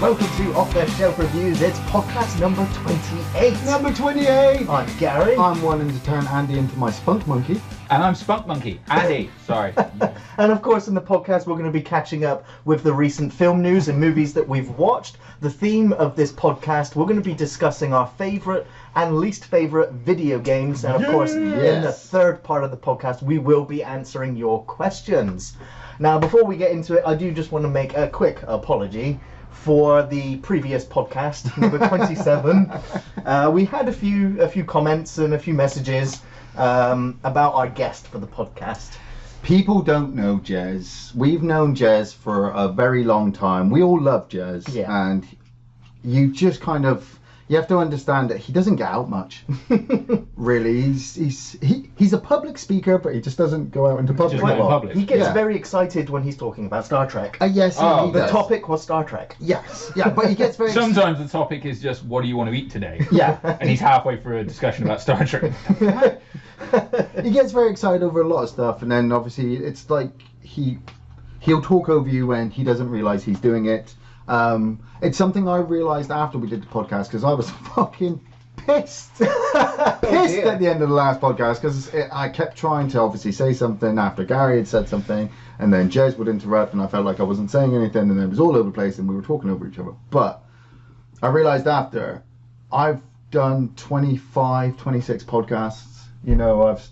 Welcome to Off the Shelf Reviews. It's podcast number 28. Number 28! I'm Gary. I'm wanting to turn Andy into my spunk monkey. And I'm Spunk Monkey. Andy, sorry. And of course in the podcast we're going to be catching up with the recent film news and movies that we've watched. The theme of this podcast, we're going to be discussing our favourite and least favourite video games. And of course in the third part of the podcast we will be answering your questions. Now before we get into it, I do just want to make a quick apology for the previous podcast, number 27. We had a few comments and a few messages about our guest for the podcast. People don't know Jez. We've known Jez for a very long time. We all love Jez. Yeah. And you just kind of... You have to understand that he doesn't get out much. Really, he's a public speaker, but he just doesn't go out into public. Just not in public. He gets very excited when he's talking about Star Trek. Yes, Oh, he The does. topic was Star Trek. Yes, yeah, but he gets very... Sometimes the topic is just, what do you want to eat today? Yeah. And he's halfway through a discussion about Star Trek. He gets very excited over a lot of stuff, and then obviously it's like he'll talk over you when he doesn't realise he's doing it. It's something I realised after we did the podcast, because I was fucking pissed at the end of the last podcast, because I kept trying to obviously say something after Gary had said something, and then Jez would interrupt, and I felt like I wasn't saying anything, and it was all over the place, and we were talking over each other. But I realised after, I've done 25, 26 podcasts. You know, I've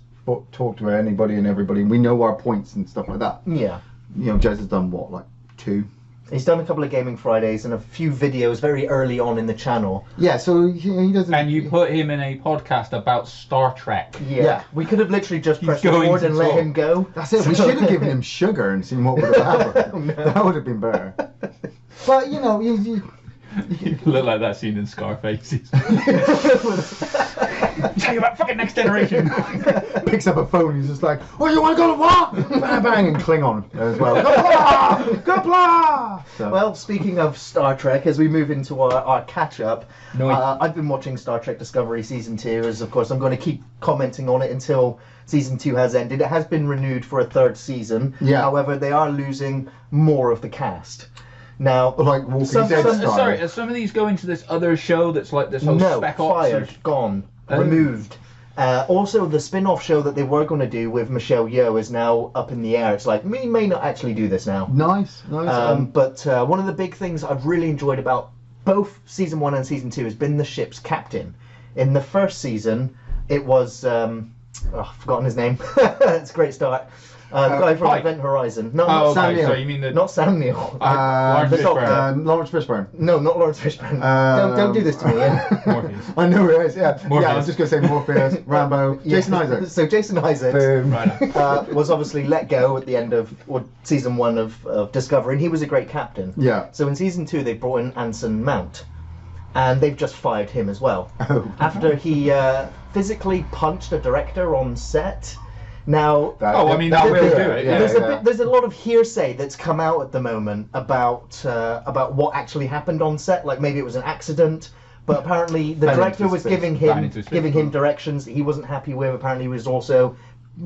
talked to anybody and everybody, and we know our points and stuff like that. Yeah. You know, Jez has done what, like 2? He's done a couple of Gaming Fridays and a few videos very early on in the channel. Yeah, so he doesn't... And you put him in a podcast about Star Trek. Yeah. We could have literally just He's pressed going record to and let talk. him go. That's it, we should have given him sugar and seen what would have happened. No. That would have been better. But, you know, you You look like that scene in Scarface. Tell you about fucking Next Generation. picks up a phone, he's just like, oh, you want to go to war? Bang, bang, and Klingon as well. Gopla! Gopla! So, Well, speaking of Star Trek, as we move into our catch-up, Nice. I've been watching Star Trek Discovery Season 2, as of course I'm going to keep commenting on it until Season 2 has ended. It has been renewed for a third season. Yeah. However, they are losing more of the cast. Now, like Walking some- Dead some- style. Sorry, are some of these going to this other show that's like this whole no, Spec Ops? fired, gone, Oh. removed. Also, the spin-off show that they were going to do with Michelle Yeoh is now up in the air. It's like, we may not actually do this now. Nice. But one of the big things I've really enjoyed about both Season 1 and Season 2 has been the ship's captain. In the first season, it was... I've forgotten his name. It's a great start. The guy from Pike. Event Horizon. No, Oh, not okay, Sam Neill. so you mean the... Not Sam Neill. Lawrence the Fishburne. Doctor. Lawrence Fishburne. No, not Lawrence Fishburne. Don't do this to me, Ian. Morpheus. I know who it is, yeah. Morpheus. Yeah, I was just going to say Morpheus, Rambo, Jason Yeah. Isaacs. So Jason Isaacs Boom. Right. was obviously let go at the end of Season 1 of Discovery, and he was a great captain. Yeah. So in Season 2 they brought in Anson Mount, and they've just fired him as well. Oh. After he physically punched a director on set. Now, Oh, I mean, that will do it, yeah. there's a lot of hearsay that's come out at the moment about what actually happened on set. Like maybe it was an accident, but apparently the Fell director into was space. giving Ran into space. him directions that he wasn't happy with. Apparently he was also,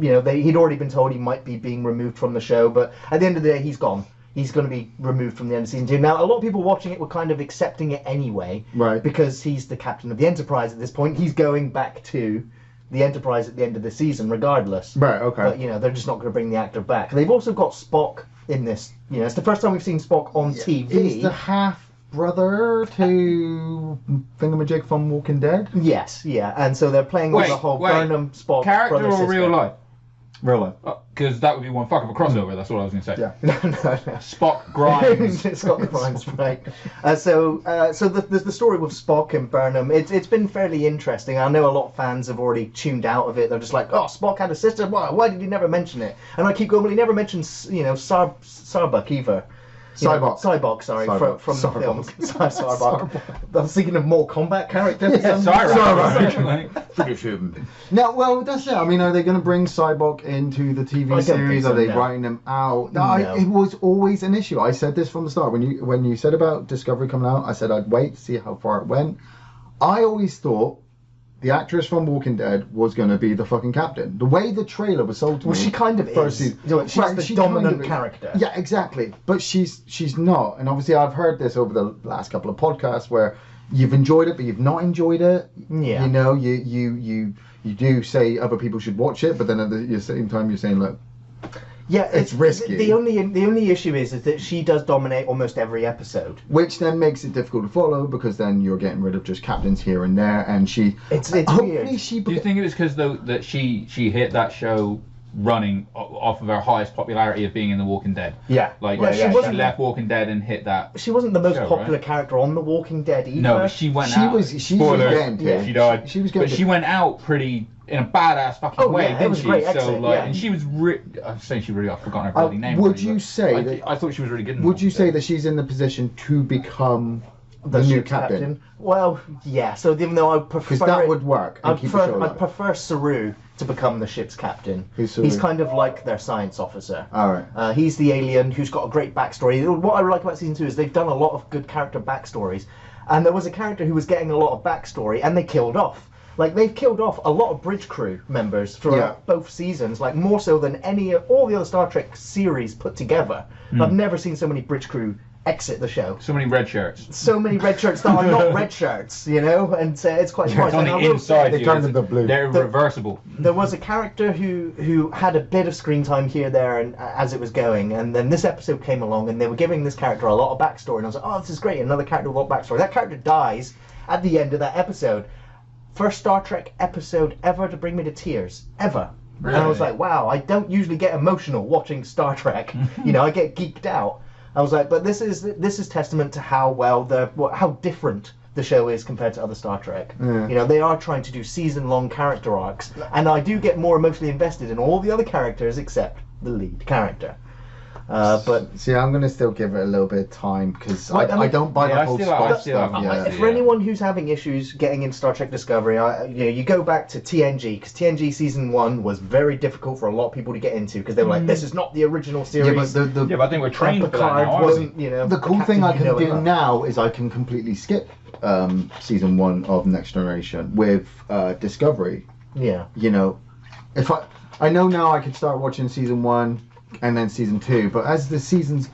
he'd already been told he might be being removed from the show, but at the end of the day he's gone. He's going to be removed from the end of Season 2. Now, a lot of people watching it were kind of accepting it anyway, Right. because he's the captain of the Enterprise at this point. He's going back to the Enterprise at the end of the season, regardless. Right, okay. But they're just not going to bring the actor back. They've also got Spock in this. It's the first time we've seen Spock on TV. He's the half brother to Thingamajig from Walking Dead. Yes, yeah, and so they're playing with the whole Burnham Spock Character brother or sister. real life? Real life. Because that would be one fuck of a crossover, that's what I was going to say. Yeah. No. Spock Grimes. Scott Grimes, right? So there's the story with Spock and Burnham. It's been fairly interesting. I know a lot of fans have already tuned out of it. They're just like, oh, Spock had a sister. Why did he never mention it? And I keep going, well, he never mentioned Sarbuck either. Cybok. Cybok, sorry, Cybok. from the film. Cybok. Cybok. I was thinking of more combat characters. Yeah, Sorry. Finish him. No, well, that's it. I mean, are they going to bring Cybok into the TV don't series? think so, Are they no. writing him out? No. It was always an issue. I said this from the start. When you said about Discovery coming out, I said I'd wait to see how far it went. I always thought the actress from Walking Dead was going to be the fucking captain. The way the trailer was sold to me. Well, she kind of first is. season- She's Right, the she dominant kind of- character. Yeah, exactly. But she's not. And obviously, I've heard this over the last couple of podcasts where you've enjoyed it, but you've not enjoyed it. Yeah. You know, you do say other people should watch it, but then at the same time, you're saying, look, Yeah, It's risky. The only issue is that she does dominate almost every episode. which then makes it difficult to follow because then you're getting rid of just captains here and there, and she. It's hopefully weird. she. Do you think it was because that she hit that show running off of her highest popularity of being in The Walking Dead? Yeah. Like Well, she wasn't- left Walking Dead and hit that. She wasn't the most Show, popular right? character on The Walking Dead either. No, but she went She out. was. She was Spoilers. getting Yeah. to. She died. She was But getting. she went out pretty in a badass fucking Oh, way, yeah, it didn't was a she? great So exit, like, yeah. and she was. I'm saying she really. I've forgotten her bloody name. would already, you but say I thought she was really good. In Would you Walking say Dead. that she's in the position to become the new ship's captain? Well, yeah. So even though I prefer Because that it- would work and I'd keep the show prefer, alive. I'd prefer Saru to become the ship's captain. Who's Saru? He's kind of like their science officer. All right. He's the alien who's got a great backstory. What I like about season 2 is they've done a lot of good character backstories, and there was a character who was getting a lot of backstory, and they killed off. Like they've killed off a lot of bridge crew members throughout Yeah. both seasons, like more so than all the other Star Trek series put together. I've never seen so many bridge crew exit the show. So many red shirts. So many red shirts that are not red shirts, you know, and it's quite It's nice. on And I the will say, inside. They you, turned it's- them to blue. They're reversible. there was a character who had a bit of screen time here, there, and as it was going, and then this episode came along, and they were giving this character a lot of backstory, and I was like, oh, this is great, another character with a lot of backstory. That character dies at the end of that episode. First Star Trek episode ever to bring me to tears, ever. And I was Really? like, wow, I don't usually get emotional watching Star Trek. You know, I get geeked out. I was like, but this is testament to how how different the show is compared to other Star Trek. Yeah. You know, they are trying to do season-long character arcs, and I do get more emotionally invested in all the other characters except the lead character. But See, I'm going to still give it a little bit of time because Well, I mean, I don't buy yeah, the I whole still- Spock I still stuff haven't yet. watched for Yeah. anyone who's having issues getting into Star Trek Discovery, you go back to TNG, because TNG season 1 was very difficult for a lot of people to get into because they were like, this is not the original series. Yeah, but Yeah, but I think we're trained for that Picard now, aren't we? wasn't, you know. the cool thing I captain can you know do and love. now is I can completely skip season 1 of Next Generation with Discovery. Yeah. You know, if I know now I could start watching season 1 and then season 2, but as the seasons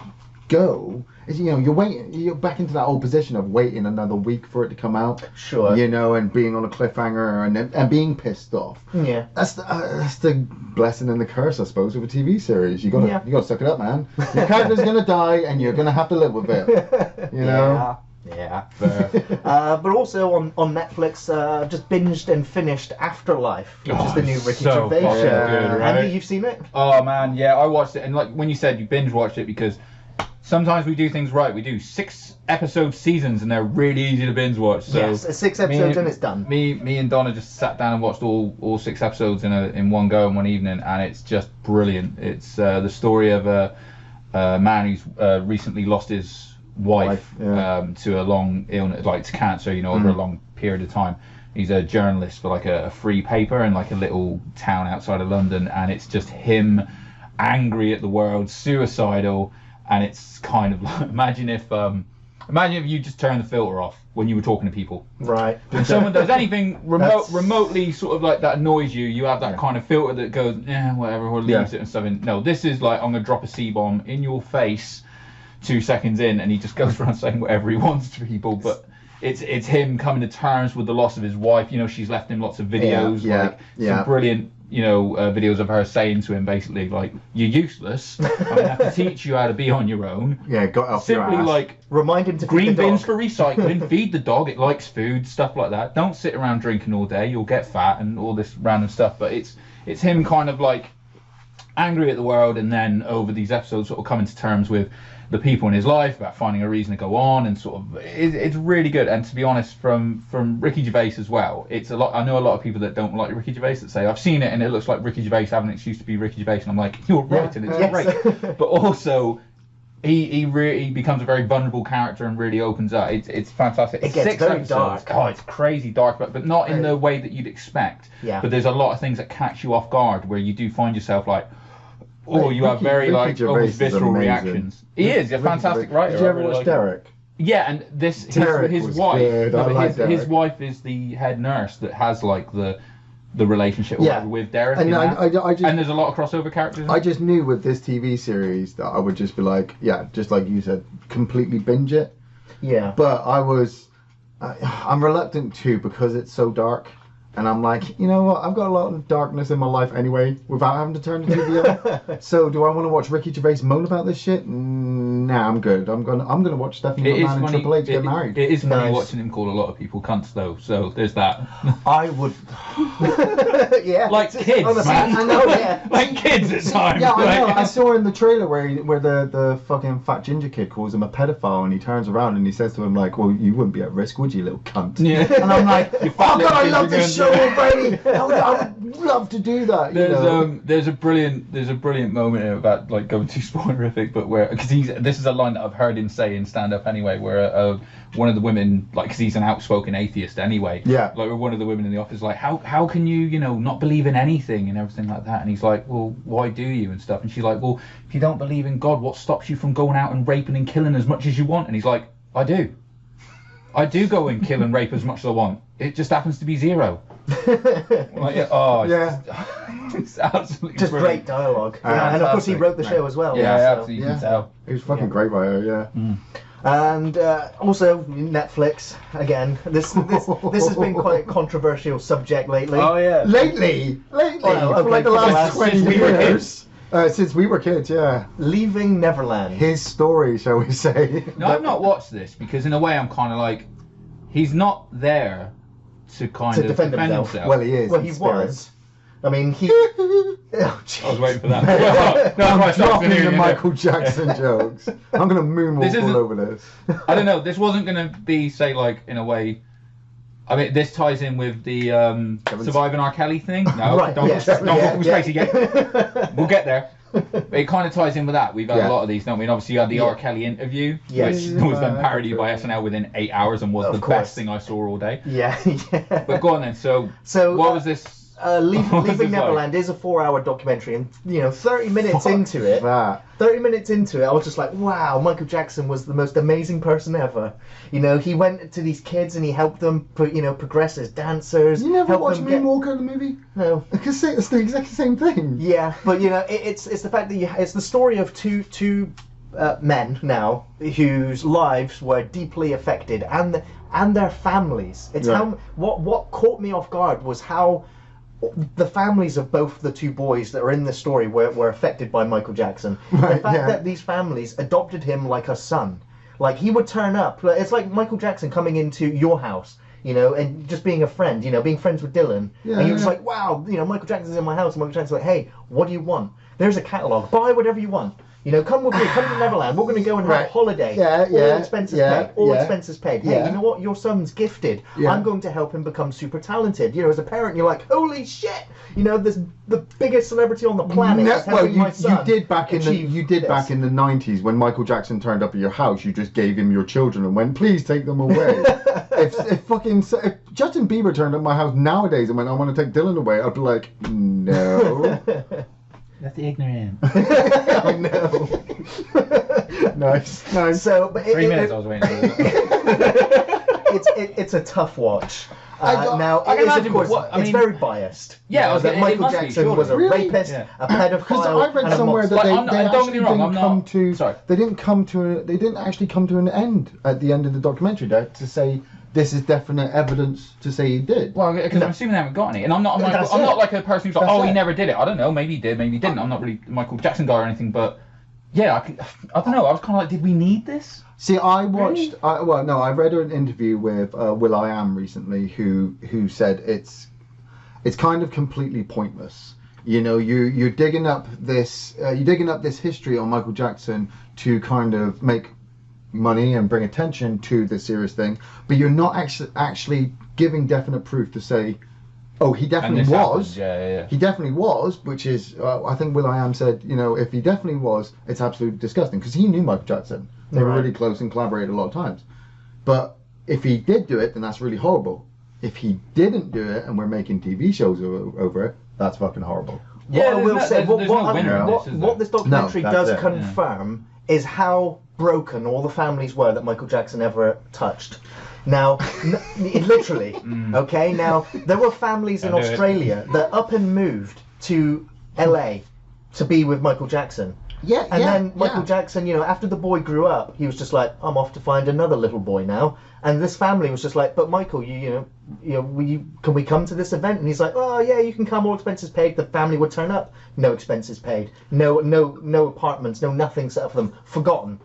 go, you know, you're back into that old position of waiting another week for it to come out. Sure. You know, and being on a cliffhanger and being pissed off. Yeah. That's the blessing and the curse, I suppose, of a TV series. You gotta suck it up, man. Your character's gonna die, and you're gonna have to live with it. You know. Yeah. Fair. But also on Netflix, just binged and finished Afterlife, which is the new Ricky so Gervais fucking show. good, right? Andy, you've seen it? Oh man, yeah, I watched it, and like when you said you binge watched it, because sometimes we do things right. We do 6-episode seasons, and they're really easy to binge watch. So Yes, 6 episodes and it's done. Me and Donna just sat down and watched all 6 episodes in one go in one evening, and it's just brilliant. It's the story of a man who's recently lost his wife yeah. to a long illness, like to cancer, you know, over a long period of time. He's a journalist for like a free paper in like a little town outside of London, and it's just him angry at the world, suicidal, and it's kind of like imagine if you just turned the filter off when you were talking to people. Right. When someone does anything That's- remotely sort of like that annoys you, you have that kind of filter that goes, whatever, or leaves Yeah. it and stuff. No, this is like, I'm going to drop a C-bomb in your face 2 seconds in, and he just goes around saying whatever he wants to people. But it's him coming to terms with the loss of his wife. You know, she's left him lots of videos, some brilliant, videos of her saying to him basically like, you're useless. I'm going to have to teach you how to be on your own. Yeah, got off your Simply ass. like, Remind him to green feed the bins dog. for recycling, feed the dog, it likes food, stuff like that. Don't sit around drinking all day, you'll get fat and all this random stuff. But it's him kind of like angry at the world, and then over these episodes sort of coming to terms with the people in his life, about finding a reason to go on, and sort of it's really good. And to be honest, from Ricky Gervais as well, it's a lot. I know a lot of people that don't like Ricky Gervais that say, I've seen it and it looks like Ricky Gervais having an excuse to be Ricky Gervais, and I'm like, you're right, and it's Yes. great. But also he really becomes a very vulnerable character and really opens up. It's fantastic. It It's gets 6 very episodes. dark. Oh, it's crazy dark, but not in the way that you'd expect. Yeah. But there's a lot of things that catch you off guard, where you do find yourself like, you have very Ricky like Gervais almost is visceral amazing. reactions. He is a fantastic writer. Did you I ever really watch like him. Derek? Yeah, and this Derek his was wife. good. No, I but like his Derek. wife is the head nurse that has like the relationship Yeah. with Derek. And in I that. just And there's a lot of crossover characters. I just knew with this TV series that I would just be like, yeah, just like you said, completely binge it. Yeah. But I'm reluctant to because it's so dark. And I'm like, you know what? I've got a lot of darkness in my life anyway, without having to turn the TV on. So, do I want to watch Ricky Gervais moan about this shit? Nah, I'm good. I'm gonna watch Stephanie It is McMahon and funny. Triple H get married. It is funny Nice. watching him call a lot of people cunts though. So there's that. I would. Yeah. Like kids, Honestly, man. I know. Yeah. Like kids at times. Yeah, I know. like- I saw in the trailer where the fucking fat ginger kid calls him a pedophile, and he turns around and he says to him like, "Well, you wouldn't be at risk, would you, little cunt?" Yeah. And I'm like, "Oh You fat God, little I love ginger this show cunt." already. I would love to do that." You know? There's a brilliant moment here about like going too spoilerific, but where because this is a line that I've heard him say in stand up anyway, where one of the women like because he's an outspoken atheist anyway. Yeah. Like one of the women in the office like how can you not believe in anything and everything like that, and he's like, well, why do you and stuff, and she's like, well, if you don't believe in God, what stops you from going out and raping and killing as much as you want? And he's like, I do go and kill and rape as much as I want. It just happens to be zero. Like, Yeah. It's absolutely Just brilliant. great dialogue. Yeah, and of course he wrote the show as well. Yeah, so. absolutely. You Yeah. can tell. It was fucking great by her, yeah. And also Netflix again. This has been quite a controversial subject lately. Oh yeah. Lately, Oh, for like okay, the last since 20 we were years. Since we were kids, yeah. Leaving Neverland. His story, shall we say. No, I've not watched this because in a way I'm kind of like, he's not there to kind of defend himself. Well, he is. Well, in he spirit. was. I mean, he. Oh, I was jeez. waiting for that. No, I'm Christ, dropping I'm the gonna- Michael Jackson jokes. I'm gonna moonwalk This isn't- all over this. I don't know. This wasn't gonna be say like in a way. I mean, this ties in with the surviving R. Kelly thing. No, Right, don't yes, go yeah, crazy yeah. yet. We'll get there. But it kind of ties in with that. We've had Yeah. a lot of these, don't we? And obviously you had the Yeah. R. Kelly interview, Yes. which was then parodied by SNL within 8 hours and was Of the course. best thing I saw all day. Yeah, yeah. But go on then. So So, what was this? Leaving what was this Neverland is a 4-hour documentary, and 30 minutes into it, That. 30 minutes into it, I was just like, wow, Michael Jackson was the most amazing person ever. He went to these kids and he helped them, progress as dancers. You never helped watched them get- Moonwalker, the movie? No. Because it's the exact same thing. Yeah, but it's the fact that it's the story of two men now whose lives were deeply affected, and their families. It's Right. how what caught me off guard was how the families of both the two boys that are in this story were affected by Michael Jackson. The Right, fact yeah. that these families adopted him like a son. Like, he would turn up. It's like Michael Jackson coming into your house, and just being a friend, being friends with Dylan. Yeah, and you're just yeah. like, wow, Michael Jackson's in my house. And Michael Jackson's like, hey, what do you want? There's a catalogue. Buy whatever you want. Come with me. Come to Neverland. We're going to go and have a Right. holiday. Yeah, All yeah, expenses yeah, paid. All yeah. expenses paid. Hey, Yeah. you know what? Your son's gifted. Yeah. I'm going to help him become super talented. As a parent, you're like, holy shit! This the biggest celebrity on the planet is Well, helping my you son did back in the achieve this. 90s when Michael Jackson turned up at your house. You just gave him your children and went, "Please take them away." if Justin Bieber turned up at my house nowadays and went, "I want to take Dylan away," I'd be like, "No." That's ignorant. I know. Nice. So, but 3 minutes I was waiting for that. it's a tough watch. I Now, I it can is, of imagine, course, but I it's mean- very biased. Yeah, I was that gonna- it Michael must be, Jackson surely. was a Really? rapist, Yeah. a pedophile, Because I read and a somewhere that monster. Like, I'm not- they don't get me actually wrong, didn't I'm come not- to. sorry. They didn't actually come to an end at the end of the documentary there to say this is definite evidence to say he did. Well, because I'm assuming they haven't got any, and I'm not That's I'm it. not like a person who's like, That's oh, he it. never did it. I don't know, maybe he did, maybe he didn't. I'm not really a Michael Jackson guy or anything, but yeah, I don't know. I was kind of like, did we need this? See, I watched. I read an interview with Will I Am recently, who said it's kind of completely pointless. You're digging up this history on Michael Jackson to kind of make money and bring attention to this serious thing, but you're not actually giving definite proof to say, oh, he And definitely this was. happened. Yeah. He definitely was, which is, I think Will I Am said, if he definitely was, it's absolutely disgusting, because he knew Michael Jackson. They were Right. really close and collaborated a lot of times. But if he did do it, then that's really horrible. If he didn't do it, and we're making TV shows over it, that's fucking horrible. What I will say, there's no winner in this, is there? what this documentary No, that's does it, confirm is how broken all the families were that Michael Jackson ever touched. Now, literally, okay? Now, there were families in Australia that up and moved to LA to be with Michael Jackson. Yeah, And then Michael Jackson, you know, after the boy grew up, he was just like, I'm off to find another little boy now. And this family was just like, but Michael, can we come to this event? And he's like, oh yeah, you can come, all expenses paid. The family would turn up, no expenses paid, no apartments, no nothing set up for them, forgotten,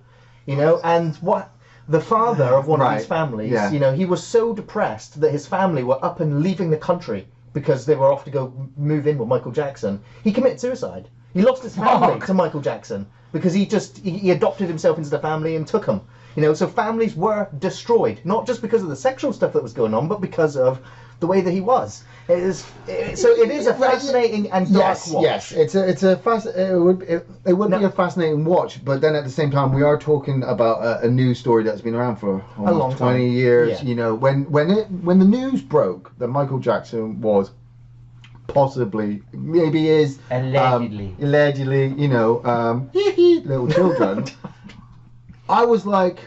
you know. And what the father of one of these families, you know, he was so depressed that his family were up and leaving the country because they were off to go move in with Michael Jackson. He committed suicide. He lost his family to Michael Jackson because he adopted himself into the family and took him. You know, so families were destroyed, not just because of the sexual stuff that was going on, but because of the way that he was. It is a fascinating and dark watch. Yes, it would be a fascinating watch, but then at the same time we are talking about a news story that's been around for almost a long 20 time. years. Yeah. You know, when the news broke that Michael Jackson was possibly, maybe is allegedly, you know, little children. I was like,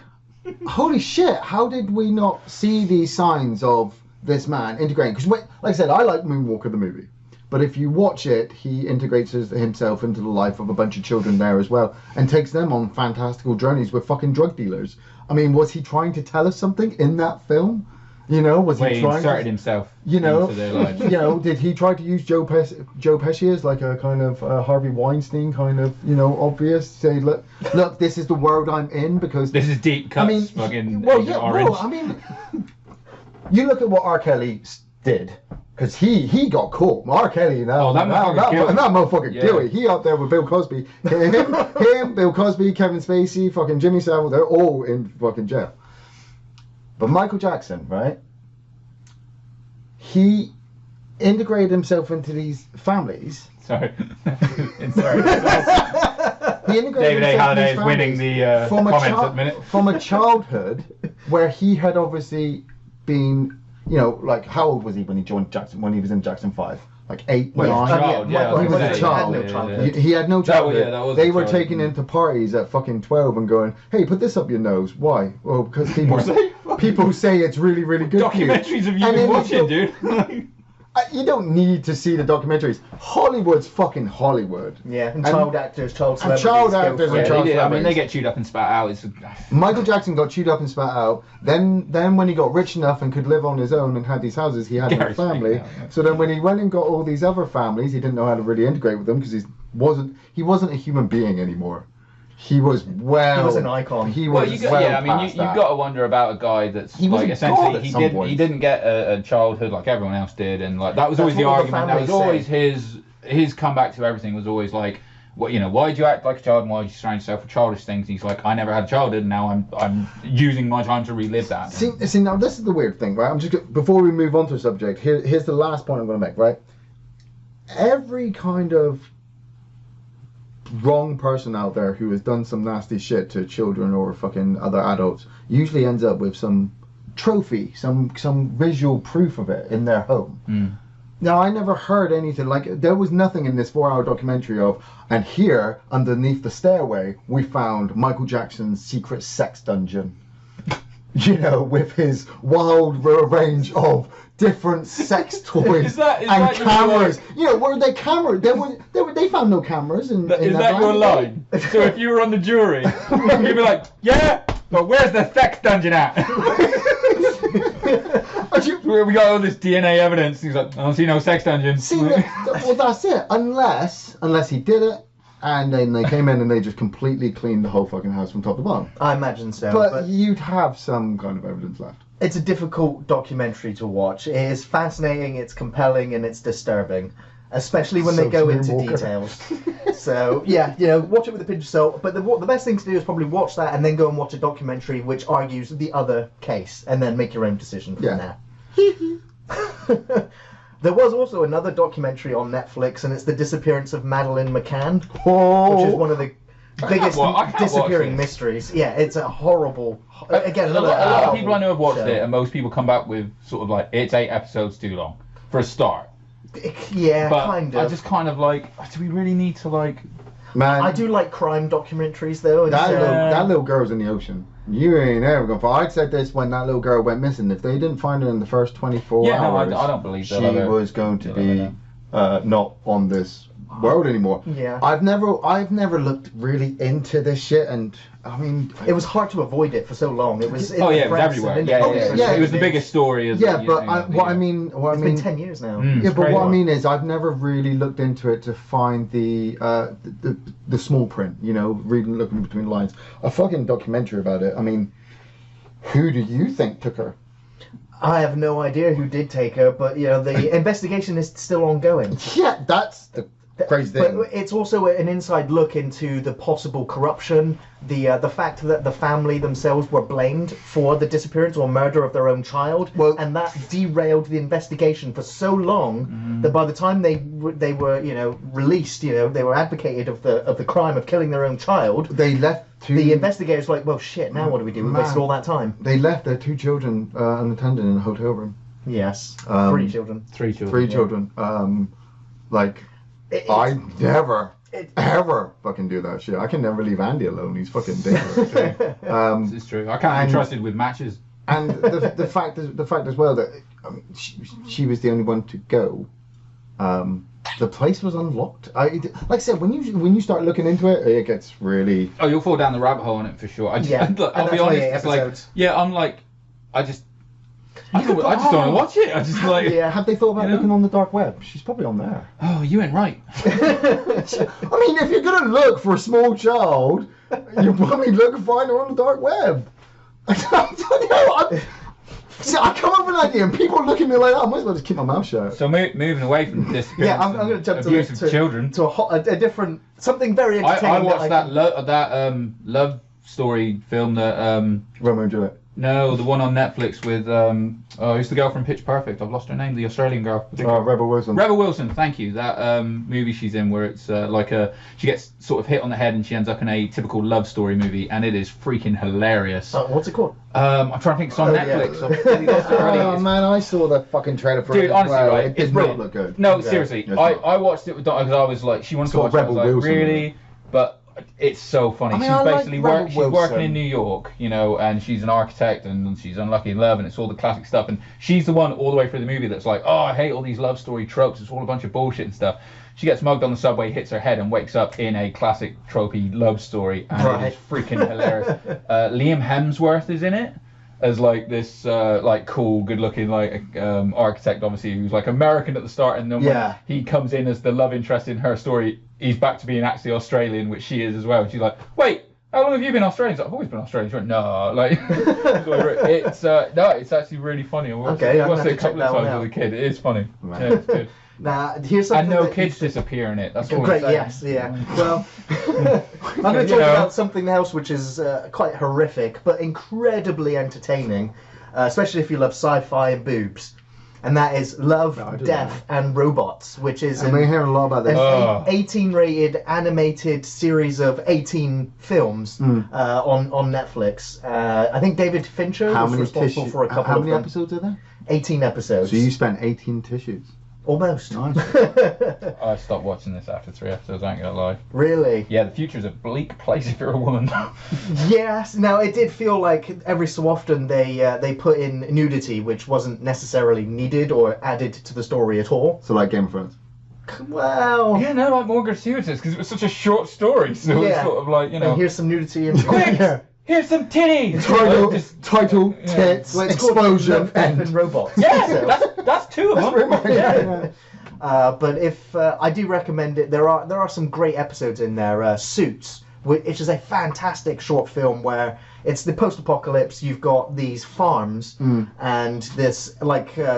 holy shit, how did we not see these signs of this man integrating? Because, like I said, I like Moonwalker the movie. But if you watch it, he integrates himself into the life of a bunch of children there as well and takes them on fantastical journeys with fucking drug dealers. I mean, was he trying to tell us something in that film? You know, was he trying inserted himself into their lives? You know, did he try to use Joe Pesci as like a kind of Harvey Weinstein kind of, you know, obvious? Say, look, this is the world I'm in because this is deep cuts. I mean, fucking orange. Well, I mean, you look at what R. Kelly did because he got caught. R. Kelly, that motherfucker guilty. He up there with Bill Cosby, him, Bill Cosby, Kevin Spacey, fucking Jimmy Savile. They're all in fucking jail. But Michael Jackson, right? He integrated himself into these families. Sorry. He integrated David A. himself Halliday into is winning the comments at the minute. From a childhood where he had obviously been, you know, like how old was he when he joined Jackson? When he was in Jackson 5? Like 8, 9? He was a child. He had no childhood. That was they were taken into parties at fucking 12 and going, hey, put this up your nose. Why? Well, because people say it's really, really good. Documentaries of you been watching, dude. You don't need to see the documentaries. Hollywood's fucking Hollywood. Yeah, and child actors, child celebrities. I mean, they get chewed up and spat out. Michael Jackson got chewed up and spat out. Then when he got rich enough and could live on his own and had these houses, he had no family. So then when he went and got all these other families, he didn't know how to really integrate with them because he wasn't a human being anymore. He was He was an icon. You've got to wonder about a guy that's like essentially he didn't get a childhood like everyone else did, and like that was always the argument. That was always his comeback to everything was always like, what, you know, why did you act like a child and why did you surround yourself with childish things? And he's like, I never had a childhood, and now I'm using my time to relive that. See, now this is the weird thing, right? Before we move on to the subject, here's the last point I'm going to make, right? Every kind of wrong person out there who has done some nasty shit to children or fucking other adults usually ends up with some trophy, some visual proof of it in their home. Now, I never heard anything like, there was nothing in this 4-hour documentary of, and here underneath the stairway we found Michael Jackson's secret sex dungeon. You know, with his wild range of different sex toys and cameras. You know, were they cameras? They found no cameras in Is that your line? So if you were on the jury, you'd be like, yeah, but where's the sex dungeon at? We got all this DNA evidence. He's like, I don't see no sex dungeon. Well, that's it. Unless he did it, and then they came in and they just completely cleaned the whole fucking house from top to bottom. I imagine so. But you'd have some kind of evidence left. It's a difficult documentary to watch. It is fascinating, it's compelling, and it's disturbing. Especially when they go into details. So, yeah, you know, watch it with a pinch of salt. But the best thing to do is probably watch that and then go and watch a documentary which argues the other case. And then make your own decision from there. There was also another documentary on Netflix, and it's the disappearance of Madeleine McCann, which is one of the biggest disappearing mysteries. Yeah, it's a horrible. Again, a lot of people I know have watched it, and most people come back with sort of like, it's 8 episodes too long for a start. Yeah, but kind of. I just kind of like, do we really need to like? Man, I do like crime documentaries though. And that little girl's in the ocean. You ain't ever gonna find. I said this when that little girl went missing. If they didn't find her in the first 24 hours, I don't believe she they'll was going to be not on this world anymore. Yeah. I've never looked really into this shit, and I mean, it was hard to avoid it for so long. It was. it was everywhere. Yeah. It was the biggest story. It was been 10 years now. But what I mean is, I've never really looked into it to find the small print. You know, looking between the lines. A fucking documentary about it. I mean, who do you think took her? I have no idea who did take her, but you know the investigation is still ongoing. Yeah, that's the crazy thing. But it's also an inside look into the possible corruption, the fact that the family themselves were blamed for the disappearance or murder of their own child, and that derailed the investigation for so long that by the time they were released, they were advocated of the crime of killing their own child. They left. The investigators were like, well, shit, now what do we do? We wasted all that time. They left their 2 children unattended in a hotel room. Yes. 3 children. 3 children. 3 children. I never, ever fucking do that shit. I can never leave Andy alone. He's fucking dangerous. This is true. I can't be trusted with matches. And the fact as well that she was the only one to go. The place was unlocked. Like I said, when you start looking into it, it gets really. Oh, you'll fall down the rabbit hole on it for sure. I'll be honest. I just don't want to watch it. I just like. Yeah. Have they thought about looking on the dark web? She's probably on there. Oh, you ain't right. I mean, if you're gonna look for a small child, you probably find her on the dark web. I don't know. I come up with an idea, and people look at me like that. I might as well just keep my mouth shut. So moving away from this. Yeah, I'm going to jump to children to a different something very entertaining. I watched that love story film that Romeo and Juliet. No, the one on Netflix with who's the girl from Pitch Perfect? I've lost her name. The Australian girl. Rebel Wilson. Rebel Wilson. Thank you. That movie she's in, where it's she gets sort of hit on the head and she ends up in a typical love story movie, and it is freaking hilarious. What's it called? I'm trying to think. It's on Netflix. Yeah. Oh man, I saw the fucking trailer for it. Dude, honestly, right, it did not look good. No, seriously, I watched it with Donna because I was like, she wanted to watch it. I was like, really? But it's so funny. She's working in New York, and she's an architect, and she's unlucky in love, and it's all the classic stuff. And she's the one all the way through the movie that's like, oh, I hate all these love story tropes. It's all a bunch of bullshit and stuff. She gets mugged on the subway, hits her head, and wakes up in a classic tropey love story, and it is freaking hilarious. Liam Hemsworth is in it as like this cool, good-looking architect, obviously, who's like American at the start, and then when he comes in as the love interest in her story, he's back to being actually Australian, which she is as well. And she's like, wait, how long have you been Australian? He's like, I've always been Australian. She went, no, it's actually really funny. I watched it a couple of times as a kid. It is funny. Yeah, it's good. Now, here's something. And no kids disappear in it. That's what great. Yes, yeah. Well, I'm going to talk about something else which is quite horrific, but incredibly entertaining, especially if you love sci-fi and boobs. And that is Love, Death, and Robots, which is an 18-rated animated series of 18 films on Netflix. I think David Fincher was responsible for a couple of them. How many episodes are there? 18 episodes. So you spent 18 tissues. Almost. Nice. I stopped watching this after 3 episodes, I ain't gonna lie. Really? Yeah, the future's a bleak place if you're a woman. Yes. Now, it did feel like every so often they put in nudity, which wasn't necessarily needed or added to the story at all. So like Game of Thrones? Well... Yeah, no, like more gratuitous, because it was such a short story, so it's sort of like, And here's some nudity and... Quick! Here's some titties! Title, tits, explosion, and robots. Yeah, that's 2 of them. But if I do recommend it, there are some great episodes in there. Suits, which is a fantastic short film where it's the post-apocalypse. You've got these farms, and this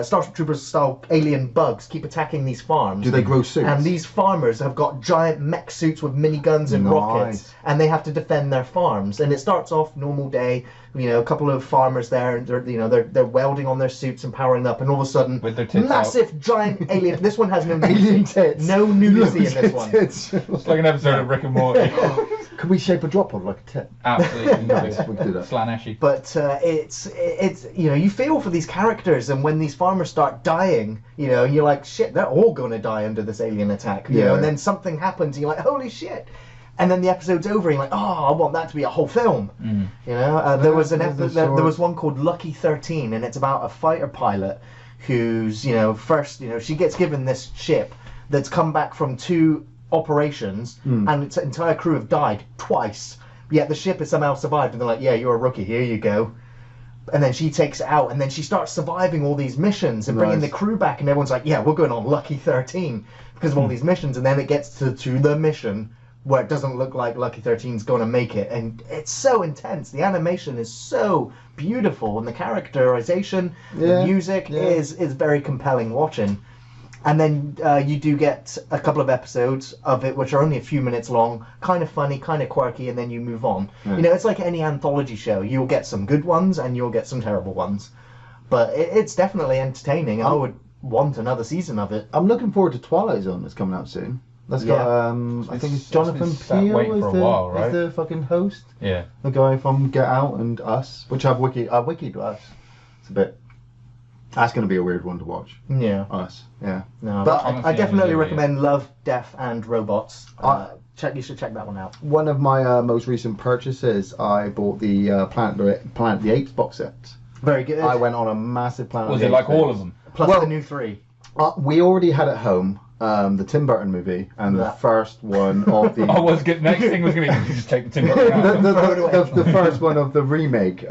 Starship Troopers style alien bugs keep attacking these farms. Do they grow suits? And these farmers have got giant mech suits with miniguns and rockets, and they have to defend their farms. And it starts off normal day, a couple of farmers there, and they're welding on their suits and powering up, and all of a sudden, with their tits massive giant alien. This one has no alien tits. No nudity in this one. It's like an episode of Rick and Morty. Can we shape a drop pod like a tit? Absolutely. Nice, we can do that. Slaneshi. But it's you feel for these characters, and when these farmers start dying, you're like, shit, they're all gonna die under this alien attack. And then something happens, and you're like, holy shit. And then the episode's over, and you're like, oh, I want that to be a whole film. Mm. You know, there was there sort- was one called Lucky 13, and it's about a fighter pilot who's, first, she gets given this ship that's come back from 2 operations, and its entire crew have died twice. Yet the ship has somehow survived, and they're like, yeah, you're a rookie, here you go. And then she takes it out, and then she starts surviving all these missions and bringing the crew back, and everyone's like, yeah, we're going on Lucky 13 because of all these missions. And then it gets to the mission where it doesn't look like Lucky 13's going to make it, and it's so intense. The animation is so beautiful, and the characterization, the music is very compelling watching. And then you do get a couple of episodes of it, which are only a few minutes long, kind of funny, kind of quirky, and then you move on. It's like any anthology show. You'll get some good ones, and you'll get some terrible ones. But it's definitely entertaining. I would want another season of it. I'm looking forward to Twilight Zone that's coming out soon. That's got, I think it's Jonathan been Peele waiting for a while, right? is the fucking host. Yeah. The guy from Get Out and Us, which I've wikied Us. It's a bit... That's going to be a weird one to watch. Yeah. Us, yeah. No, But I definitely recommend Love, Death, and Robots. You should check that one out. one of my most recent purchases, I bought the Planet of the Apes box set. Very good. I went on a massive Planet Was of it the like Apes all binge. of them? Plus the new 3. We already had at home the Tim Burton movie and the first one of the... Next thing was going to be, just take the Tim Burton out. the first one of the remake,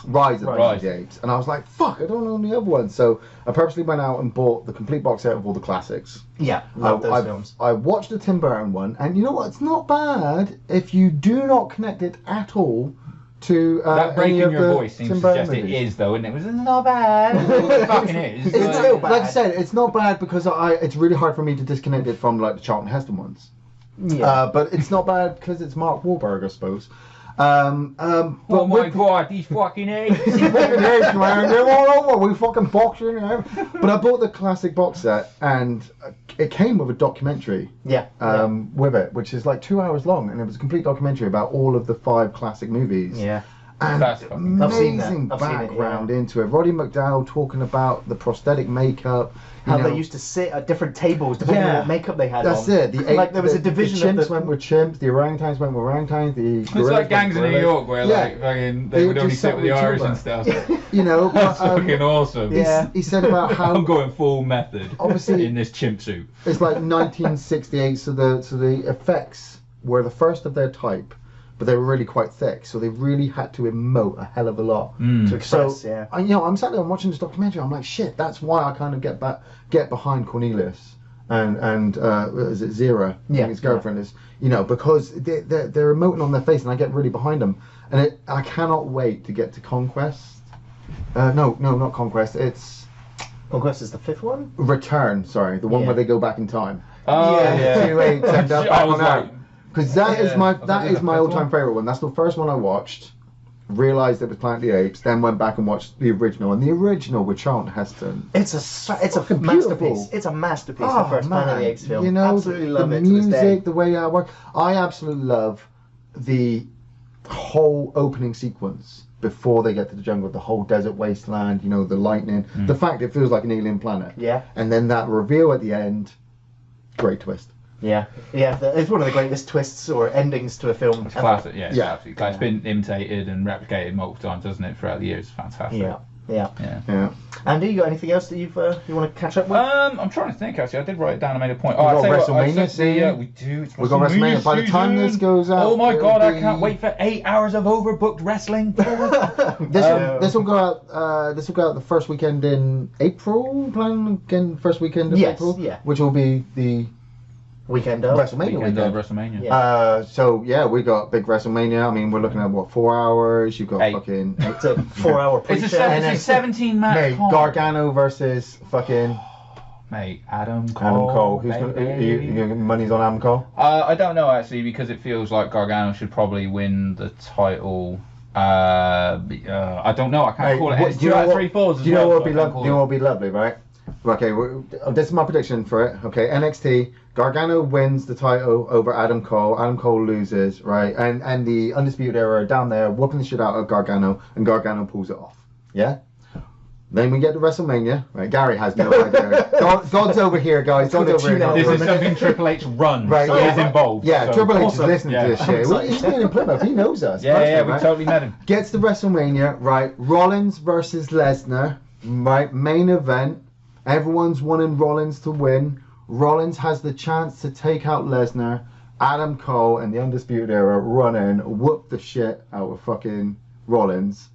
Rise of the Apes, and I was like, "Fuck, I don't own the other one." So I purposely went out and bought the complete box set of all the classics. Yeah, love those films. I watched the Tim Burton one, and you know what? It's not bad if you do not connect it at all to that break any in of your the voice seems Tim to Burton suggest it movies. is, though, and it was not bad. It fucking is. It's still bad. Like I said, it's not bad because it's really hard for me to disconnect it from like the Charlton Heston ones. Yeah. But it's not bad because it's Mark Wahlberg, I suppose. Oh my god, these fucking apes! We fucking boxing. But I bought the classic box set, and it came with a documentary. With it, which is like 2 hours long, and it was a complete documentary about all of the 5 classic movies. Yeah. And That's fucking amazing I've seen it, background into it. Roddy McDowell talking about the prosthetic makeup. How they used to sit at different tables depending on what makeup they had That's on. it. There was a division the chimps of went with chimps, the orangutans went with orangutans, It's like gangs in New York where like fucking they would only just sit sat with the with each Irish other. and stuff. That's Fucking awesome. Yeah. He said about how I'm going full method. Obviously- in this chimp suit. it's like 1968, so the effects were the first of their type, but they were really quite thick, so they really had to emote a hell of a lot to express. So, I'm sat there and watching this documentary. I'm like, shit, that's why I kind of get behind Cornelius and is it Zira? I think his girlfriend is. Because they're emoting on their face, and I get really behind them. And I cannot wait to get to Conquest. No, not Conquest. It's Conquest is the 5th one. Return. Sorry, the one where they go back in time. Oh yeah. 2 8 end up I back was on like, Earth. Because that is my fifth all-time one? favorite one. That's the first one I watched. Realised it was Planet of the Apes. Then went back and watched the original. And the original with Charlton Heston. It's a fucking masterpiece. beautiful. It's a masterpiece. The first Planet of the Apes film. Absolutely love the it to this day. music, the way I work. I absolutely love the whole opening sequence before they get to the jungle, the whole desert wasteland. The lightning, the fact it feels like an alien planet. Yeah. And then that reveal at the end. Great twist. Yeah, it's one of the greatest twists or endings to a film. It's classic, yeah. Yeah. Absolutely. It's been imitated and replicated multiple times, hasn't it, throughout the years? It's fantastic. Yeah. Andy, you got anything else that you want to catch up with? I'm trying to think actually. I did write it down and made a point. We've got I tell you what, WrestleMania I said soon. we do. It's We've got WrestleMania. By the time this goes out, oh my it'll god, I be- can't wait for 8 hours of overbooked wrestling. This will go out. This will go out the first weekend in April. Plan again, first weekend of April. Yeah. Which will be the Weekend of WrestleMania Weekend of weekend. WrestleMania. So yeah, we got big WrestleMania. I mean, we're looking at what 4 hours. You've got 8. fucking It's a 4-hour pre-show. It's a 17 match. mate, Gargano versus fucking Mate, Adam Cole. Adam Cole. Who's baby. gonna money's on Adam Cole? I don't know actually because it feels like Gargano should probably win the title. I don't know. I can't call it. It's do you 2 know out of what- 3 falls as Do you know well, what would so be I can't lovely? You know what would be lovely, right? Okay, this is my prediction for it. Okay, NXT. Gargano wins the title over Adam Cole. Adam Cole loses, right? And the Undisputed Era are down there whooping the shit out of Gargano, and Gargano pulls it off. Yeah. Then we get to WrestleMania. Right, Gary has no idea. God's over here, guys. God's over here. This is something Triple H runs, Right, so he's involved. Yeah, so. Triple H is Awesome. listening to this shit. Well, he's been in Plymouth. He knows us. Yeah, we right? totally met him. Gets to WrestleMania, right? Rollins versus Lesnar, right? Main event. Everyone's wanting Rollins to win. Rollins has the chance to take out Lesnar. Adam Cole and the Undisputed Era run in, whoop the shit out of fucking Rollins.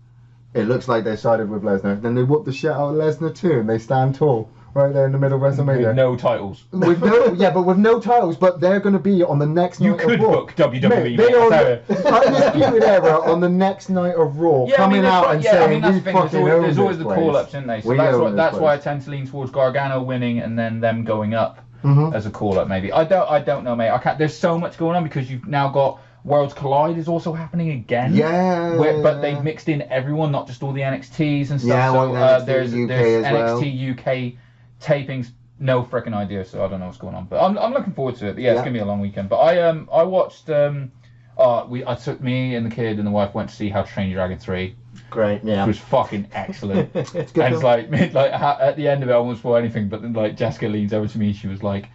It looks like they sided with Lesnar. Then they whoop the shit out of Lesnar too, and they stand tall right there in the middle of WrestleMania. With no titles. With no titles, but they're going to be on the next You night could of Raw. book WWE. Mate, they I'll tell are you. Undisputed Era on the next night of Raw, coming out and saying that's we the thing. fucking own There's always this the place. call-ups, isn't they? So We that's own why this that's why I place. tend to lean towards Gargano winning and then them going up Mhm. as a call-up. Maybe I don't know, mate. I can't. There's so much going on because you've now got Worlds Collide is also happening again. Yeah. But they've mixed in everyone, not just all the NXTs and stuff. Yeah, so well, NXT there's UK there's as well. NXT UK tapings. No freaking idea, so I don't know what's going on. But I'm looking forward to it. Yeah, it's gonna be a long weekend. But I watched I took me and the kid and the wife went to see How to Train Your Dragon 3. Great, yeah. Which was fucking excellent. It's And good. it's like at the end of it, I won't spoil anything. But then like Jessica leans over to me, she was like,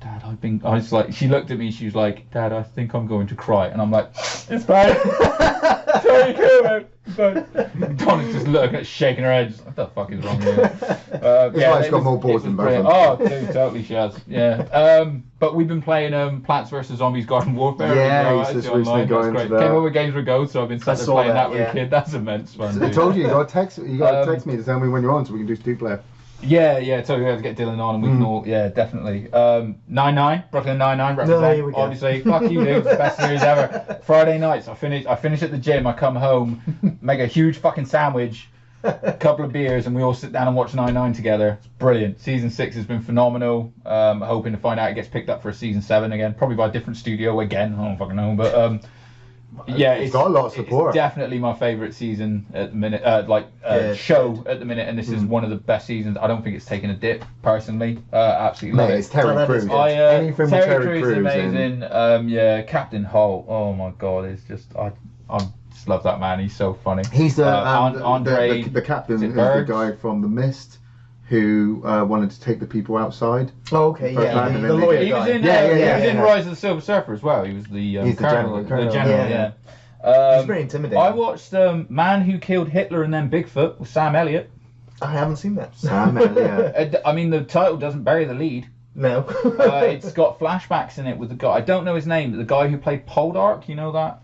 "Dad, I was like," she looked at me, she was like, "Dad, I think I'm going to cry," and I'm like, "It's fine, it's very cool, man." But Donna's just looking, shaking her head. Just, what the fuck is wrong with her? His wife's got more balls than both of them. Oh, dude, totally she has. Yeah. But we've been playing Plants vs Zombies Garden Warfare. Yeah, as well, he's just actually, recently online. going That's to great. that. Came up with Games with Go, so I've been sat I there saw playing that, that with yeah. a kid. That's immense fun. I Dude. told you, you got to text me to tell me when you're on so we can do two-player. Yeah, totally. We have to get Dylan on and we can all, yeah, definitely. 9-9, Brooklyn 9-9, represent. No, here we go. Obviously, fuck you, dude. It's the best series ever. Friday nights, I finish at the gym, I come home, make a huge fucking sandwich, a couple of beers, and we all sit down and watch 9-9 together. It's brilliant. Season 6 has been phenomenal. Hoping to find out it gets picked up for a season 7 again, probably by a different studio again. I don't fucking know, but yeah, It's got a lot of support. It's definitely my favourite season at the minute, show at the minute, and this is one of the best seasons. I don't think it's taken a dip personally. Absolutely love Mate, it. it's Terry So that Crews. is good. Anything with Terry Terry Crews is Crews amazing. Yeah, Captain Holt. Oh my god, it's just I just love that man. He's so funny. He's Andre. the captain is is it the Birds? guy from The Mist who wanted to take the people outside. Oh, okay, First yeah. man, The, and the then they lawyer He was guy. in. Yeah, He yeah, was in yeah. Rise of the Silver Surfer as well. He was the He's the colonel. general. The general. Yeah. Yeah. He's very intimidating. I watched Man Who Killed Hitler and Then Bigfoot with Sam Elliott. I haven't seen that. Sam Elliott. I mean, the title doesn't bury the lead. No. It's got flashbacks in it with the guy. I don't know his name, but the guy who played Poldark. You know that?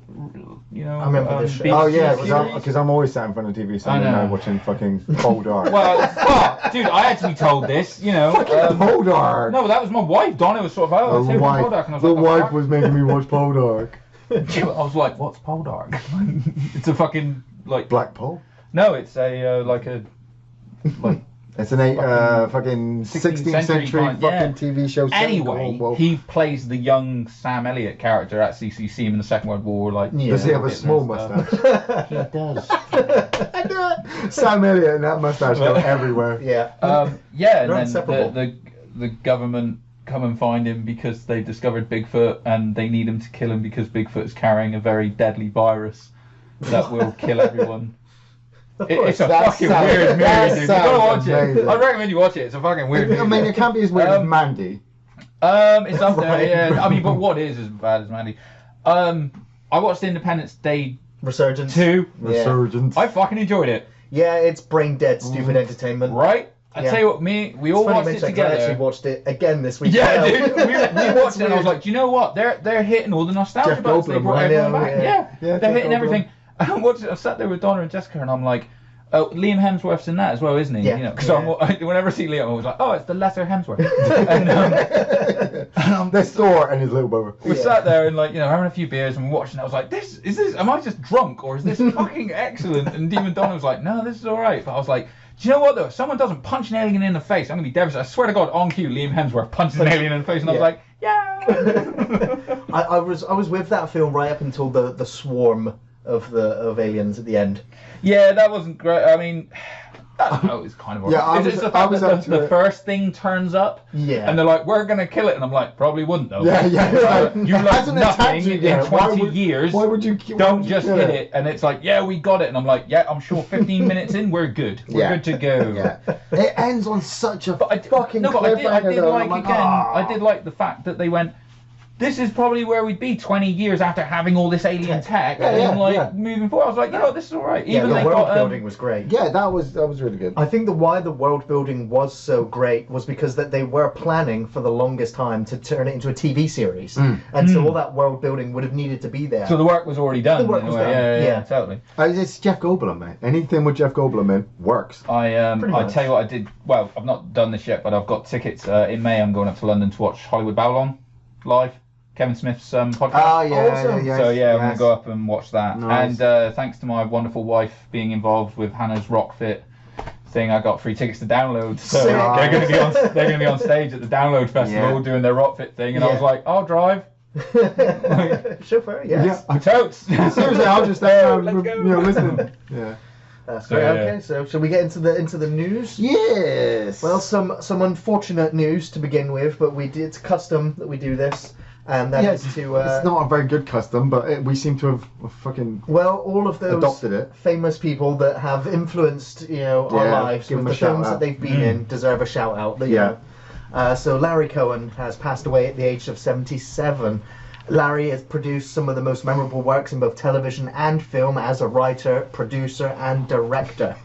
You know. I remember this show. BBC Oh yeah, series? because I'm always sat in front of TV I Sunday know. night watching fucking Cold Dark. Well, fuck, dude, I had to be told this. You know. Cold Dark. No, that was my wife. Donna was sort of, oh, The it's wife, Poldark, and I was the like, wife fuck? was making me watch Cold Dark. I was like, what's Poldark? It's a fucking like. Black Pole. No, it's a like. It's an fucking 16th century kind, fucking yeah. TV show. set in Anyway, Cornwall. he plays the young Sam Elliott character at CCC in the Second World War. Like, Yeah. Does he have a Hitler small and stuff. mustache? He does. I knew it. Sam Elliott and that mustache go everywhere. Yeah. Yeah, and They're then inseparable. the government come and find him because they discovered Bigfoot and they need him to kill him because Bigfoot is carrying a very deadly virus that will kill everyone. It's a That fucking sounds- weird that movie, dude. You gotta watch sounds it. amazing. I'd recommend you watch it. It's a fucking weird movie. I mean, it can't be as weird as Um, Mandy. It's up there, Right. yeah. I mean, but what is as bad as Mandy? I watched Independence Day Resurgence. 2. Yeah. Resurgence. I fucking enjoyed it. Yeah, it's brain dead, stupid entertainment. Right? I Yeah. tell you what, we It's all funny watched you it mention that 'cause I together. actually watched it again this week. Yeah, as dude. well. We watched it and I was like, do you know what? They're hitting all the nostalgia Jeff buttons. They Goldblum, brought right? everyone I know, back. yeah. Yeah, Yeah, they're Jeff hitting Goldblum. everything. I sat there with Donna and Jessica and I'm like, oh, Liam Hemsworth's in that as well, isn't he? Yeah. You know, because Yeah. whenever I see Liam, I was like, oh, it's the lesser Hemsworth. and There's Thor and his little brother. we sat there and like, you know, having a few beers and watching. I was like, am I just drunk or is this fucking excellent? And even Donna was like, no, this is all right. But I was like, do you know what though? If someone doesn't punch an alien in the face, I'm gonna be devastated. I swear to God, on cue, Liam Hemsworth punches an alien in the face, and I was Yeah. like, yeah. I was with that film right up until the swarm of aliens at the end. Yeah, that wasn't great. I mean, Oh, it's kind of Yeah, I Is was- it the I fact was that up to the it. first thing turns up? Yeah. And they're like, we're going to kill it. And I'm like, probably wouldn't, though. Yeah, yeah. You It learned hasn't attacked nothing you in yet. Why 20 would- years. why would you Don't just kill hit it. And it's like, yeah, we got it. And I'm like, yeah, I'm sure 15 minutes in, we're good. We're Yeah. good to go. Yeah. It ends on such a But fucking I cliffhanger. did though, like, and I'm again, "Ah." I did like the fact that they went, this is probably where we'd be 20 years after having all this alien tech. Yeah, and yeah, then, like, yeah. moving forward, I was like, you know, this is all right. Yeah, Even the they world got, building was great. Yeah, that was really good. I think why the world building was so great was because that they were planning for the longest time to turn it into a TV series, and so all that world building would have needed to be there. So the work was already done. The work in a was way. done, Yeah, yeah. totally. It's Jeff Goldblum, man. Anything with Jeff Goldblum in works. I Pretty much. tell you what I did. Well, I've not done this yet, but I've got tickets in May. I'm going up to London to watch Hollywood Babylon live, Kevin Smith's podcast. Oh yeah, Awesome. yeah, So yeah, I'm gonna yes. go up and watch that. Nice. And thanks to my wonderful wife being involved with Hannah's Rockfit thing, I got free tickets to download. So Sick. they're gonna be on stage at the Download Festival Yeah. doing their Rockfit thing, and I Yeah. was like, I'll drive. Chauffeur, yes. Yeah. Totes. Seriously, I'll just stand Let's around, go. listening. Yeah. That's So, great. yeah. Okay, so shall we get into the news? Yes. Well, some unfortunate news to begin with, but it's custom that we do this, and that is to it's not a very good custom, but we seem to have fucking well, all of those adopted it. famous people that have influenced, our Yeah, lives give with them a the films shout-out. that they've been in deserve a shout out. Yeah. So Larry Cohen has passed away at the age of 77. Larry has produced some of the most memorable works in both television and film as a writer, producer, and director.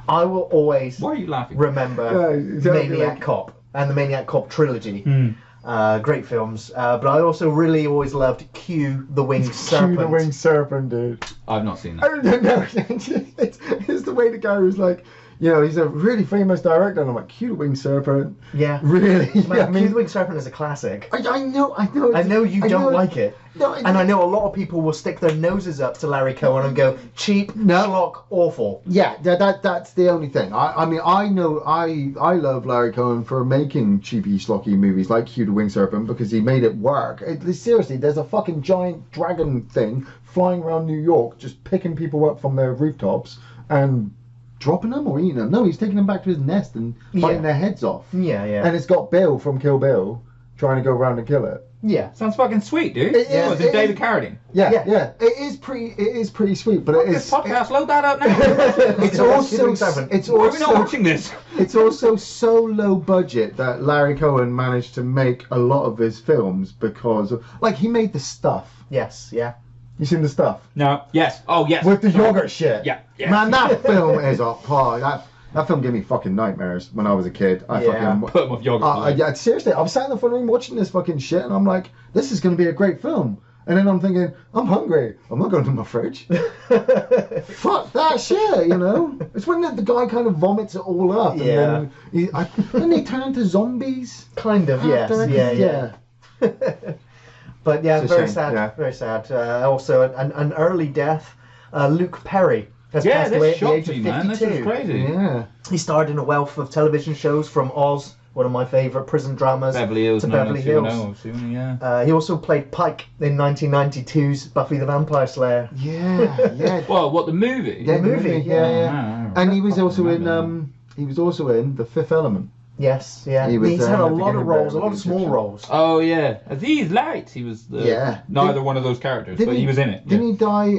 I will always Why are you laughing? remember Yeah, exactly, Maniac like- Cop and the Maniac Cop trilogy. Hmm. Great films. But I also really always loved Q the Winged Serpent. Q the Winged Serpent, dude. I've not seen I that. don't know. It's the way the guy was like, he's a really famous director, and I'm like, Q the Winged Serpent. Yeah. Really? Man, Yeah, Q the Winged Serpent is a classic. I know. I know you don't like it. No, And I know a lot of people will stick their noses up to Larry Cohen and go, cheap, schlock, awful. Yeah, that's the only thing. I mean, I know I love Larry Cohen for making cheapy, schlocky movies like Hugh the Winged Serpent because he made it work. Seriously, there's a fucking giant dragon thing flying around New York, just picking people up from their rooftops and dropping them or eating them. No, he's taking them back to his nest and biting their heads off. Yeah, yeah. And it's got Bill from Kill Bill trying to go around and kill it. Yeah. Sounds fucking sweet, dude. It is- Was it it David is- Carradine? Yeah, Yeah. yeah. It is pretty sweet, but it This is. podcast, load that up now. It's Q the also Winged Serpent. it's Why are we not also watching this? it's also so low budget that Larry Cohen managed to make a lot of his films because of, like, he made The Stuff. Yes, yeah. You seen The Stuff? No. Yes. Oh, yes. With the yogurt shit. Yeah, yeah. Man, that film is a that film gave me fucking nightmares when I was a kid. I Yeah. fucking Put them with yogurt. yeah, seriously, I'm sat in the front room watching this fucking shit, and I'm like, this is gonna be a great film. And then I'm thinking, I'm hungry. I'm not going to my fridge. Fuck that shit, It's when the guy kind of vomits it all up, and Yeah. then they turn into zombies. Kind of, yes. After- Yeah. But yeah, It's a very shame, sad. yeah. Very sad. Also, an early death. Luke Perry has Yeah, passed away this at the age shocked of me, man. 52. This is crazy. Yeah. He starred in a wealth of television shows from Oz, one of my favourite prison dramas, Beverly Hills, to Beverly Hills. Yeah. He also played Pike in 1992's Buffy the Vampire Slayer. Yeah, yeah. Well, what the movie? Yeah, The movie, yeah. And he was also in The Fifth Element. Yes, yeah. He was, He's had a at the lot of beginning roles, a of lot of the small section. roles. Oh yeah, these lights. He was the Yeah. neither one of those characters, but he was in it. Didn't he die?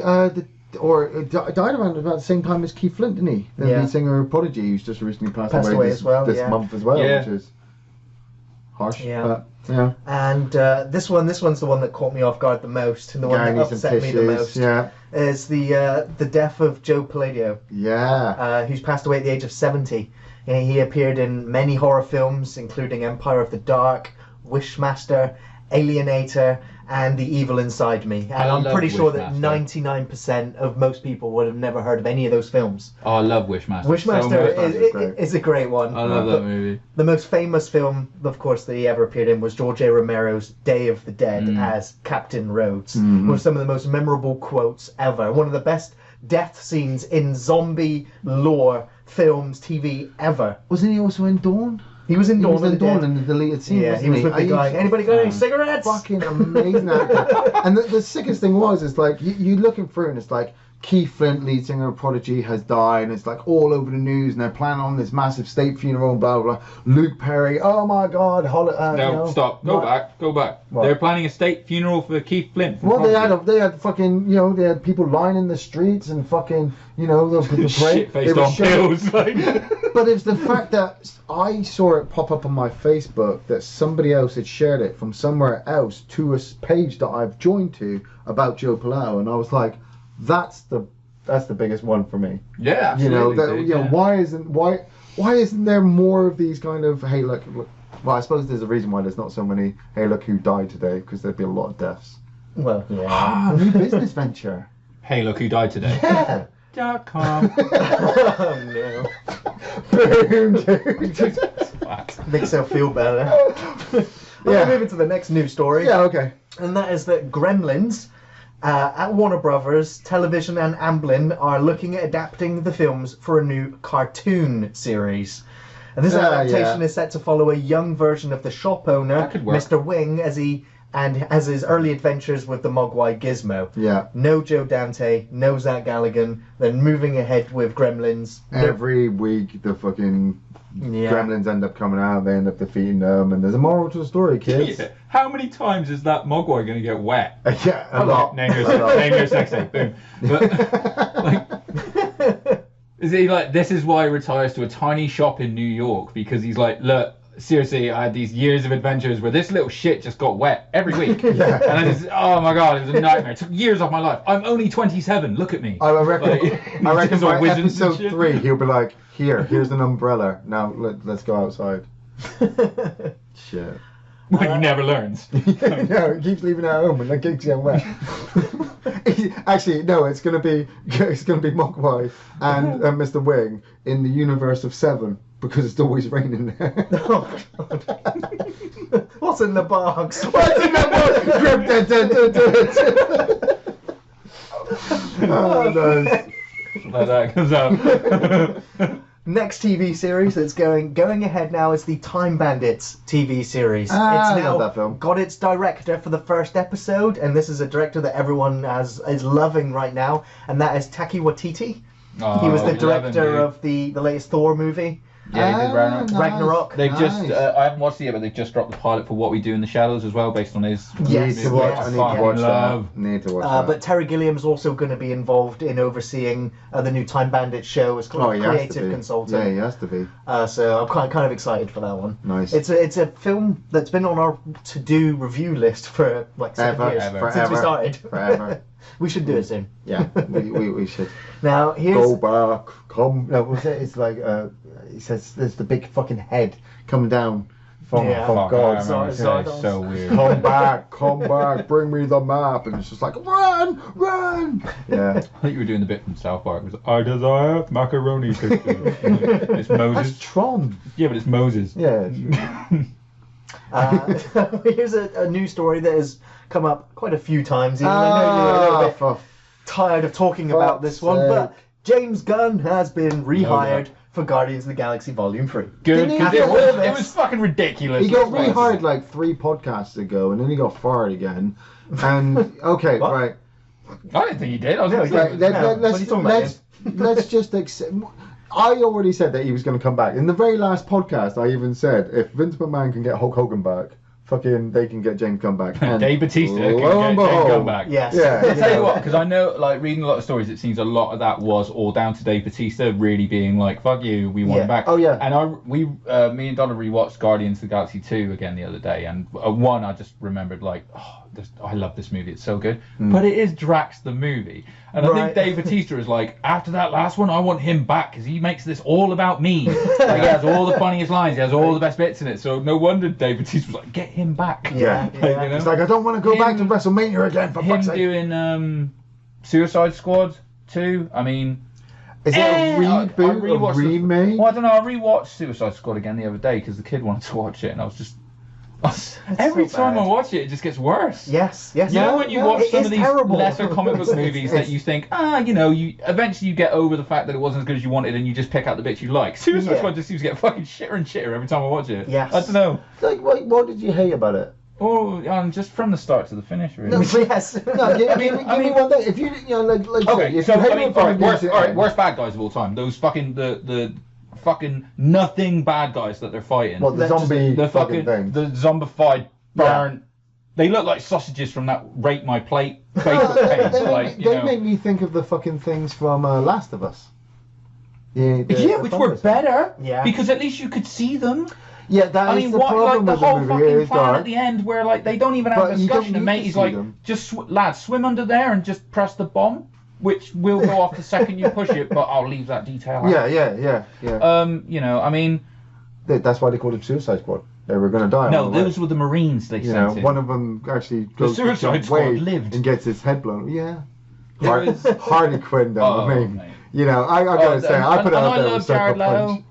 Died around about the same time as Keith Flint, didn't he? The Yeah. lead singer of Prodigy, who's just recently passed Passed away this, as well, this yeah. month as well, Yeah. which is harsh. Yeah. But, yeah. And this one's the one that caught me off guard the most, and the one Guy that needs some upset me the tissues. most. Yeah. Is the death of Joe Palladio, Yeah. who's passed away at the age of 70. He appeared in many horror films, including Empire of the Dark, Wishmaster, Alienator, and The Evil Inside Me. And I I'm love pretty sure that Wishmaster. 99% of most people would have never heard of any of those films. Oh, I love Wishmaster. Wishmaster so much. is great. is a great one. I love But that movie. the most famous film, of course, that he ever appeared in was George A. Romero's Day of the Dead as Captain Rhodes, with some of the most memorable quotes ever. One of the best death scenes in zombie lore, films, TV ever. Wasn't he also in Dawn? He was in He Dawn was of in the Dawn Dead. in the deleted scene. Yeah, he wasn't was with the guy. Anybody got any cigarettes? Fucking amazing actor. And the sickest thing was, it's like you're looking through, and it's like Keith Flint, lead singer of Prodigy, has died, and it's like all over the news, and they're planning on this massive state funeral, and blah blah blah. Luke Perry, oh my God, No, stop. Go back. What? They're planning a state funeral for Keith Flint. Well, they had fucking, they had people lining the streets and fucking, those people praying. Shit-faced on pills. Like. But it's the fact that I saw it pop up on my Facebook that somebody else had shared it from somewhere else to a page that I've joined to about Joe Palau, and I was like, that's the biggest one for me. Yeah, absolutely. Why isn't there more of these kind of, hey look, well, I suppose there's a reason why there's not so many, hey look who died today, because there'd be a lot of deaths. Well, yeah. New business venture. Hey, look who died today. Yeah. .com. Oh no. Boom, dude. Makes her feel better. We're moving to the next news story. Yeah, okay. And that is that Gremlins at Warner Brothers Television and Amblin are looking at adapting the films for a new cartoon series. And this adaptation is set to follow a young version of the shop owner, Mr. Wing, as his early adventures with the Mogwai Gizmo. Yeah. No Joe Dante, no Zach Galligan. Then moving ahead with Gremlins. Every week the fucking Gremlins end up coming out, they end up defeating them, and there's a moral to the story, kids. Yeah. How many times is that Mogwai going to get wet? Yeah, a lot. Name your sex tape, boom. But, is he like, this is why he retires to a tiny shop in New York, because he's like, look, seriously, I had these years of adventures where this little shit just got wet every week. And oh my God, it was a nightmare. It took years off my life. I'm only 27, look at me. I reckon by episode 3 he'll be like, here's an umbrella. Now let's go outside. Shit. When he never learns. No, he keeps leaving it at home and then keeps getting wet. Actually, no, it's gonna be Mogwai and Mr. Wing in the universe of 7 because it's always raining there. Oh God. What's in the box? What's in the box? Oh no. Like that comes out. Next TV series that's going ahead now is the Time Bandits TV series. It's now love that film. got its director for the first episode, and this is a director that everyone is loving right now, and that is Taika Waititi. Oh, he was the director of the latest Thor movie. Yeah, he did Ragnarok. They've just, I haven't watched it yet, but they've just dropped the pilot for What We Do in the Shadows as well, based on his. Yes, Need to watch that. But Terry Gilliam's also going to be involved in overseeing the new Time Bandit show as creative consultant. Yeah, he has to be. So I'm kind of excited for that one. Nice. It's a film that's been on our to-do review list for like 7 years since we started. Forever. We should do it soon. Yeah, we should. Now here's. Go back, come. No, what's it? It's like he says there's the big fucking head coming down from God. It's so weird. Come back, bring me the map, and it's just like run. Yeah. I think you were doing the bit from South Park. It was I desire macaroni. It's Moses. That's Tron. Yeah, but it's Moses. Yeah. Here's a news story that has come up quite a few times. Even I know you're a little bit tired of talking about this one, but James Gunn has been rehired for Guardians of the Galaxy Volume 3. Good, because it was fucking ridiculous. He got rehired like 3 podcasts ago, and then he got fired again. And okay, right. I didn't think he did. I was let's just accept. I already said that he was going to come back. In the very last podcast, I even said if Vince McMahon can get Hulk Hogan back, fucking they can get James Gunn back. And Dave Bautista can get James Gunn back. Yes. Yeah. I'll tell you what, because I know, like, reading a lot of stories, it seems a lot of that was all down to Dave Bautista really being like, fuck you, we want him back. Oh, yeah. And me and Donna rewatched Guardians of the Galaxy 2 again the other day, and one, I just remembered, like, I love this movie, it's so good. But it is Drax the movie. And I think Dave Bautista is like, after that last one, I want him back, because he makes this all about me. Like, he has all the funniest lines, he has all the best bits in it, so no wonder Dave Bautista was like, get him back. Yeah. You know? It's like, I don't want to go back to WrestleMania again, for fuck's Him sake. doing Suicide Squad 2, I mean... Is it a reboot, a remake? Well, I don't know, I rewatched Suicide Squad again the other day, because the kid wanted to watch it, and I was just... Every time I watch it, it just gets worse. Yes. You know when you watch some of these terrible. lesser comic book movies that you think, you eventually you get over the fact that it wasn't as good as you wanted, and you just pick out the bits you like. Suicide Squad just seems to get fucking shitter and shitter every time I watch it. Yes. I don't know. Like, what did you hate about it? Oh, just from the start to the finish, really. No, yes. No, give me one day. If you like Okay, if so you hate I mean, it from the worst, beginning to all right, end- worst bad guys of all time. Those fucking the fucking nothing bad guys that they're fighting. What, the zombie the fucking thing? the zombified burn. They look like sausages from that Rate My Plate Facebook page. They make me think of the fucking things from Last of Us. Yeah, which were better. Yeah. Because at least you could see them. Yeah, that I is mean, the what, problem like the with the whole movie. It fucking is plan dark. at the end where like they don't even have But a you don't discussion and need mate to he's see like, them. just lads, swim under there and just press the bomb, which will go off the second you push it, but I'll leave that detail out. Yeah. You know, I mean, That's why they called it Suicide Squad. They were going to die. no, on the way. those were the Marines they You sent know, in. one of them actually goes Suicide the Squad way lived. and gets his head blown. Yeah. There was- Harley Quinn, though. Oh, I mean, mate. you know, I gotta say, I put it and out I there love with Sucker Jared Leto. Punch.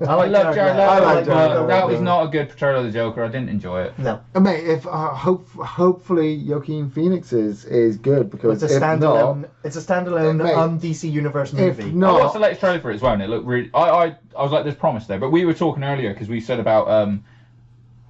I like love Jared Leto. I like but Jared Leto, that was yeah. not a good portrayal of the Joker. I didn't enjoy it. No. Mate, if hopefully Joaquin Phoenix is good because It's a if standalone. not, It's a standalone Mate, DC Universe if movie. I not, watched the latest trailer for it as well, and it looked really. I was like, there's promise there. But we were talking earlier because we said about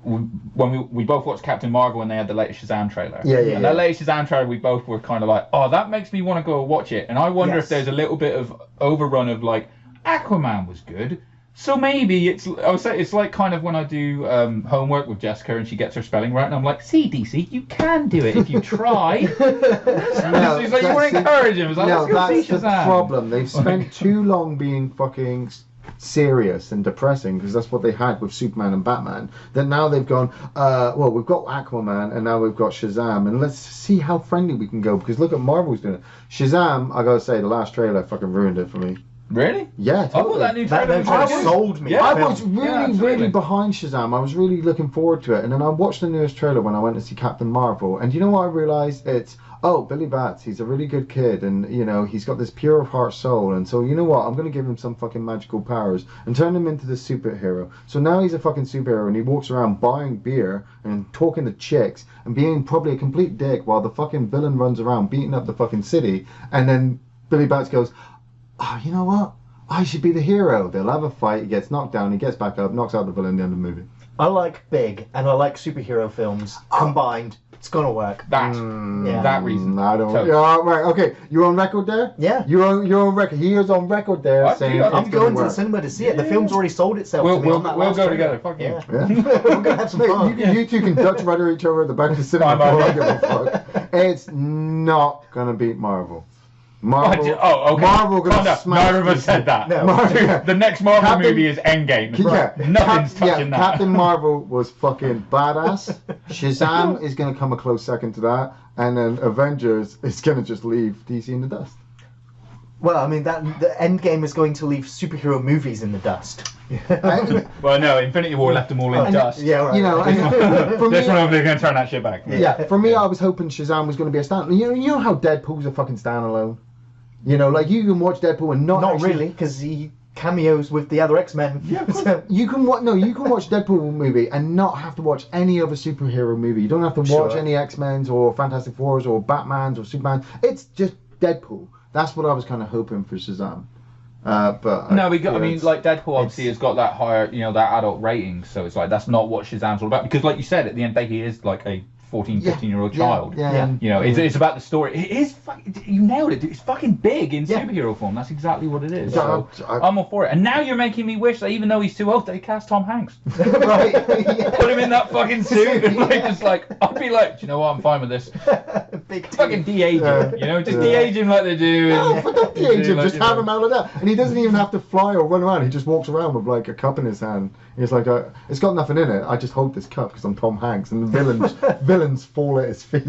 when we both watched Captain Marvel and they had the latest Shazam trailer. And that latest Shazam trailer, we both were kind of like, oh, that makes me want to go watch it. And I wonder Yes. if there's a little bit of overrun of like, Aquaman was good. So maybe I would say it's like kind of when I do homework with Jessica and she gets her spelling right, and I'm like, see, DC, you can do it if you try. She's like, you want to encourage him. I was like, no, let's go see that's the Shazam. problem. They've spent too long being fucking serious and depressing because that's what they had with Superman and Batman. Then now they've gone, well, we've got Aquaman and now we've got Shazam, and let's see how friendly we can go because look at Marvel's doing it. Shazam, I gotta say, the last trailer fucking ruined it for me. Really? Yeah, I totally. thought that new That trailer new was trailer good. sold me. Yeah. I film. was Yeah, absolutely. really behind Shazam. I was really looking forward to it. And then I watched the newest trailer when I went to see Captain Marvel. And you know what I realised? It's, Billy Batts, he's a really good kid. And, you know, he's got this pure of heart soul. And so, you know what? I'm going to give him some fucking magical powers and turn him into this superhero. So now he's a fucking superhero and he walks around buying beer and talking to chicks and being probably a complete dick while the fucking villain runs around beating up the fucking city. And then Billy Batts goes, oh, you know what? I should be the hero. They'll have a fight. He gets knocked down. He gets back up, knocks out the villain at the end of the movie. I like big and I like superhero films combined. It's gonna work. That reason. I don't. Totally. Yeah, right. Okay, you're on record there. Yeah. You're on record. He is on record there I saying do, it's I'm I'm gonna going to the work. cinema to see it. The film's already sold itself to me on that We'll last go trailer. together. Fuck Yeah. you. Yeah. We're gonna have some Mate, fun. you two can Dutch rudder each other at the back of the cinema. I'm for all I on. give a fuck. It's not gonna beat Marvel. Marvel. Oh, okay. Marvel gonna Calm down. smash. Neither of us said that. No. Marvel- The next Marvel Captain- movie is Endgame. Yeah, Nothing's touching that. Captain Marvel was fucking badass. Shazam is going to come a close second to that, and then Avengers is going to just leave DC in the dust. Well, I mean, the Endgame is going to leave superhero movies in the dust. Well, no, Infinity War left them all in dust. Yeah, right. You know, and for me, This one, they're going to turn that shit back. yeah, for me, I was hoping Shazam was going to be a stand. You know how Deadpool's a fucking standalone. You know, like you can watch Deadpool and not actually, really, because he cameos with the other X-Men. Yeah, you can watch. No, you can watch Deadpool movie and not have to watch any other superhero movie. You don't have to watch Sure. any X-Men's or Fantastic Fours or Batman's or Superman. It's just Deadpool. That's what I was kind of hoping for Shazam. But No, I mean, it's- like Deadpool obviously has got that higher, you know, that adult rating, so it's like that's not what Shazam's all about. Because, like you said, at the end of the day, he is like a 14, 15-year-old child. Yeah. You know, it's about the story. It is you nailed it. It's fucking big in Yeah. superhero form. That's exactly what it is. Yeah, So I- I'm all for it. And now you're making me wish that even though he's too old, they cast Tom Hanks. right. Yeah. Put him in that fucking suit and like just like I'd be like, do you know what? I'm fine with this. Big Fucking de-age him, you know, just Yeah. de-age him like they do. No, and- but don't and de-age do him. like, Just you have know. him out of that, and he doesn't even have to fly or run around. He just walks around with like a cup in his hand. He's like, it's got nothing in it. I just hold this cup because I'm Tom Hanks, and the villains fall at his feet.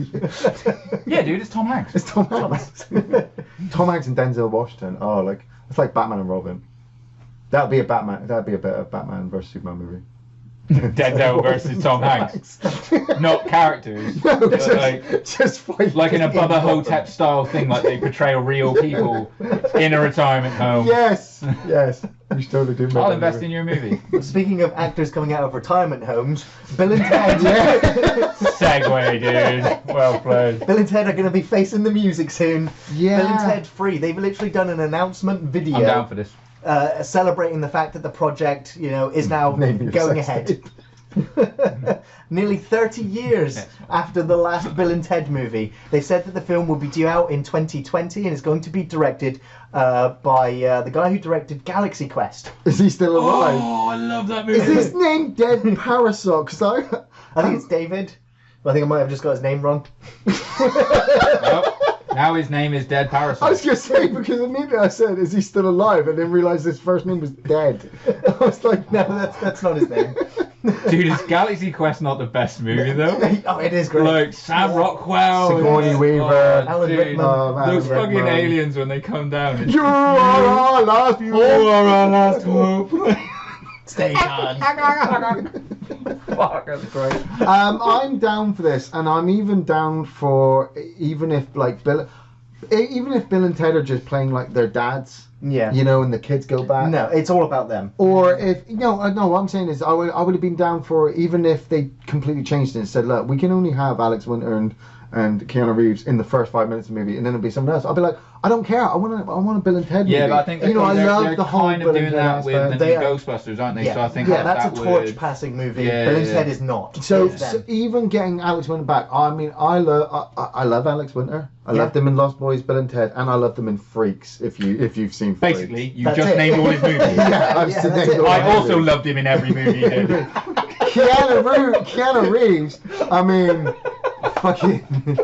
Yeah, dude, it's Tom Hanks. It's Tom Hanks. Tom Hanks and Denzel Washington. Oh, like it's like Batman and Robin. That'd be a Batman. That'd be a better Batman versus Superman movie. Denzel versus Tom Hanks. Not characters. No, but just fight. like in a Bubba Hotep style thing, like they portray real people in a retirement home. Yes, yes. You should totally do. make I'll that invest movie. in your movie. Speaking of actors coming out of retirement homes, Bill and Ted. Segue, dude. Well played. Bill and Ted are going to be facing the music soon. Yeah. Bill and Ted 3. They've literally done an announcement video. I'm down for this. Celebrating the fact that the project, you know, is now Name your going sex ahead. tape. Nearly 30 years after the last Bill and Ted movie. They said that the film will be due out in 2020 and is going to be directed by the guy who directed Galaxy Quest. Is he still alive? Oh, I love that movie. Is his name Dead Parasol? Because I think it's David. I think I might have just got his name wrong. Well, now his name is Dead Parasol. I was going to say, because immediately I said, is he still alive? And then realised his first name was Dead. I was like, No, that's not his name. Dude, is Galaxy Quest not the best movie though? Oh, it is great. Like Sam Rockwell, Sigourney Weaver, Alan dude, Rickman. those Alan fucking Rickman. aliens when they come down. You are our last You are our last hope. Stay on. Fuck, that's great. I'm down for this, and I'm even down for even if Bill and Ted are just playing like their dads, Yeah. you know, and the kids go back. No, it's all about them. Or if no, what I'm saying is I would have been down for even if they completely changed it and said, look, we can only have Alex Winter and Keanu Reeves in the first 5 minutes of the movie, and then it'll be someone else. I'll be like, I don't care. I want a Bill and Ted movie. Yeah, but I think I love they're the whole kind Bill of and doing Ted that with aspect. the They new are. Ghostbusters, aren't they? Yeah, So I think that's that a torch would... passing movie. Yeah, Bill and yeah. Ted is not. So, It's them. even getting Alex Winter back, I mean, I love Alex Winter. I loved him in Lost Boys, Bill and Ted, and I loved him in Freaks. If you've seen Freaks. Basically, you That's just it. named all his movies. Yeah, I've Yeah, seen that's named it. all I his also movies. loved him in every movie he did. Keanu Reeves. I mean, fucking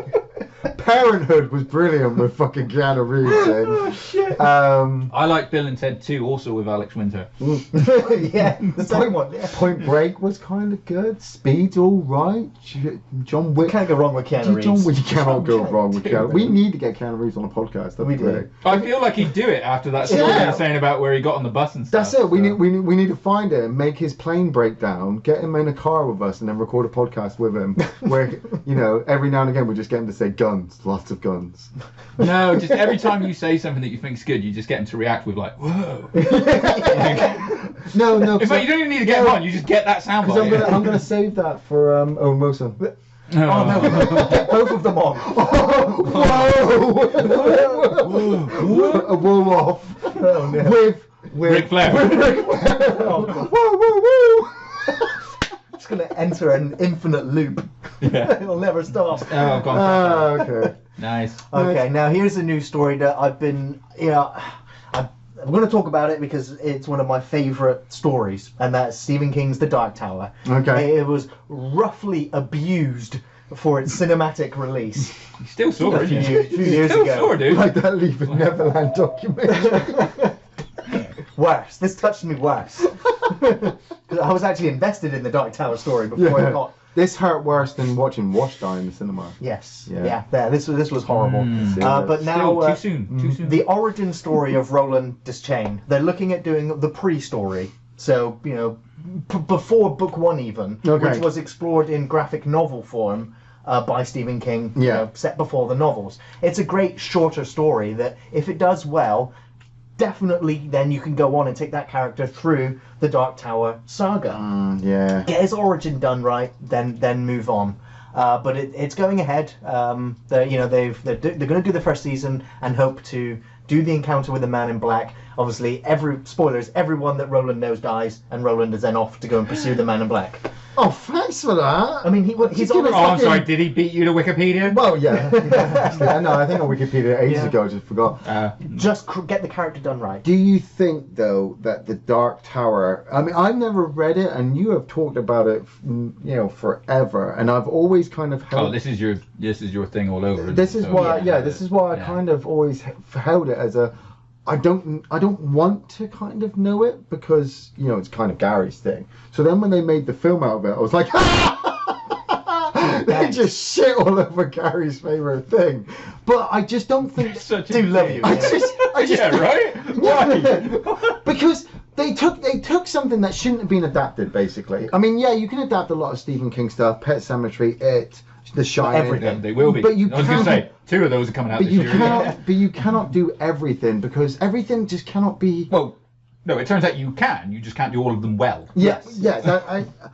Parenthood was brilliant with fucking Keanu Reeves. Oh, shit. I like Bill and Ted 2 also with Alex Winter. Yeah, the second one. Yeah. Point Break was kind of good. Speed's all right. John Wick. Can't go wrong with Keanu Reeves. John Wick, you cannot go John wrong with Wick, Keanu. dude. We need to get Keanu Reeves on a podcast. That'd We be do. great. I feel like he'd do it after that story Yeah. you were saying about where he got on the bus and stuff. That's it. We so. need to find him, make his plane break down, get him in a car with us, and then record a podcast with him. Where every now and again we just get him to say guns, lots of guns. No, just every time you say something that you think's good, you just get him to react with like, whoa. No. In fact, you don't even need to get him on. You just get that sound Because bite. I'm gonna save that for Owen Wilson. Oh no, get both of them on. Whoa! A wall off. Oh no. With Ric Flair. Oh, God. Whoa! It's going to enter an infinite loop. Yeah. It'll never stop. Oh, God. Okay. Nice. Okay, now here's a news story that I've been, I'm going to talk about it because it's one of my favourite stories, and that's Stephen King's The Dark Tower. Okay. It was roughly abused for its cinematic release You still saw a it. few didn't you? years Still ago. saw it, dude. Like that Leaving Neverland documentary. Worse. This touched me worse. 'Cause I was actually invested in the Dark Tower story before it got. This hurt worse than watching Wash Die in the cinema. Yes. Yeah. Yeah. There. This was horrible. But now Still too soon. Too soon. the origin story of Roland Deschain. They're looking at doing the pre-story. So before book one even, Okay. which was explored in graphic novel form. By Stephen King, Yeah. set before the novels. It's a great shorter story that, if it does well, definitely then you can go on and take that character through the Dark Tower saga. Yeah. Get his origin done right, then move on. But it's going ahead. They're going to do the first season and hope to do the encounter with the Man in Black. Obviously, everyone that Roland knows dies, and Roland is then off to go and pursue the Man in Black. Oh, thanks for that. I mean, he's give on. us Oh, I'm fucking- sorry. Did he beat you to Wikipedia? Well, yeah. Actually, I know. I think on Wikipedia ages Yeah. ago. I just forgot. Just get the character done right. Do you think, though, that the Dark Tower? I mean, I've never read it, and you have talked about it, forever. And I've always kind of held. Oh, this is your thing all over. This is so, why. Yeah, this is why I Yeah. kind of always held it as a. I don't want to kind of know it because it's kind of Gary's thing. So then when they made the film out of it, I was like, they just shit all over Gary's favorite thing. But I just don't think. Such a Do love dick. you. I just Yeah, right? Why? because they took something that shouldn't have been adapted. Basically, I mean, yeah, you can adapt a lot of Stephen King stuff, Pet Sematary, It, The Shining, Everything. They will be. But you I was going to can't- say, 2 of those are coming out But this you year. cannot. But you cannot do everything because everything just cannot be. Well, No, it turns out you can. You just can't do all of them well. Yes.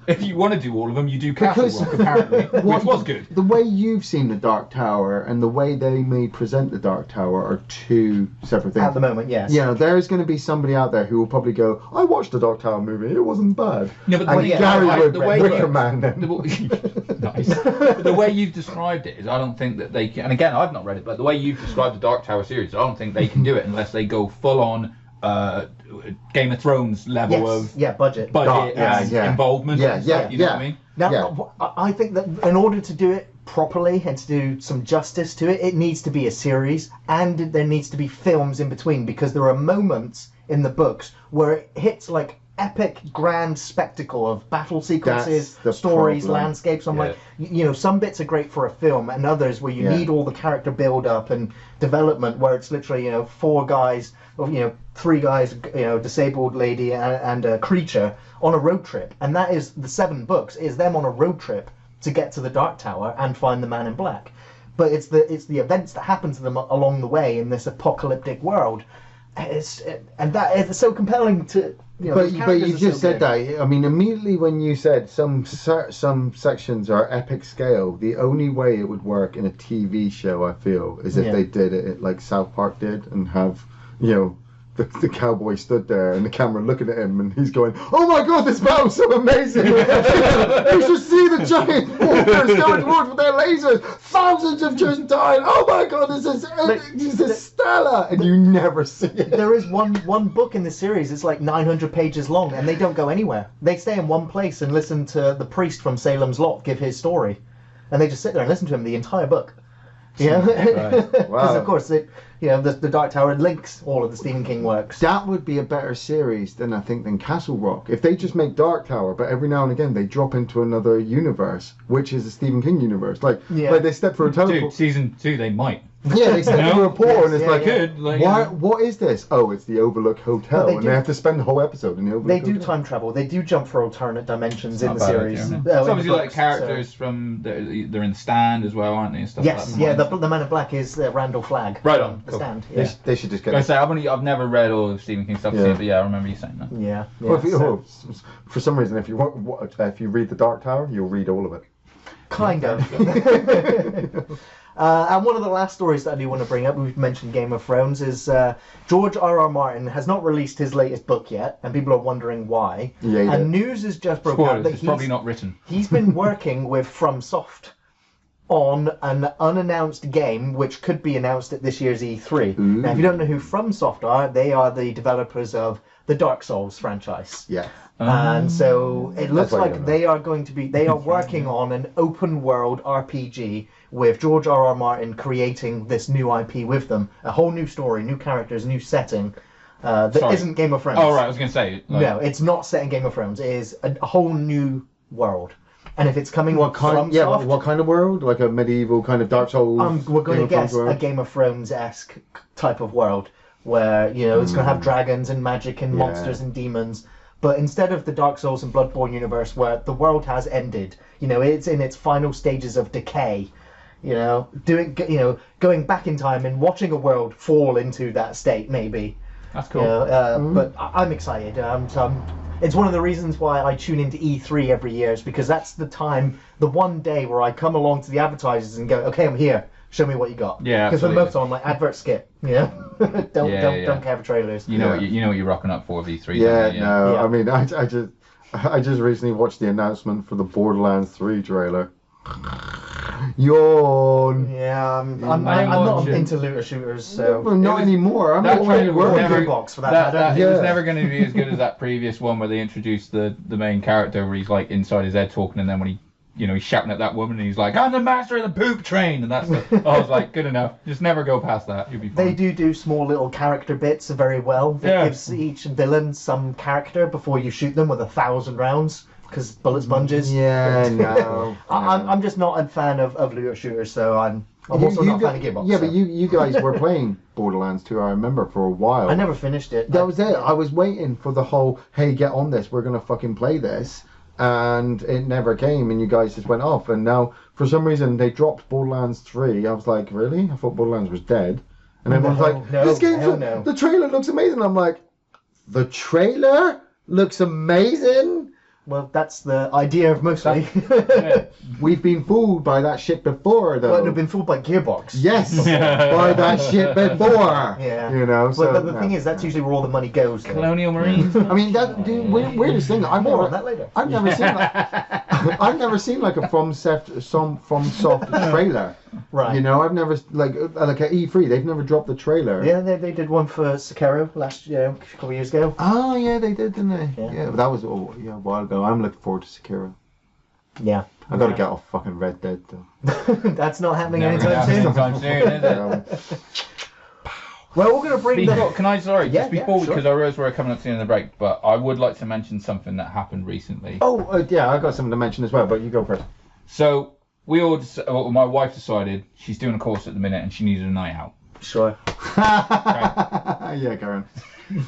If you want to do all of them, you do Castle Rock, apparently, which was good. The way you've seen the Dark Tower and the way they may present the Dark Tower are two separate things. At the moment, yes. You know, there's going to be somebody out there who will probably go, I watched the Dark Tower movie, it wasn't bad. No, but and Gary would recommend them. Nice. But the way you've described it is, I don't think that they can. And again, I've not read it, but the way you've described the Dark Tower series, I don't think they can do it unless they go full on Game of Thrones level of budget and involvement. You know what I mean? Now, I think that in order to do it properly and to do some justice to it, it needs to be a series, and there needs to be films in between, because there are moments in the books where it hits like epic grand spectacle of battle sequences, stories, landscapes. I'm like, you know, some bits are great for a film, and others where you need all the character build up and development, where it's literally, you know, 4 guys, or, you know, 3 guys, you know, disabled lady and a creature on a road trip, and that is the 7 books is them on a road trip to get to the Dark Tower and find the Man in Black. But it's the events that happen to them along the way in this apocalyptic world. It's so compelling to. You know, but you just said that. I mean, immediately when you said some sections are epic scale, the only way it would work in a TV show, I feel, is if they did it like South Park did, and have, you know, the cowboy stood there and the camera looking at him, and he's going, "Oh my God, this battle's so amazing! You should see the giant warriors going towards with their lasers. Thousands have just died. Oh my God, this is stellar!" And you never see it. There is one book in the series. It's like 900 pages long, and they don't go anywhere. They stay in one place and listen to the priest from Salem's Lot give his story, and they just sit there and listen to him the entire book. Yeah, because of course the Dark Tower links all of the Stephen King works. That would be a better series than Castle Rock. If they just make Dark Tower, but every now and again they drop into another universe, which is the Stephen King universe. Like they step through a tunnel. Dude, season 2 they might. Yeah, they step through a portal and it's like, what is this? Oh, it's the Overlook Hotel, and they have to spend the whole episode in the Overlook Hotel. They do time travel. They do jump for alternate dimensions in the series. It's obviously like characters from they're in the Stand as well, aren't they? And stuff yes, like that. The Man in Black is Randall Flagg. Right on. The Stand. Yeah. They should just get. I've never read all of Stephen King's stuff, but I remember you saying that. Yeah. Well, for some reason, if you read the Dark Tower, you'll read all of it. Kind of. And one of the last stories that I do want to bring up, we've mentioned Game of Thrones, is George R.R. Martin has not released his latest book yet, and people are wondering why. And news has just broken out that it's probably not written. He's been working with FromSoft on an unannounced game, which could be announced at this year's E3. Ooh. Now, if you don't know who FromSoft are, they are the developers of the Dark Souls franchise. Yeah. And so it looks like they are working on an open world RPG with George R.R. Martin creating this new IP with them. A whole new story, new characters, new setting that isn't Game of Thrones. Oh, right, I was going to say. No, it's not set in Game of Thrones. It is a whole new world. And if it's coming what kind of world? Like a medieval kind of Dark Souls? We're going to guess a Game of Thrones-esque type of world where, you know, it's going to have dragons and magic and monsters and demons. But instead of the Dark Souls and Bloodborne universe where the world has ended, you know, it's in its final stages of decay, you know, going back in time and watching a world fall into that state, maybe. That's cool. You know, but I'm excited. It's one of the reasons why I tune into E3 every year, is because that's the time, the one day where I come along to the advertisers and go, okay, I'm here. Show me what you got. Yeah, because for the most of the time, like, advert skip. You know, don't care for trailers. You know what you're rocking up for V3. I mean, I just recently watched the announcement for the Borderlands 3 trailer. Yawn. Yeah, I'm not into looter shooters, so not anymore. I'm that trailer was never box for that. It was never going to be as good as that previous one where they introduced the main character where he's like inside his head talking, and then when he's shouting at that woman and he's like, I'm the master of the poop train, and that's I was like, good enough. Just never go past that. You'll be fine. They do small little character bits very well. It gives each villain some character before you shoot them with 1,000 rounds, because bullet sponges. Yeah, no. I'm just not a fan of looter shooters, so I'm also not a fan of Gearbox. Yeah, but you guys were playing Borderlands 2, I remember, for a while. I never finished it. That was it. I was waiting for the whole, hey, get on this, we're going to fucking play this. And it never came, and you guys just went off. And now, for some reason, they dropped Borderlands 3. I was like, really? I thought Borderlands was dead. And everyone's like, this game, the trailer looks amazing. I'm like, the trailer looks amazing. Well, that's the idea of mostly. Yeah. We've been fooled by that shit before, though. Well, they've been fooled by Gearbox. Yes, by that shit before. Yeah. You know. So, But the thing is, that's usually where all the money goes. though. Colonial Marines. I mean, that weirdest thing. More on that later. I've never seen like I've never seen like a FromSoft trailer. Right. You know, I've never like at E3 they've never dropped the trailer. Yeah, they did one for Sekiro last year, a couple of years ago. Oh yeah, they did, didn't they? Yeah. But that was a while ago. I'm looking forward to Sekiro. Yeah. I gotta get off fucking Red Dead though. That's not happening Never anytime happening soon. anytime soon, is it? Well, we're going to bring Can I, sorry, Yeah, just before, yeah, sure. because I realize we're coming up to the end of the break, but I would like to mention something that happened recently. Oh yeah, I got something to mention as well, but you go first. So, my wife decided she's doing a course at the minute and she needed a night out. Sure. Yeah, Karen.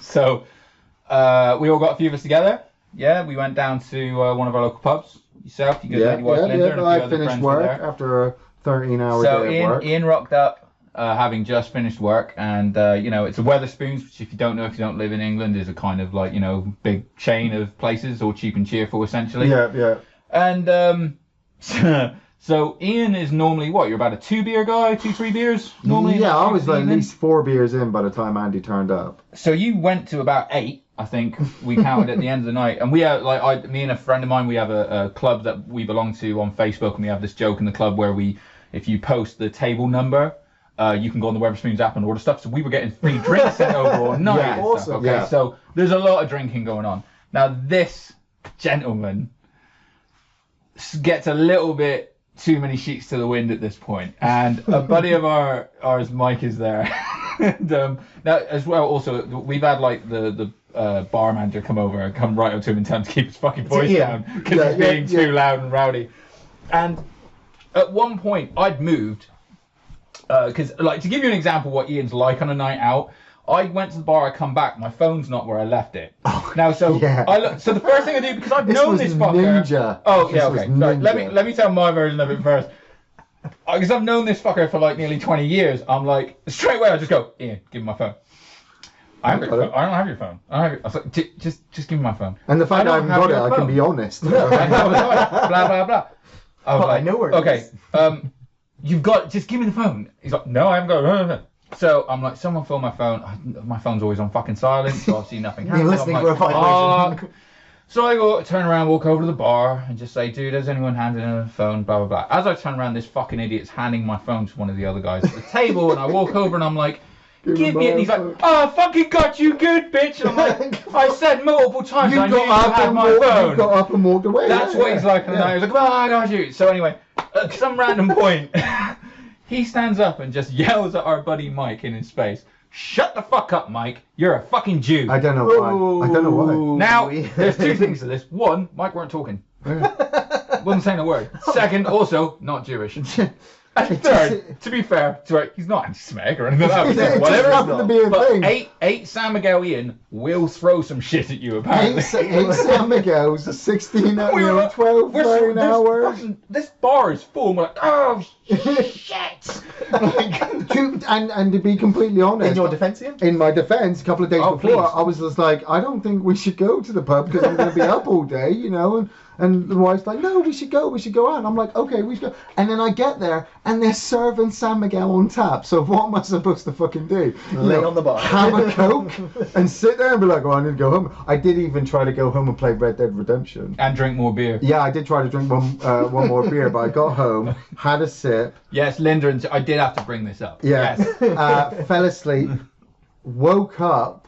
So, we all got a few of us together. Yeah, we went down to one of our local pubs. Yourself, you go to your wife Linda, and a few I other finished friends were work there. after a 13-hour So day of work. Ian rocked up, having just finished work, and it's a Weatherspoons, which if you don't know, if you don't live in England, is a kind of like big chain of places, all cheap and cheerful essentially. Yeah. And so Ian is normally what? You're about a 2-beer guy, 2-3 beers normally. Yeah, I was like at evening? least 4 beers in by the time Andy turned up. So you went to about 8, I think we counted at the end of the night, and we have me and a friend of mine, we have a club that we belong to on Facebook, and we have this joke in the club where if you post the table number, you can go on the Weatherspoons app and order stuff. So we were getting free drinks sent over all night. Yeah, and awesome. Stuff, okay, Yeah. so there's a lot of drinking going on. Now this gentleman gets a little bit too many sheets to the wind at this point, and a buddy of ours, Mike, is there. And now as well, also we've had like the bar manager come over and come right up to him and tell him to keep his fucking voice down because he's being too loud and rowdy. And at one point I'd moved because to give you an example what Ian's like on a night out, I went to the bar, I come back, my phone's not where I left it. Now, so yeah. so the first thing I do, because I've This known was this fucker. Ninja. Oh This yeah, was okay. Sorry, Ninja. let me tell my version of it first. Because I've known this fucker for like nearly 20 years, I'm like straight away I just go, Ian, give me my phone. I don't have your phone. I was like, just give me my phone. And the fact I haven't got it, I can be honest. blah blah blah. I was I know where it okay, you've got, just give me the phone. He's like, no, I haven't got it. So I'm like, someone phone my phone. My phone's always on fucking silent, so obviously nothing happens. You're listening I'm for a like, vibration. So I go, turn around, walk over to the bar, and just say, dude, has anyone handed in a phone, blah, blah, blah. As I turn around, this fucking idiot's handing my phone to one of the other guys at the table, and I walk over and I'm like, give me it. And he's like, oh, I fucking got you good, bitch. And I'm like, I said multiple times, I knew you had my phone. You got up and walked away. That's what he's like. And I was like, oh, I got you. So anyway, at some random point, he stands up and just yells at our buddy Mike in his face. Shut the fuck up, Mike. You're a fucking Jew. I don't know why. I don't know why. Now, there's two things to this. One, Mike weren't talking. Wasn't saying a word. Second, also, not Jewish. And third, to be fair, he's not anti-Semitic or anything like that. Whatever. happened to be a But thing. eight San Miguel Ian will throw some shit at you, apparently. Eight San Miguel's, 16, 12 We're hours. this bar is full, and we're like, oh, shit. And to be completely honest, In your defense, Ian? in my defense, a couple of days Oh, before, please. I was just like, I don't think we should go to the pub because I'm going to be up all day, you know. And the wife's like, no, we should go out. And I'm like, okay, we should go. And then I get there, and they're serving San Miguel on tap. So what am I supposed to fucking do? Lay on the bar. Have a Coke, and sit there and be like, oh, I need to go home. I did even try to go home and play Red Dead Redemption. And drink more beer. Yeah, I did try to drink one more beer, but I got home, had a sip. Yes, Linda, and I did have to bring this up. Yeah. Yes. Fell asleep, woke up.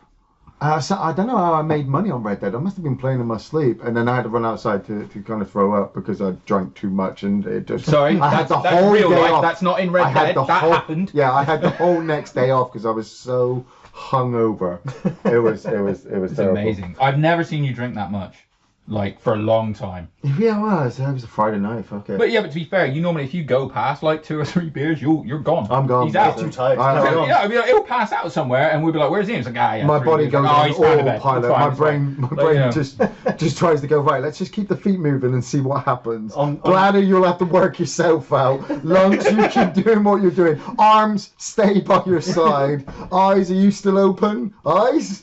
So I don't know how I made money on Red Dead. I must have been playing in my sleep, and then I had to run outside to kind of throw up because I drank too much, and it just. Sorry, I had that's the whole real day life. off. That's not in Red Dead. That happened. Yeah, I had the whole next day off because I was so hungover. It was It's terrible. amazing. I've never seen you drink that much. like for a long time. Yeah, well, it was a Friday night. Fuck it. But yeah, but to be fair, you normally if you go past like 2 or 3 beers, you're gone. I'm gone. He's out. Too tired. Yeah, I mean, he'll pass out somewhere, and we'll be like, "Where's he?" It's like, yeah. My 3 body beers. goes Like, on he's fine, it's autopilot. fine, My it's brain fine. just tries to go, right, let's just keep the feet moving and see what happens. On- Bladder, you'll have to work yourself out. Lungs, you keep doing what you're doing. Arms, stay by your side. Eyes, are you still open? Eyes,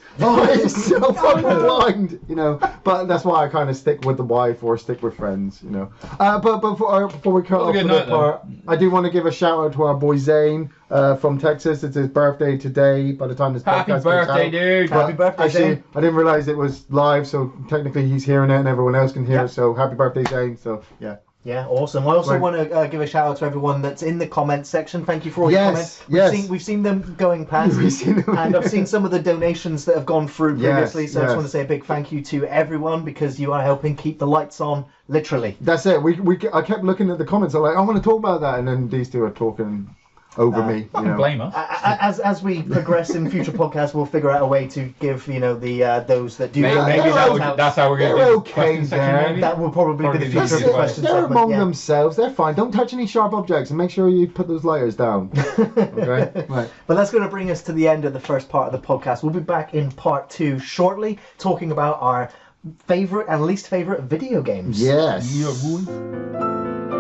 still fucking blind. You know, but that's why I kind of stick with the wife or stick with friends. You know, but before we cut off good for night, that part, I do want to give a shout out to our boy Zane from Texas. It's his birthday today. By the time this Happy podcast birthday, comes out. dude! But Happy birthday, actually, Zane. I didn't realize it was live, so technically he's hearing it and everyone else can hear Yeah. it. So happy birthday, Zane. So yeah. Yeah, awesome. I also Right. want to give a shout out to everyone that's in the comments section. Thank you for all your Yes, comments. We've seen them going past, We've seen them, and I've seen some of the donations that have gone through Yes, previously. So I yes. just want to say a big thank you to everyone because you are helping keep the lights on, literally. That's it. I kept looking at the comments. I'm like, I want to talk about that, and then these two are talking over me. You Fucking know. blame us. As we progress in future podcasts, we'll figure out a way to give the those that do Maybe, donate maybe shout outs. that's how we're going to They're do okay question section, there. maybe? That will probably be the Probably future be of the good. question They're segment. among Yeah. themselves. They're fine. Don't touch any sharp objects, and make sure you put those lighters down. Okay. Right. But that's going to bring us to the end of the first part of the podcast. We'll be back in part 2 shortly, talking about our favorite and least favorite video games. Yes. Yeah, boy.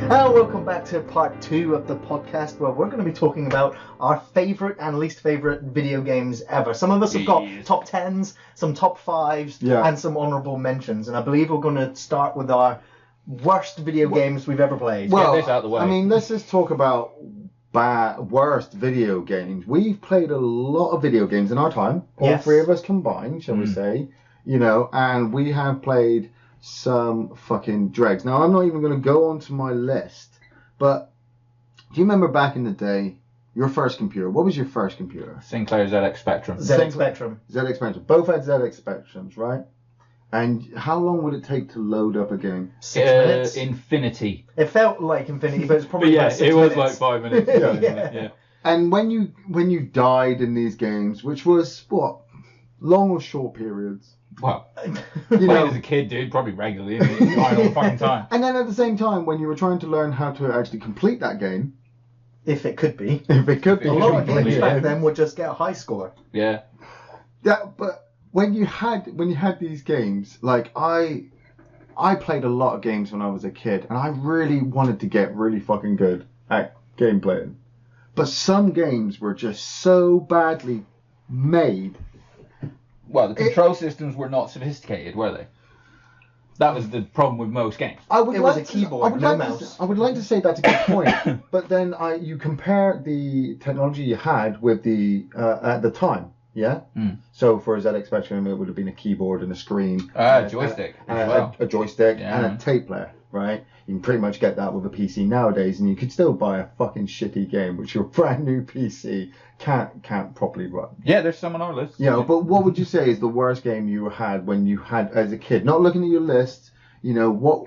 Hello, welcome back to part 2 of the podcast where we're going to be talking about our favourite and least favourite video games ever. Some of us have got Jeez. top 10s, some top 5s, Yeah. and some honourable mentions. And I believe we're going to start with our worst video games we've ever played. Well, this out of the way. I mean, let's just talk about worst video games. We've played a lot of video games in our time. All Yes. three of us combined, shall we say? You know, and we have played some fucking dregs. Now, I'm not even going to go onto my list, but do you remember back in the day, your first computer? What was your first computer? Sinclair ZX Spectrum. ZX Spectrum. ZX Spectrum. Both had ZX Spectrums, right? And how long would it take to load up a game? 6 minutes. Infinity. It felt like infinity, but it's probably But yeah, about 6 it was minutes. like 5 minutes. Yeah. And when you died in these games, which was what, long or short periods, Well, you playing know. as a kid, dude, probably regularly. Isn't it? All the fucking time. And then at the same time, when you were trying to learn how to actually complete that game, If it could be. if it could be, A lot of Yeah. games back then would just get a high score. Yeah. but when you had these games, like I played a lot of games when I was a kid, and I really wanted to get really fucking good at game playing. But some games were just so badly made. Well, the control systems were not sophisticated, were they? That was the problem with most games. I would It was like a keyboard, I would no like mouse. I would like to say that's a good point, but then you compare the technology you had with the at the time, yeah. Mm. So for a ZX Spectrum, it would have been a keyboard and a screen, Joystick and as well. a joystick, Yeah. and a tape player, right? You can pretty much get that with a PC nowadays, and you could still buy a fucking shitty game, which your brand new PC can't properly run. Yeah, there's some on our list. You know, but what would you say is the worst game you had when you had as a kid? Not looking at your list, you know, what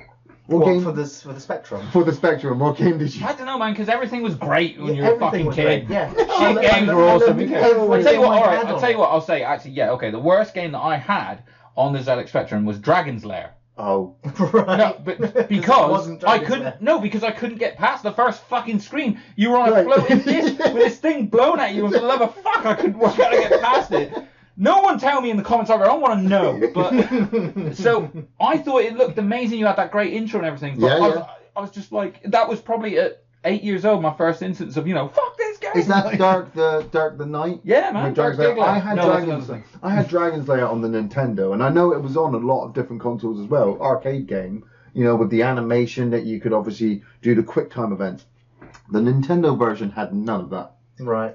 game for the Spectrum? for the Spectrum? What game did you? I don't know, man, because everything was great when you Yeah, were a everything fucking was kid. great, yeah. Shit games were awesome. I'll tell you what, alright, I'll tell you what. what, I'll say, actually, yeah, okay, the worst game that I had on the ZX Spectrum was Dragon's Lair. Oh, Right. No, but it because wasn't I Dragon's Lair. couldn't. No, because I couldn't get past the first fucking screen. You were on a Right. floating disc with this thing blown at you, and for the love of fuck, I couldn't work out how to get past it. No one tell me in the comments. I don't want to know. But so I thought it looked amazing. You had that great intro and everything. But Yeah, I was just like, that was probably at 8 years old, my first instance of fuck this game. is that Dark the Knight? Yeah, man. With Dragon's Dark Lair? Lair. I had No, that's Dragon's another Lair. I had Dragon's Lair on the Nintendo, and I know it was on a lot of different consoles as well. Arcade game, you know, with the animation that you could obviously do the QuickTime events. The Nintendo version had none of that. Right.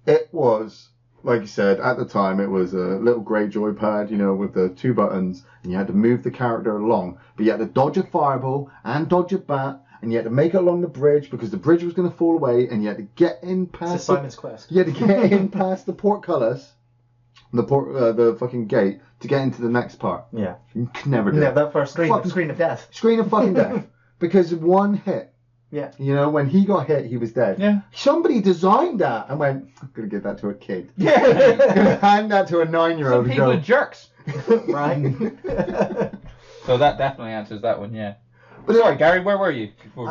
It was, like you said, at the time, it was a little grey joypad, you know, with the 2 buttons, and you had to move the character along. But you had to dodge a fireball and dodge a bat, and you had to make it along the bridge because the bridge was going to fall away, and you had to get in It's a past Simon's Quest. you had to get in past the portcullis, the fucking gate, to get into the next part. Yeah. You could never do No, it. that first Fucking- screen of death. Screen of fucking death. Because one hit, Yeah. You know, when he got hit, he was dead. Yeah. Somebody designed that and went, I'm going to give that to a kid. Yeah. I'm going to hand that to a 9-year-old Some and people are go, jerks. Right. So that definitely answers that one, yeah. But Sorry, Gary, where were you? Before?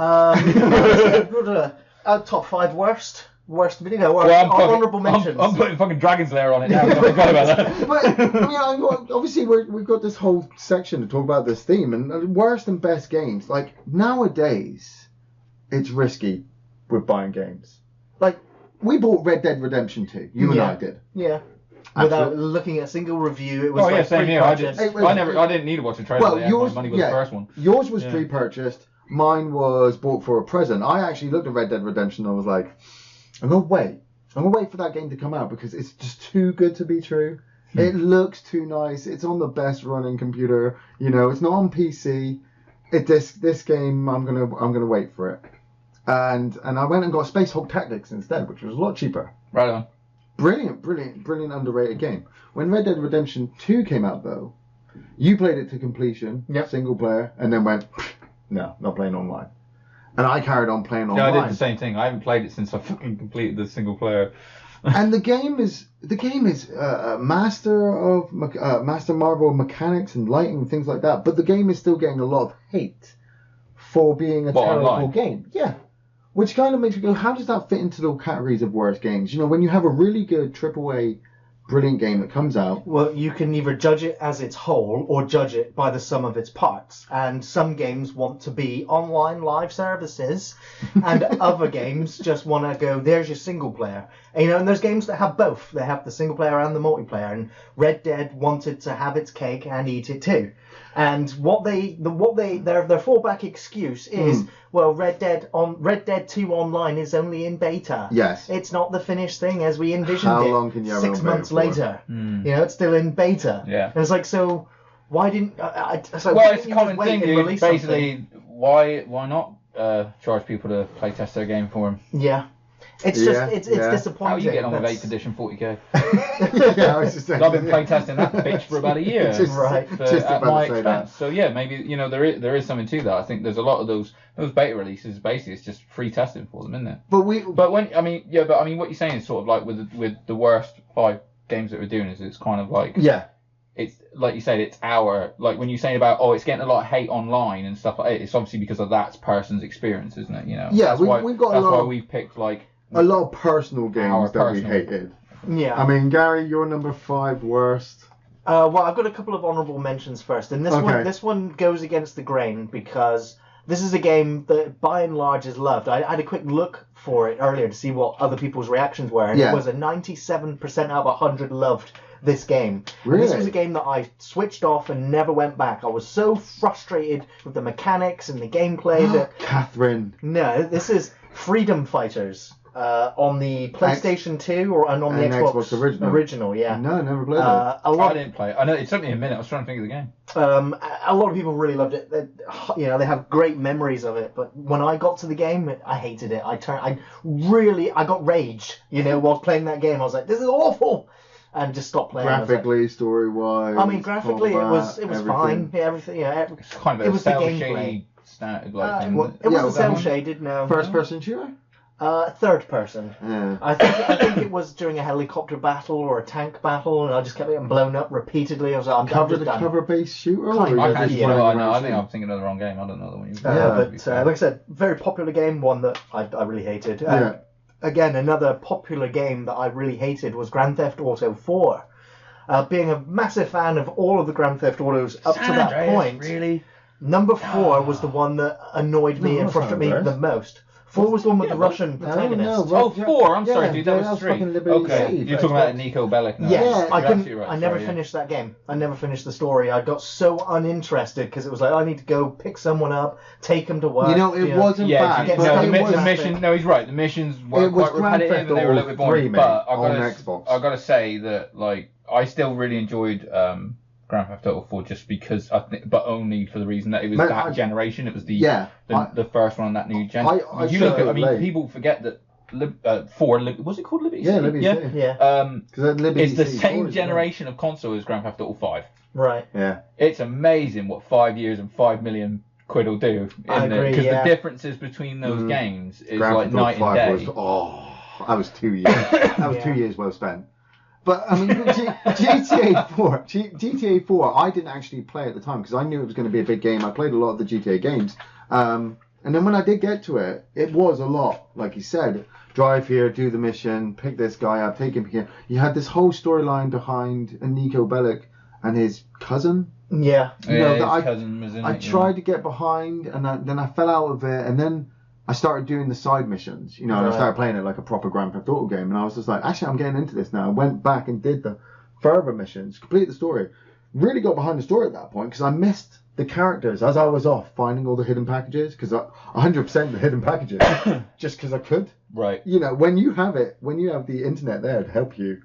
Top 5 worst video, or Well, honourable mentions. I'm putting fucking Dragon's Lair on it now. I forgot about that. But I mean, obviously we've got this whole section to talk about this theme and worst and best games. Like nowadays, it's risky with buying games. Like we bought Red Dead Redemption 2. You and I did. Yeah. Absolutely. Without looking at a single review, it was Yeah, same here. I didn't need to watch a trailer. Well, my money was the first one. Yours was pre-purchased. Mine was bought for a present. I actually looked at Red Dead Redemption and I was like, I'm gonna wait. I'm gonna wait for that game to come out because it's just too good to be true. It looks too nice. It's on the best running computer. You know, it's not on PC. This game, I'm gonna wait for it. And I went and got Space Hulk Tactics instead, which was a lot cheaper. Right on. Brilliant underrated game. When Red Dead Redemption 2 came out though, you played it to completion, single player, and then went, no, not playing online. And I carried on playing online. Yeah, I did the same thing. I haven't played it since I fucking completed the single player. And the game is master marvel of mechanics and lighting and things like that. But the game is still getting a lot of hate for being a terrible online? game. Yeah. Which kind of makes me go, how does that fit into the categories of worst games? You know, when you have a really good AAA brilliant game that comes out. Well, you can either judge it as its whole or judge it by the sum of its parts. And some games want to be online live services, and other games just want to go, there's your single player. And, you know, and there's games that have both. They have the single player and the multiplayer. And Red Dead wanted to have its cake and eat it too. And their fallback excuse is, well, Red Dead 2 Online is only in beta. Yes. It's not the finished thing as we envisioned How it. long can you have 6 it on beta months for? later, you know, it's still in beta. Yeah. And it's like, so why didn't? It's like, Well, why it's a didn't you common just wait thing, and dude. release Basically, something? why not charge people to play test their game for them? Yeah. It's Yeah, just it's yeah. disappointing. How are you getting on with That's- 8th edition 40k? Yeah, I was just saying. I've been playtesting that bitch for about a year. Just- Right. just At about my to say that. expense. So yeah, maybe, you know, there is something to that. I think there's a lot of those beta releases. Basically, it's just free testing for them, isn't it? But what you're saying is sort of like with the worst 5 games that we're doing is it's kind of like yeah. it's like you said, it's like when you're saying about it's getting a lot of hate online and stuff like that, it's obviously because of that person's experience, isn't it? You know. Yeah, we've got a lot why of- we've picked like A lot of personal games that we personal- hated. Yeah. I mean, Gary, you're number 5 worst. Well, I've got a couple of honourable mentions first, and this one goes against the grain because this is a game that by and large is loved. I had a quick look for it earlier to see what other people's reactions were, and it was a 97% out of 100 loved this game. Really? And this was a game that I switched off and never went back. I was so frustrated with the mechanics and the gameplay that Catherine. no, this is Freedom Fighters. On the PlayStation 2 and on the and Xbox Xbox original. yeah. No, never played it. I didn't play it. I know it took me a minute. I was trying to think of the game. A lot of people really loved it. They have great memories of it. But when I got to the game, I hated it. I got rage. You know, while playing that game, I was like, "This is awful," and just stopped playing. Graphically, story-wise. I mean, graphically, combat, it was everything. fine. Yeah, everything. Yeah, It's kind of it a was the cell gameplay. shady standard like thing. It Yeah, wasn't was that cell one? shaded. No. First-person shooter? Third person. Yeah. I think it was during a helicopter battle or a tank battle, and I just kept getting blown up repeatedly. I was like, I'm just done. Cover-based shooter? Kind or of. you're I just can't. Yeah. running I know. around I think shooting? I'm thinking of the wrong game. I don't know the one you. But like I said, very popular game. One that I really hated. Yeah. Again, another popular game that I really hated was Grand Theft Auto 4. Being a massive fan of all of the Grand Theft Autos up to that point, Really? number 4 was the one that annoyed me No, and that's frustrated me not Andres. the most. 4 was the one with the Yeah, Russian protagonist. no, Oh, 4. I'm sorry, Yeah, dude. yeah, That that was was 3. fucking Liberty Okay, City. you're talking about Nico Bellic now. Yes, Yeah, I you're couldn't. absolutely right. I never Sorry, yeah. finished that game. I never finished the story. I got so uninterested because it was like I need to go pick someone up, take them to work. You know, it wasn't Yeah, bad. get but stuck no, in it one the was, aspect. mission. No, he's right. The missions were It was quite Grand repetitive Theft and they were a Auto little bit boring. 3, mate, But on Xbox. I gotta say that like I still really enjoyed Grand Theft Auto 4 just because but only for the reason that it was Man, that generation. It was the Yeah, the first one on that new gen. I You saw look at, it I mean, late. people forget that 4 was it called Liberty Yeah, City? Liberty City. Yeah. Because Liberty It's the City same stories, generation of console as Grand Theft Auto 5. Right. Yeah. It's amazing what 5 years and 5 million quid will do. I agree, Because yeah. the differences between those games is Grand like Theft Auto night 5 and day. that was 2 years. That was 2 years well spent. But I mean, GTA 4, I didn't actually play at the time because I knew it was going to be a big game. I played a lot of the GTA games. And then when I did get to it, it was a lot. Like you said, drive here, do the mission, pick this guy up, take him here. You had this whole storyline behind Nico Bellic and his cousin. Yeah. You know, his that cousin was in I it, tried to get behind, and then I fell out of it, and then I started doing the side missions, you know, and I started playing it like a proper Grand Theft Auto game, and I was just like, actually, I'm getting into this now. I went back and did the further missions, completed the story, really got behind the story at that point, because I missed the characters as I was off finding all the hidden packages, because 100% the hidden packages, just because I could. Right. You know, when you have the internet there to help you,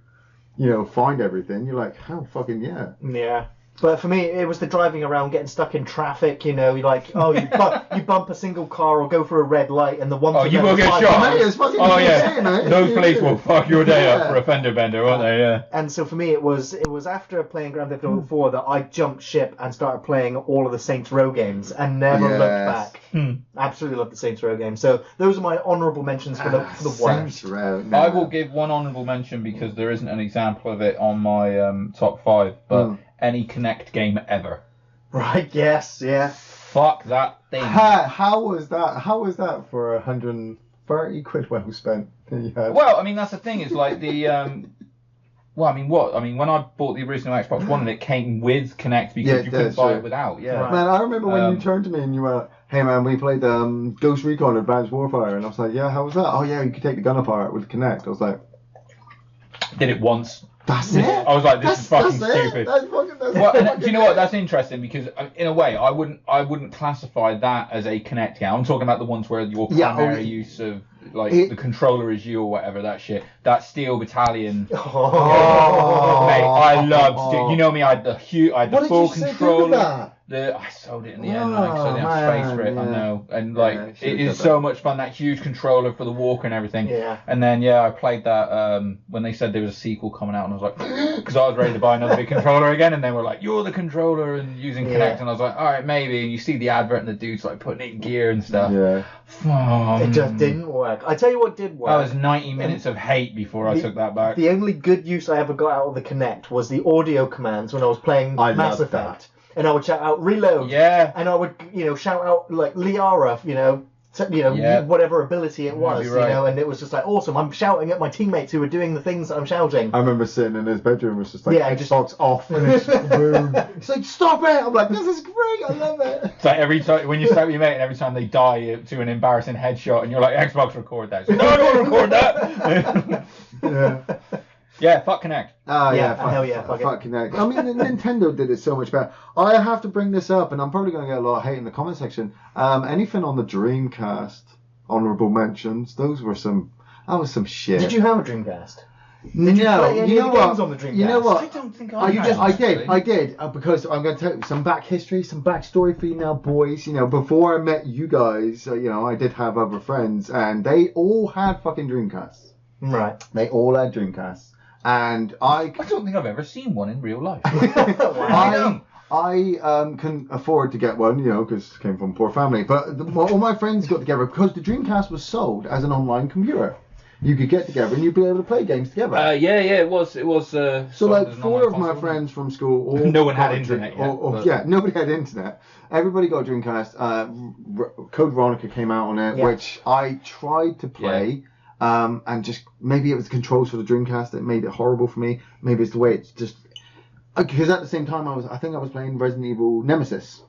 you know, find everything, you're like, how fucking yeah. Yeah. But for me, it was the driving around, getting stuck in traffic. You know, like you bump a single car or go for a red light, and the one. Oh, you will get shot. Mate, it's fucking yeah, mate. those police will fuck your day up for a fender bender, won't they? Yeah. And so for me, it was after playing Grand Theft Auto 4 that I jumped ship and started playing all of the Saints Row games and never looked back. Absolutely loved the Saints Row games. So those are my honourable mentions for the worst. Saints Row. No. I will give one honourable mention because there isn't an example of it on my top 5, but any Kinect game ever. Right? Yes. Yeah. Fuck that thing. How was that? How was that for 130 quid well spent? Well, I mean that's the thing. Is like the Well, I mean, when I bought the original Xbox One and it came with Kinect because you couldn't buy it without. Yeah. Right. Man, I remember when you turned to me and you were like, hey man, we played Ghost Recon Advanced Warfare, and I was like, yeah, how was that? Oh yeah, you could take the gun apart with Kinect. I was like, did it once. That's it. I was like, this is fucking that's stupid. It. That's fucking. Do you know what? That's interesting because in a way, I wouldn't classify that as a Kinect game. I'm talking about the ones where your primary use of the controller is you or whatever. That shit. That Steel Battalion. Oh, mate, I loved. You know me. I had the full controller. That? I sold it in the end, because I didn't have space for it. I know, and it is so much fun. That huge controller for the walker and everything. Yeah. And then I played that when they said there was a sequel coming out, and I was like, because I was ready to buy another big controller again, and they were like, you're the controller and using Kinect, and I was like, all right, maybe. And you see the advert, and the dude's like putting it in gear and stuff. Yeah. It just didn't work. I tell you what did work. That was 90 minutes of hate before I took that back. The only good use I ever got out of the Kinect was the audio commands when I was playing Mass Effect. That. And I would shout out reload. Yeah. And I would, shout out like Liara, whatever ability it was, right. and it was just like awesome. I'm shouting at my teammates who were doing the things that I'm shouting. I remember sitting in his bedroom, was just like Xbox off in his room. He's like, stop it! I'm like, this is great, I love it. It's like every time when you start with your mate, and every time they die to an embarrassing headshot, and you're like, Xbox, record that. Like, no, I don't want to record that. Yeah. Yeah, fuck Kinect. Oh fuck Kinect. I mean, Nintendo did it so much better. I have to bring this up, and I'm probably going to get a lot of hate in the comment section. Anything on the Dreamcast, honourable mentions. That was some shit. Did you have a Dreamcast? No, you know what? On the Dreamcast? You know what? I don't think I did because I'm going to tell you some back history, some backstory for you now, boys. Before I met you guys, I did have other friends, and they all had fucking Dreamcasts. Right. They all had Dreamcasts. And I don't think I've ever seen one in real life. I couldn't afford to get one, because I came from a poor family. But all my friends got together because the Dreamcast was sold as an online computer. You could get together and you'd be able to play games together. It was. So like 4 of my friends from school. No one had internet yet. Nobody had internet. Everybody got a Dreamcast. Code Veronica came out on it, which I tried to play. Yeah. And just maybe it was the controls for the Dreamcast that made it horrible for me. Maybe it's the way it's just because at the same time I think I was playing Resident Evil Nemesis,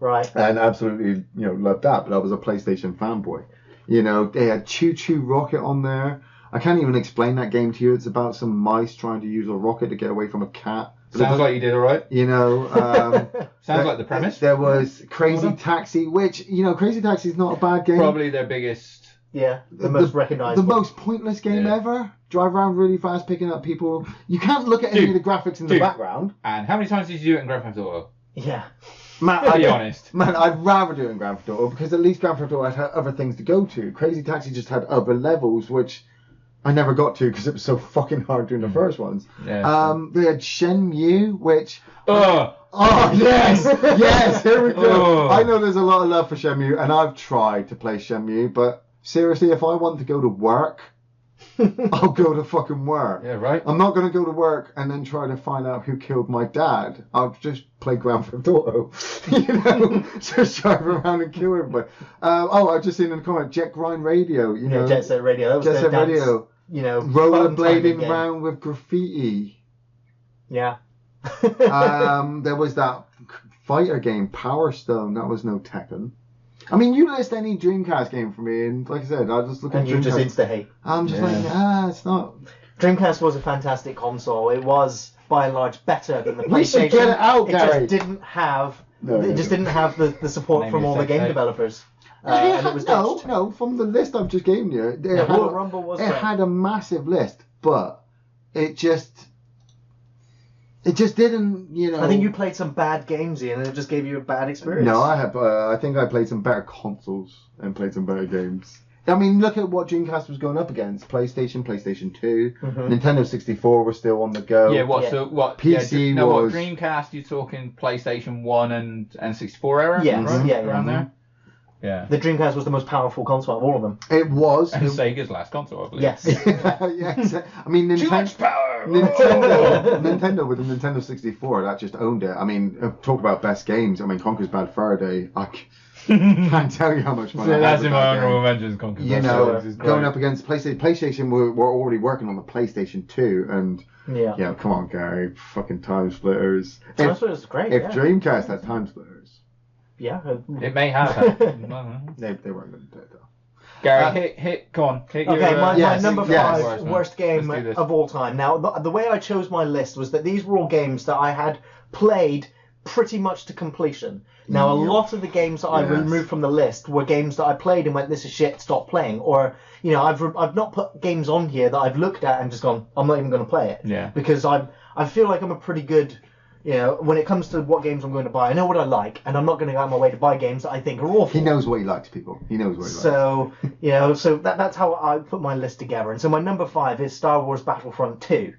right? And absolutely loved that. But I was a PlayStation fanboy. They had Choo Choo Rocket on there. I can't even explain that game to you. It's about some mice trying to use a rocket to get away from a cat. Sounds like you did all right. Sounds like the premise. There was Crazy Taxi, which Crazy Taxi is not a bad game. Probably their biggest. Yeah, the most recognisable. The most pointless game ever. Drive around really fast, picking up people. You can't look at any of the graphics in the background. And how many times did you do it in Grand Theft Auto? Yeah. Man, I'll be honest. Man, I'd rather do it in Grand Theft Auto because at least Grand Theft Auto had other things to go to. Crazy Taxi just had other levels, which I never got to because it was so fucking hard doing the first ones. Yeah. They had Shenmue, which... Oh yes, yes. Here we go. Oh. I know there's a lot of love for Shenmue, and I've tried to play Shenmue, but seriously, if I want to go to work, I'll go to fucking work. Yeah, right. I'm not going to go to work and then try to find out who killed my dad. I'll just play Grand Theft Auto, just drive around and kill everybody. I've just seen in the comment, Jet Grind Radio. Jet Set Radio. That was Jet their Set dance, Radio. button Rollerblading timing game. around with graffiti. Yeah. There was that fighter game, Power Stone. That was no Tekken. I mean, you list any Dreamcast game for me, and like I said, I just look at And you Dreamcast. just insta-hate. I'm just it's not. Dreamcast was a fantastic console. It was, by and large, better than the PlayStation. We should get it out, Gary. It just didn't have. No, it just didn't have the support Name from your all the sex game tape. developers. And it was ditched. no. From the list I've just given you, Royal Rumble was it great. had a massive list, but it just didn't. I think you played some bad games, Ian, and it just gave you a bad experience. No, I have. I think I played some better consoles and played some better games. I mean, look at what Dreamcast was going up against: PlayStation, PlayStation 2, Nintendo 64 were still on the go. Yeah, what? Yeah. So what? PC yeah, was- what? Dreamcast? You're talking PlayStation 1 and 64 era? Yes, right? yeah, Around yeah. there. Yeah. The Dreamcast was the most powerful console of all of them. It was. And Sega's last console, I believe. Yes. Yes. I mean, Too much power. Nintendo with the Nintendo 64, that just owned it. I mean, talk about best games. I mean, Conker's Bad Fur Day. I can't tell you how much fun I So had that's with in that my game. honorable mentions. Conker's You Bad know, Fur Day is going great. up against PlayStation. PlayStation were already working on the PlayStation 2, and Yeah. come on, Gary, fucking time splitters. Time Splitters is great. If yeah. Dreamcast had time splitters, It may have. I don't know. they weren't going to do it though. Gary, come on. Hit Okay, your, my yes, number yes. five worst game Let's do this. of all time. Now, the way I chose my list was that these were all games that I had played pretty much to completion. Now, a Yep. lot of the games that I Yes. removed from the list were games that I played and went, this is shit, stop playing. Or, I've not put games on here that I've looked at and just gone, I'm not even going to play it. Yeah. Because I feel like I'm a pretty good... when it comes to what games I'm going to buy, I know what I like, and I'm not going to go out of my way to buy games that I think are awful. He knows what he likes, people. He knows what he likes. So, so that's how I put my list together. And so my number 5 is Star Wars Battlefront 2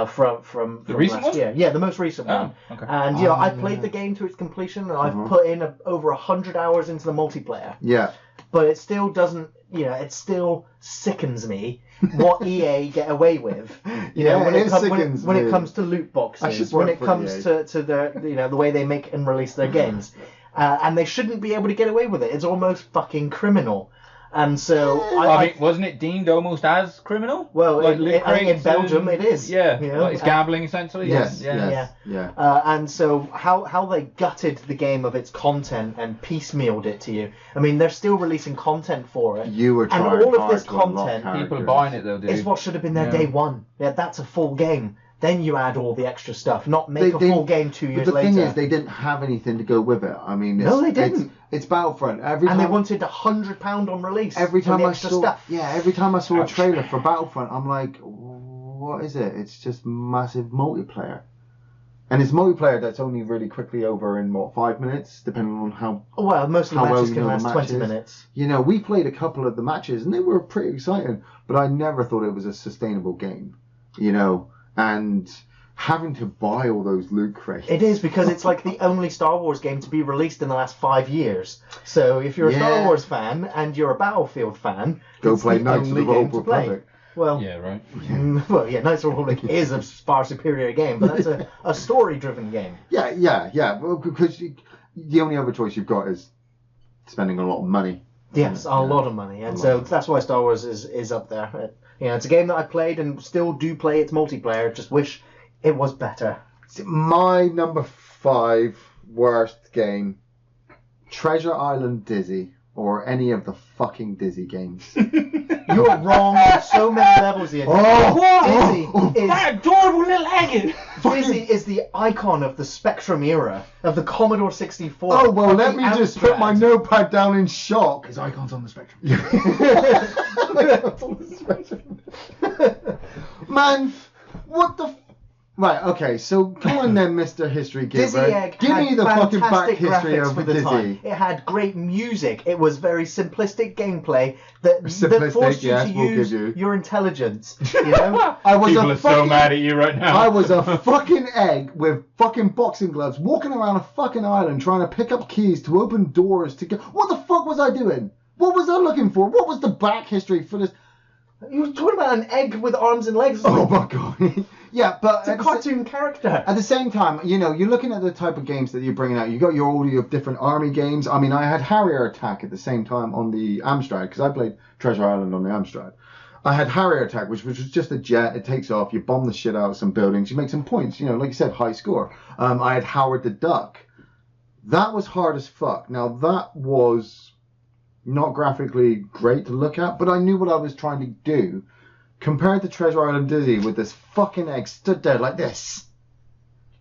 from The recent last one? year. Yeah, the most recent Oh, one. okay. And, I played the game to its completion, and I've put in over 100 hours into the multiplayer. Yeah. But it still doesn't, it still sickens me what EA get away with. Yeah, when it comes sickens when me. it comes to loot I boxes, should when work it for comes EA. to their, the way they make and release their games. And they shouldn't be able to get away with it. It's almost fucking criminal. And so I mean, wasn't it deemed almost as criminal? well, Like I think in crates Belgium and- it is. Yeah, like it's and- gambling essentially. Yes. Yeah. Yes. Yeah. And so how they gutted the game of its content and piecemealed it to you. I mean, they're still releasing content for it. You were And trying all of hard this to unlock content- characters. People are buying it though, dude. It's what should have been there Yeah. day one. Yeah, that's a full game. Then you add all the extra stuff, not make a full game 2 years But the later. thing is, they didn't have anything to go with it. I mean, No, they didn't. It's Battlefront. and they wanted £100 on release. every for time the I extra saw stuff. every time I saw a Ouch. trailer for Battlefront, I'm like, what is it? It's just massive multiplayer. And it's multiplayer that's only really quickly over in 5 minutes, depending on how. Well, most of the How well matches you can know the last 20 matches. minutes. We played a couple of the matches and they were pretty exciting, but I never thought it was a sustainable game. And having to buy all those loot crates. It is, because it's like the only Star Wars game to be released in the last 5 years. So if you're a Star Yeah. Wars fan and you're a Battlefield fan, Go it's play the Knights of only the game Old to play. Republic. Well, Yeah, right. well, yeah, Knights of the Republic is a far superior game, but that's a story-driven game. Yeah. Well, because the only other choice you've got is spending a lot of money. Yes, a lot of money, and so that's why Star Wars is up there. It's a game that I played and still do play its multiplayer. Just wish it was better. My number 5 worst game, Treasure Island Dizzy, or any of the fucking Dizzy games. You are wrong on so many levels, Ian. Dizzy is That adorable little agate! Dizzy is the icon of the Spectrum era, of the Commodore 64. Oh, well, of let the me just put my Amstrad. notepad down in shock. His icon's on the spectrum. Man, what the... Right, okay, so come on then, Mr. History Giver. Dizzy Egg Give had me the fucking back fantastic history graphics of for the Dizzy. time. It had great music. It was very simplistic gameplay that Simplistic, forced you yes, to we'll use give you. your intelligence. You know? I was People a are so fucking, mad at you right now. I was a fucking egg with fucking boxing gloves, walking around a fucking island trying to pick up keys to open doors to get. What the fuck was I doing? What was I looking for? What was the back history for this? You were talking about an egg with arms and legs. Oh my god. Yeah, but It's a cartoon character. at the same time, you know, you're looking at the type of games that you're bringing out. You got all your different army games. I mean, I had Harrier Attack at the same time on the Amstrad because I played Treasure Island on the Amstrad. I had Harrier Attack, which was just a jet. It takes off. You bomb the shit out of some buildings. You make some points. You know, like you said, high score. I had Howard the Duck. That was hard as fuck. Now that was not graphically great to look at, but I knew what I was trying to do. Compared to Treasure Island Dizzy with this fucking egg stood there like this,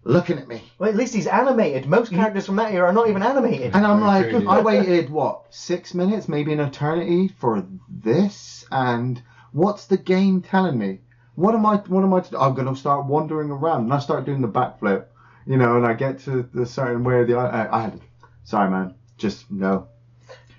looking at me. Well, at least he's animated. Most characters from that era are not even animated. And I'm like, true, yeah. I waited, 6 minutes, maybe an eternity for this? And what's the game telling me? What am I to do? I'm going to start wandering around. And I start doing the backflip, you know, and I get to the certain where I had, sorry man, just no.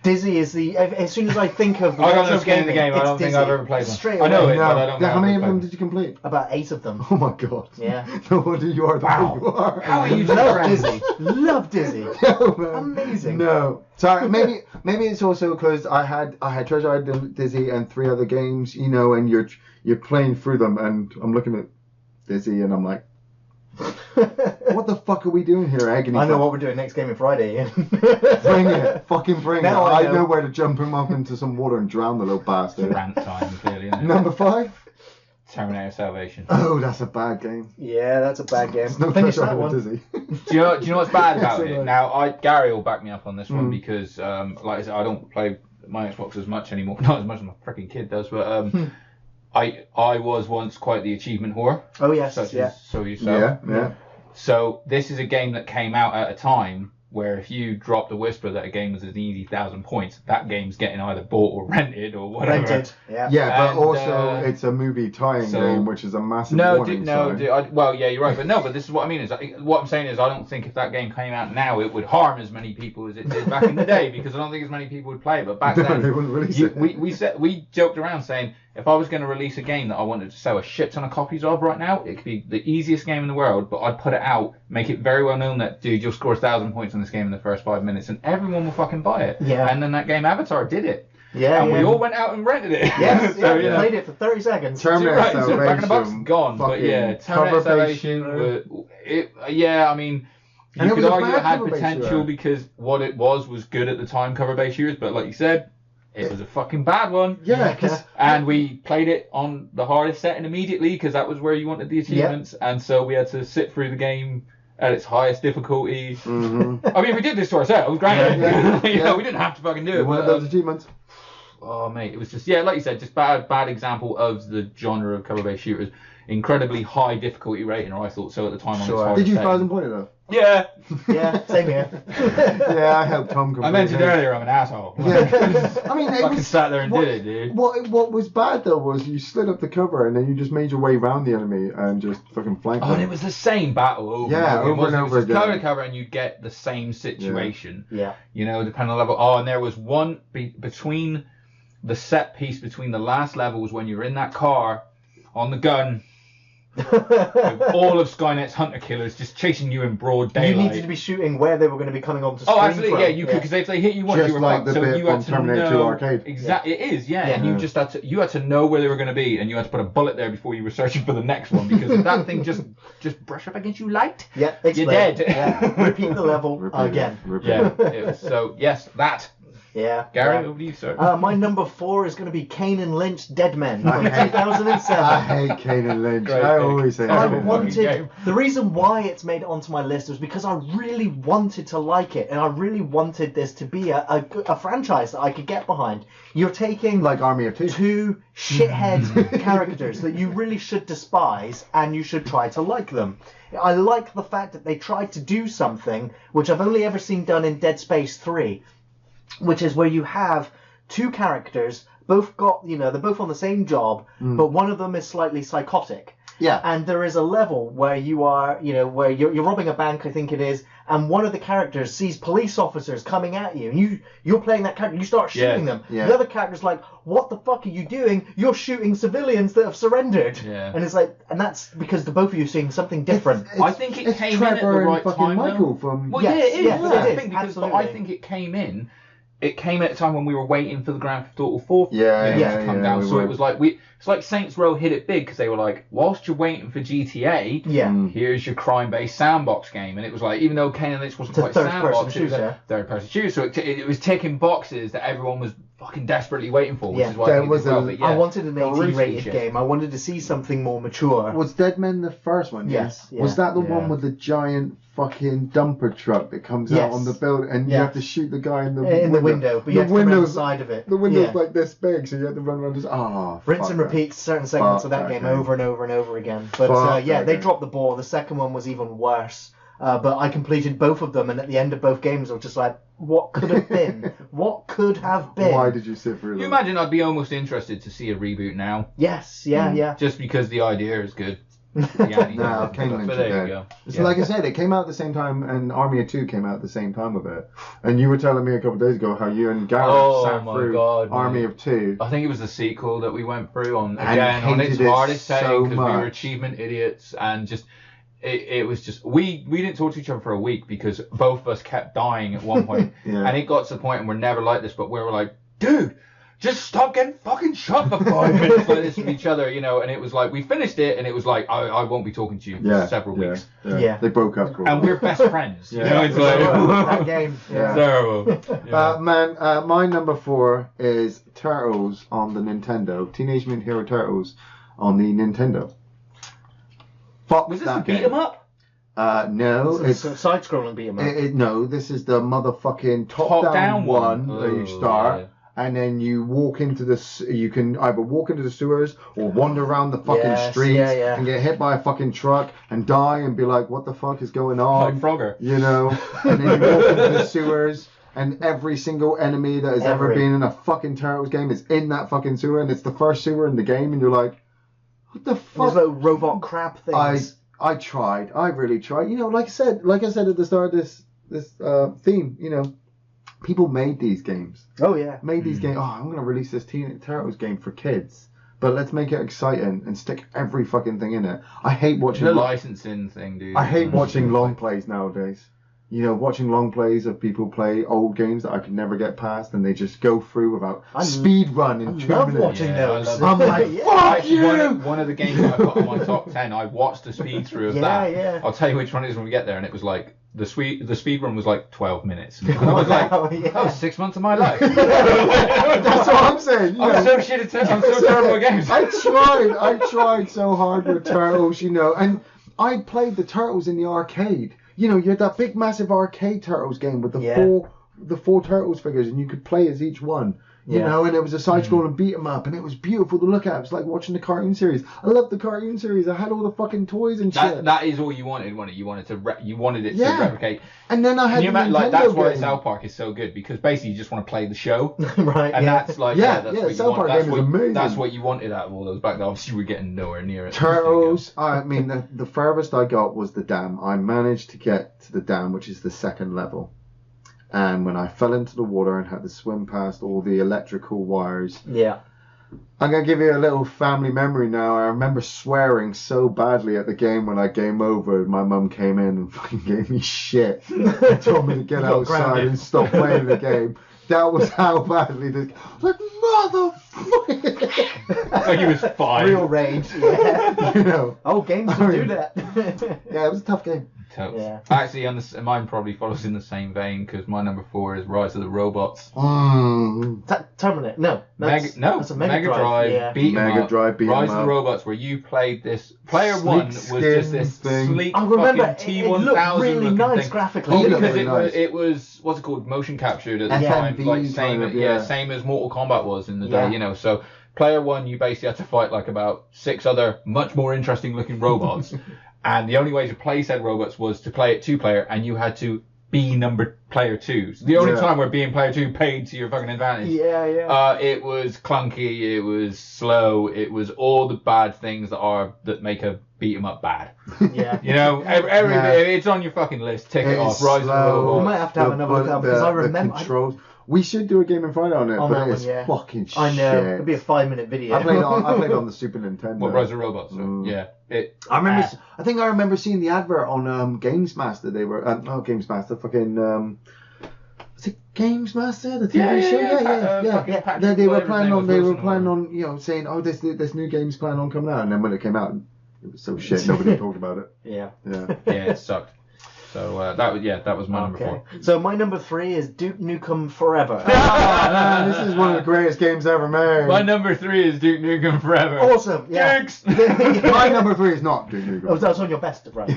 Dizzy is the. As soon as I think of. I don't know retro skin in the gaming, game. I it's don't think Dizzy. I've ever played one. Straight I know away. it, but I don't know. How many of them them did you complete? About 8 of them. Oh my god. Yeah. No wonder you are the way you are. How are you Love friends? Dizzy. Love Dizzy. No, man. Amazing. No. Sorry, maybe it's also because I had Treasure Island Dizzy and 3 other games, you know, and you're playing through them, and I'm looking at Dizzy and I'm like, what the fuck are we doing here, Egg? And I he's know like, what we're doing next game on Friday. Bring it, fucking bring Now it. I I know. know where to jump him up into some water and drown the little bastard. Rant time, clearly. Isn't it? Number 5. Terminator Salvation. Oh, that's a bad game. Yeah, that's a bad game. It's no Finish Treasure that Island one. Dizzy. Do you know what's bad about Yes, I know. it? Now, Gary will back me up on this one Mm. because, like I said, I don't play my Xbox as much anymore. Not as much as my freaking kid does, but I was once quite the achievement whore. Oh yes, Such yeah. as so yourself. Yeah. So this is a game that came out at a time where if you dropped a whisper that a game was an easy 1,000 points, that game's getting either bought or rented or whatever. Rented. Yeah. Yeah, but And, also it's a movie tie-in so- game, which is a massive No, warning sign. well, yeah, you're right, but no, but this is what I mean is what I'm saying is I don't think if that game came out now it would harm as many people as it did back in the day because I don't think as many people would play it. But back No, then, they wouldn't release you- it. we joked around saying if I was going to release a game that I wanted to sell a shit ton of copies of right now, it could be the easiest game in the world, but I'd put it out, make it very well known that dude, you'll score 1,000 points on this game in the first 5 minutes, and everyone will fucking buy it. Yeah. And then that game Avatar did it. Yeah. And yeah. we all went out and rented it. Yes, So, yeah, you know. played it for 30 seconds. Terminator Right, so back in the box, Salvation, gone. But fucking yeah, Terminator cover-based Salvation, shooter. yeah, I mean, And you it could was a argue bad it had cover-based potential shooter. because what it was good at the time, cover-based shooters, but like you said, it was a fucking bad one. Yeah, because And we played it on the hardest setting immediately because that was where you wanted the achievements, and so we had to sit through the game at its highest difficulty. I mean, we did this to ourselves, granted. Yeah. You know, we didn't have to fucking do it. one of but, those achievements. oh mate, it was just like you said, just bad example of the genre of cover-based shooters. Incredibly high difficulty rating, or I thought so at the time. Sure. On its hardest Did you setting. 1,000 point it though? Yeah. Yeah, same here. Yeah, I helped Tom complete I mentioned it. earlier I'm an asshole. Yeah. I mean, it Fucking was, sat there and what, did it, dude. What was bad though was you slid up the cover and then you just made your way around the enemy and just fucking flanked Oh, them. and it was the same battle over Yeah, and over, over and It over was just cover again. to cover, and you'd get the same situation. Yeah. You know, depending on the level. Oh, and there was one between the set piece between the last levels when you're in that car on the gun. With all of Skynet's hunter killers just chasing you in broad You daylight. needed to be shooting where they were going to be coming onto screen. Oh, absolutely, from. yeah, you could, because if they hit you once, Just you were like fucked. the So bit you had on to Terminator 2 know Arcade. exactly. It is, yeah, Yeah. and you just had to know where they were going to be, and you had to put a bullet there before you were searching for the next one, because if that thing just brush up against you light, Yeah, you're explain. dead. Yeah. Repeat the level Repeat again. it, repeat Yeah. it. It was, so yes, that. Yeah. Gary, yeah. over to you, sir. My number 4 is going to be Kane and Lynch Dead Men I from hate- 2007. I hate Kane and Lynch. Great I pick. always say I Terrible that. fucking wanted game. the reason why it's made it onto my list was because I really wanted to like it, and I really wanted this to be a franchise that I could get behind. You're taking Like Army of Two. 2 shithead characters that you really should despise, and you should try to like them. I like the fact that they tried to do something which I've only ever seen done in Dead Space 3, which is where you have 2 characters, both got, they're both on the same job, but one of them is slightly psychotic. Yeah. And there is a level where you are, where you're robbing a bank, I think it is, and one of the characters sees police officers coming at you, and you're playing that character, you start shooting them. Yeah. The other character's like, what the fuck are you doing? You're shooting civilians that have surrendered. Yeah. And it's like, and that's because the both of you are seeing something different. I think it came Trevor in at the right and fucking time. Michael though. from. Well, Yes, yeah, it is. yes, That's it the is, thing, because absolutely. I think it came in. It came at a time when we were waiting for the Grand Theft Auto 4 to come down. we So were. it was like it's like Saints Row hit it big because they were like, whilst you're waiting for GTA, Yeah. here's your crime-based sandbox game, and it was like, even though Kane and Lynch wasn't It's a quite sandbox, third-person it was shooter. a third-person shooter. So it was ticking boxes that everyone was fucking desperately waiting for, which Yeah. is why There I think it was did well. a- But yeah, I wanted an brutally 18-rated shit. game. I wanted to see something more mature. Was Dead Men the first one? Yes, yeah. Was that the Yeah. one with the giant fucking dumper truck that comes out Yes. on the building and you Yeah. have to shoot the guy in the In the window, but you have to come around the side of it. The window's Yeah. like this big, so you have to run around. Rinse fuck and that. repeat certain segments Fuck of that that game game. over and over and over again. But Fuck yeah, that they game. dropped the ball. The second one was even worse. But I completed both of them, and at the end of both games, I was just like, what could have been? What could have been? Why did you sit through Can you that? imagine? I'd be almost interested to see a reboot now, Yes, yeah. just because the idea is good. No, but Kane Lynch there is you dead. go. It's Yeah. like I said, it came out at the same time, and Army of Two came out at the same time with it. And you were telling me a couple of days ago how you and Gareth Oh sat my through God, Army mate. of Two. I think it was the sequel that we went through on And again on its hated it hardest so setting because we were much. achievement idiots and just it was just we didn't talk to each other for a week because both of us kept dying at one point Yeah. and it got to the point and we're never like this but we were like, dude, just stop getting fucking shot for 5 minutes like this with each other, and it was like we finished it and it was like I won't be talking to you for several weeks Yeah. They broke up. and we're best friends. Yeah. It's like That game. Yeah. terrible. Yeah. My number 4 is Turtles on the Nintendo. Teenage Mutant Hero Turtles on the Nintendo. Fuck Was this that a beat game. 'em up? No, It's it's a side-scrolling beat 'em up. no. This is the motherfucking Top-down top-down one one. that you Oh, start. yeah. And then you walk into you can either walk into the sewers or wander around the fucking Yes, streets yeah. and get hit by a fucking truck and die and be like, what the fuck is going on? Like Frogger. And then you walk into the sewers and every single enemy that has ever Every. been in a fucking Turtles game is in that fucking sewer and it's the first sewer in the game and you're like, what the Those fuck? little robot crab things. I tried. I really tried. Like I said at the start of this theme, people made these games. Oh, yeah. Made these games. Oh, I'm gonna release this Teen Turtles game for kids, but let's make it exciting and stick every fucking thing in it. I hate watching. The licensing thing, dude. I hate watching long plays nowadays. Watching long plays of people play old games that I could never get past, and they just go through without speed run in 2 love minutes. watching Yeah, I those. love I'm like, Yeah. fuck Actually, you! one of the games that I put on my top 10, I watched the speed through of Yeah, that. yeah. I'll tell you which one it is when we get there, and it was like the speed run was like 12 minutes. And I was like, Oh, yeah. that was 6 months of my life. That's what I'm saying. I'm so shit at I'm so terrible at games. I tried so hard with Turtles, and I played the Turtles in the arcade. You had that big massive arcade Turtles game with the four Turtles figures and you could play as each one. And it was a side-scrolling beat 'em up and it was beautiful to look at. It was like watching the cartoon series. I loved the cartoon series. I had all the fucking toys and shit. That is all you wanted, wasn't it? You wanted it to replicate. And then I had Can you the imagine, Nintendo that's why game. South Park is so good because basically you just want to play the show. Right, And yeah. that's like Yeah, that's yeah, what you South want. Park That's game is what, amazing. that's what you wanted out of all those back then. Obviously we're getting nowhere near it. Turtles. I mean, the furthest I got was the dam. I managed to get to the dam, which is the second level. And when I fell into the water and had to swim past all the electrical wires, Yeah. I'm going to give you a little family memory now. I remember swearing so badly at the game when I game over. My mum came in and fucking gave me shit. And told me to get You got outside grounded. and stop playing the game. That was how badly this... Like, motherfucker! Like he was 5. Real rage. Yeah. Oh, games will do that. Yeah, it was a tough game. Totes. Yeah. Actually, mine probably follows in the same vein because my number 4 is Rise of the Robots. Terminator. No. That's a Mega Drive. Yeah. beat 'em Mega up. Drive, beat 'em Rise of the up. Robots, where you played this. Player Sleek 1 was skin just this thing. sleek I remember fucking it looked T1000 really looking nice thing. graphically. Oh, It looked because really nice. it was what's it called, motion captured at the FMV time, like kind same of, yeah. same as Mortal Kombat was in the Yeah. day, So Player 1, you basically had to fight like about 6 other much more interesting looking robots. And the only way to play said robots was to play it 2-player, and you had to be number player 2. So the only Yeah. time where being player 2 paid to your fucking advantage. Yeah. It was clunky, it was slow, it was all the bad things that make a beat 'em up bad. Yeah. You know, it's on your fucking list. Tick it off. Rise of the slow. We might have to have another look up because I remember. The controls. We should do a Game and Friday on it, On but that it's one, yeah. fucking shit. I know. It'd be a 5-minute video. I played on the Super Nintendo. What, Rise of Robots? Yeah. I remember. I think I remember seeing the advert on Games Master. They were Games Master. Fucking was it Games Master? The TV show. Yeah. They were planning on. They were planning on. You know, saying, "Oh, this new game's planning on coming out," and then when it came out, it was so shit. Nobody talked about it. Yeah. Yeah. Yeah, it sucked. So that was my number 4. So my number 3 is Duke Nukem Forever. This is one of the greatest games ever made. My number 3 is Duke Nukem Forever. Awesome. Yeah. Dukes! My number 3 is not Duke Nukem. Oh, that's on your best, right?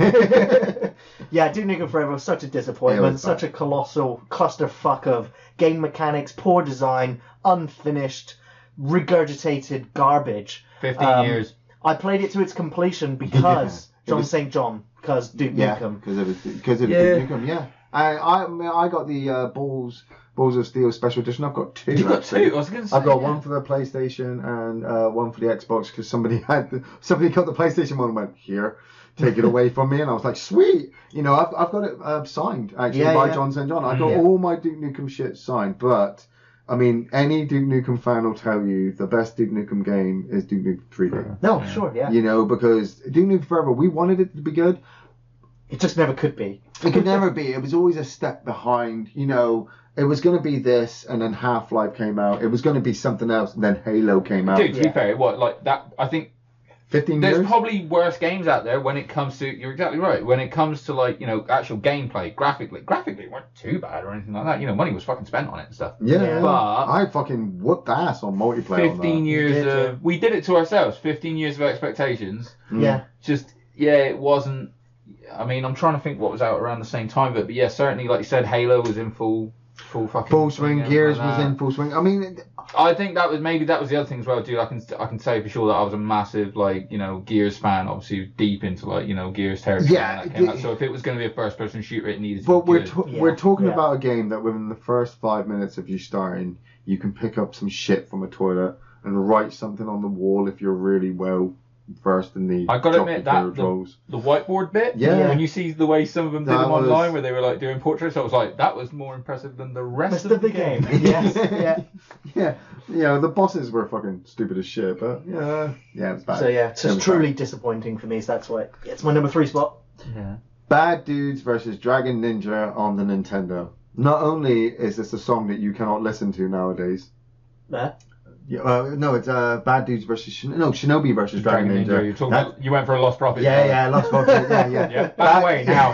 Yeah, Duke Nukem Forever was such a disappointment, such a colossal clusterfuck of game mechanics, poor design, unfinished, regurgitated garbage. 15 years. I played it to its completion because John St. John, because Duke Nukem. Because of Duke Nukem. Yeah. I got the Balls of Steel Special Edition. I've got 2. You got 2? I was going to say. I've got one for the PlayStation and one for the Xbox because somebody got the PlayStation one and went, here, take it away from me, and I was like, sweet. You know, I've got it signed actually by John St. John. I got all my Duke Nukem shit signed, but I mean, any Duke Nukem fan will tell you the best Duke Nukem game is Duke Nukem 3D. No, sure, yeah. You know, because Duke Nukem Forever, we wanted it to be good. It just never could be. It could never be. It was always a step behind. You know, it was going to be this, and then Half-Life came out. It was going to be something else, and then Halo came out. Dude, to be fair, like that, I think 15 there's years? probably worse games out there when it comes to, you're exactly right, when it comes to, like, you know, actual gameplay, graphically it weren't too bad or anything like that. You know, money was fucking spent on it and stuff. Yeah, but I fucking whooped ass on multiplayer. 15 years we did it to ourselves. 15 years of expectations. Yeah. Just, it wasn't. I mean, I'm trying to think what was out around the same time, but yeah, certainly, like you said, Halo was in full swing. Gears was in full swing. I mean, I think that was the other thing as well, dude. I can say for sure that I was a massive, like, you know, Gears fan. Obviously, deep into, like, you know, Gears territory. Yeah. When that came out. So if it was going to be a first-person shooter, it needed to but be good. we're talking about a game that within the first 5 minutes of you starting, you can pick up some shit from a toilet and write something on the wall if you're really well versed in the. I gotta admit that the whiteboard bit. Yeah. When you see the way some of them did them online, where they were like doing portraits, I was like, that was more impressive than the rest of the game. Yes. Yeah. You know, the bosses were fucking stupid as shit, but yeah, it was bad. So yeah, it's just truly disappointing for me. So that's why it's my number 3 spot. Yeah. Bad Dudes versus Dragon Ninja on the Nintendo. Not only is this a song that you cannot listen to nowadays. Yeah, no, it's Bad Dudes versus Shinobi versus Dragon Ninja. You're talking about, you went for a Lost Profit. Lost Profit. Yeah. By the way, now.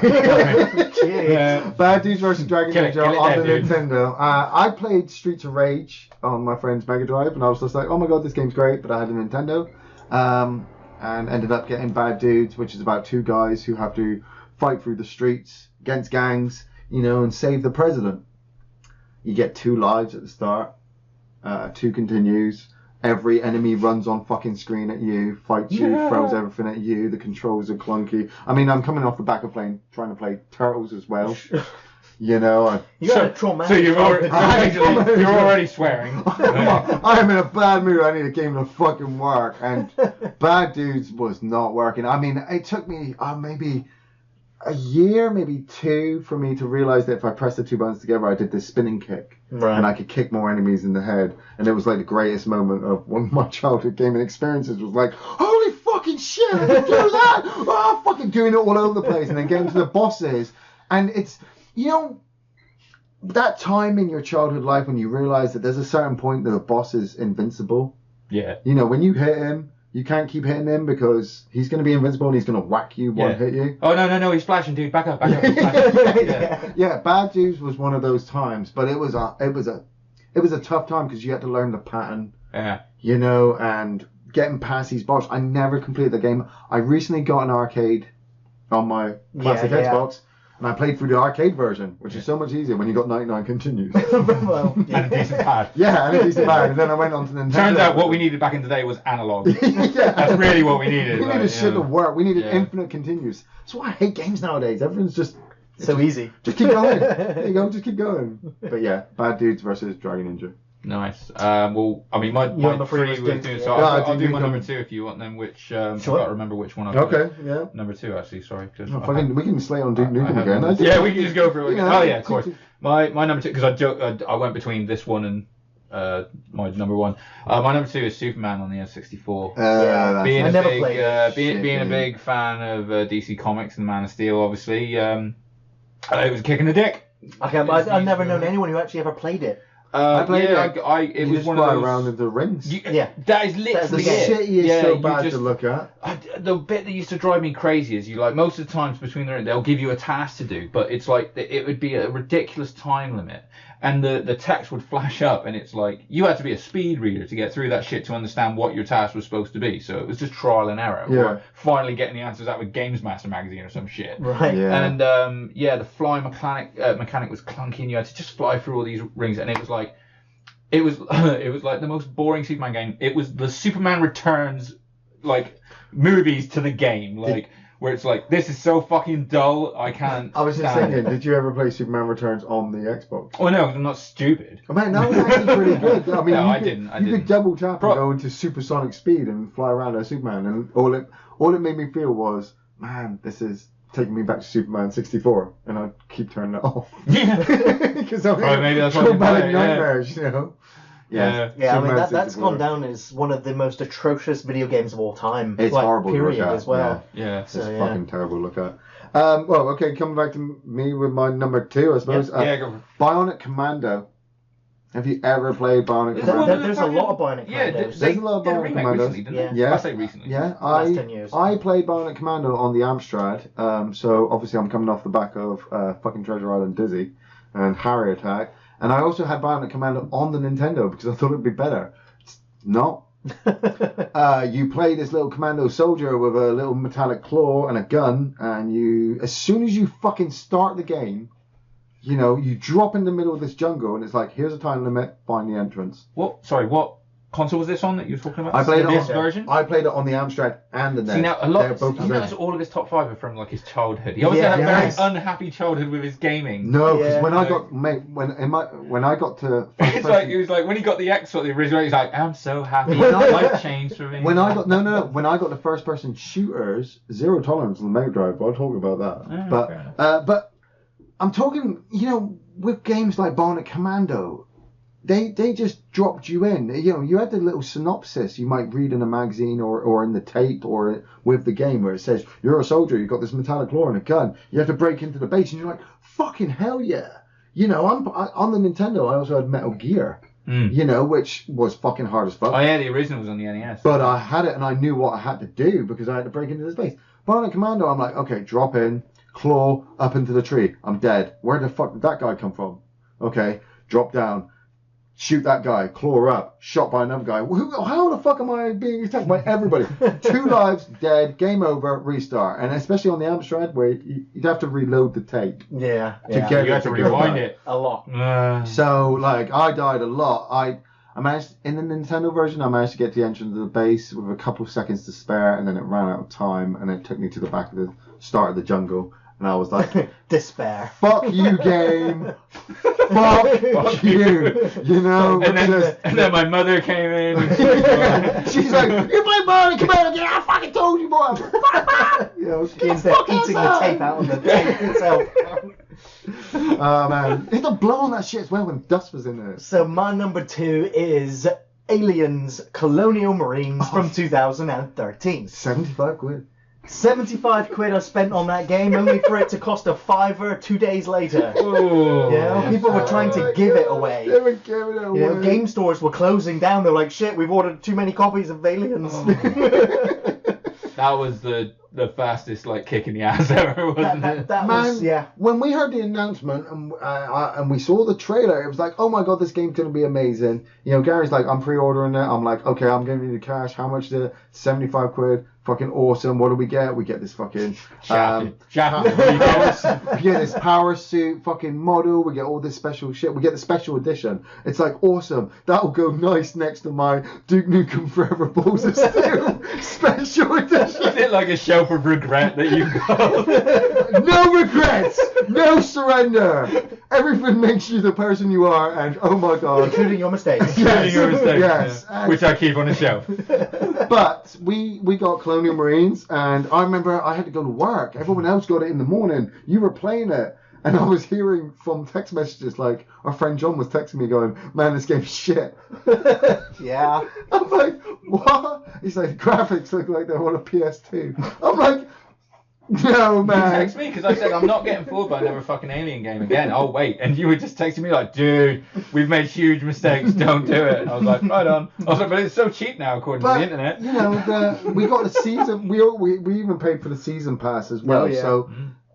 Bad Dudes versus Dragon Ninja on the Nintendo. I played Streets of Rage on my friend's Mega Drive, and I was just like, oh my god, this game's great, but I had a Nintendo. And ended up getting Bad Dudes, which is about 2 guys who have to fight through the streets against gangs, you know, and save the president. You get 2 lives at the start. 2 continues. Every enemy runs on fucking screen at you, fights you, throws everything at you. The controls are clunky. I mean, I'm coming off the back of trying to play Turtles as well. You know, so you're already swearing. I am in a bad mood. I need a game to fucking work, and Bad Dudes was not working. I mean, it took me maybe a year, maybe 2, for me to realize that if I pressed the 2 buttons together, I did this spinning kick, and I could kick more enemies in the head. And it was like the greatest moment of one of my childhood gaming experiences. Was like, holy fucking shit, I can do that! Oh, fucking doing it all over the place, and then getting to the bosses, and it's, you know, that time in your childhood life when you realize that there's a certain point that the boss is invincible. Yeah. You know, when you hit him, you can't keep hitting him because he's going to be invincible and he's going to whack you, hit you. Oh, no, he's flashing, dude. Back up. Yeah, Bad Dudes was one of those times, but it was a tough time because you had to learn the pattern. Yeah. You know, and getting past these bosses. I never completed the game. I recently got an arcade on my classic Xbox. And I played through the arcade version, which is so much easier when you got 99 continues. And a decent pad. Yeah, and a decent pad. And then I went on to Nintendo. Turns out what we needed back in the day was analog. That's really what we needed. We needed shit to work. We needed infinite continues. That's why I hate games nowadays. Everyone's just So easy. Just keep going. There you go. Just keep going. But yeah, Bad Dudes versus Dragon Ninja. Nice. Well, I mean, my number three three was was doing. yeah. So Yeah, I'll do you my can- number two if you want. Then which? I Sure. can't remember which one. I've Okay. got. Yeah. Number two, actually. Sorry. 'Cause Oh, I fucking, had- we can slay on Duke I Nukem had again. those. I Yeah, did- we can just go through it. Yeah. Oh yeah, of course. My number two, because I went between this one and my number one. My number two is Superman on the N64. Yeah. Being I a never big, played it. being a big fan of DC Comics and Man of Steel, obviously, it was a kick in the dick. Okay, I've never known anyone who actually ever played it. I played it. It You was just one of fly those. around into the rings. Yeah. That is The literally The it. city is Yeah, so you bad just- to look at. The bit that used to drive me crazy is most of the times between they'll give you a task to do, but it's like it would be a ridiculous time limit, and the text would flash up, and it's like you had to be a speed reader to get through that shit to understand what your task was supposed to be. So it was just trial and error. Yeah. Or finally getting the answers out with Games Master magazine or some shit. Right. Yeah. And the flying mechanic was clunky, and you had to just fly through all these rings, and it was like. It was like the most boring Superman game. It was the Superman Returns like movies to the game, like where it's like this is so fucking dull. I can't. I was just stand thinking, it. did you ever play Superman Returns on the Xbox? Oh no, I'm not stupid. Oh, man, that was actually pretty good. I mean, No, you I could, didn't. I you didn't. could double tap and Pro- go into supersonic speed and fly around as Superman, and all it made me feel was, man, this is taking me back to Superman 64, and I'd keep turning it off. Yeah. Because I'm Right, maybe that's why you traumatic play it, yeah. nightmares, you know. Yeah. Yeah, I mean Superman that's 64. gone down as one of the most atrocious video games of all time. It's like, horrible to period look at, as well. Yeah. It's So, yeah. fucking terrible to look at. Well, okay, coming back to me with my number two, I suppose. Yeah, go for it. Bionic Commando. Have you ever played Bionic Is There- Commando? one of the there's a fucking- lot of Bionic Yeah, Commandos. There's a lot of did a Bionic remake Commandos. recently, didn't Yeah. they? Yeah. I say recently. Yeah, Last 10 years. I played Bionic Commando on the Amstrad, so obviously I'm coming off the back of fucking Treasure Island Dizzy and Harry Attack, and I also had Bionic Commando on the Nintendo because I thought it'd be better. It's not. You play this little commando soldier with a little metallic claw and a gun, and as soon as you fucking start the game, you drop in the middle of this jungle, and it's like, here's a time limit, find the entrance. What console was this on that you were talking about? I played it this on version. I played it on the Amstrad and the NES. See now a They're lot. both You notice available. all of his top five are from like his childhood. He obviously Yeah, had a yes. very unhappy childhood with his gaming. No, because Yeah. when I got when I got to It's like he was like when he got the Xbox, the original. He's like, I'm so happy. When I- Life changed for me. when I got when I got the first person shooters, Zero Tolerance on the Mega Drive. But I'll talk about that. Oh, fair enough. But I'm talking, with games like Bionic Commando, they just dropped you in. You had the little synopsis you might read in a magazine or in the tape or with the game where it says you're a soldier, you've got this metallic claw and a gun, you have to break into the base, and you're like, fucking hell yeah. On the Nintendo, I also had Metal Gear, which was fucking hard as fuck. Oh yeah, the original was on the NES. But I had it and I knew what I had to do because I had to break into this base. Bionic Commando, I'm like, okay, drop in, claw up into the tree. I'm dead. Where the fuck did that guy come from? Okay, drop down, shoot that guy, claw up, shot by another guy. How the fuck am I being attacked by everybody? 2 lives, dead, game over, restart. And especially on the Amstrad where you'd have to reload the tape. Yeah. To yeah. get you had to to go rewind back. it. A lot. So, I died a lot. I managed, in the Nintendo version, I managed to get to the entrance of the base with a couple of seconds to spare, and then it ran out of time, and it took me to the back of the start of the jungle, and I was like, Despair. fuck you, game. Fuck you. And then my mother came in. And She's like, you play Bionic Commando again? I fucking told you, boy. Ian's there eating the tape out on the tape itself. Oh, man. You had to blow on that shit as well when dust was in there. So my number 2 is Aliens Colonial Marines from 2013. 75 quid. 75 quid I spent on that game, only for it to cost a £5 2 days later. Ooh. Yeah, people were trying to give it away. They were giving it away. You know, game stores were closing down. They were like, shit, we've ordered too many copies of Aliens. That was the fastest kick in the ass ever, wasn't it? that Man, was, yeah. when we heard the announcement and we saw the trailer, it was like, oh my god, this game's going to be amazing. Gary's like, I'm pre-ordering it. I'm like, okay, I'm giving you the cash. How much is it? 75 quid. fucking awesome. What do we get? We get this fucking Shafted. we get this power suit fucking model. We get all this special shit. We get the special edition. It's like awesome. That'll go nice next to my Duke Nukem Forever Balls of Steel special edition. Is it like a shelf of regret that you got? No regrets, no surrender. Everything makes you the person you are, and oh my god, Including your mistakes. Yes. Your mistakes, Yes. yeah. Which I keep on a shelf. But we got Colonial Marines, and I remember I had to go to work. Everyone else got it in the morning. You were playing it. And I was hearing from text messages like our friend John was texting me going, man, this game's shit. Yeah. I'm like, what? He's like, graphics look like they're on a PS2. I'm like, no, You man. text me because I said I'm not getting fooled by another fucking Alien game again. I'll wait. And you were just texting me like, dude, we've made huge mistakes. Don't do it. And I was like, right on. I was like, but it's so cheap now according to the internet. You know, we got the season. We even paid for the season pass as well. Oh, yeah. So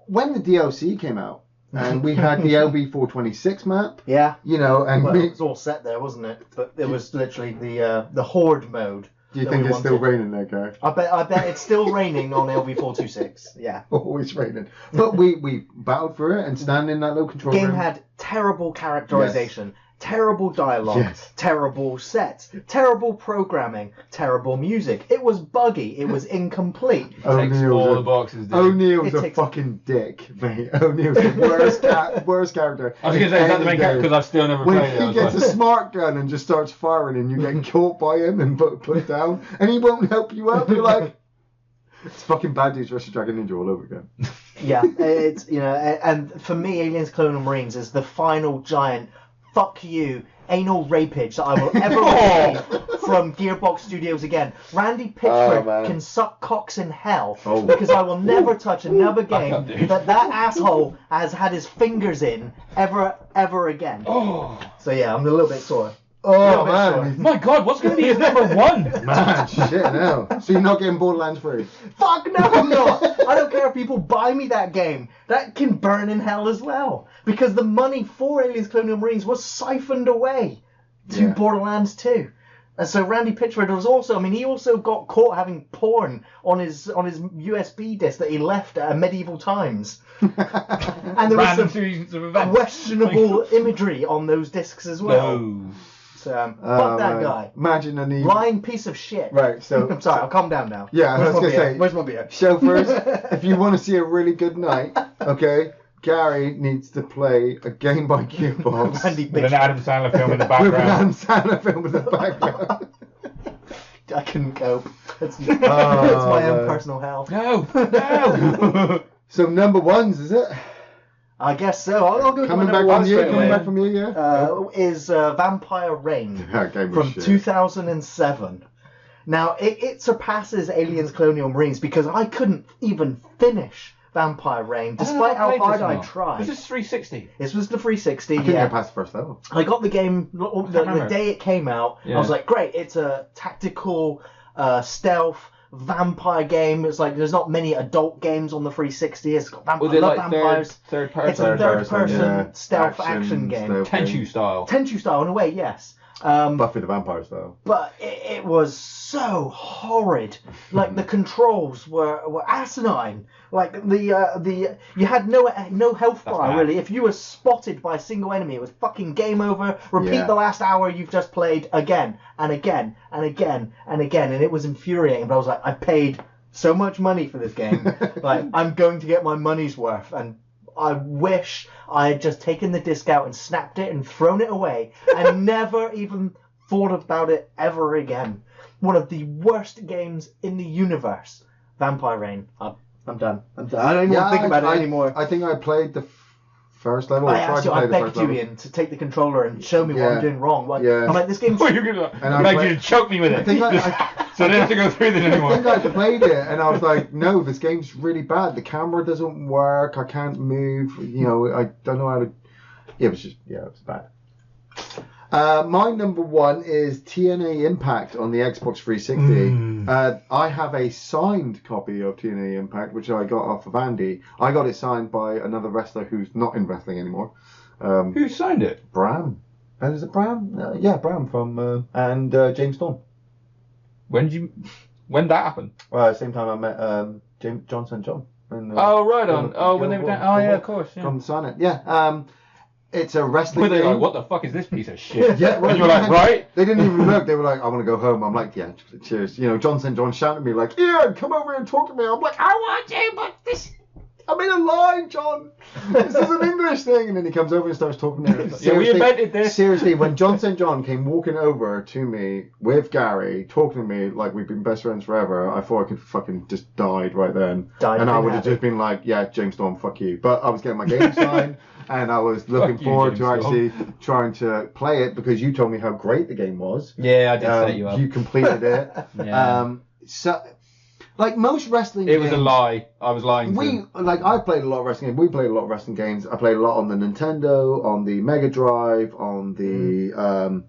when the DLC came out, and we had the LB426 map, Yeah. you know, and Well, we, it was all set there, wasn't it? But it was literally the horde mode. do you that think we it's still wanted. raining there, guy? I bet it's still raining on LV426. Yeah. Always raining. But we battled for it and stand in that little control Game room. had terrible characterization, terrible dialogue, Yes. terrible sets, terrible programming, terrible music. It was buggy. It was incomplete. Takes all the O'Neill's boxes, dude. O'Neill's It a takes- fucking dick, mate. O'Neill's the worst character. I was going to say, is that the main Any character? game. Because I've still never When played it. I he was gets a like, smart gun and just starts firing and you get caught by him and put down and he won't help you up, you're like, it's fucking Bad Dudes vs Dragon Ninja all over again. Yeah, it's and for me, Aliens: Colonial Marines is the final giant fuck you anal rapage that I will ever receive from Gearbox Studios again. Randy Pitchford man. can suck cocks in hell Oh. because I will never touch another can't game do. that asshole has had his fingers in ever again. oh, So yeah, I'm a little bit sore. Oh bit man, my God, what's going to be his number one? man, shit now. So you're not getting Borderlands 3? Fuck no, I'm not. I don't care if people buy me that game. That can burn in hell as well. Because the money for Aliens Colonial Marines was siphoned away to Yeah. Borderlands 2. And so Randy Pitchford was also, he also got caught having porn on his USB disc that he left at medieval times. And there was Random some seasons of events. questionable imagery on those discs as well. No. So, fuck that man. guy. Imagine an evil. Lying piece of shit. Right, so I'm sorry, I'll calm down now. Yeah, I was my gonna beer? say- Where's my beer? chauffeurs, if you want to see a really good night, okay, Gary needs to play a game by Gearbox Randy With an Pitchford. Adam Sandler film in the with an background. Adam Sandler film in the background. I couldn't cope. It's, it's Oh, my own man. personal hell. No, no. So number ones, is it? I guess so. I'll go Coming to back my from number you, one coming straight back away. from you, yeah. Is Vampire Rain That game was from shit. 2007. Now, it surpasses Aliens Colonial Marines because I couldn't even finish Vampire Rain, despite how hard I tried. This is 360. This was the 360, I couldn't yeah. get past the first level. I got the game the remember. day it came out. I Yeah. was like, great, it's a tactical stealth vampire game. It's like there's not many adult games on the 360. It's got Was I it love like vampires. third person? It's a third person yeah. stealth action game. stealth Tenchu game. style. Tenchu style in a way, yes. Buffy the Vampire style. But it was so horrid. Like the controls were asinine. Like the you had no health That's bar bad. really. If you were spotted by a single enemy, it was fucking game over. Repeat Yeah. the last hour you've just played again and again and again and again, and it was infuriating. But I was like, I paid so much money for this game. Like I'm going to get my money's worth, and I wish I had just taken the disc out and snapped it and thrown it away and never even thought about it ever again. One of the worst games in the universe. Vampire Rain. I'm done. I don't even want to think about it anymore. I think I played the first level. I tried asked to you, play I the begged first you, level. Ian, to take the controller and show me what Yeah. I'm doing wrong. Like, Yeah. I'm like, this game's... Oh, you're gonna And I like play- you to choke me with I it. think I So I don't have to go through this I anymore. think I played it and I was like, no, this game's really bad. The camera doesn't work. I can't move. You know, I don't know how to. Yeah, it was bad. My number one is TNA Impact on the Xbox 360. I have a signed copy of TNA Impact, which I got off of Andy. I got it signed by another wrestler who's not in wrestling anymore. Who signed it? Bram. Is it Bram? Yeah, Bram from and James Storm. When did you? When did that happen? Same time I met John St. John. Oh, right on. When they were down. Oh, yeah, of course. Yeah. Come sign it. Yeah. It's a wrestling Were they game. like, what the fuck is this piece of shit? Yeah, well, and you're like, right? They didn't even look. They were like, I want to go home. I'm like, yeah, cheers. You know, John St. John shouted at me like, Iain, come over and talk to me. I'm like, I want you, but this... I'm in a line, John. This is an English thing. And then he comes over and starts talking to me. Yeah, we invented this. Seriously, when John St. John came walking over to me with Gary, talking to me like we've been best friends forever, I thought I could fucking just died right then. And I would have just been like, yeah, James Storm, fuck you. But I was getting my game signed, and I was looking forward to actually trying to play it because you told me how great the game was. Yeah, I did set you up. You completed it. Yeah. So... Like most wrestling games... It was a lie. I was lying to him. I played a lot of wrestling games. We played a lot of wrestling games. I played a lot on the Nintendo, on the Mega Drive, on the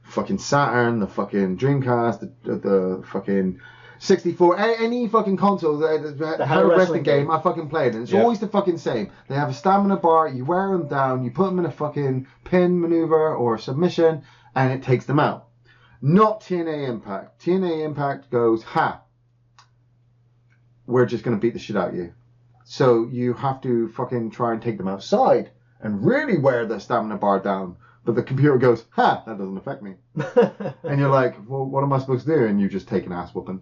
fucking Saturn, the fucking Dreamcast, the fucking 64, any fucking console that had a wrestling game, I fucking played. And it's always the fucking same. They have a stamina bar, you wear them down, you put them in a fucking pin maneuver or a submission, and it takes them out. Not TNA Impact. TNA Impact goes, we're just going to beat the shit out of you. So you have to fucking try and take them outside and really wear the stamina bar down. But the computer goes, that doesn't affect me. And you're like, well, what am I supposed to do? And you just take an ass whooping.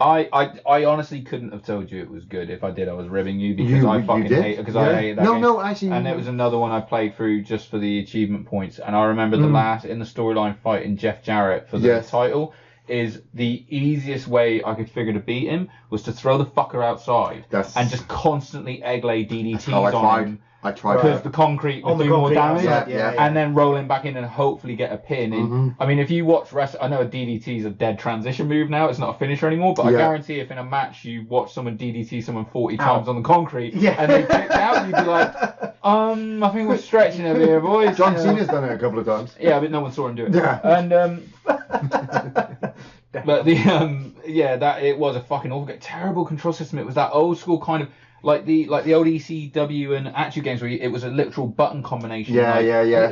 I honestly couldn't have told you it was good. If I did, I was ribbing you because I fucking hate because I hated that game. No, actually. And it was another one I played through just for the achievement points. And I remember the last in the storyline fight in Jeff Jarrett for the title. Is the easiest way I could figure to beat him was to throw the fucker outside and just constantly egg lay DDTs on him. I tried because the concrete would do more damage, yeah. and then roll him back in and hopefully get a pin. And I mean, if you watch I know a DDT is a dead transition move now; it's not a finisher anymore. But I guarantee, if in a match you watch someone DDT someone 40 times on the concrete and they kick out, you'd be like, I think we're stretching over here, boys. John Cena's done it a couple of times. Yeah, but no one saw him do it. Yeah. And but that it was a fucking awful, terrible control system. It was that old school kind of like the old ECW and Attitude games where it was a literal button combination. Yeah.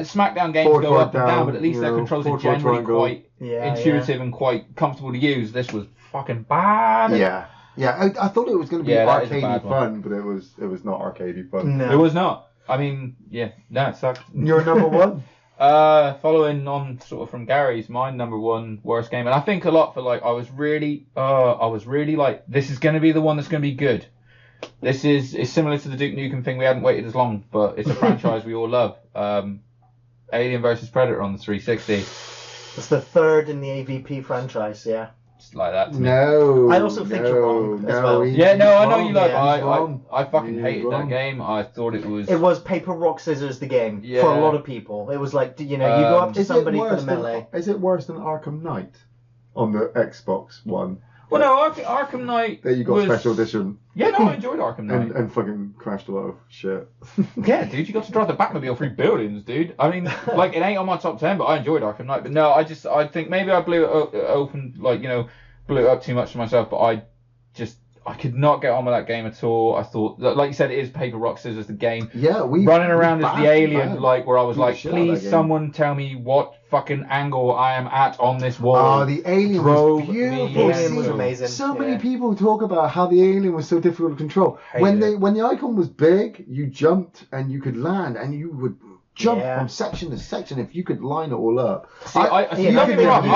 SmackDown games Forward, go up and down, down, but at least their controls are generally quite intuitive and quite comfortable to use. This was fucking bad. Yeah. I thought it was going to be arcadey fun, but it was not arcadey fun. No. It was not. I mean, it sucked. Your number one? Following on sort of from Gary's, my number one worst game, and I think a lot for like I was really like, this is going to be the one that's going to be good. This is similar to the Duke Nukem thing. We hadn't waited as long, but it's a franchise we all love. Alien vs Predator on the 360. It's the third in the AVP franchise, yeah. It's like that to me. No. I also think you're wrong as well. I know you like. Yeah, I fucking hated that game. I thought it was. It was paper rock scissors the game for a lot of people. It was like, you go up to somebody for the melee. Is it worse than Arkham Knight on the Xbox One? Well, no, Arkham Knight. There you got special edition. Yeah, no, I enjoyed Arkham Knight. And fucking crashed a lot of shit. Yeah, dude, you got to drive the Batmobile through buildings, dude. I mean, like, it ain't on my top 10, but I enjoyed Arkham Knight. But no, I think maybe I blew it open, like, blew it up too much for myself, but I could not get on with that game at all. I thought, like you said, it is paper rock scissors the game. Yeah, running around as the alien, like where I was like, please someone tell me what fucking angle I am at on this wall. Oh, the alien was beautiful. The alien was amazing. So many people talk about how the alien was so difficult to control. When the icon was big, you jumped and you could land and you would jump from section to section if you could line it all up. See, don't get me wrong.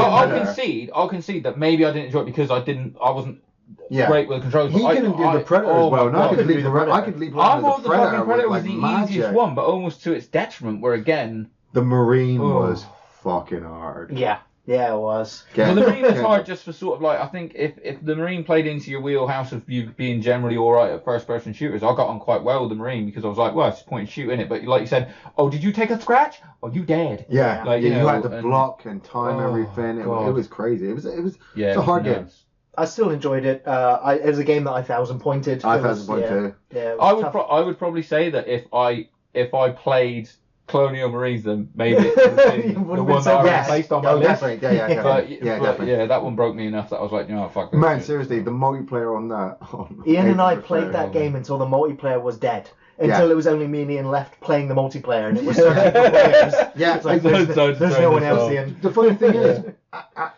I'll concede that maybe I didn't enjoy it because I wasn't great with the controls. He couldn't do the Predator as well. And I could leap around. I thought the fucking Predator was the easiest one, but almost to its detriment. Where again, the Marine was fucking hard. Yeah, it was. Well, the Marine was hard just for sort of like, I think if the Marine played into your wheelhouse of you being generally alright at first person shooters, I got on quite well with the Marine because I was like, well, it's point and shoot in it. But like you said, did you take a scratch? Oh, you dead. Yeah, like, you had to block and time everything. It was crazy. It was a hard game. I still enjoyed it. It was a game that I 1,000 pointed. I 1,000 pointed too. Yeah, I would probably say that if I played Colonial Marines, then maybe it would be the one that I placed on my list. Definitely. Yeah, definitely. Yeah, that one broke me enough that I was like, fuck. Man, seriously, the multiplayer on that. Ian and I played that game until the multiplayer was dead. until it was only me and Ian left playing the multiplayer, and it was searching for players. Yeah, It's like, there's no one else, Ian. The funny thing is,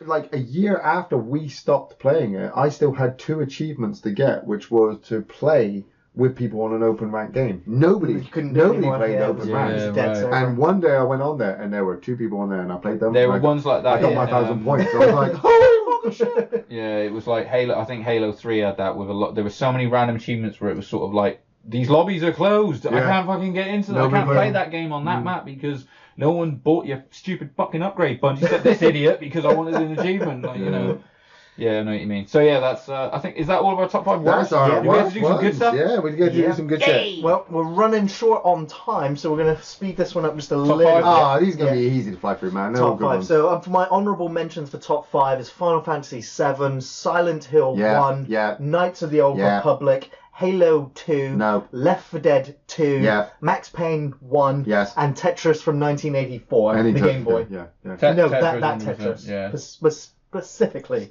like a year after we stopped playing it, I still had 2 achievements to get, which was to play with people on an open rank game. Nobody played open rank. And one day I went on there, and there were 2 people on there, and I played them. There were ones like that. I got my 1,000 points. So I was like, holy fucking shit! Yeah, it was like Halo. I think Halo 3 had that with a lot. There were so many random achievements where it was sort of like, these lobbies are closed. I can't fucking get into them. I can't play that game on that map because no one bought your stupid fucking upgrade bunch except this idiot because I wanted an achievement. Like, you know. Yeah, I know what you mean. So yeah, that's. I think, is that all of our top 5 worst? That's our we have to do some good stuff. Yeah, we get to do some good shit. Well, we're running short on time, so we're going to speed this one up just a Top little 5? bit. Ah, these are going to be easy to fly through, man. They're all Top good 5. ones. So for my honourable mentions for top 5 is Final Fantasy VII, Silent Hill 1, Knights of the Old Republic, Halo 2, Left 4 Dead 2, Max Payne 1, and Tetris from 1984, the Game Boy. That Tetris. Yeah. Specifically.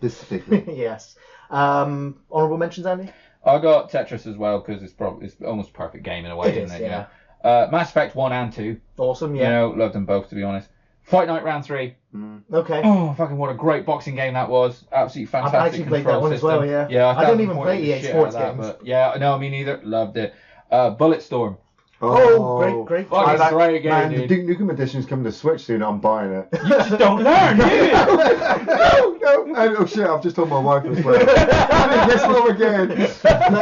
Yes. Honourable mentions, Andy? I got Tetris as well because it's almost a perfect game in a way, isn't it? Yeah. Mass Effect 1 and 2. Awesome, yeah. You know, loved them both, to be honest. Fight Night Round 3. Okay. Oh, fucking what a great boxing game that was. Absolutely fantastic. I've actually played that one system. as well, yeah. Yeah, I don't even play EA Sports games. But yeah, no, me neither. Loved it. Bulletstorm. Great. Fucking great game, man, dude. the Duke Nukem edition's coming to Switch soon. I'm buying it. You just don't learn, do you? No. Oh shit! I've just told my wife as well. This one again. That's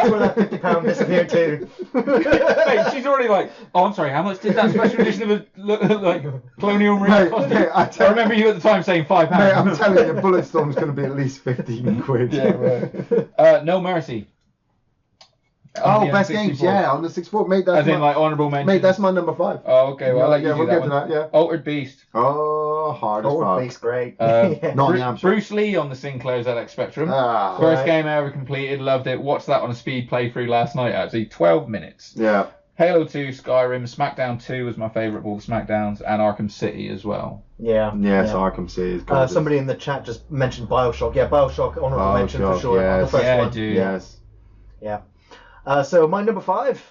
where that £50 disappeared too. Mate, she's already like, oh, I'm sorry. How much did that special edition of like Colonial Marine cost you? I remember you at the time saying £5. Mate, I'm telling you, Bulletstorm's going to be at least 15 quid. Yeah, right. No Mercy. Oh, best games, on the 64. Mate, that's honourable mention. Mate, that's my number 5. Oh, okay. Well, we'll get to that. Yeah. Altered Beast. Oh, hard as fuck. Altered Beast, great. Bruce Lee on the Sinclair ZX Spectrum. Ah, First game I ever completed. Loved it. Watched that on a speed playthrough last night. Actually, 12 minutes. Yeah. Halo 2, Skyrim, SmackDown 2 was my favourite of all the SmackDowns, and Arkham City as well. Yeah. Yes, Arkham City is good. Somebody in the chat just mentioned Bioshock. Yeah, Bioshock, honourable mention for sure. Yes. The first one. Dude. Yes. Yeah. So my number 5,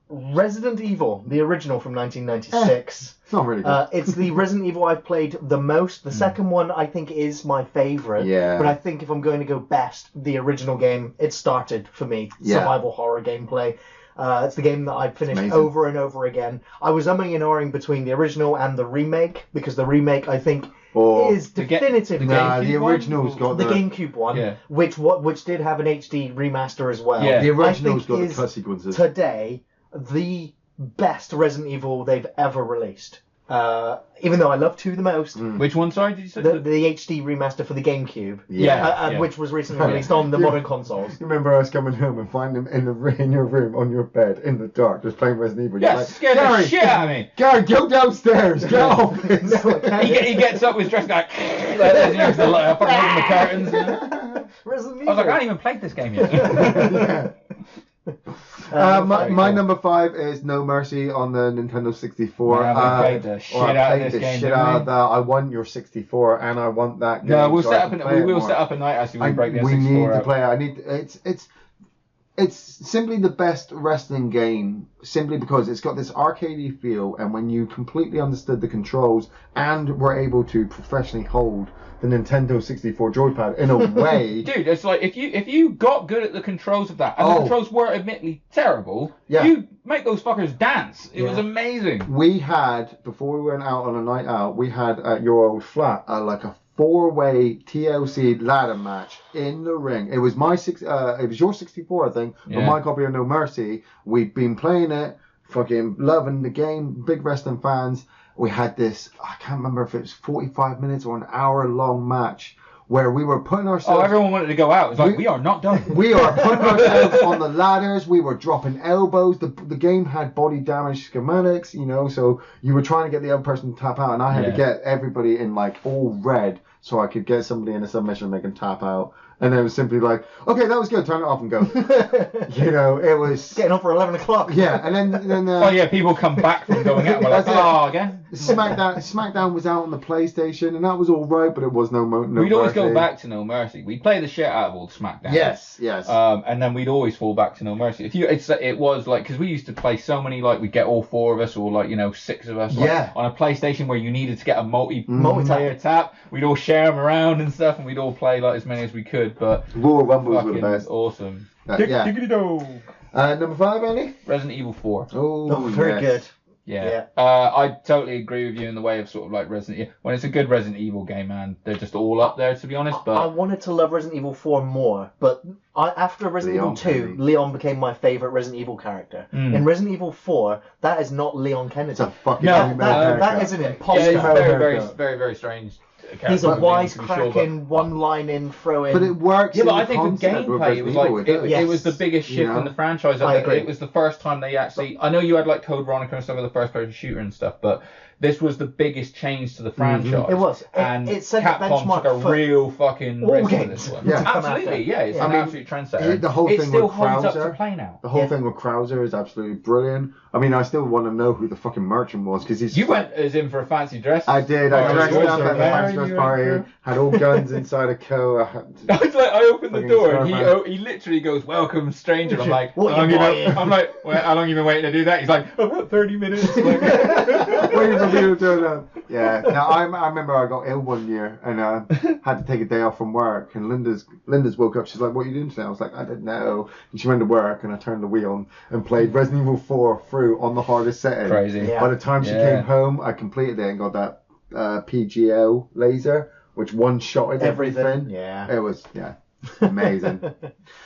Resident Evil, the original from 1996. It's not really good. It's the Resident Evil I've played the most. The second one I think is my favourite. Yeah. But I think if I'm going to go best, the original game, it started for me. Survival horror gameplay. It's the game that I've finished over and over again. I was umming and ahhing between the original and the remake, because the remake I think is definitively the original's got the GameCube one, which did have an HD remaster as well. Yeah. The original's got the cut sequences. Today, the best Resident Evil they've ever released. Even though I love 2 the most. Which one, sorry, did you say? The HD remaster for the GameCube. Yeah. Which was recently released on the modern consoles. You remember us coming home and finding him in your room on your bed in the dark just playing Resident Evil? Yeah, scared the shit out of me. Gary, go downstairs. Get off this. He gets up with dressed like there's the light up, open the curtains. Resident Evil. I was like, I haven't even played this game yet. My number 5 is No Mercy on the Nintendo 64. Man, we played the shit out of this game, didn't we? I want your 64 and I want that game. No, we'll so set up a night actually when we break the 64 We need to up. play it. It's simply the best wrestling game, simply because it's got this arcadey feel, and when you completely understood the controls and were able to professionally hold the Nintendo 64 joypad in a way. Dude, it's like if you got good at the controls of that, and the controls were admittedly terrible, you make those fuckers dance. It was amazing. We had, before we went out on a night out, we had at your old flat like a 4-way TLC ladder match in the ring. It was it was your 64, I think, but my copy of No Mercy. We'd been playing it, fucking loving the game, big wrestling fans. We had this, I can't remember if it was 45 minutes or an hour-long match where we were putting ourselves... Oh, everyone wanted to go out. It's like, we are not done. We are putting ourselves on the ladders. We were dropping elbows. The game had body damage schematics, so you were trying to get the other person to tap out, and I had to get everybody in, all red so I could get somebody in a submission and make them tap out. And it was simply like, okay, that was good, turn it off and go. It was... Getting up for 11 o'clock. Yeah, and then people come back from going out. We're like, again? SmackDown was out on the PlayStation, and that was all right, but it was no We'd always go back to No Mercy. We'd play the shit out of all the Smackdown. Yes. And then we'd always fall back to No Mercy. It was like, because we used to play so many, like we'd get all 4 of us or like 6 of us on a PlayStation where you needed to get a multiplayer tap. We'd all share them around and stuff, and we'd all play like as many as we could. But Royal Rumbles were the best. Awesome. Number 5, Andy? Resident Evil 4. Oh, very good. Yeah. I totally agree with you in the way of sort of like Resident Evil. When it's a good Resident Evil game, man, they're just all up there, to be honest. But I wanted to love Resident Evil 4 more, but after Resident Evil 2, Leon became my favourite Resident Evil character. In Resident Evil 4, that is not Leon Kennedy. It's a fucking that is an imposter. Yeah, it's very, very strange. He's a wisecracking, one-line throw-in. But it works. Yeah, but I think for gameplay, it was like it was the biggest shift in the franchise. I agree. It was the first time they actually. I know you had like Code Veronica and some of the first-person shooter and stuff, but this was the biggest change to the franchise. It was. And it set Capcom took a real fucking risk with this one. Yeah. Absolutely. Yeah, it's an absolute trendsetter. The whole it thing still with holds up Krauser, to play now. The whole thing with Krauser is absolutely brilliant. I mean, I still want to know who the fucking merchant was because he's. You went as in for a fancy dress. I did. I dressed up at the fancy dress party. Had all guns inside a co. I opened the door and he literally goes, "Welcome, stranger." I'm like, what are you buying? I'm like, well, how long you been waiting to do that? He's like, about 30 minutes. Like, waiting for me to turn up. Yeah. Now I remember I got ill one year and had to take a day off from work. And Linda's woke up. She's like, "What are you doing today?" I was like, "I don't know." And she went to work and I turned the wheel on and played Resident Evil 4 through on the hardest setting. Crazy. Yeah. By the time she came home, I completed it and got that PGL laser, which one-shotted everything. Yeah. It was amazing.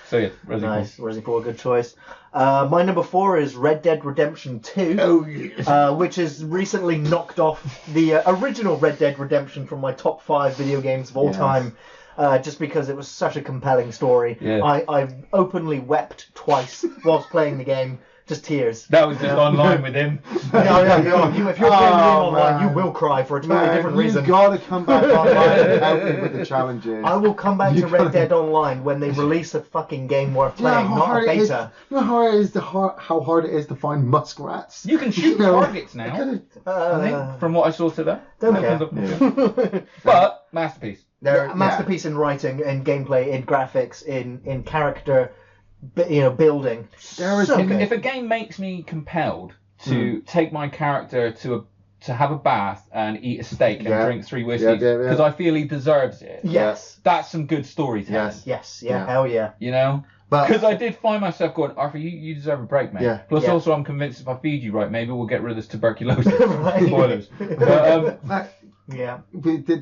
So yeah, Resident Evil. Resident Evil, good choice. My number 4 is Red Dead Redemption 2. Oh yes. Which has recently knocked off the original Red Dead Redemption from my top 5 video games of all time. Just because it was such a compelling story. Yeah. I openly wept twice whilst playing the game. Just tears. That was just online with him. If you're playing online, you will cry for a totally different reason. You gotta come back online and help me with the challenges. I will come back to Red Dead Online when they release a fucking game worth playing, not a beta. You know how hard it is to find muskrats? You can shoot targets now. I think, from what I saw today. Don't care. But masterpiece. They're a masterpiece in writing, in gameplay, in graphics, in character, building. If a game makes me compelled to take my character to have a bath and eat a steak and drink 3 whiskeys because I feel he deserves it. Yes. That's some good storytelling. Yes. Hell yeah. You know? Because I did find myself going, Arthur, you deserve a break, mate. Yeah. Plus, also, I'm convinced if I feed you right, maybe we'll get rid of this tuberculosis. Right. Spoilers. But,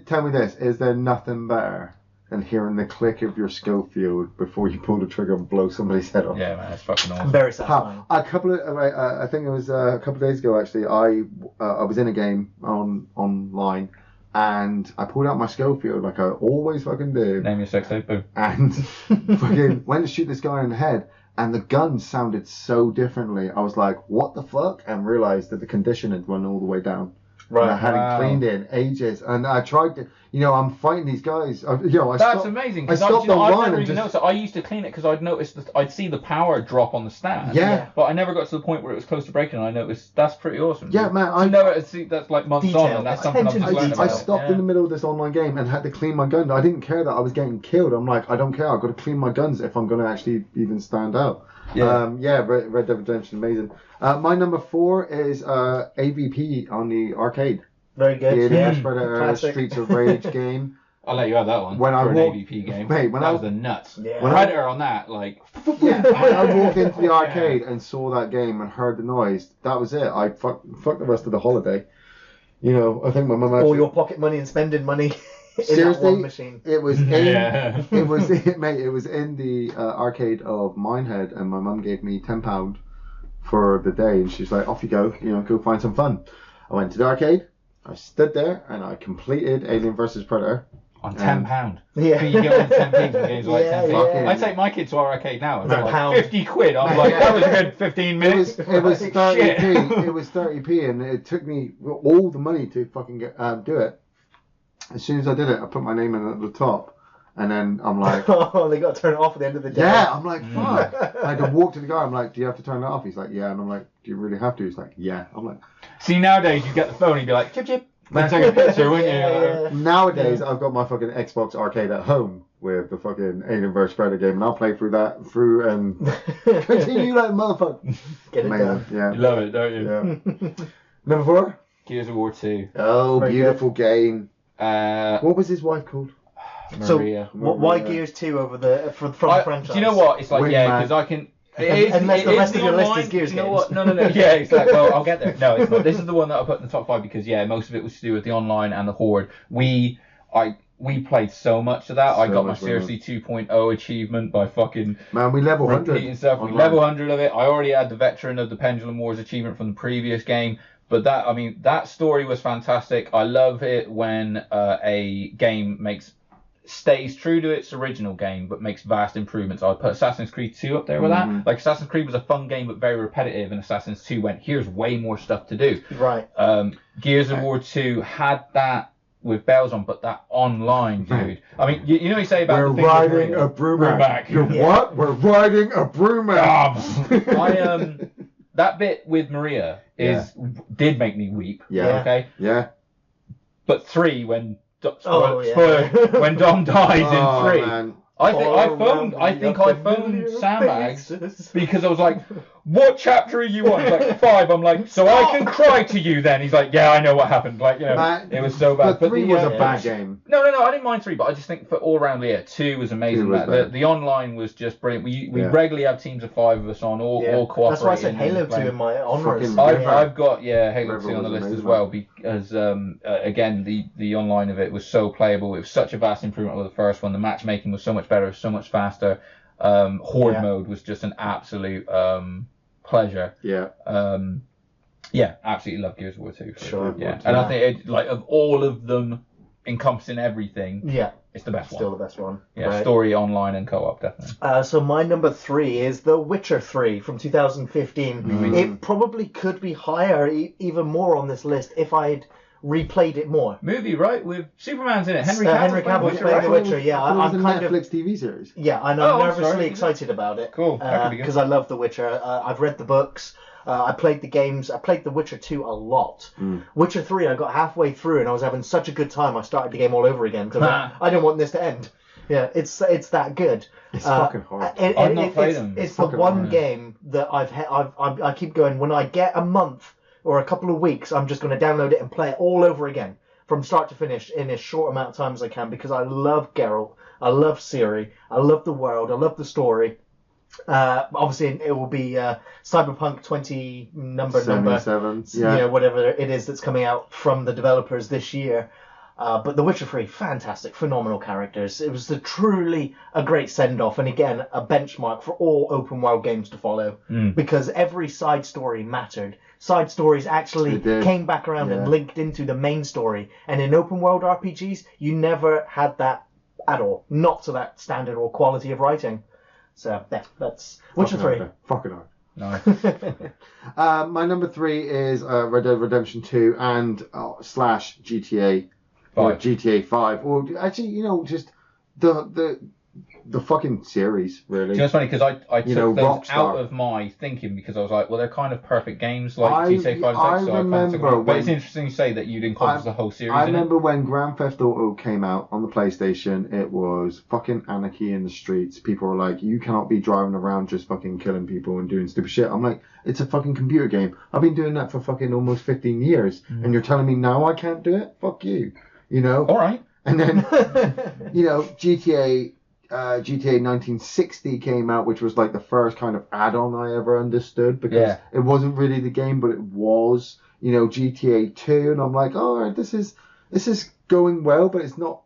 Tell me this: is there nothing better than hearing the click of your Schofield before you pull the trigger and blow somebody's head off? Yeah, man, it's fucking awesome. Very satisfying. I think it was a couple of days ago actually. I was in a game online. And I pulled out my Schofield like I always fucking do. Name your sex tape, boom. And fucking went to shoot this guy in the head. And the gun sounded so differently. I was like, what the fuck? And realised that the condition had run all the way down. Right. And I hadn't cleaned it in ages. And I tried to, I'm fighting these guys. That's amazing. Because I never even noticed it. I used to clean it because I'd noticed that I'd see the power drop on the stand. Yeah. But I never got to the point where it was close to breaking. And I noticed that's pretty awesome. Yeah, man. That's like months on, and that's something I've just learned about. I stopped in the middle of this online game and had to clean my gun. I didn't care that I was getting killed. I'm like, I don't care. I've got to clean my guns if I'm going to actually even stand out. Yeah. Red Dead Redemption, amazing. My number 4 is AVP on the arcade. Very good. The Predator Streets of Rage game. I'll let you have that one. When I for walk, an AVP game. Mate, that was the nuts. Yeah. When Predator on that, like. Yeah. When I walked into the arcade and saw that game and heard the noise, that was it. I fucked the rest of the holiday. I think my mum actually. All your pocket money and spending money. Seriously, that one machine. It was in it was in the arcade of Minehead, and my mum gave me £10 for the day, and she's like, "Off you go, go find some fun." I went to the arcade, I stood there, and I completed Alien vs Predator on £10. Yeah, you get on 10p from games like 10p. Yeah. I take my kids to our arcade now, and they're like £50. I'm like, that was a good 15 minutes. It was 30p. It was 30p, and it took me all the money to fucking do it. As soon as I did it, I put my name in at the top, and then I'm like, oh, they got to turn it off at the end of the day. Yeah, I'm like, fuck. I had to walk to the guy. I'm like, do you have to turn it off? He's like, yeah. And I'm like, do you really have to? He's like, yeah. I'm like, see, nowadays you get the phone and you'd be like, chip chip. Then take a picture, wouldn't you? Yeah. Nowadays, I've got my fucking Xbox arcade at home with the fucking Alien vs Predator game, and I'll play through and continue like a motherfucker. Get it done. Yeah. You love it, don't you? Yeah. Number 4. Gears of War 2. Oh, Very beautiful game. Uh, What was his wife called? Maria. So, why Maria. Gears 2 over from the franchise? Do you know what? It's like, Wingman. yeah, because I can. Unless the rest of your list online- is Gears you know games. what? No. Yeah, it's like, well, I'll get there. No, it's not. This is the one that I put in the top 5 because, yeah, most of it was to do with the online and the Horde. We played so much of that. I So got my much Seriously 2.0 achievement by fucking Man, we level 100. repeating stuff. We online. level 100 of it. I already had the Veteran of the Pendulum Wars achievement from the previous game. But that story was fantastic. I love it when a game stays true to its original game but makes vast improvements. I would put Assassin's Creed 2 up there with that. Like, Assassin's Creed was a fun game but very repetitive, and Assassin's 2 went, here's way more stuff to do. Right. Gears of War 2 had that with bells on, but that online, dude. I mean, you know you say about We're the thing with riding Maria. a Brumac. You're Yeah. what? We're riding a Brumac. That bit with Maria did make me weep. Yeah. Okay. Yeah. But 3 when Oh, yeah. spoiler, when Dom dies Oh, in 3. man. I think I phoned Sandbags because I was like, what chapter are you on? He's like, 5. I'm like, so I can cry to you then. He's like, yeah, I know what happened. Like, you know, Man, it was so bad. But 3 was a yeah. bad game. No, I didn't mind 3, but I just think for all round, yeah, 2 was amazing. 2 was better. The online was just brilliant. We Yeah. regularly have teams of 5 of us on, all cooperating. That's why I said and Halo 2 playing. in my honours. Fucking I've got Halo River 2 on the was list as amazing. well because again the online of it was so playable. It was such a vast improvement with the first one. The matchmaking was so much better, so much faster. Horde mode was just an absolute pleasure. Yeah. Absolutely love Gears of War 2. Sure. Yeah, and I think of all of them encompassing everything, Yeah, it's the best still one. the best one. Yeah, Right. story, online, and co-op definitely. So my number 3 is The Witcher 3 from 2015. It probably could be higher, even more on this list if I had replayed it more. Movie, right? With Superman's in it. Henry Henry Cavill Cavill playing playing The right? Witcher. Yeah, I thought it was I'm a kind of Netflix TV series. yeah, and Oh, I'm I'm nervously sorry. excited about it. Cool. That could be good. Because I love The Witcher. I've read the books. I played the games. I played The Witcher 2 a lot. Witcher 3, I got halfway through and I was having such a good time. I started the game all over again because I didn't want this to end. Yeah, it's that good. It's fucking hard. I've not played them. It's the Fucking one hard. game that I keep going. When I get a month or a couple of weeks, I'm just going to download it and play it all over again from start to finish in as short amount of time as I can because I love Geralt. I love Ciri. I love the world. I love the story. Obviously, it will be Cyberpunk 20 number 77. Yeah. you know, whatever it is that's coming out from the developers this year. But The Witcher 3, fantastic, phenomenal characters. It was truly a great send-off, and again, a benchmark for all open-world games to follow, because every side story mattered. Side stories actually It did. came back around and linked into the main story. And in open-world RPGs, you never had that at all. Not to that standard or quality of writing. So, that's Witcher 3. Fucking hard. Nice. My number 3 is Red Dead Redemption 2 and slash GTA or 5. GTA 5. Or actually, you know, just the fucking series, really. Do you know, it's funny because I took those Rockstar. out of my thinking because I was like, well, they're kind of perfect games like I- GTA 5 I and 6, so I kind of took remember them out. But when- it's interesting you say that you'd encompass the whole series I in remember when Grand Theft Auto came out on the PlayStation, it was fucking anarchy in the streets. People were like, you cannot be driving around just fucking killing people and doing stupid shit. I'm like, it's a fucking computer game. I've been doing that for fucking almost 15 years. And you're telling me now I can't do it? Fuck you. You know? it. All right. And then, you know, GTA 1960 came out, which was like the first kind of add-on I ever understood because it wasn't really the game, but it was, you know, GTA 2, and I'm like, all right, this is going well, but it's not.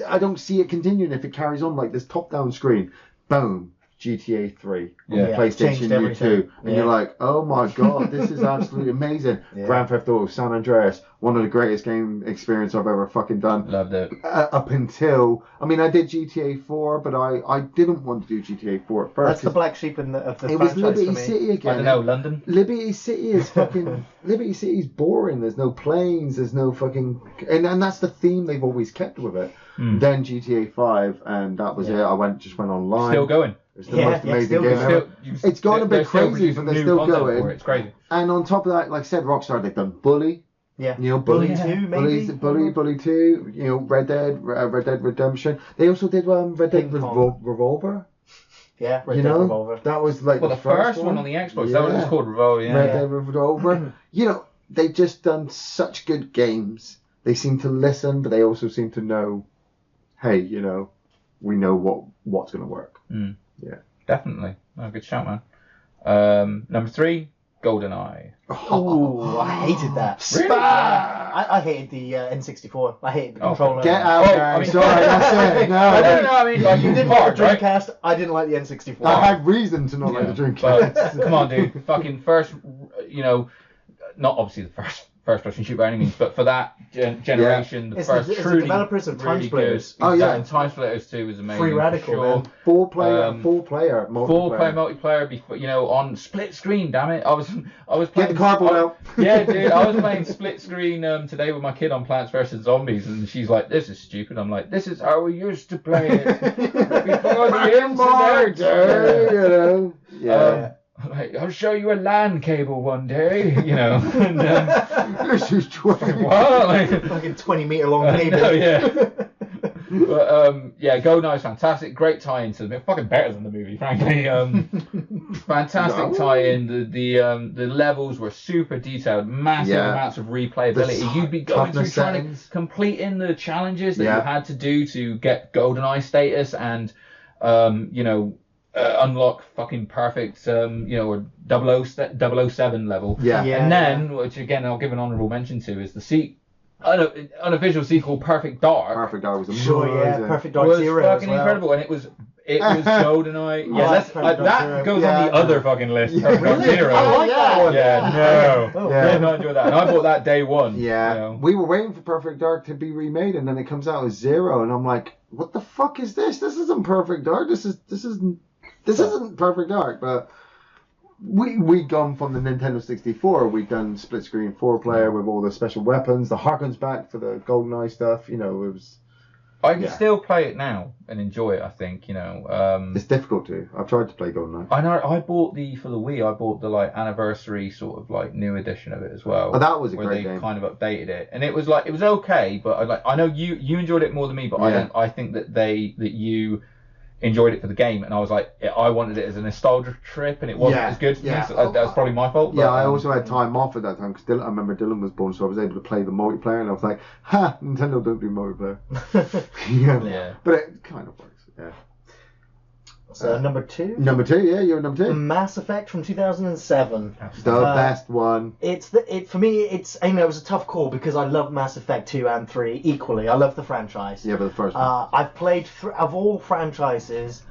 I don't see it continuing if it carries on like this top-down screen. Boom. GTA 3 on the Changed PlayStation everything. U2, and you're like, oh my god, this is absolutely amazing. Grand Theft Auto San Andreas, one of the greatest game experience I've ever fucking done. Loved it. Up until, I mean, I did GTA 4, but I didn't want to do GTA 4 at first. That's the black sheep of the it franchise was for Liberty me. City I again. don't know, London. Liberty City is fucking Liberty City's boring. There's no planes. There's no fucking and that's the theme they've always kept with it. Then GTA 5, and that was it. I just went online. Still going. It's the most amazing still game going. ever. It's gone a bit they're still crazy, producing but they're new still content going. for it. It's crazy. And on top of that, like I said, Rockstar, they've done Bully. Yeah. You know, Bully, Bully 2, maybe? Bully 2. You know, Red Dead Redemption. They also did Red Dead Revolver. Yeah, Red Dead Revolver. That was like the first one on the Xbox. That was just called Revolver. Yeah. Red Dead Revolver. You know, they've just done such good games. They seem to listen, but they also seem to know, hey, you know, we know what's going to work. Mm. Yeah, definitely. Oh, good shout, man. Number 3, GoldenEye. Oh, I hated that. Really? I hated the N64. I hated the controller. Get out there. I mean, sorry, that's it. No, I mean, like, You didn't like the Dreamcast. I didn't like the N64. I had reason to not like the Dreamcast. But, come on, dude. Fucking first, you know, not obviously the first-person shooter by any means, but for that generation, the first it's truly the developers of Time really Splitters. good. Oh, yeah. And Time Splitters 2 was amazing. Free Radical, for sure. man. Four player multiplayer. Four-player multiplayer, before, you know, on split screen. Damn it, I was playing. Get the cardboard out. Yeah, dude, I was playing split screen today with my kid on Plants vs Zombies, and she's like, "This is stupid." I'm like, "This is how we used to play it before the internet." You know. Yeah. Like, I'll show you a LAN cable one day, you know. And, This is 20. what? Like, Fucking 20-meter long cable. no, yeah. But yeah, GoldenEye is fantastic. Great tie-in to the fucking better than the movie, frankly. Fantastic tie-in. The levels were super detailed, massive amounts of replayability. You'd be going through trying to completing the challenges that you had to do to get GoldenEye status and you know. Unlock fucking perfect, you know, or 007 level. Yeah. And then, which again I'll give an honourable mention to, is the unofficial sequel, Perfect Dark. Perfect Dark was amazing. Sure, yeah, Perfect Dark was Zero fucking as well. incredible, and it was GoldenEye. Yeah, Perfect Dark that Zero. goes on the other fucking list. Perfect Dark Really? Zero. I like that one. Yeah, no. Oh, I did not enjoy that. And I bought that day one. Yeah, You know. we were waiting for Perfect Dark to be remade, and then it comes out as Zero, and I'm like, what the fuck is this? This isn't Perfect Dark. This isn't Perfect Dark. But we gone from the Nintendo 64. We've done split screen 4-player with all the special weapons. The harkens back for the GoldenEye stuff. You know, it was. I can still play it now and enjoy it. I think, you know. It's difficult to. I've tried to play GoldenEye. I know. I bought for the Wii. I bought the like anniversary sort of like new edition of it as well. Oh, that was a where great they game. kind of updated it, and it was okay. But I know you enjoyed it more than me, but I think that you enjoyed it for the game, and I was like, I wanted it as a nostalgia trip, and it wasn't as good for me. So that was probably my fault. Yeah, but, I also had time off at that time because I remember Dylan was born, so I was able to play the multiplayer, and I was like, ha, Nintendo don't do multiplayer. Yeah. But it kind of works. Yeah. So number 2. Number 2, yeah, you're number 2. Mass Effect from 2007. The best one. For me. You know, it was a tough call because I love Mass Effect 2 and 3 equally. I love the franchise. Yeah, but the first one. I've played of all franchises,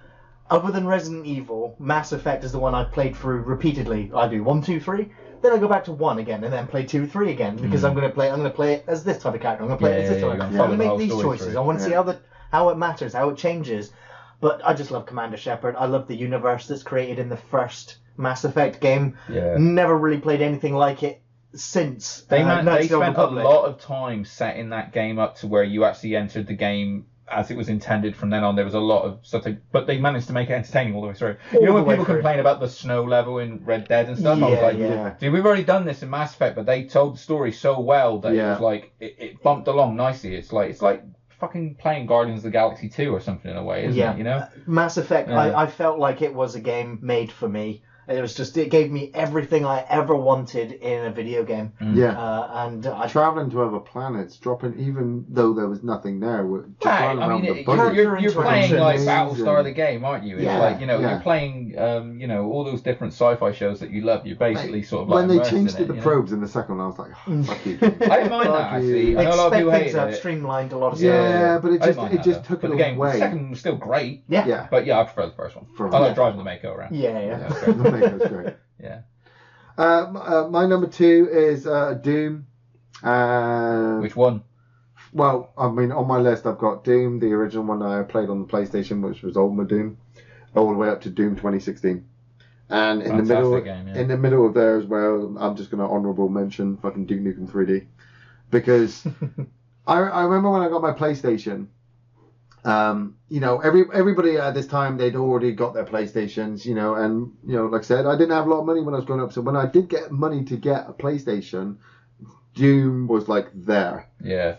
other than Resident Evil, Mass Effect is the one I've played through repeatedly. I do 1, 2, 3. Then I go back to 1 again, and then play 2, 3 again because I'm going to play it as this type of character. I'm going to play it as this type of character. I'm going to make these choices. I want to see how it matters, how it changes. But I just love Commander Shepard. I love the universe that's created in the first Mass Effect game. Yeah. Never really played anything like it since. They Knights of the spent a Republic. lot of time setting that game up to where you actually entered the game as it was intended. From then on, there was a lot of stuff, but they managed to make it entertaining all the way through. You know when people complain about the snow level in Red Dead and stuff? I was like, dude, we've already done this in Mass Effect, but they told the story so well that it was like, it bumped along nicely. It's like fucking playing Guardians of the Galaxy 2 or something in a way, isn't it? You know? Mass Effect, I felt like it was a game made for me. It gave me everything I ever wanted in a video game. Yeah. And traveling to other planets, dropping, even though there was nothing there. You're playing like Battlestar the game, aren't you? It's like, you know, you're playing, you know, all those different sci-fi shows that you love. You're basically sort of like when they changed the probes in the second one, I was like, oh, fuck you. I didn't mind that actually. I know a lot of people hated it. Streamlined a lot of stuff. Yeah, but it just took it away. The second one was still great. Yeah. But yeah, I prefer the first one. I like driving the Mako around. Yeah. That's great. Yeah. My number 2 is Doom. Which one? Well, I mean, on my list, I've got Doom, the original one I played on the PlayStation, which was Ultimate Doom, all the way up to Doom 2016. And in the middle of there as well, I'm just going to honourable mention fucking Duke Nukem 3D, because I remember when I got my PlayStation. You know, everybody at this time, they'd already got their PlayStations, you know, and, you know, like I said, I didn't have a lot of money when I was growing up, so when I did get money to get a PlayStation, Doom was like there. Yeah.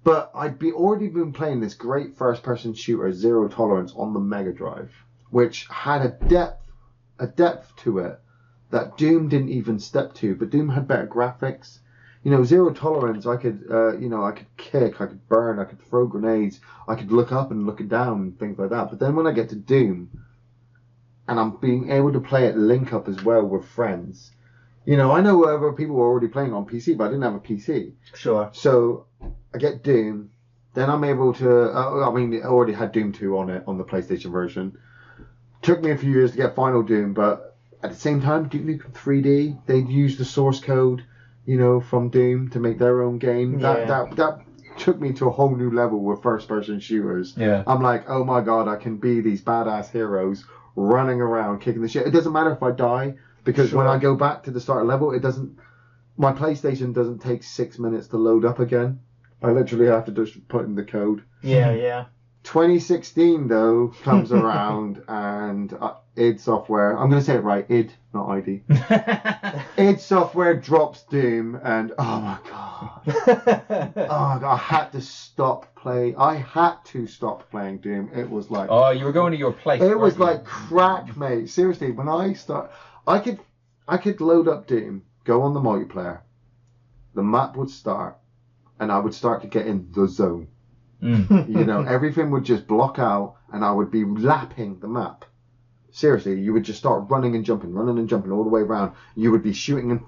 But I'd already been playing this great first-person shooter, Zero Tolerance, on the Mega Drive, which had a depth to it that Doom didn't even step to. But Doom had better graphics. Zero Tolerance, I could kick, I could burn, I could throw grenades, I could look up and look down and things like that. But then when I get to Doom, and I'm being able to play it link up as well with friends. I know other people were already playing on PC, but I didn't have a PC. Sure. So I get Doom, then I'm able to. I already had Doom 2 on it on the PlayStation version. Took me a few years to get Final Doom, but at the same time, Duke Nukem 3D, they'd used the source code, from Doom to make their own game. That took me to a whole new level with first-person shooters. Yeah. I'm like, oh my god, I can be these badass heroes running around kicking the shit. It doesn't matter if I die, because when I go back to the start level, my PlayStation doesn't take 6 minutes to load up again. I literally have to just put in the code. Yeah. 2016 though comes around and id Software, I'm going to say it right, id, not ID. id Software drops Doom and oh my god. I had to stop playing Doom. It was like, oh, you were going to your place. it was like crack, mate. Seriously, when I could load up Doom, go on the multiplayer, the map would start, and I would start to get in the zone. Everything would just block out, and I would be lapping the map. Seriously, you would just start running and jumping all the way around. You would be shooting and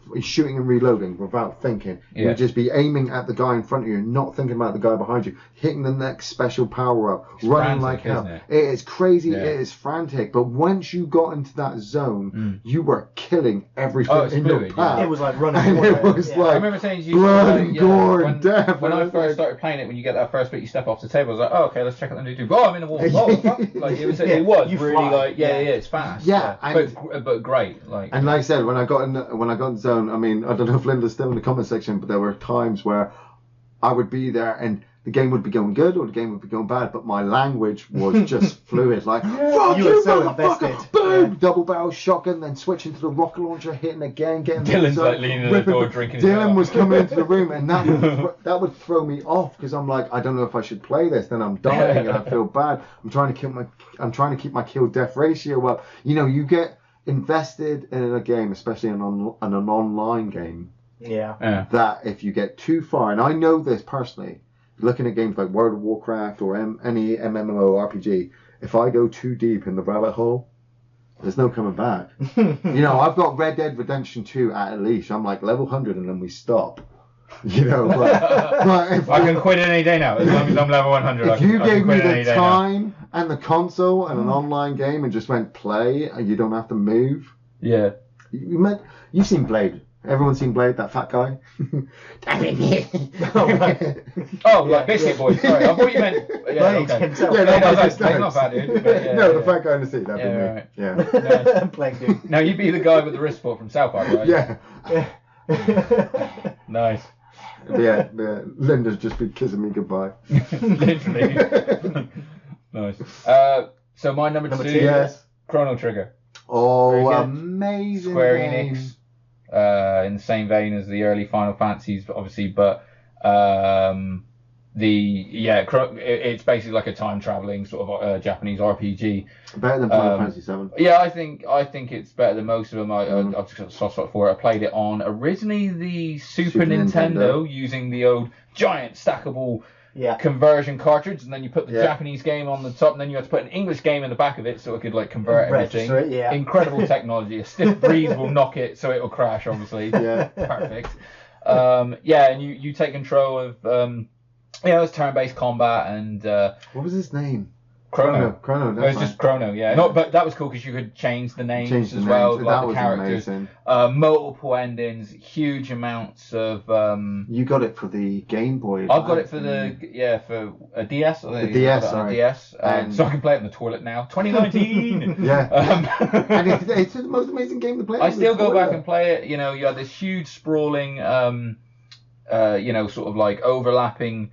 reloading without thinking. You would just be aiming at the guy in front of you, not thinking about the guy behind you, hitting the next special power up, it's running frantic, like hell. It is crazy, yeah. It is frantic. But once you got into that zone, you were killing everything in your path. It was like running. And it was like I remember saying to you, blood and gore and death. When I first started playing it, when you get that first bit, you step off the table. I was like, oh, okay, let's check out the new Doom. Oh, I'm in the wall. Oh, fuck. Like it was you really fly. like it's fast. Yeah. But great. Like I said, when I got in the zone, I mean, I don't know if Linda's still in the comment section, but there were times where I would be there and the game would be going good or the game would be going bad, but my language was just fluid. Like, fuck you you, were so motherfucker! invested. Boom! Yeah. Double barrel shotgun, then switching to the rocket launcher, hitting again, getting Dylan's the like leaning at the door drinking. Dylan was coming into the room, and that would throw me off because I'm like, I don't know if I should play this. Then I'm dying and I feel bad. I'm trying to keep my kill death ratio up. You get invested in a game, especially in an online game. Yeah. That if you get too far, and I know this personally, looking at games like World of Warcraft or any MMORPG, if I go too deep in the rabbit hole, there's no coming back. I've got Red Dead Redemption 2 at a leash. I'm like level 100 and then we stop. But I can quit it any day now as long as I'm level 100. If you gave me the time time and the console and an online game and just went play and you don't have to move. Yeah. You've seen Blade. Everyone's seen Blade, that fat guy. Like Biscuit Boy. Sorry, I thought you meant Blade himself. He's not bad, dude. The fat guy in the seat. That'd be me. Right. Yeah. Playing Doom. Now you'd be the guy with the wrist support from South Park, right? Yeah. Nice. Yeah. Linda's just been kissing me goodbye. Literally. Nice. So my number two. Yes. Chrono Trigger. Oh, amazing. Square game. Enix. In the same vein as the early Final Fantasies, obviously, but it's basically like a time traveling sort of Japanese RPG. Better than Final Fantasy 7. Yeah, I think it's better than most of them. I've just got a soft spot for it. I played it on originally the Super Nintendo using the old giant stackable conversion cartridge, and then you put the Japanese game on the top, and then you had to put an English game in the back of it so it could like convert everything. Incredible technology. A stiff breeze will knock it so it will crash, obviously. Perfect. And you take control of it's turn-based combat and what was his name? Chrono. Chrono. It was just Chrono, yeah. No, but that was cool because you could change the names as well, like that the was characters. Amazing. Multiple endings, huge amounts of. You got it for the Game Boy. I've got it for for a DS. The DS, sorry. DS, so I can play it on the toilet now. 2019. Yeah. And it's the most amazing game to play. I still go back and play it. You had this huge sprawling, sort of like overlapping.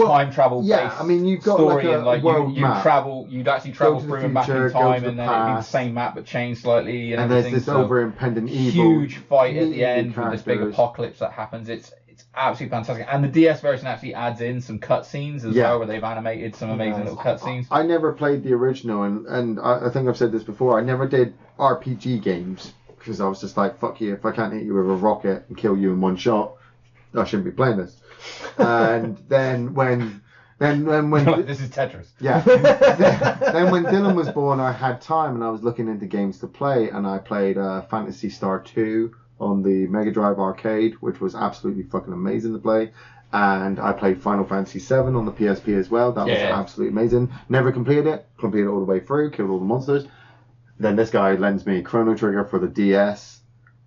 time travel yeah, based I mean, you've got story, like a and like world you'd map. actually travel to the through and back future, in go time, to the and then it'd be the past. same map but changed slightly, And everything. there's this so over-impending evil. huge fight at the meaty end with this big characters. apocalypse that happens. It's absolutely fantastic, and the DS version actually adds in some cutscenes as Yeah. well, where they've animated some amazing little cutscenes. I never played the original, and I think I've said this before. I never did RPG games because I was just like, fuck you. If I can't hit you with a rocket and kill you in one shot, I shouldn't be playing this. And then when This is Tetris. yeah, then when Dylan was born, I had time and I was looking into games to play, and I played Phantasy Star 2 on the Mega Drive arcade, which was absolutely fucking amazing to play. And I played Final Fantasy 7 on the PSP as well. That was absolutely amazing. Never completed it all the way through, killed all the monsters. Then this guy lends me Chrono Trigger for the DS,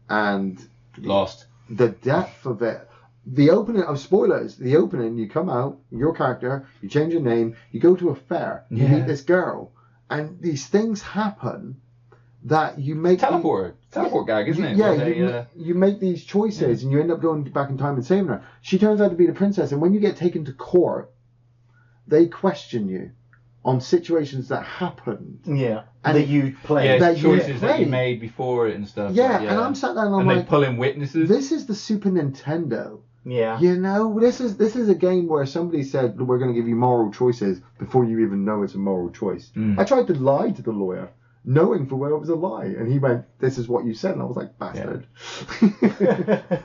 and Lost. the depth of it. The opening of spoilers. The opening, you come out, your character, you change your name, you go to a fair, you meet this girl, and these things happen that you make. Teleport gag, isn't it? Yeah, you make these choices, and you end up going back in time and saving her. She turns out to be the princess, and when you get taken to court, they question you on situations that happened. Yeah, and that you played. Yeah, that you choices that you played. made before it and stuff. Yeah, like, and I'm sat there and I'm and they like, pull in witnesses. this is the Super Nintendo. Yeah. You know, this is a game where somebody said, we're going to give you moral choices before you even know it's a moral choice. I tried to lie to the lawyer, knowing for well it was a lie, and he went, this is what you said, and I was like, bastard.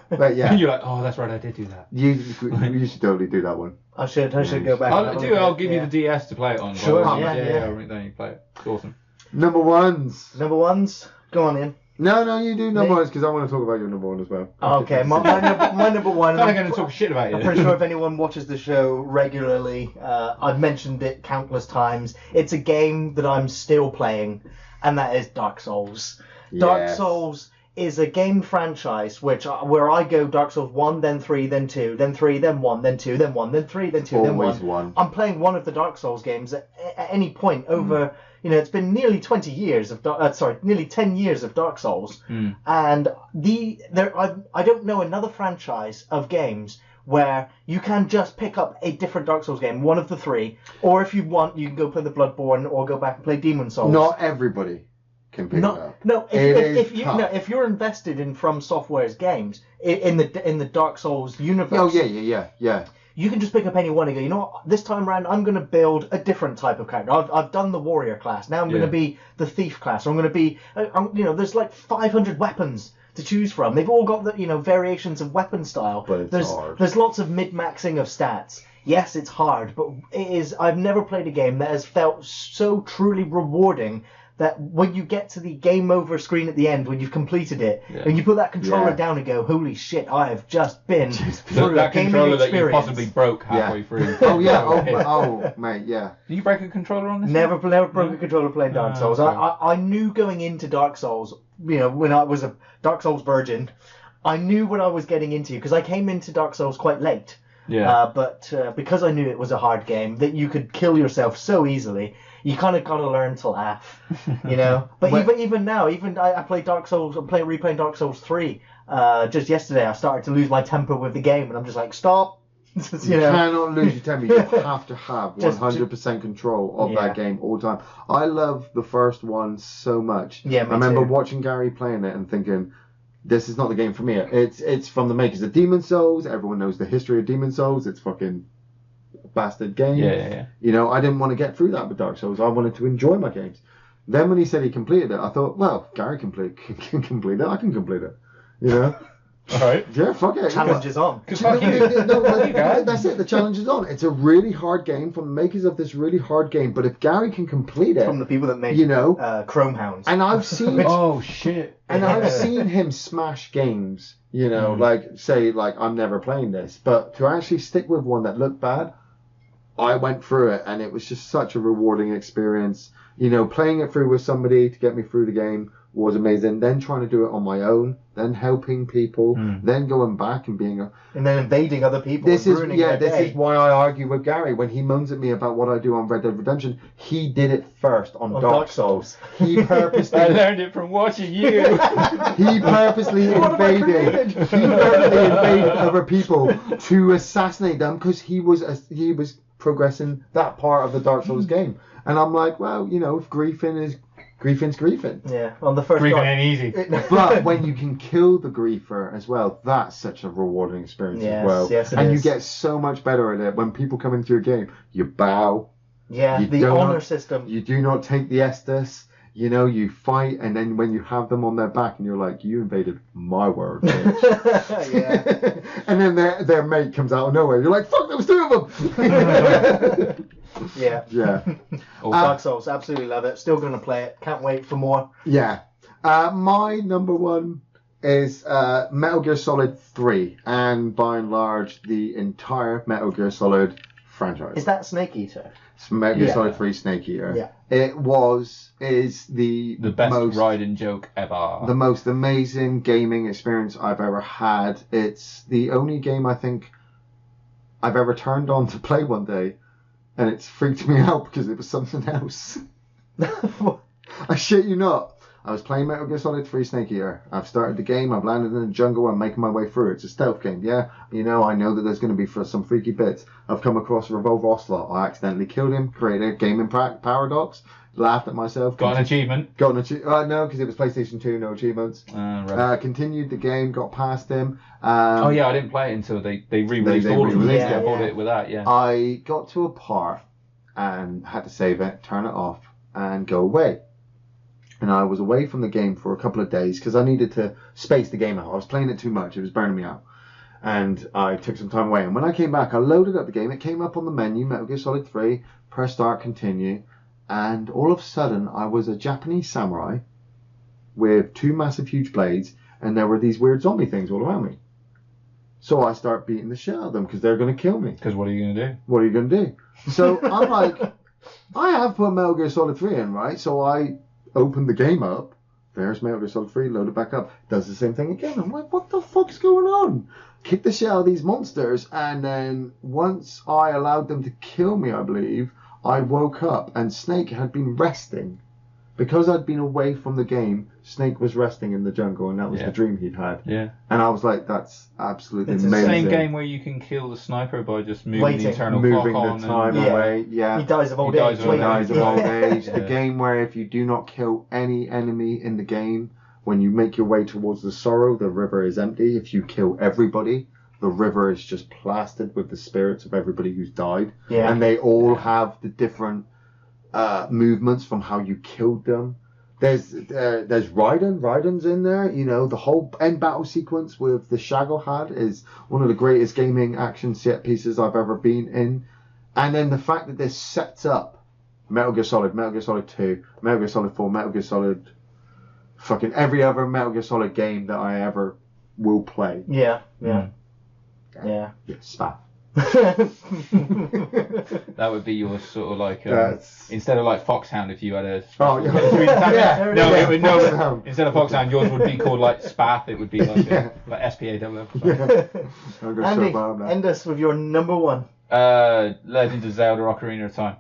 But yeah. And you're like, oh, that's right, I did do that. You should totally do that one. I should go back. I'll give you the DS to play it on. Sure, yeah. Then you play it. It's awesome. Number ones. Number ones? Go on in. No, you do number ones, because I want to talk about your number one as well. Okay, my number one. I'm going to talk shit about you. I'm pretty sure if anyone watches the show regularly, I've mentioned it countless times. It's a game that I'm still playing, and that is Dark Souls. Yes. Dark Souls is a game franchise where I go Dark Souls 1, then 3, then 2, then 3, then 1, then 2, then 1, then 3, then 2, then 1. Always one. I'm playing one of the Dark Souls games at any point over... it's been nearly 20 years of nearly 10 years of Dark Souls, and I don't know another franchise of games where you can just pick up a different Dark Souls game, one of the three, or if you want, you can go play the Bloodborne or go back and play Demon Souls. Not everybody can pick it up. No, if you're invested in From Software's games in the Dark Souls universe. Oh yeah. You can just pick up any one and go, you know what, this time around I'm going to build a different type of character. I've done the warrior class. Now I'm going to be the thief class. Or I'm going to be, there's like 500 weapons to choose from. They've all got the, variations of weapon style. But it's hard. There's lots of mid-maxing of stats. Yes, it's hard, but I've never played a game that has felt so truly rewarding that when you get to the game over screen at the end, when you've completed it, and you put that controller down and go, holy shit, I have just been through that a gaming controller experience. that you possibly broke halfway through. Oh yeah, oh mate, yeah. Did you break a controller on this? Never broke a controller playing Dark Souls. Okay. I knew going into Dark Souls, when I was a Dark Souls virgin, I knew what I was getting into because I came into Dark Souls quite late. Yeah. But because I knew it was a hard game, that you could kill yourself so easily, you kind of got to learn to laugh, But even now, I play Dark Souls. I'm replaying Dark Souls 3. Just yesterday, I started to lose my temper with the game, and I'm just like, stop. You cannot lose your temper. You have to have 100% control of that game all the time. I love the first one so much. Yeah, I remember watching Gary playing it and thinking, this is not the game for me. It's from the makers of Demon Souls. Everyone knows the history of Demon Souls. It's fucking bastard game. Yeah. I didn't want to get through that with Dark Souls. I wanted to enjoy my games. Then when he said he completed it, I thought, well, Gary can complete it. I can complete it. All right. Yeah, fuck it. Challenge is on. Because fuck you. That's it. The challenge is on. It's a really hard game from the makers of this really hard game. But if Gary can complete it, from the people that made Chrome Hounds, and I've seen oh shit, and I've seen him smash games. Like say I'm never playing this, but to actually stick with one that looked bad, I went through it, and it was just such a rewarding experience. You know, playing it through with somebody to get me through the game was amazing. Then trying to do it on my own, then helping people, then going back and being and then invading other people. This and is ruining their day. is why I argue with Gary when he moans at me about what I do on Red Dead Redemption. He did it first on Dark Souls. He purposely I learned it from watching you. he purposely invaded other people to assassinate them because he was progressing that part of the Dark Souls game. And I'm like, well, you know, if griefing's griefing. Yeah, on the first Griefing ain't easy. But when you can kill the griefer as well, that's such a rewarding experience as well. Yes, it and is. you get so much better at it. When people come into your game, you bow. Yeah, You the do honor not- system. You do not take the Estus. You know, you fight, and then when you have them on their back, and you're like, you invaded my world. bitch." Yeah. And then their mate comes out of nowhere. You're like, fuck, there was two of them. Yeah. Yeah. Dark Souls, absolutely love it. Still going to play it. Can't wait for more. Yeah. My number one is Metal Gear Solid 3, and by and large, the entire Metal Gear Solid franchise. Is that Snake Eater? It's Metal Gear Yeah. Solid 3 Snake Eater. Yeah. Is the best most, riding joke ever. the most amazing gaming experience I've ever had. It's the only game I think I've ever turned on to play one day, and it's freaked me out because it was something else. I shit you not. I was playing Metal Gear Solid 3 Snake Eater. I've started the game, I've landed in the jungle, I'm making my way through. It's a stealth game, yeah? You know, I know that there's going to be some freaky bits. I've come across a Revolver Ocelot. I accidentally killed him, created a gaming paradox, laughed at myself. Got an achievement. Got an achievement. No, because it was PlayStation 2, no achievements. Right. Continued the game, got past him. Oh yeah, I didn't play it until they re-released all of them. re-released Yeah, it. I bought it with that. Yeah. I got to a part and had to save it, turn it off, and go away. And I was away from the game for a couple of days because I needed to space the game out. I was playing it too much. It was burning me out. And I took some time away. And when I came back, I loaded up the game. It came up on the menu, Metal Gear Solid 3, press start, continue. And all of a sudden, I was a Japanese samurai with two massive, huge blades. And there were these weird zombie things all around me. So I start beating the shit out of them because they're going to kill me. Because what are you gonna do? What are you going to do? So I'm like, I have put Metal Gear Solid 3 in, right? So I open the game up. There's Metal Gear Solid 3, load it back up. Does the same thing again. I'm like, what the fuck's going on? Kick the shit out of these monsters. And then once I allowed them to kill me, I believe, I woke up and Snake had been resting. Because I'd been away from the game, Snake was resting in the jungle, and that was the dream he'd had. Yeah. And I was like, that's absolutely It's the amazing. Same game where you can kill the sniper by just moving Waiting. the eternal Moving clock on. the time Yeah. away. Yeah. He dies of old He age. dies of old waiting. Dies of old age. Yeah. A game where if you do not kill any enemy in the game, when you make your way towards the Sorrow, the river is empty. If you kill everybody, the river is just plastered with the spirits of everybody who's died. Yeah. And they all have the different movements from how you killed them. There's Raiden. Raiden's in there. You know, the whole end battle sequence with the Shagohad is one of the greatest gaming action set pieces I've ever been in. And then the fact that this sets up Metal Gear Solid 2, Metal Gear Solid 4, Metal Gear Solid, fucking every other Metal Gear Solid game that I ever will play. Yeah. Yeah. Yeah. Yeah, spaff. That would be your sort of like That's- instead of like Foxhound, if you had a Oh, yeah. Yeah. no, Yeah, it would Foxhound. instead of Foxhound, yours would be called like Spath. It would be like Yeah. like SPAW. I'm gonna Andy, show Bob now. end us with your number one. Legend of Zelda: Ocarina of Time.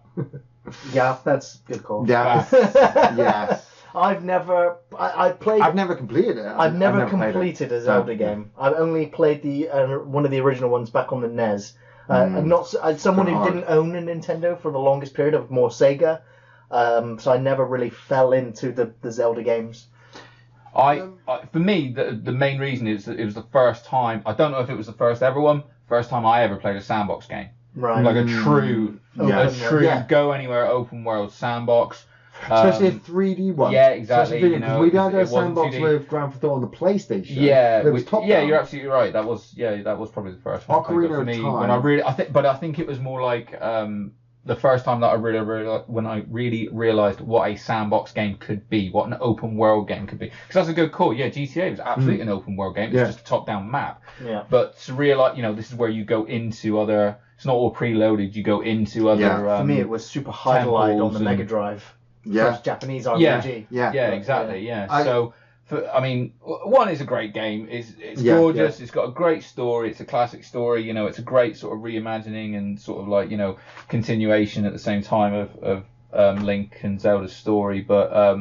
Yeah, that's a good call. Yes. Yes. I've never. I played. I've never completed it. I've never played it. completed a Zelda No. game. I've only played the one of the original ones back on the NES. I'm not someone who Hard. didn't own a Nintendo for the longest period of more Sega, so I never really fell into the Zelda games. I for me, the main reason is that it was the first time. I don't know if it was the first ever one. First time I ever played a sandbox game, Right. like a true, Yeah. go anywhere open world sandbox. Especially a 3D one. yeah, exactly, Especially 3D, you know, 'cause we had it a wasn't sandbox 2D. with Grand Theft Auto on the PlayStation. Yeah, It was top yeah, down. you're absolutely right. That was probably the first one. I played, but Ocarina for of me, Time. when I really, I think it was more like the first time that I really realized what a sandbox game could be, what an open world game could be. Because that's a good call. Yeah, GTA was absolutely an open world game. It's Yeah. just a top down map. Yeah. But to realize, this is where you go into other it's not all preloaded. You go into other. Yeah. For me, it was Super Highlight on the temples Mega and- Drive. Yeah. First Japanese RPG. Yeah, exactly. Yeah. So, I mean, one is a great game. It's gorgeous. It's got a great story. It's a classic story. You know, it's a great sort of reimagining and sort of like, you know, continuation at the same time of Link and Zelda's story. But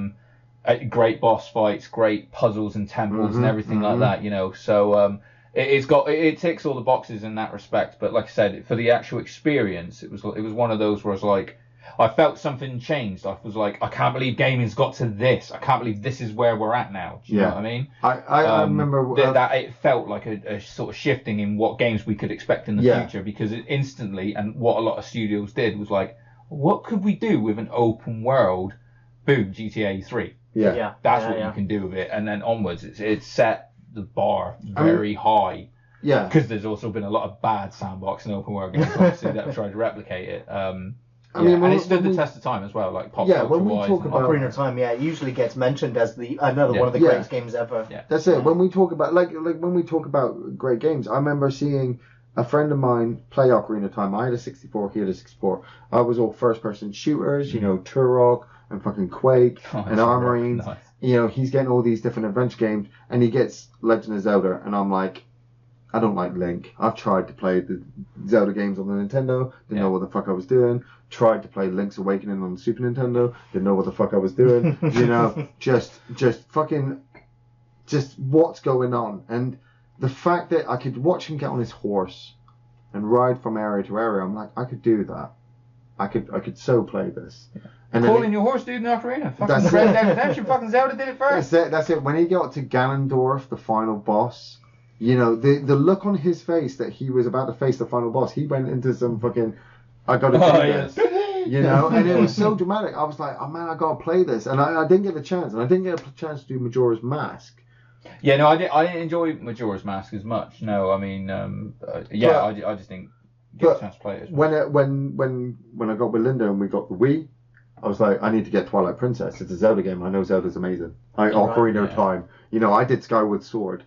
great boss fights, great puzzles and temples and everything like that. You know, so it ticks all the boxes in that respect. But like I said, for the actual experience, it was one of those where I was like, I felt something changed. I was like, I can't believe gaming's got to this. I can't believe this is where we're at now. Do you know what I mean? I remember that it felt like a sort of shifting in what games we could expect in the future, because it instantly, and what a lot of studios did was like, what could we do with an open world? Boom, GTA 3. Yeah. That's what you can do with it. And then onwards, it's set the bar very high. Yeah. Because there's also been a lot of bad sandbox and open world games, obviously, that have tried to replicate it. I mean, and it stood the test of time as well, like pop culture when we wise. talk about Ocarina of Time, it usually gets mentioned as another one of the greatest games ever. Yeah. That's it. When we talk about like when we talk about great games, I remember seeing a friend of mine play Ocarina of Time. I had a 64, he had a 64. I was all first person shooters, you know, Turok and fucking Quake and Armorines. Nice. You know, he's getting all these different adventure games, and he gets Legend of Zelda, and I'm like, I don't like Link. I've tried to play the Zelda games on the Nintendo, didn't know what the fuck I was doing. Tried to play Link's Awakening on the Super Nintendo, didn't know what the fuck I was doing. You know, just what's going on. And the fact that I could watch him get on his horse and ride from area to area, I'm like, I could do that. I could so play this. Yeah. And Calling your horse, dude, in Ocarina. Fucking That's Red it. Dead Redemption, fucking Zelda did it first. That's it. When he got to Ganondorf, the final boss, you know, the look on his face that he was about to face the final boss, he went into some fucking, I gotta do this. You know, and it was so dramatic. I was like, oh man, I gotta play this. And I didn't get the chance. And I didn't get a chance to do Majora's Mask. Yeah, no, I didn't enjoy Majora's Mask as much. No, I mean, I just didn't get a chance to play it as much. When I got with Linda and we got the Wii, I was like, I need to get Twilight Princess. It's a Zelda game. I know Zelda's amazing. Ocarina of Time. You know, I did Skyward Sword.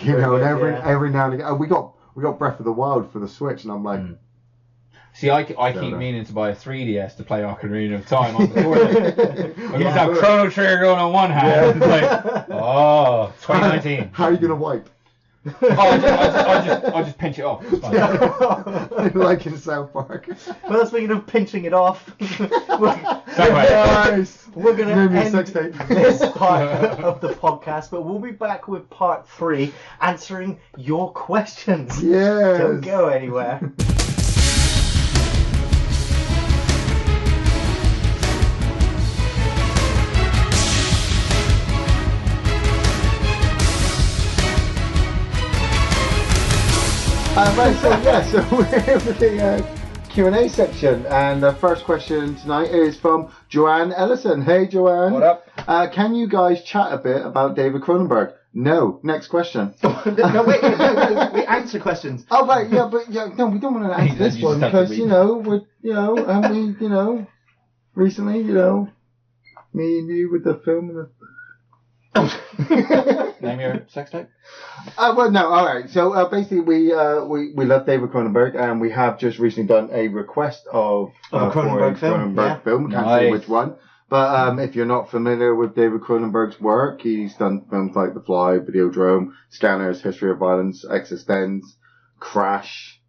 You know, and every now and again, we got Breath of the Wild for the Switch, and I'm like. See, I keep meaning to buy a 3DS to play Ocarina of Time on the toilet. I just have Chrono Trigger going on one hand. It's like, 2019. How are you gonna wipe? I'll just pinch it off. It's fine. Like in South Park. Well, speaking of pinching it off, Nice. we're going to end sex tape. this part of the podcast, but we'll be back with part 3, answering your questions. Yes. Don't go anywhere. So we're here for the Q&A section, and the first question tonight is from Joanne Ellison. Hey, Joanne. What up? Can you guys chat a bit about David Cronenberg? No. Next question. No, wait, we answer questions. Oh, right, no, we don't want to answer this one because, recently, me and you with the film and the... Name your sex tape? Well, no, all right. So basically, we love David Cronenberg, and we have just recently done a request of a Cronenberg film. Can't say which one. But if you're not familiar with David Cronenberg's work, he's done films like The Fly, Videodrome, Scanners, History of Violence, Existenz, Crash.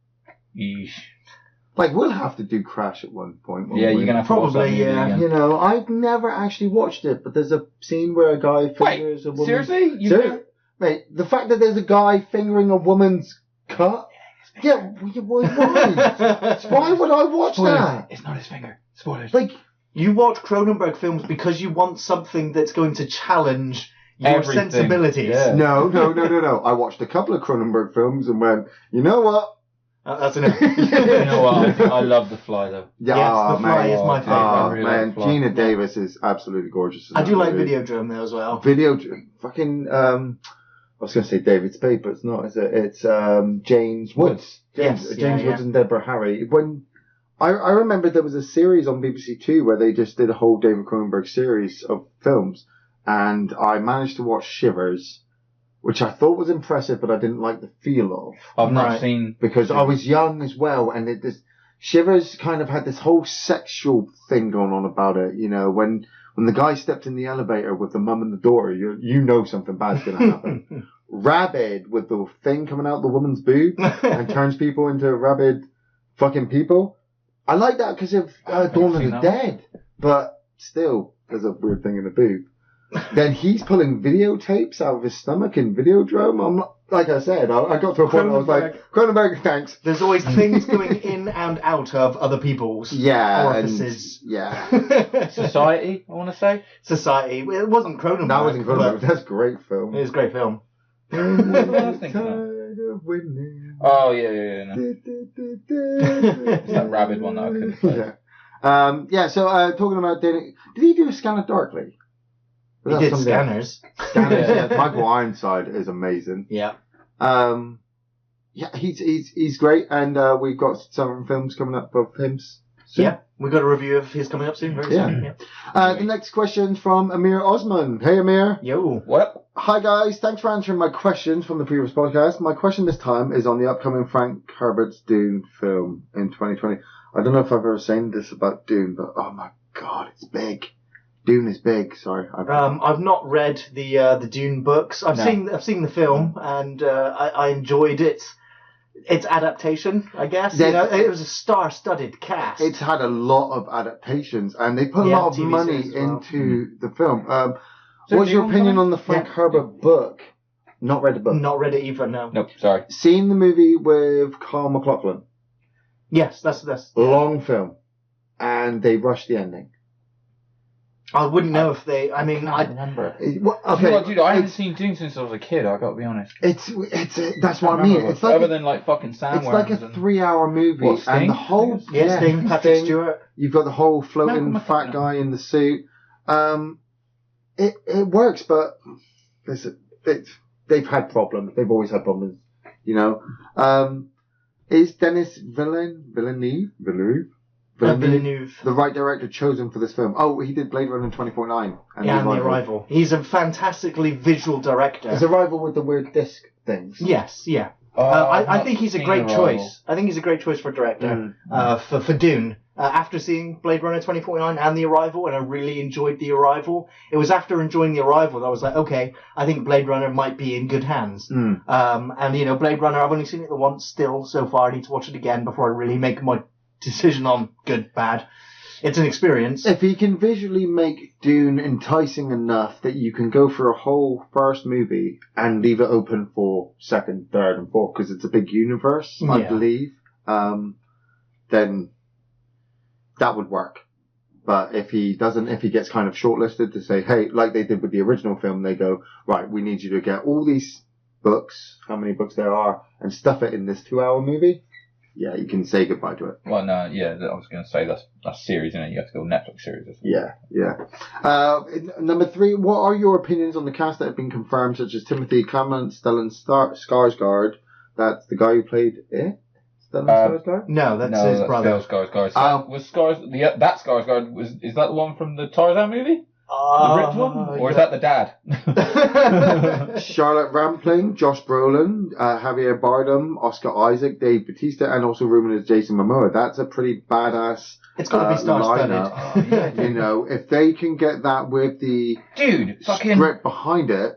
Yeesh. Like, we'll have to do Crash at one point. Yeah, you're gonna have to watch that movie again. You know, I've never actually watched it, but there's a scene where a guy fingers a woman. Seriously? Mate, the fact that there's a guy fingering a woman's cut. Yeah, why? Why would I watch that? It's not his finger. Spoilers. Like, you watch Cronenberg films because you want something that's going to challenge your Everything. Sensibilities. Yeah. No. I watched a couple of Cronenberg films and went, you know what? That's enough. You know what? I love The Fly though. Yes, The Fly is my favourite. Oh, really man, like The Fly. Gina Davis is absolutely gorgeous. I do like Videodrome though as well. Fucking, I was going to say David Spade, but it's not, is it? It's James Woods. James Woods and Deborah Harry. When I remember there was a series on BBC Two where they just did a whole David Cronenberg series of films, and I managed to watch Shivers, which I thought was impressive, but I didn't like the feel of. I've not seen... Because I was young as well, and Shivers kind of had this whole sexual thing going on about it. You know, when the guy stepped in the elevator with the mum and the daughter, you know something bad's going to happen. Rabid with the thing coming out the woman's boob and turns people into rabid fucking people. I like that because of Dawn of the Dead, but still, there's a weird thing in the boob. Then he's pulling videotapes out of his stomach in Videodrome. I'm like I said, I got to a point where I was like, Cronenberg, thanks. There's always things going in and out of other people's orifices. Society, I want to say. Society. It wasn't Cronenberg. That wasn't Cronenberg. That's a great film. It was a great film. Oh, yeah. No. It's that rabid one that I couldn't play. So talking about dating, did he do a Scanner Darkly? He did Scanners. Michael Ironside is amazing. Yeah. He's great, and we've got some films coming up of him soon. Yeah, we've got a review of his coming up soon. Very soon. Yeah. The next question's from Amir Osman. Hey, Amir. Yo. What? Hi, guys. Thanks for answering my questions from the previous podcast. My question this time is on the upcoming Frank Herbert's Dune film in 2020. I don't know if I've ever seen this about Dune, but oh my god, it's big. Dune is big. Sorry, I've not read the Dune books. I've seen the film, and I enjoyed it. Its adaptation, I guess. You know, it was a star-studded cast. It's had a lot of adaptations, and they put a lot of TV money series as well. into the film. What's your opinion on the Frank Herbert book? Not read the book. Not read it either. No. Nope. Sorry. Seen the movie with Carl McLachlan? Yes, that's long film, and they rushed the ending. I wouldn't know if they. I mean, I remember. Okay, Dude, I haven't seen Dune since I was a kid. I got to be honest. That's what I mean. It's like other than like fucking sandworms. It's like a 3-hour movie, and the whole Sting, Patrick Stewart. You've got the whole floating fat guy in the suit. It works, but they've had problems. They've always had problems, you know. Is Denis Villeneuve the right director chosen for this film? Oh, he did Blade Runner 2049. And The Arrival. He's a fantastically visual director. Is Arrival with the weird disc things? Yes, yeah. I think he's a great choice. I think he's a great choice for director for Dune. After seeing Blade Runner 2049 and The Arrival, and I really enjoyed The Arrival. It was after enjoying The Arrival that I was like, okay, I think Blade Runner might be in good hands. And, you know, Blade Runner, I've only seen it the once still so far. I need to watch it again before I really make my decision on good, bad. It's an experience. If he can visually make Dune enticing enough that you can go for a whole first movie and leave it open for second, third, and fourth, because it's a big universe, I believe, then that would work. But if he gets kind of shortlisted to say, hey, like they did with the original film, they go, right, we need you to get all these books, how many books there are, and stuff it in this 2-hour movie. Yeah, you can say goodbye to it. Well, no, I was going to say that's series, isn't it? You have to go Netflix series. Yeah. Number 3, what are your opinions on the cast that have been confirmed, such as Timothy Cameron, Stellan Skarsgård? That's the guy who played it. Stellan Skarsgård? No, that's his brother. Skarsgård. That Skarsgård is that the one from the Tarzan movie? The ripped one? Or is that the dad? Charlotte Rampling, Josh Brolin, Javier Bardem, Oscar Isaac, Dave Bautista, and also rumored as Jason Momoa. That's a pretty badass It's got to be star-studded. You know, if they can get that with the script behind it.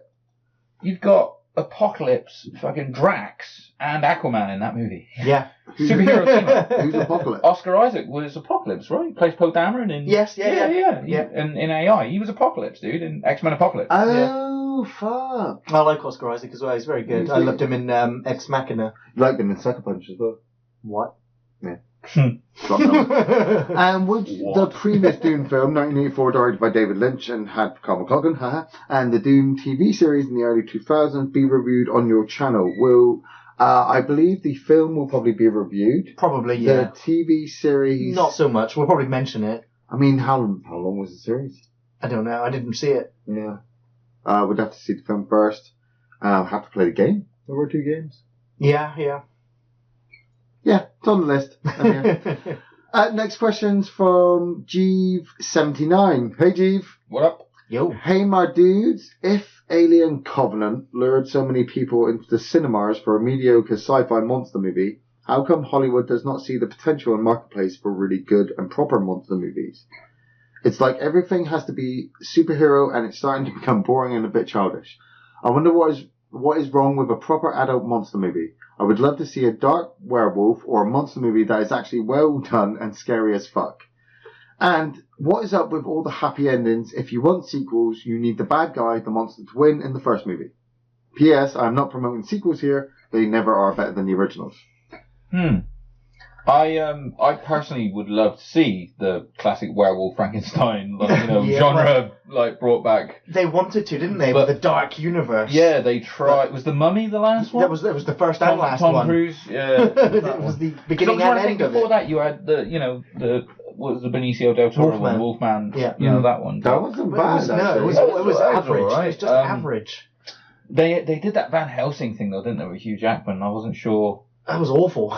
You've got Apocalypse, fucking Drax, and Aquaman in that movie. Yeah. Superhero team. Who's Apocalypse? Oscar Isaac was Apocalypse, right? He plays Poe Dameron in... Yes, yeah. And in AI. He was Apocalypse, dude, in X-Men Apocalypse. Oh, fuck. I like Oscar Isaac as well. He's very good. I loved him in Ex Machina. You liked him in Sucker Punch as well. What? Yeah. And would the previous Dune film, 1984, directed by David Lynch and had Carl McLachlan, and the Dune TV series in the early 2000s be reviewed on your channel? Will I believe the film will probably be reviewed. Probably, yeah. The TV series, not so much. We'll probably mention it. I mean, how long was the series? I don't know. I didn't see it. Yeah. We'd have to see the film first. Have to play the game. There were 2 games. Yeah. Yeah, it's on the list. Next question's from Jeeve79. Hey, Jeeve. What up? Yo. Hey, my dudes, if Alien Covenant lured so many people into the cinemas for a mediocre sci-fi monster movie, how come Hollywood does not see the potential in marketplace for really good and proper monster movies? It's like everything has to be superhero and it's starting to become boring and a bit childish. I wonder what is wrong with a proper adult monster movie. I would love to see a dark werewolf or a monster movie that is actually well done and scary as fuck. And what is up with all the happy endings? If you want sequels, you need the bad guy, the monster, to win in the first movie. P.S. I'm not promoting sequels here. They never are better than the originals. I personally would love to see the classic werewolf Frankenstein, genre brought back. They wanted to, didn't they? But- With the dark universe. Yeah, they tried. Was the Mummy the last one? That was the first and last Tom one. Cruise. Yeah, It was the beginning and end of before it. that, you had what was the Benicio del Toro one, Wolfman? Yeah. That one. That wasn't But bad, it was actually. average. alright. It was just average. They did that Van Helsing thing though, didn't they, with Hugh Jackman? I wasn't sure. That was awful.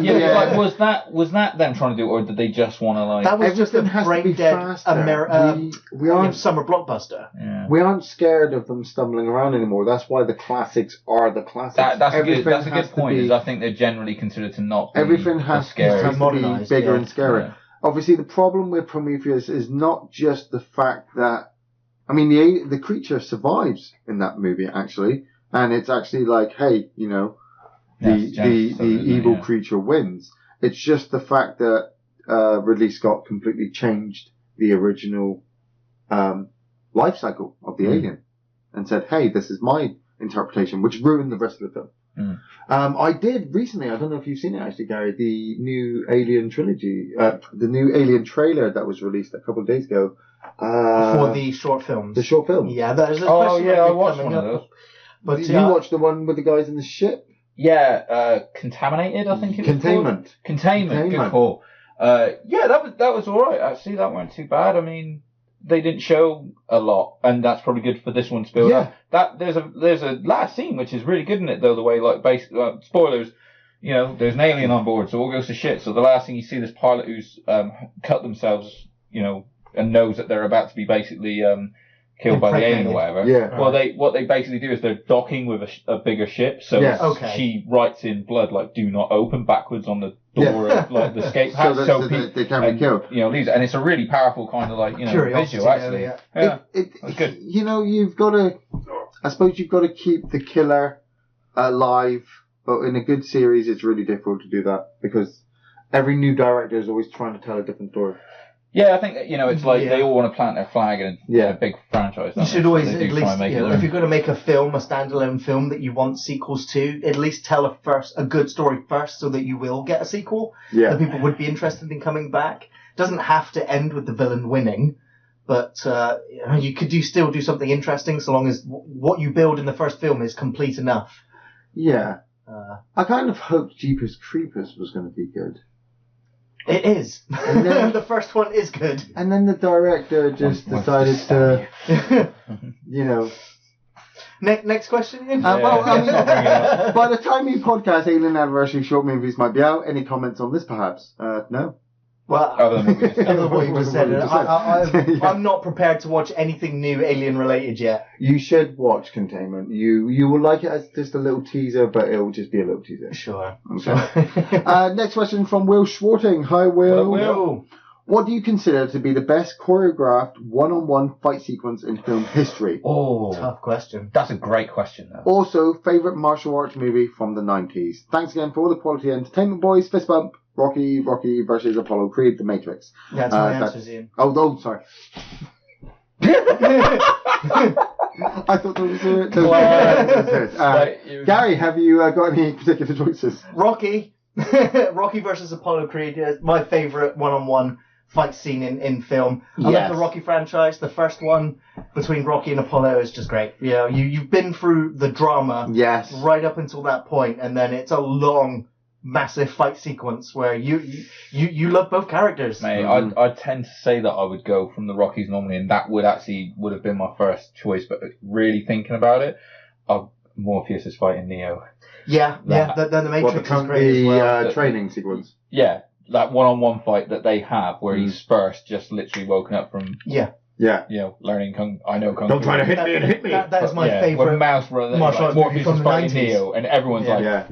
Yeah. Was that them trying to do it, or did they just want to That was just a Everything has to be brain dead faster. We aren't summer blockbuster. Yeah. We aren't scared of them stumbling around anymore. That's why the classics are the classics. That's a good has to point. be- Is I think they're generally considered to not be Everything as has scary. to be Modernised, bigger yeah. and scarier. Yeah. Obviously, the problem with Prometheus is not just the fact that, I mean, the creature survives in that movie, actually. And it's actually like, hey, the evil creature wins. It's just the fact that Ridley Scott completely changed the original life cycle of the alien and said, hey, this is my interpretation, which ruined the rest of the film. I did recently, I don't know if you've seen it actually, Gary, the new Alien trilogy, the new Alien trailer that was released a couple of days ago. For the short films. The short film. Yeah, that is a Oh question yeah, that I will be watched coming one of up. those. But Did you watch the one with the guys in the ship? Yeah, Contaminated, I think it was Containment. called. Containment. Good call. Yeah, that was all right. Actually, that weren't too bad. I mean, they didn't show a lot, and that's probably good for this one to build up. That there's a last scene which is really good in it though. The way spoilers, there's an alien on board, so all goes to shit. So the last thing you see, this pilot who's cut themselves, and knows that they're about to be basically killed by the alien or whatever. Yeah. Well, what they basically do is they're docking with a bigger ship, so she writes in blood like "Do not open" backwards on the door of the escape hatch, so they can't be killed. Leaves it, and it's a really powerful kind of Curiosity visual actually. Yeah. It's good. You've got to. I suppose you've got to keep the killer alive, but in a good series, it's really difficult to do that because every new director is always trying to tell a different story. Yeah, I think it's like they all want to plant their flag in a big franchise. You should always, so they at do try least, and make it if you're going to make a film, a standalone film that you want sequels to, at least tell a good story first so that you will get a sequel. Yeah. That people would be interested in coming back. Doesn't have to end with the villain winning, but you could still do something interesting so long as what you build in the first film is complete enough. Yeah. I kind of hoped Jeepers Creepers was going to be good. It is. And then- the first one is good. And then the director just decided to, Next question, Ian? well, I mean, by the time you podcast, Alien Anniversary short movies might be out. Any comments on this, perhaps? No? Well, Other than what we just said. other than what you just said, Yeah. I'm not prepared to watch anything new Alien related yet. You should watch Containment. You will like it as just a little teaser, but it will just be a little teaser. Sure. Okay. Next question from Will Schwarting. Hi, Will. Will. What do you consider to be the best choreographed one-on-one fight sequence in film history? Oh, Tough question. that's a great question though. Also, favourite martial arts movie from the 90s. Thanks again for all the quality entertainment, boys. Fist bump. Rocky versus Apollo Creed, The Matrix. That's my answers, Ian. Oh, sorry. I thought that was it. Gary, have you got any particular choices? Rocky. Rocky versus Apollo Creed is my favourite one-on-one fight scene in film. I love the Rocky franchise. The first one between Rocky and Apollo is just great. You've been through the drama right up until that point, and then it's a long, massive fight sequence where you love both characters. Mate, I'd tend to say that I would go from the Rockies normally, and that would have been my first choice. But really thinking about it, Morpheus is fighting Neo. Then the Matrix is great as well. The training sequence. Yeah, that one-on-one fight that they have, where he's first just literally woken up from. Yeah. Yeah. You know, learning kung Don't fu. try to hit me and hit me. That is my When favourite Mouse Brother, martial arts movie Morpheus from is the fighting 90s. Neo, and everyone's Yeah.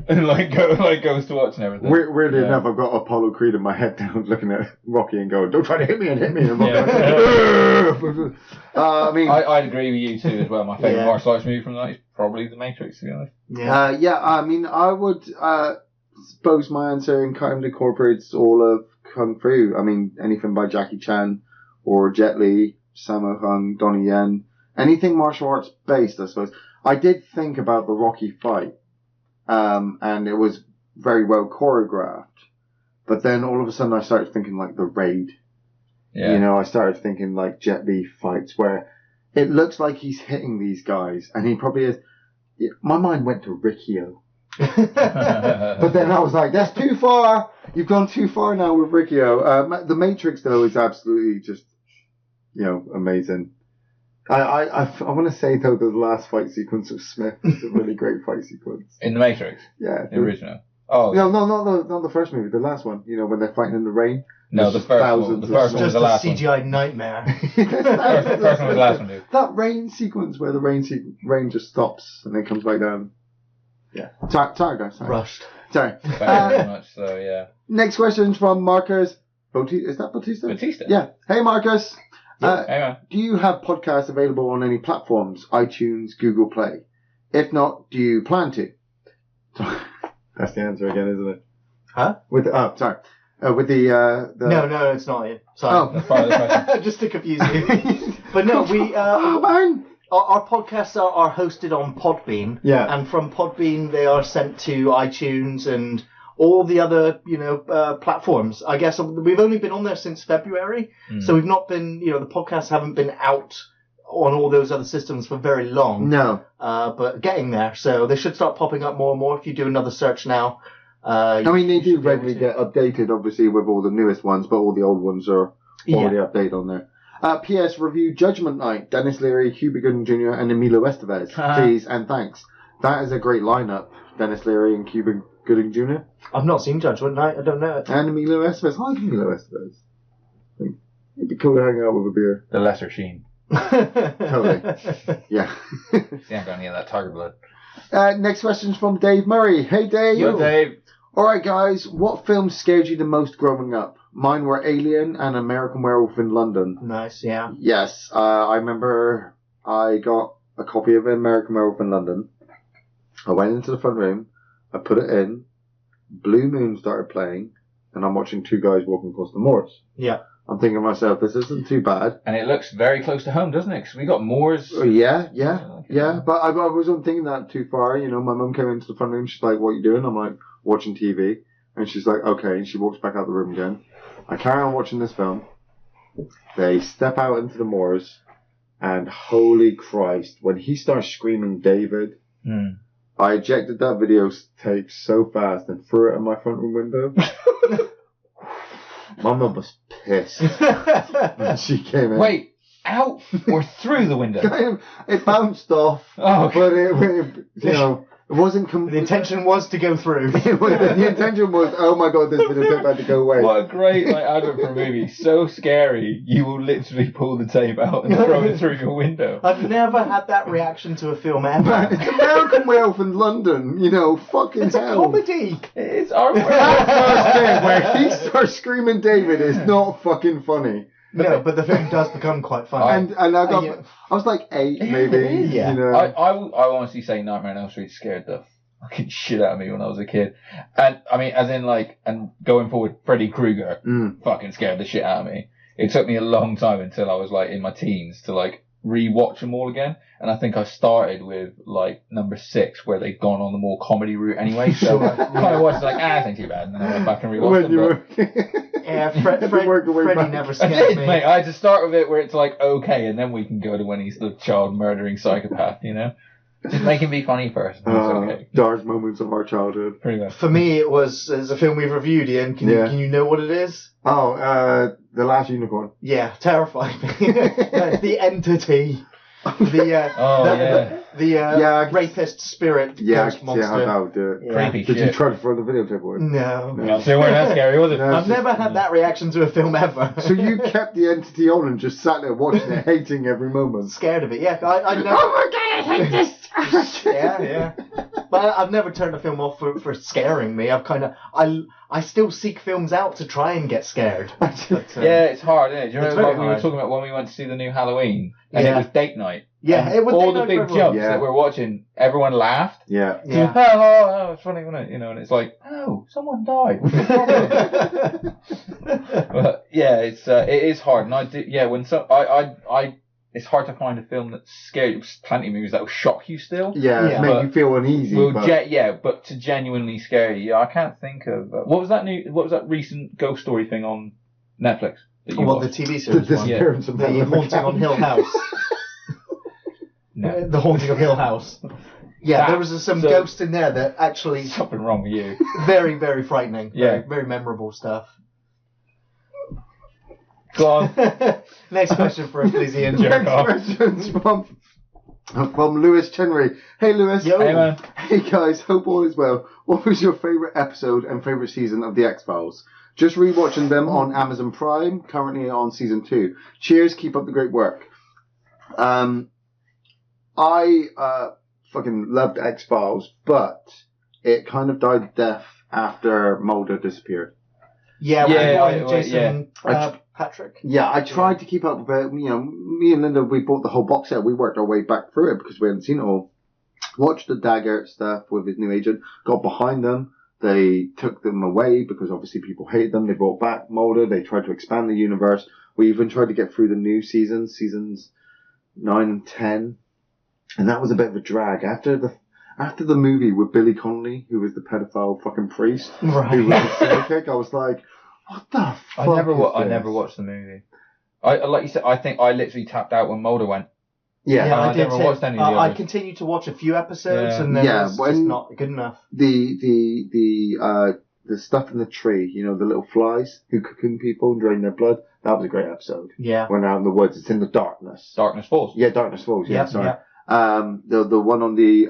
goes to watch and everything. Weirdly Yeah. enough, I've got Apollo Creed in my head down looking at Rocky and going, don't try to hit me and hit me. And Rocky I mean, I'd agree with you too as well. My favourite Yeah. martial arts movie from the 90s is probably The Matrix, to be honest. I mean, I would suppose my answer kind of incorporates all of Kung Fu. I mean, anything by Jackie Chan or Jet Li, Sammo Hung, Donnie Yen, anything martial arts based, I suppose. I did think about the Rocky fight, and it was very well choreographed. But then all of a sudden I started thinking like The Raid. Yeah. You know, I started thinking like Jet Li fights where it looks like he's hitting these guys, and he probably is. My mind went to Riccio. But then I was like, that's too far. You've gone too far now with Riccio. The Matrix, though, is absolutely just, amazing. I want to say, though, the last fight sequence of Smith is a really great fight sequence. In The Matrix? Yeah. The original? Oh. No, not the first movie, the last one. You know, when they're fighting in the rain. No, the first one. The first one was Just the a last one. CGI nightmare. The first one was the last one, dude. That rain sequence where the rain just stops and then comes back down. Yeah. Sorry, guys. Sorry. Rushed. Sorry. Very much so, yeah. Next question from Marcus. Is that Bautista? Batista? Yeah. Hey, Marcus. Hey, man. Do you have podcasts available on any platforms? iTunes, Google Play? If not, do you plan to? That's the answer again, isn't it? Huh? With the No, it's not it. Sorry. Oh. That's part of the question. Just to confuse you. But no, we oh man. our podcasts are hosted on Podbean. Yeah. And from Podbean they are sent to iTunes and all the other, platforms. I guess we've only been on there since February, so we've not been, the podcasts haven't been out on all those other systems for very long. No. But getting there, so they should start popping up more and more if you do another search now. I mean, they do regularly get updated, obviously, with all the newest ones, but all the old ones are already updated on there. PS review Judgment Night, Dennis Leary, Cuba Gooding Jr. and Emilio Estevez. Please and thanks. That is a great lineup, Dennis Leary and Cuba Gooding Jr. I've not seen Judgment Night, I don't know it. And Emilio Estevez. I like Emilio Estevez. I think it'd be cool to hang out with a beer. The lesser Sheen. Totally. Yeah. See, I'm going to get that tiger blood. Next question's from Dave Murray. Hey, Dave. Yo, Dave. Alright, guys. What films scared you the most growing up? Mine were Alien and American Werewolf in London. Nice, yeah. Yes. I remember I got a copy of American Werewolf in London. I went into the front room. I put it in. Blue Moon started playing. And I'm watching two guys walking across the moors. Yeah. I'm thinking to myself, this isn't too bad. And it looks very close to home, doesn't it? Because we got moors. Oh, yeah. But I wasn't thinking that too far. You know, my mum came into the front room. She's like, what are you doing? I'm like, watching TV. And she's like, okay. And she walks back out the room again. I carry on watching this film. They step out into the moors. And holy Christ, when he starts screaming David, I ejected that videotape so fast and threw it in my front room window. My mum was pissed when she came in. Wait, out or through the window? It bounced off, but it wasn't. The intention was to go through. The intention was, oh my god, this videotape had to go away. What a great advert for a movie. So scary, you will literally pull the tape out and throw it through your window. I've never had that reaction to a film ever. Man, it's American Werewolf in London, fucking It's a hell. comedy. It's our That first bit where he starts screaming David is not fucking funny. No, but the film does become quite funny. And I was like 8 maybe. Yeah. I honestly say Nightmare on Elm Street scared the fucking shit out of me when I was a kid. And I mean, as in and going forward, Freddy Krueger fucking scared the shit out of me. It took me a long time until I was in my teens to re-watch them all again. And I think I started with number 6 where they'd gone on the more comedy route anyway. So I kind of watched it this ain't too bad. And then I went back and rewatched them. Yeah, Freddy never I scared did, me. mate. I had to start with it where it's okay, and then we can go to when he's the child murdering psychopath, Just make him be funny first. And it's okay. Dark moments of our childhood. Pretty much. For me, it's a film we've reviewed, Ian. Can you know what it is? Oh, The Last Unicorn. Yeah, terrifying me. That's the entity. The rapist spirit ghost monster. Yeah, that would do it. Yeah. Creepy Did shit. you try to throw the videotape away? No. No, so it weren't that scary, was it? No. I've never had that reaction to a film ever. So you kept the entity on and just sat there watching it, hating every moment. Scared of it, yeah. I never... Oh my god, I hate this! yeah. But I've never turned a film off for scaring me. I still seek films out to try and get scared. But, Yeah, it's hard, isn't it? Do you It's remember very what we were hard. talking about when we went to see the new Halloween? And Yeah. it was date night. Yeah, And it was all date the night big for everyone. jumps Yeah. that we're watching, everyone laughed. Yeah. Yeah. Oh, it's funny, wasn't it? You know, and it's like, oh, someone died. What's the problem? But yeah, it is hard, and I do. Yeah, when it's hard to find a film that's scary. There's plenty of movies that will shock you still. Yeah, make you feel uneasy. But to genuinely scare you, I can't think of what was that recent ghost story thing on Netflix that you Well, the watched? TV series The one. disappearance of The Melvin Haunting on McCann. Hill House. No. The Haunting of Hill House. Yeah, there was some So- ghosts in there that actually Something wrong with you. very, very frightening. Yeah. Very, very memorable stuff. Go on. Next question for us, please, Ian. Jerk Next off. question's from Lewis Chenry. Hey Lewis. Yo. Hey man. Hey guys, hope all is well. What was your favourite episode and favourite season of The X-Files? Just rewatching them on Amazon Prime, currently on season 2. Cheers, keep up the great work. I fucking loved X-Files, but it kind of died a death after Mulder disappeared. Yeah, Jason yeah. Patrick. Yeah, I tried to keep up with it. You know, me and Linda, we bought the whole box set. We worked our way back through it because we hadn't seen it all. Watched the Daggett stuff with his new agent. Got behind them. They took them away because obviously people hated them. They brought back Mulder. They tried to expand the universe. We even tried to get through the new seasons 9 and 10. And that was a bit of a drag. After the movie with Billy Connolly, who was the pedophile fucking priest, who was the psychic, I was like, what the fuck I never is watched the movie. I like you said. I think I literally tapped out when Mulder went. Yeah, I I did never too. watched any of the I others. continued to watch a few episodes, Yeah. and then Yeah, it was when- just not good enough. the stuff in the tree, you know, the little flies who cocoon people and drain their blood. That was a great episode. Yeah. When out in the woods, it's in the darkness. Darkness Falls. Yeah, Darkness Falls. Yeah, Yeah, sorry. yeah. The one on the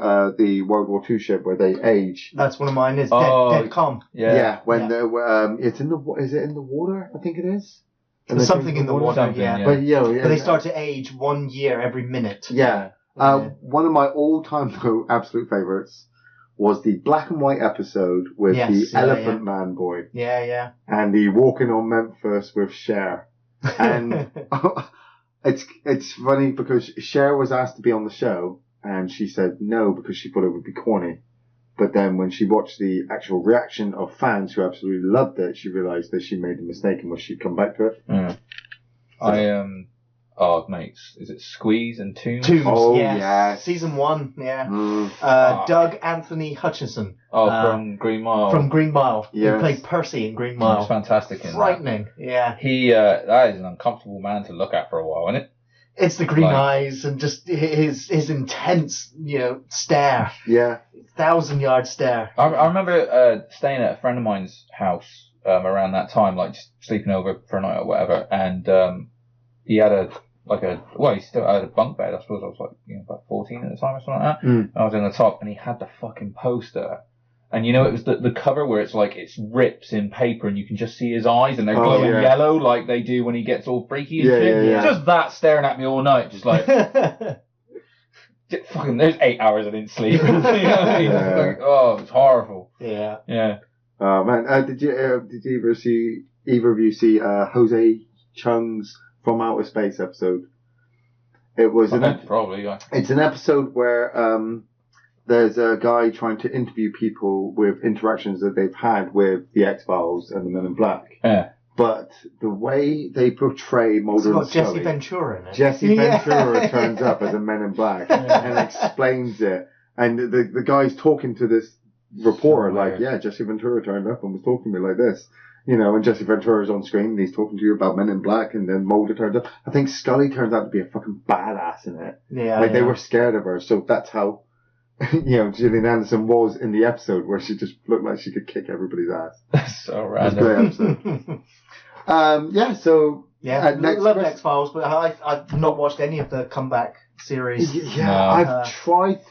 World War II ship where they age. That's one of mine. Is Oh, Dead Calm. Yeah. When it's in the is it in the water? I think it is. And There's they something drink in the water. Something, Yeah. yeah. But yeah, But they start to age 1 year every minute. Yeah. Yeah. One of my all-time absolute favorites was the black and white episode with Yes, the yeah, Elephant Man boy Yeah. and the walking on Memphis with Cher. And it's funny because Cher was asked to be on the show and she said no because she thought it would be corny. But then when she watched the actual reaction of fans who absolutely loved it, she realised that she made a mistake and wished she'd come back to it. Yeah. Oh, mates, is it Squeeze and Tombs? Tombs. Oh, yes. yes. Season 1. Yeah. Mm. Doug Anthony Hutchison. Oh, from Green Mile. From Green Mile. Yes. He played Percy in Green He Mile. was fantastic in that. Frightening. Yeah. He, that is an uncomfortable man to look at for a while, isn't it? It's the green Like- eyes and just his intense, stare. Yeah. 1,000-yard stare. I remember staying at a friend of mine's house around that time, like just sleeping over for a night or whatever, and he had he still had a bunk bed. I suppose I was like about 14 at the time or something like that. Mm. I was in the top, and he had the fucking poster. And it was the cover where it's like it's rips in paper and you can just see his eyes and they're Oh, glowing yeah. yellow like they do when he gets all freaky and Yeah, shit. yeah, yeah. Just that staring at me all night, just like fucking. There's 8 hours I didn't sleep. You know what I mean? Yeah. Like, oh, it's horrible. Yeah. Yeah. Oh man, did either of you see Jose Chung's From Outer Space episode? It was Probably. Yeah. it's an episode where there's a guy trying to interview people with interactions that they've had with the X-Files and the Men in Black. Yeah. But the way they portray Mulder and It's got Scully, Jesse Ventura in it. Jesse Ventura Yeah. turns up as a Men in Black and explains it. And the guy's talking to this reporter So like, weird. yeah, Jesse Ventura turned up and was talking to me like this. And Jesse Ventura's on screen and he's talking to you about Men in Black, and then Mulder turns up. I think Scully turns out to be a fucking badass in it. Yeah. They were scared of her, so that's how, Gillian Anderson was in the episode where she just looked like she could kick everybody's ass. That's so It was a random. great episode. So Yeah, next love question- X-Files, but I've not watched any of the comeback series. Yeah, No. I've tried.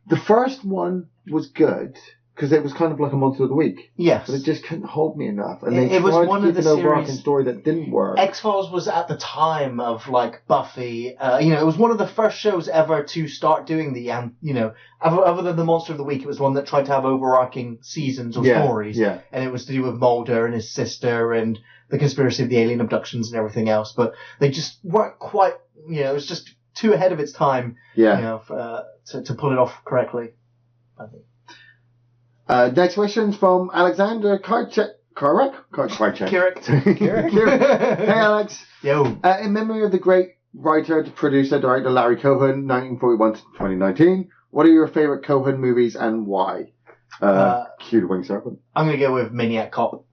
The first one was good because it was kind of like a monster of the week, Yes. but it just couldn't hold me enough. And It they was tried one to of keep the an overarching series- story that didn't work. X-Files was at the time of like Buffy. It was one of the first shows ever to start doing the, other than the Monster of the Week, it was one that tried to have overarching seasons or stories. Yeah. And it was to do with Mulder and his sister and the conspiracy of the alien abductions and everything else. But they just weren't quite, it was just too ahead of its time, Yeah. to pull it off correctly, I think. Next question's from Alexander Karchek. Kirik. Hey, Alex. Yo. In memory of the great writer, producer, director Larry Cohen, 1941 to 2019, what are your favourite Cohen movies and why? Cue the Winged Serpent. I'm going to go with Maniac Cop.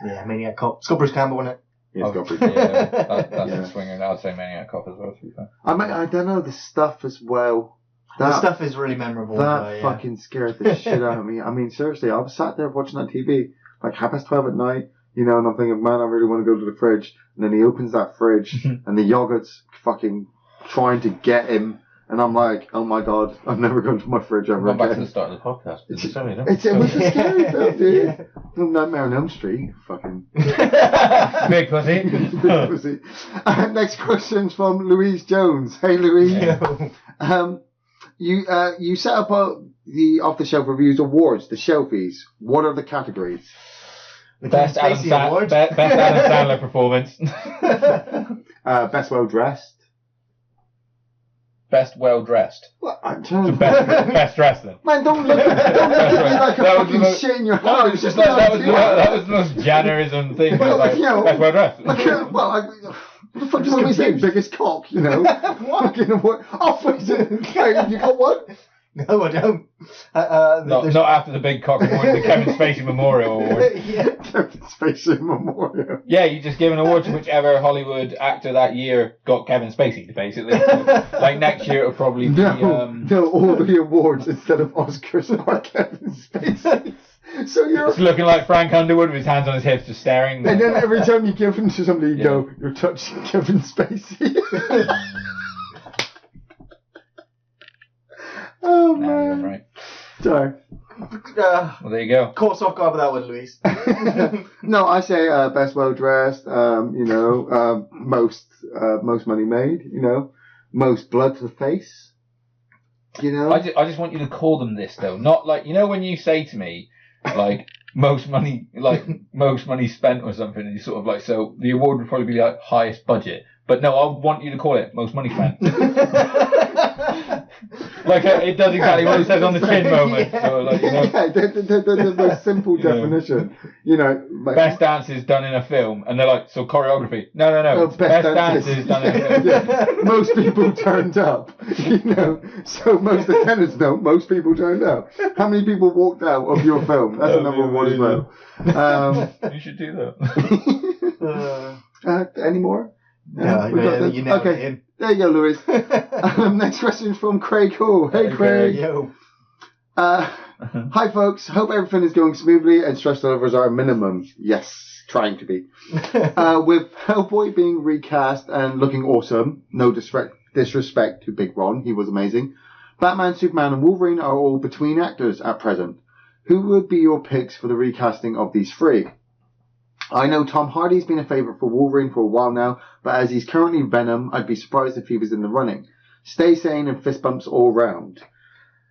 Yeah, Maniac Cop. It's got Bruce Campbell in it. Yes, got Bruce. Yeah, that's Yeah. a swinger. And I'd say Maniac Cop as well, to be fair. I don't know, the stuff as well. The stuff is really memorable. That fucking scared the shit out of me. I mean, seriously, I was sat there watching that TV, like 12:30 at night, and I'm thinking, man, I really want to go to the fridge. And then he opens that fridge, and the yogurt's fucking trying to get him. And I'm like, oh my god, I'm never going to my fridge ever Going back to again. the start of the podcast. It was a scary film, dude. Nightmare on Elm Street, fucking. Big pussy. Big pussy. Next question's from Louise Jones. Hey, Louise. You set up the off-the-shelf reviews awards, the shelfies. What are the categories? Best Adam Spacey Award. Best Adam Sandler performance. Best well-dressed. Best well dressed. Well, I'm telling you. Best dressed then. Man, don't look at me like a That was fucking the most- shit in your No, hand. it was just like that was the most Jannerism thing. Well, Like, you know, best well dressed. what the fuck do you want me to say? Biggest cock, Fucking what? Oh, hey, you got one? No, I don't. Not after the big cock award, the Kevin Spacey Memorial Award. Yeah. Kevin Spacey Memorial. Yeah, you just give an award to whichever Hollywood actor that year got Kevin Spacey, basically. So, like next year it'll probably be No, all the awards instead of Oscars are Kevin Spacey. So it's looking like Frank Underwood with his hands on his hips just staring. And then every time you give them to somebody, you go, you're touching Kevin Spacey. Oh, Now you're man. right. Sorry. Well, there you go. Caught us off guard with that one, Louise. No, I say best well dressed. Most money made. Most blood to the face. I just want you to call them this though, not like when you say to me like most money spent or something, and you sort of like, so the award would probably be like highest budget, but no, I want you to call it most money spent. Like it does exactly what it says on the tin moment. Yeah. So like the most simple definition. best dances done in a film, and they're like, so choreography. No. It's best dances done in a film. Yeah. Most people turned up. So most attendants know most people turned up. How many people walked out of your film? That's another one as well. You should do that. Any more? No, We got this? you know Okay. it. There you go, Louis. Next question is from Craig Hall. Hey, Craig. Yo. Hi, folks. Hope everything is going smoothly and stress levels are a minimum. Yes, trying to be. With Hellboy being recast and looking awesome, no disrespect to Big Ron, he was amazing. Batman, Superman, and Wolverine are all between actors at present. Who would be your picks for the recasting of these three? I know Tom Hardy's been a favourite for Wolverine for a while now, but as he's currently Venom, I'd be surprised if he was in the running. Stay sane and fist bumps all round.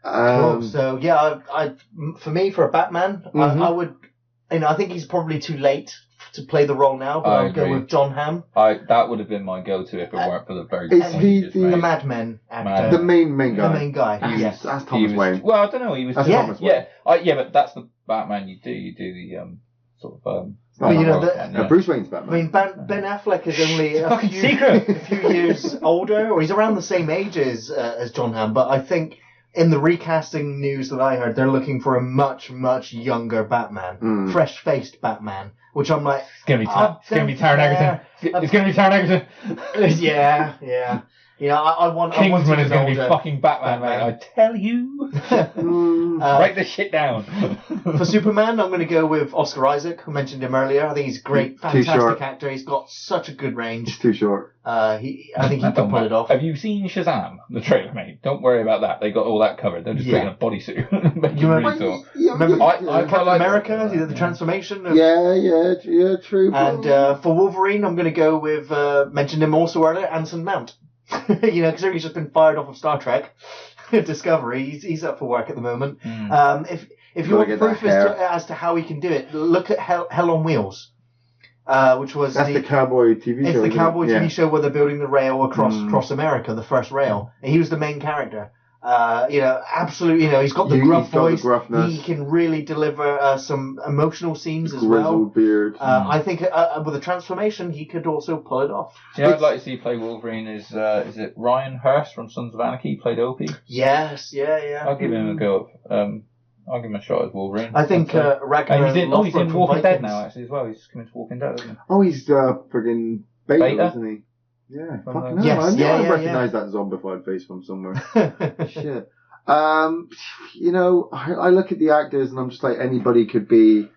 Cool. So yeah, for me, for a Batman, I would, I think he's probably too late to play the role now, but I would go agree. with John Hamm, That would have been my go-to if it weren't for the very. Is he the Mad Men actor, The main guy. the main guy. Yes. That's Thomas Wayne. Well, I don't know. He was. That's Yeah. Thomas Wayne. Yeah, but that's the Batman you do. You do the sort of. But Bruce Wayne's Batman. I mean, Ben Affleck is only a fucking few, secret. a few years older, or he's around the same age as John Hamm. But I think in the recasting news that I heard, they're looking for a much, much younger Batman, fresh-faced Batman. Which I'm like, It's gonna be Taron Egerton. It's gonna be Taron Egerton. yeah. I want Kingsman an is going to be older fucking Batman, mate. I tell you. Write this shit down. For Superman, I'm going to go with Oscar Isaac. I mentioned him earlier. I think he's a great, fantastic actor. He's got such a good range. It's too short. I think he can pull it off. Have you seen Shazam, the trailer, mate? Don't worry about that. They got all that covered. They're just putting a bodysuit. Make it really cool. Remember I Captain like America, the transformation? Yeah, true. And for Wolverine, I'm going to go with, mentioned him also earlier, Anson Mount. Because he's just been fired off of Star Trek Discovery. He's up for work at the moment. If you want proof as to how he can do it, look at Hell on Wheels, which was that's the cowboy TV show. It's the cowboy TV show where they're building the rail across America, the first rail, and he was the main character. Absolutely. He's got the gruff voice. He can really deliver some emotional scenes as well. Grizzled beard. I think with a transformation, he could also pull it off. I'd like to see play Wolverine is it Ryan Hurst from Sons of Anarchy played Opie? Yes, yeah. I'll give him a go. I'll give him a shot as Wolverine. I think Ragnar. He's in Walking Dead now actually as well. He's coming to Walking Dead, isn't he? Oh, he's friggin' Beta, isn't he? Yeah, fucking hell. Yes, I recognise that zombified face from somewhere. Shit. I look at the actors and I'm just like, anybody could be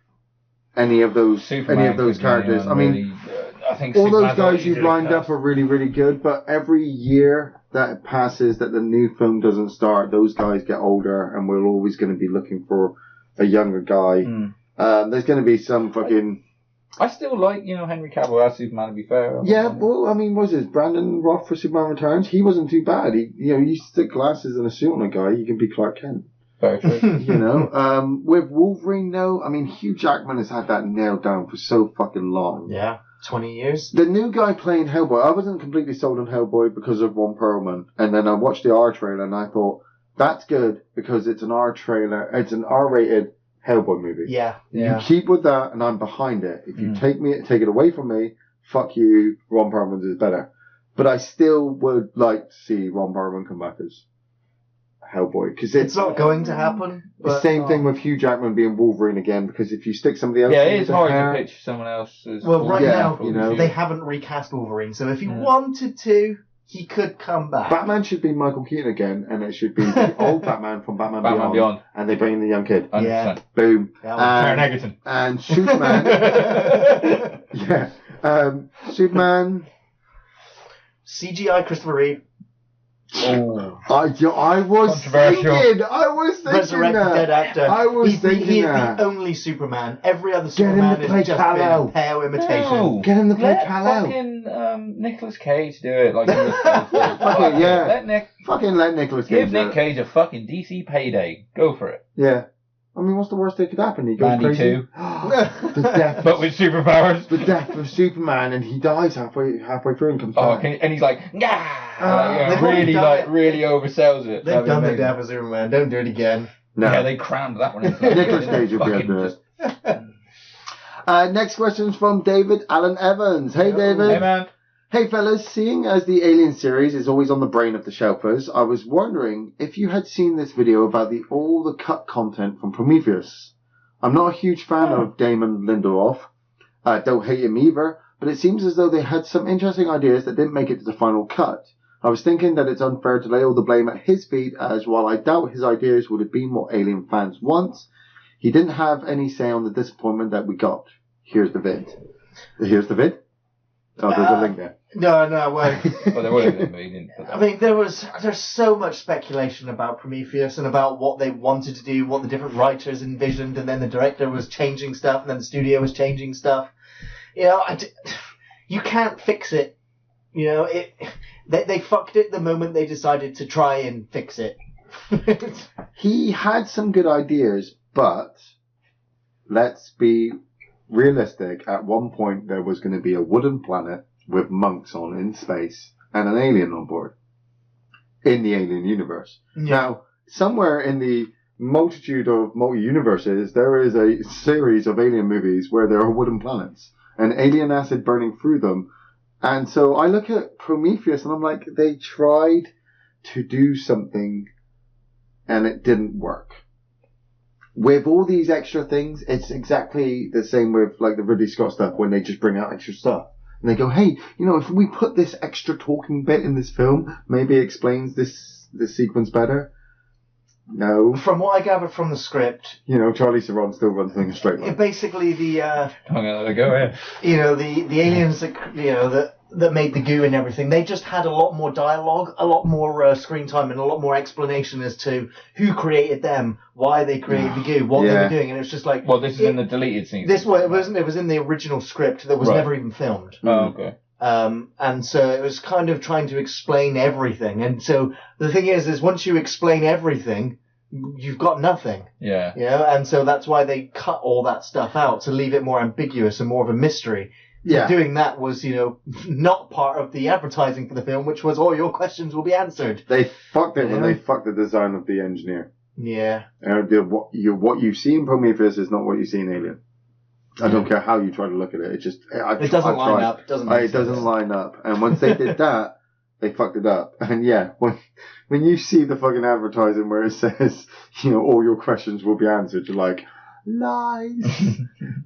any of those characters. I mean, I think all those guys you've lined up are really, really good, but every year that passes that the new film doesn't start, those guys get older and we're always going to be looking for a younger guy. There's going to be some fucking... I still like, Henry Cavill as Superman, to be fair. Yeah, well, I mean, what was this? Brandon Roth for Superman Returns? He wasn't too bad. You stick glasses and a suit on a guy, you can be Clark Kent. Very true. With Wolverine, though, I mean, Hugh Jackman has had that nailed down for so fucking long. Yeah, 20 years. The new guy playing Hellboy, I wasn't completely sold on Hellboy because of Ron Perlman. And then I watched the R trailer and I thought, that's good because it's an R trailer. It's an R-rated Hellboy movie. Yeah. You keep with that, and I'm behind it. If you take it away from me, fuck you. Ron Perlman's is better. But I still would like to see Ron Perlman come back as Hellboy because it's not going to happen. The same thing with Hugh Jackman being Wolverine again, because if you stick somebody else, it is hard to pitch someone else. Right now, they haven't recast Wolverine, so if he wanted to, he could come back. Batman should be Michael Keaton again, and it should be the old Batman from Batman Beyond, and they bring in the young kid. 100%. Yeah. Boom. Taron Egerton. And Superman. Superman. CGI Christopher Reeve. Oh. I was thinking Resurrect that. the dead actor. I was he's thinking the only Superman. Every other Superman is just been a pale imitation. No. Get him to play Let Kal-El. fucking Nicolas Cage do it. Like Let Nicolas Cage give Nick Cage a fucking DC payday. Go for it. Yeah. I mean, what's the worst that could happen? He goes Mandy crazy. 2. The death, But with superpowers. the death of Superman, and he dies halfway through and comes back. And he's like, they've really oversells it. They've done the death of Superman. Don't do it again. No. Yeah, they crammed that one. Nicolas Cage would be able to do it. Next question's from David Allen Evans. Hey, David. Hey, man. Hey, fellas. Seeing as the Alien series is always on the brain of the shelfers, I was wondering if you had seen this video about all the cut content from Prometheus. I'm not a huge fan of Damon Lindelof. Don't hate him either, but it seems as though they had some interesting ideas that didn't make it to the final cut. I was thinking that it's unfair to lay all the blame at his feet, as while I doubt his ideas would have been what Alien fans want, he didn't have any say on the disappointment that we got. Here's the vid. Here's the vid? Oh, there's a link there. No, wait. Well, there would have been, but he didn't put that. I mean, there's so much speculation about Prometheus and about what they wanted to do, what the different writers envisioned, and then the director was changing stuff, and then the studio was changing stuff. You can't fix it. They fucked it the moment they decided to try and fix it. He had some good ideas, but let's be realistic. At one point, there was going to be a wooden planet with monks on in space and an alien on board in the Alien universe. Yeah. Now, somewhere in the multitude of multi-universes, there is a series of alien movies where there are wooden planets and alien acid burning through them. And so I look at Prometheus and I'm like, they tried to do something and it didn't work. With all these extra things, it's exactly the same with like the Ridley Scott stuff when they just bring out extra stuff. and they go, hey, if we put this extra talking bit in this film, maybe it explains this sequence better. No. From what I gathered from the script, Charlie Theron still runs things straight line. basically the I'm gonna let it go, yeah. the aliens that made the goo and everything, they just had a lot more dialogue, a lot more screen time, and a lot more explanation as to who created them, why they created the goo, what they were doing, and it's just like. Well, this is in the deleted scene. This way, it wasn't. It was in the original script that was never even filmed. Oh, okay. And so it was kind of trying to explain everything, and so the thing is once you explain everything, you've got nothing. Yeah. And so that's why they cut all that stuff out to leave it more ambiguous and more of a mystery. Yeah. Doing that was, not part of the advertising for the film, which was, your questions will be answered. They fucked it when they fucked the design of the engineer. Yeah. What you see in Prometheus is not what you see in Alien. I don't care how you try to look at it. It just it doesn't line up. It doesn't line up. And once they did that, they fucked it up. And yeah, when you see the fucking advertising where it says, all your questions will be answered, you're like, lies.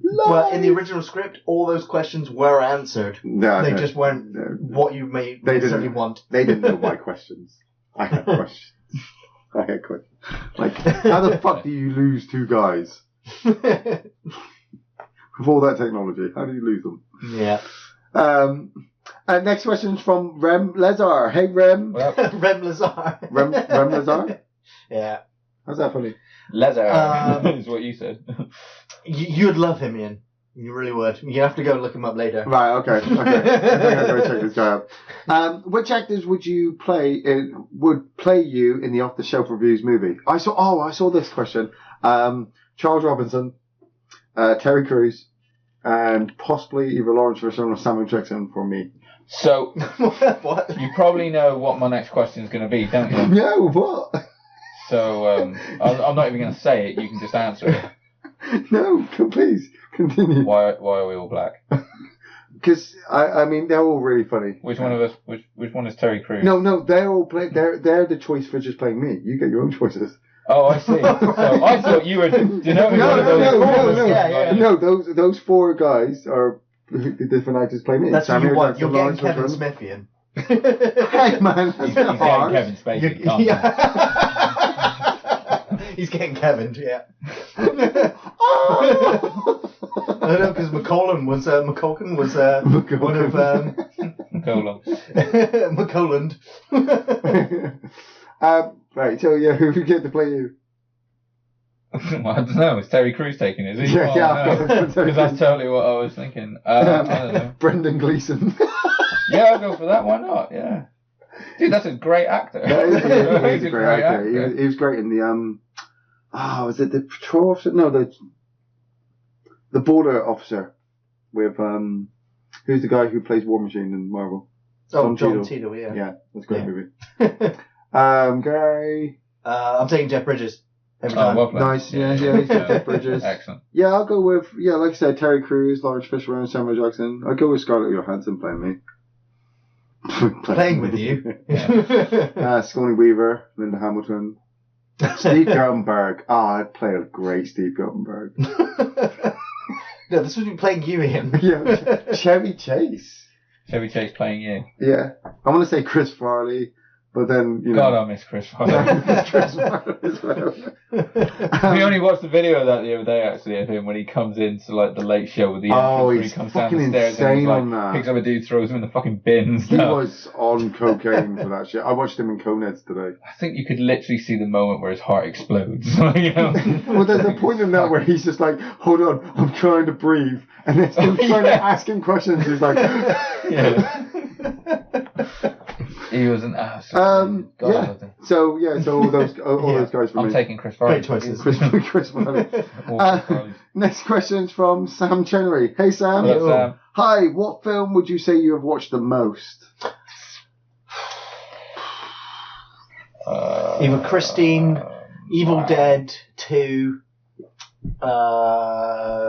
Well, in the original script, all those questions were answered. No, they just weren't what you may necessarily want. They didn't know my questions. I had questions. Like, how the fuck do you lose two guys? With all that technology, how do you lose them? Yeah. And next question is from Rem Lazar. Hey, Rem. Rem Lazar. Rem Lazar? Yeah. How's that funny? Lazar is what you said. You'd love him, Ian. You really would. You have to go look him up later. Right, okay. I think I'll go check this guy out. Which actors would play you in the Off the Shelf Reviews movie? I saw this question. Charles Robinson, Terry Crews, and possibly either Lawrence Fishburne or Samuel Jackson for me. So, what? You probably know what my next question is going to be, don't you? No, what? So, I'm not even going to say it. You can just answer it. No, please continue. Why are we all black? Because I mean, they're all really funny. Which one of us? Which one is Terry Crews? No, they're all they're the choice for just playing me. You get your own choices. Oh, I see. So I thought you were denoting one of those. No, those four guys are the different actors playing me. That's what you want. You're getting Kevin Smith, Ian. Hey man, he's getting Kevin Spacey. He's getting Kevin, yeah. I don't know, because McCullen was one of McCullen. Right, so yeah, who get to play you? Well, I don't know. Is Terry Crews taking it? Is he? Yeah, because that's totally what I was thinking. I don't know. Brendan Gleeson. Yeah, I'll go for that. Why not? Yeah, dude, that's a great actor. Yeah, he's a great actor. He was great in the was it the patrol officer? No, the border officer with who's the guy who plays War Machine in Marvel? Oh, John Cheadle, yeah. Yeah, that's a great movie. Gary. I'm taking Jeff Bridges. Every time. Well played. Nice, yeah, he's got Jeff Bridges. Excellent. Yeah, I'll go with, like I said, Terry Crews, Lawrence Fishburne, Samuel Jackson. I'll go with Scarlett Johansson playing me. Playing with you. Sigourney Weaver, Linda Hamilton, Steve Guttenberg. I'd play a great Steve Guttenberg. No, this would be playing you, Ian. Yeah, Chevy Chase. Chevy Chase playing you. Yeah, I want to say Chris Farley. But then, God, I miss Chris Farley. Chris Farley as well. We only watched the video of that the other day, actually, of him when he comes into like the late show with the entrance. He comes down the stairs and like, picks up a dude, throws him in the fucking bin and stuff. He was on cocaine for that shit. I watched him in Coneheads today. I think you could literally see the moment where his heart explodes. Well, there's a point in that where he's just like, hold on, I'm trying to breathe. And they're still trying to ask him questions. He's like, yeah. He was an ass. Yeah. So all those guys for me. I'm taking Chris Farley. Great choices. Chris Farley. Next question's from Sam Chenery. Hey Sam. Hello, Sam. Hi. What film would you say you have watched the most? Either Christine, Evil Dead 2,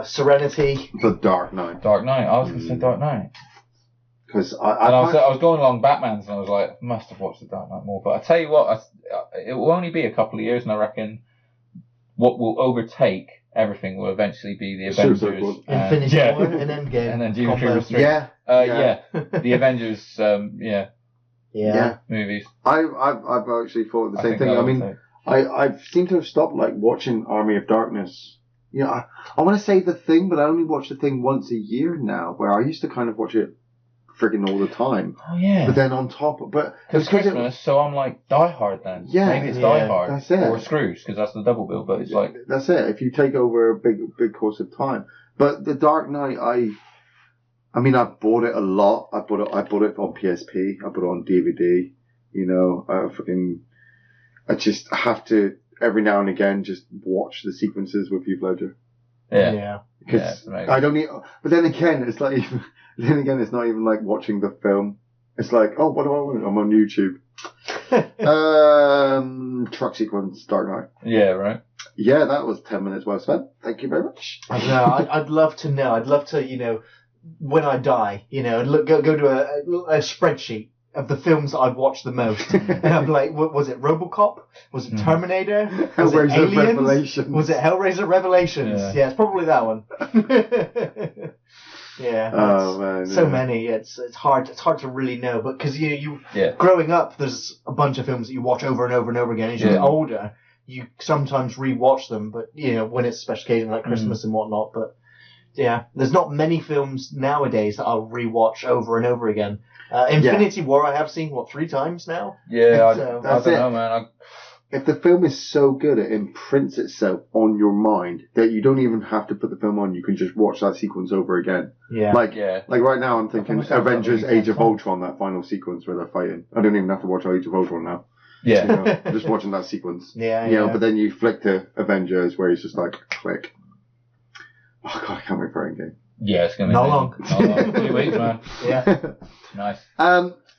Serenity. The Dark Knight. Dark Knight. I was going to say Dark Knight. Because I was going along Batman's and I was like, must have watched the Dark Knight more. But I tell you what, it will only be a couple of years, and I reckon what will overtake everything will eventually be the Suicide Avengers. Squad. Infinity yeah. War and Endgame. And then Geometry combo. was 3. Yeah. The Avengers, Yeah. movies. I've actually thought the same think thing. that I would mean, say. I seem to have stopped like watching Army of Darkness. Yeah, I want to say The Thing, but I only watch The Thing once a year now, where I used to kind of watch it friggin' all the time. Oh yeah. But then on top, but Because Christmas, so I'm like Die Hard then. Yeah, Maybe it's yeah, Die Hard that's it. or Scrooge because that's the double bill. But it's like that's it. If you take over a big course of time, but The Dark Knight, I mean, I've bought it a lot. I bought it on PSP. I bought it on DVD. You know, I just have to every now and again just watch the sequences with Heath Ledger. Yeah. Because amazing. I don't need. But then again, it's like it's not even like watching the film. It's like, oh, what do I want? I'm on YouTube. Truck sequence, Dark Knight. Yeah, right. Yeah, that was 10 minutes well spent. Thank you very much. I don't know. I'd love to know. I'd love to, when I die, go to a spreadsheet of the films that I've watched the most. And I'm like, was it RoboCop? Was it Terminator? Was it Hellraiser Aliens? Revelations. Was it Hellraiser Revelations? Yeah. Yeah, it's probably that one. Yeah. Oh, man. So yeah. many. It's hard to really know, but because you Yeah. growing up, there's a bunch of films that you watch over and over and over again. As you get older, you sometimes rewatch them, but when it's a special occasion like Christmas and whatnot. But yeah, there's not many films nowadays that I'll rewatch over and over again. Infinity War I have seen 3 times now. Yeah, I So- don't know, man. If the film is so good, it imprints itself on your mind that you don't even have to put the film on. You can just watch that sequence over again. Yeah. Like Yeah. right now, I'm thinking myself that Avengers: really Age of fun. Ultron, that final sequence where they're fighting. I don't even have to watch Age of Ultron now. Yeah. You know, I'm just watching that sequence. Yeah, You know, yeah. but then you flick to Avengers where it's just like click. Oh god, I can't wait for Endgame. Yeah, it's gonna be Not amazing. Not long. 2 weeks, man. Yeah. Nice.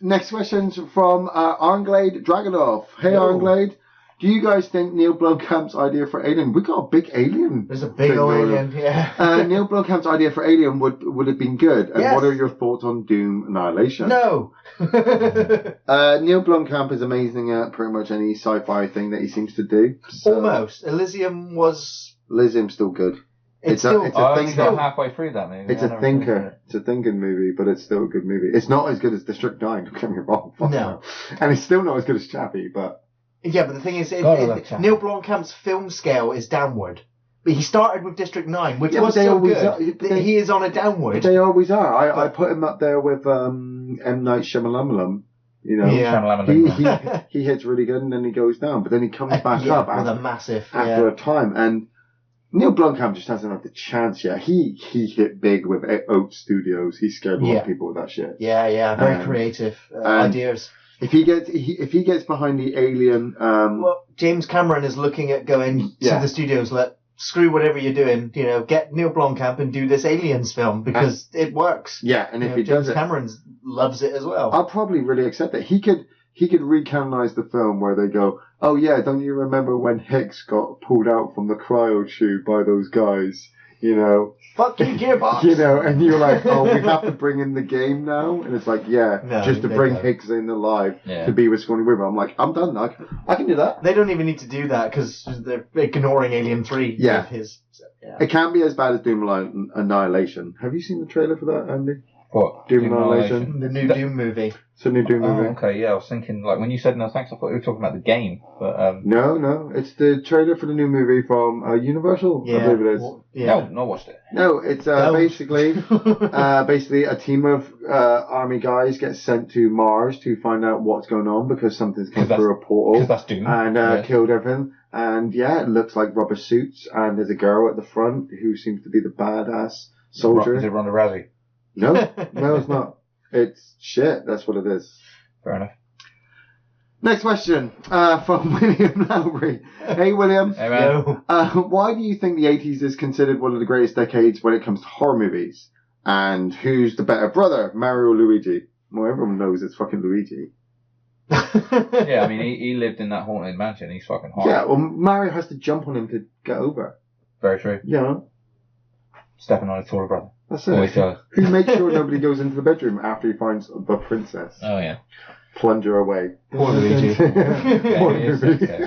Next question's from Arnglade Dragonov. Hey, Yo. Arnglade. Do you guys think Neil Blomkamp's idea for Alien? We got a big Alien. There's a big thing old going on. alien. Yeah. Neil Blomkamp's idea for Alien would have been good. And Yes. what are your thoughts on Doom Annihilation? No. Neil Blomkamp is amazing at pretty much any sci-fi thing that he seems to do. So Almost. Elysium was. Lysim's still good. It's a still. it's I a only thinker. got halfway through that movie. It's I a never finished thinker. it. It's a thinking movie, but it's still a good movie. It's not as good as District 9, don't get me wrong. Fuck No. no. And it's still not as good as Chappie, but Yeah, but the thing is, God, I love Chappie. Neil Blomkamp's film scale is downward. But he started with District 9, which Yeah, but was they so always good. are- that he is on a downward. they always are. I But- put him up there with M. Night Shyamalan. You know, Yeah. he hits really good and then he goes down, but then he comes back Yeah, up with after, a massive. after a time. And Neil Blomkamp just hasn't had the chance yet. He hit big with Oat Studios. He scared a lot Yeah. of people with that shit. Yeah, very Um, creative and- ideas. If he gets behind the Alien, Well, James Cameron is looking at going Yeah. to the studios, screw whatever you're doing, get Neil Blomkamp and do this Aliens film because it works. yeah, and if he James does it, Cameron loves it as well. I'll probably really accept it. He could recanonize the film where they go, oh yeah, don't you remember when Hicks got pulled out from the cryo tube by those guys? You know, Fuck you, Gearbox. and you're like, oh, we have to bring in the game now, and it's like, yeah, No, just to they bring don't. Hicks in alive Yeah. to be with Sigourney Weaver. I'm like, I'm done. I can do that. They don't even need to do that because they're ignoring Alien 3 Yeah. with his. Yeah. It can't be as bad as Doom Annihilation. Have you seen the trailer for that, Andy? What? Doom Annihilation. The new Doom movie. It's a new Doom Oh, movie. okay, yeah, I was thinking, when you said no thanks, I thought you were talking about the game, but, No, it's the trailer for the new movie from Universal. I believe it is. Well, yeah. no, not watched it. No, it's No. basically a team of army guys get sent to Mars to find out what's going on because something's come 'Cause that's- through a portal Because that's Doom. and Yeah. killed everything. And yeah, it looks like rubber suits. And there's a girl at the front who seems to be the badass soldier. Is it Ronda Rousey? No, it's not. It's shit. That's what it is. Fair enough. Next question from William Lowry. Hey, William. Hey, man. No. Why do you think the 80s is considered one of the greatest decades when it comes to horror movies? And who's the better brother, Mario or Luigi? Well, everyone knows it's fucking Luigi. Yeah, I mean, he lived in that haunted mansion. He's fucking hot. Yeah, well, Mario has to jump on him to get over. Very true. Yeah, Stepping on his taller brother. that's Always it. jealous. Who makes sure nobody goes into the bedroom after he finds the princess? Oh, yeah. Plunge her away. Poor Luigi. Poor he is Luigi. so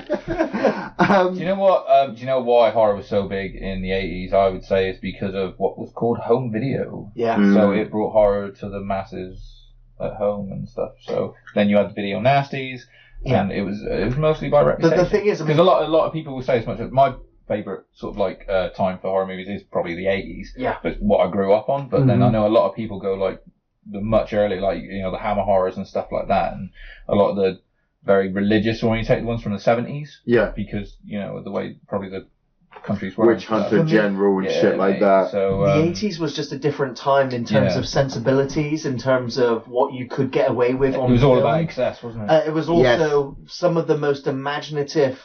Do you know what? Do you know why horror was so big in the 80s? I would say it's because of what was called home video. Yeah. So it brought horror to the masses at home and stuff. So then you had the video nasties, and it was mostly by reputation. The thing is, because a lot of people will say as much as my favorite sort of like time for horror movies is probably the 80s. Yeah. But what I grew up on. But then I know a lot of people go like the much earlier, like the Hammer horrors and stuff like that, and a lot of the very religious orientated ones from the 70s. Yeah. Because the way probably the countries were. Witch Hunter General and shit like that. So the 80s was just a different time in terms of sensibilities, in terms of what you could get away with on film. It was all about excess, wasn't it? It was also some of the most imaginative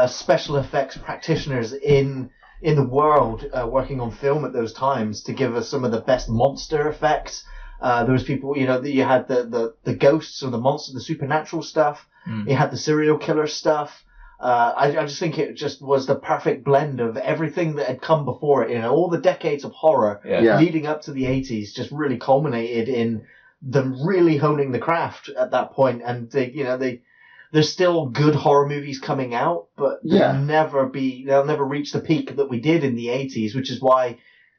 special effects practitioners in the world working on film at those times to give us some of the best monster effects. There was people, you had the ghosts or the monster, the supernatural stuff. You had the serial killer stuff. I just think it just was the perfect blend of everything that had come before it. All the decades of horror leading up to the 80s just really culminated in them really honing the craft at that point. And there's still good horror movies coming out, but they'll never reach the peak that we did in the 80s, which is why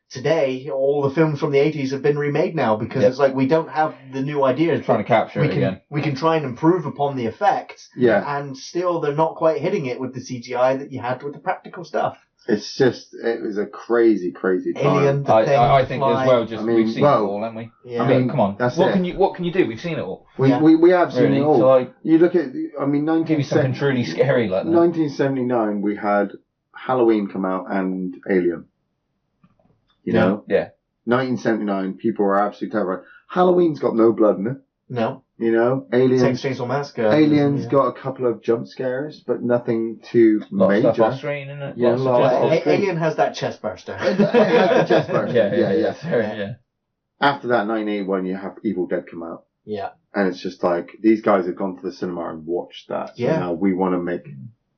today all the films from the 80s have been remade now, because it's like we don't have the new ideas. Trying to capture it again. We can try and improve upon the effects, and still they're not quite hitting it with the CGI that you had with the practical stuff. It's just, it was a crazy, crazy time. Alien, the Thing, I think Fly. as well, we've seen it all, haven't we? Yeah. I mean, come on. That's what can you do? We've seen it all. We have seen it all. So, like, you look at, give you something truly scary like that. 1979, we had Halloween come out and Alien. You know? Yeah. 1979, people were absolutely terrified. Halloween's got no blood in it. No. Aliens. Texas Chainsaw Massacre. Aliens got a couple of jump scares, but nothing too major. Stuff off screen, isn't it? Yeah, Alien has that chest burster. It has the chest burster. Yeah. After that, 1981, you have Evil Dead come out. Yeah. And it's just like, these guys have gone to the cinema and watched that. So now we want to make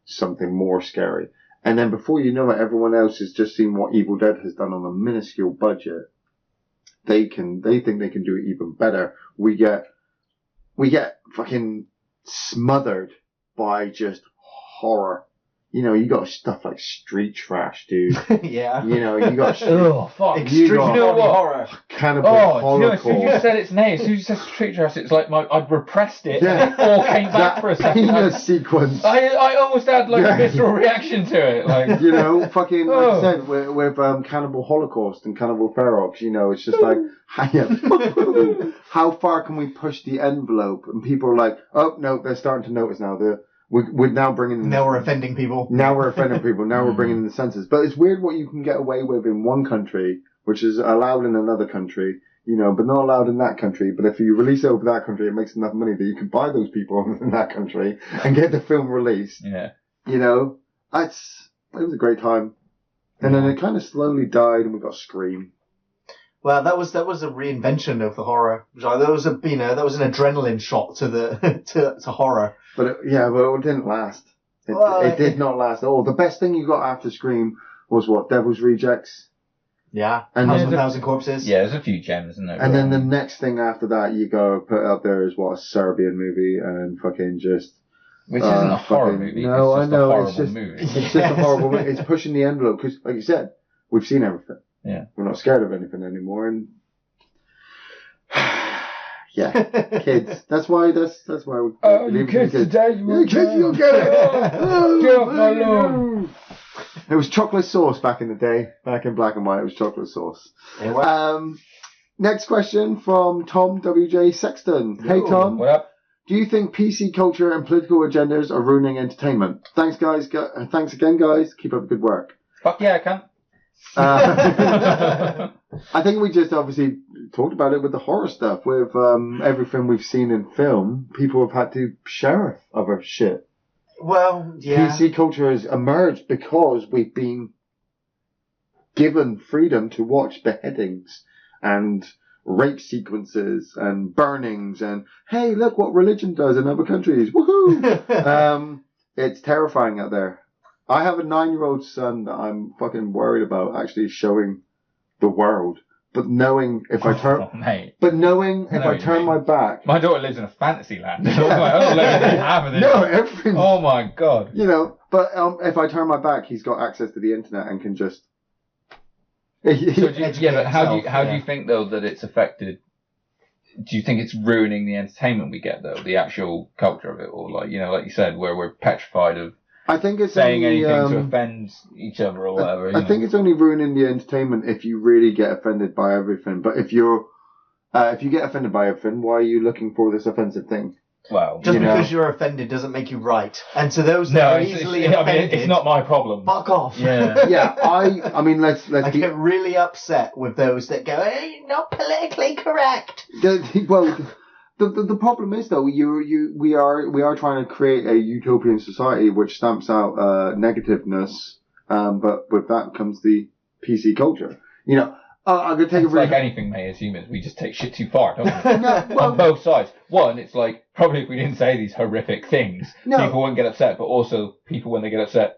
something more scary. And then before you know it, everyone else has just seen what Evil Dead has done on a minuscule budget. They think they can do it even better. We get fucking smothered by just horror. You got stuff like street trash, dude. Yeah. You got oh fuck! Extreme horror. Cannibal Holocaust. As soon as you said its name, as soon as you said street trash, it's like I'd repressed it, and it all came back for a second. Penis sequence. I almost had like a visceral reaction to it, like fucking like I said with Cannibal Holocaust and Cannibal Ferox. It's just like how far can we push the envelope? And people are like, oh no, they're starting to notice now. We're now bringing in... Now we're offending people. Now we're offending people. Now we're bringing in the censors. But it's weird what you can get away with in one country, which is allowed in another country, but not allowed in that country. But if you release it over that country, it makes enough money that you can buy those people in that country and get the film released. Yeah. It was a great time. And then it kind of slowly died and we got Scream. Well, that was a reinvention of the horror genre. That was an adrenaline shot to horror. But it didn't last. It did not last at all. The best thing you got after Scream was what? Devil's Rejects. Yeah. And Thousand Corpses. Yeah, there's a few gems, isn't there? And then the next thing after that you go put up there is what, a Serbian movie and fucking just. Which isn't a horror movie. No, it's just I know. A horrible it's just movie. It's just a horrible movie. It's pushing the envelope because, like you said, we've seen everything. Yeah. We're not scared of anything anymore, and kids. That's why we. You kids today, you kids, you'll get it. Get off my lawn. It was chocolate sauce back in the day. Back in black and white, it was chocolate sauce. Anyway. Next question from Tom W.J. Sexton. Hey Tom. What up? Do you think PC culture and political agendas are ruining entertainment? Thanks, guys. Thanks again, guys. Keep up the good work. Fuck yeah, I can. I think we just obviously talked about it with the horror stuff. With everything we've seen in film, people have had to sheriff other shit. Well, yeah. PC culture has emerged because we've been given freedom to watch beheadings and rape sequences and burnings and, hey, look what religion does in other countries. Woohoo! It's terrifying out there. I have a 9-year-old son that I'm fucking worried about actually showing the world But knowing if I turn, mate. but knowing if I know I what you turn mean. my back, My daughter lives in a fantasy land. I don't let her half of this. no, everything. Oh my god. You know, but if I turn my back, he's got access to the internet and can just. So but how do himself, you think though that it's affected? Do you think it's ruining the entertainment we get though, the actual culture of it, or like like you said, where we're petrified of I think it's saying only, anything to offend each other or whatever? I think it's only ruining the entertainment if you really get offended by everything. But if you get offended by everything, why are you looking for this offensive thing? Well, Just because you're offended doesn't make you right. And to those that are easily offended, it's not my problem. fuck off. Yeah. Yeah, I mean, let's I be. get really upset with those that go, hey, not politically correct. Well, the problem is though, we are trying to create a utopian society which stamps out negativeness, but with that comes the PC culture. You know, I'm gonna take It's a like anything, mate, as humans, we just take shit too far, don't we? No, well, On both sides. One, it's like, probably if we didn't say these horrific things, No. people wouldn't get upset, but also people, when they get upset,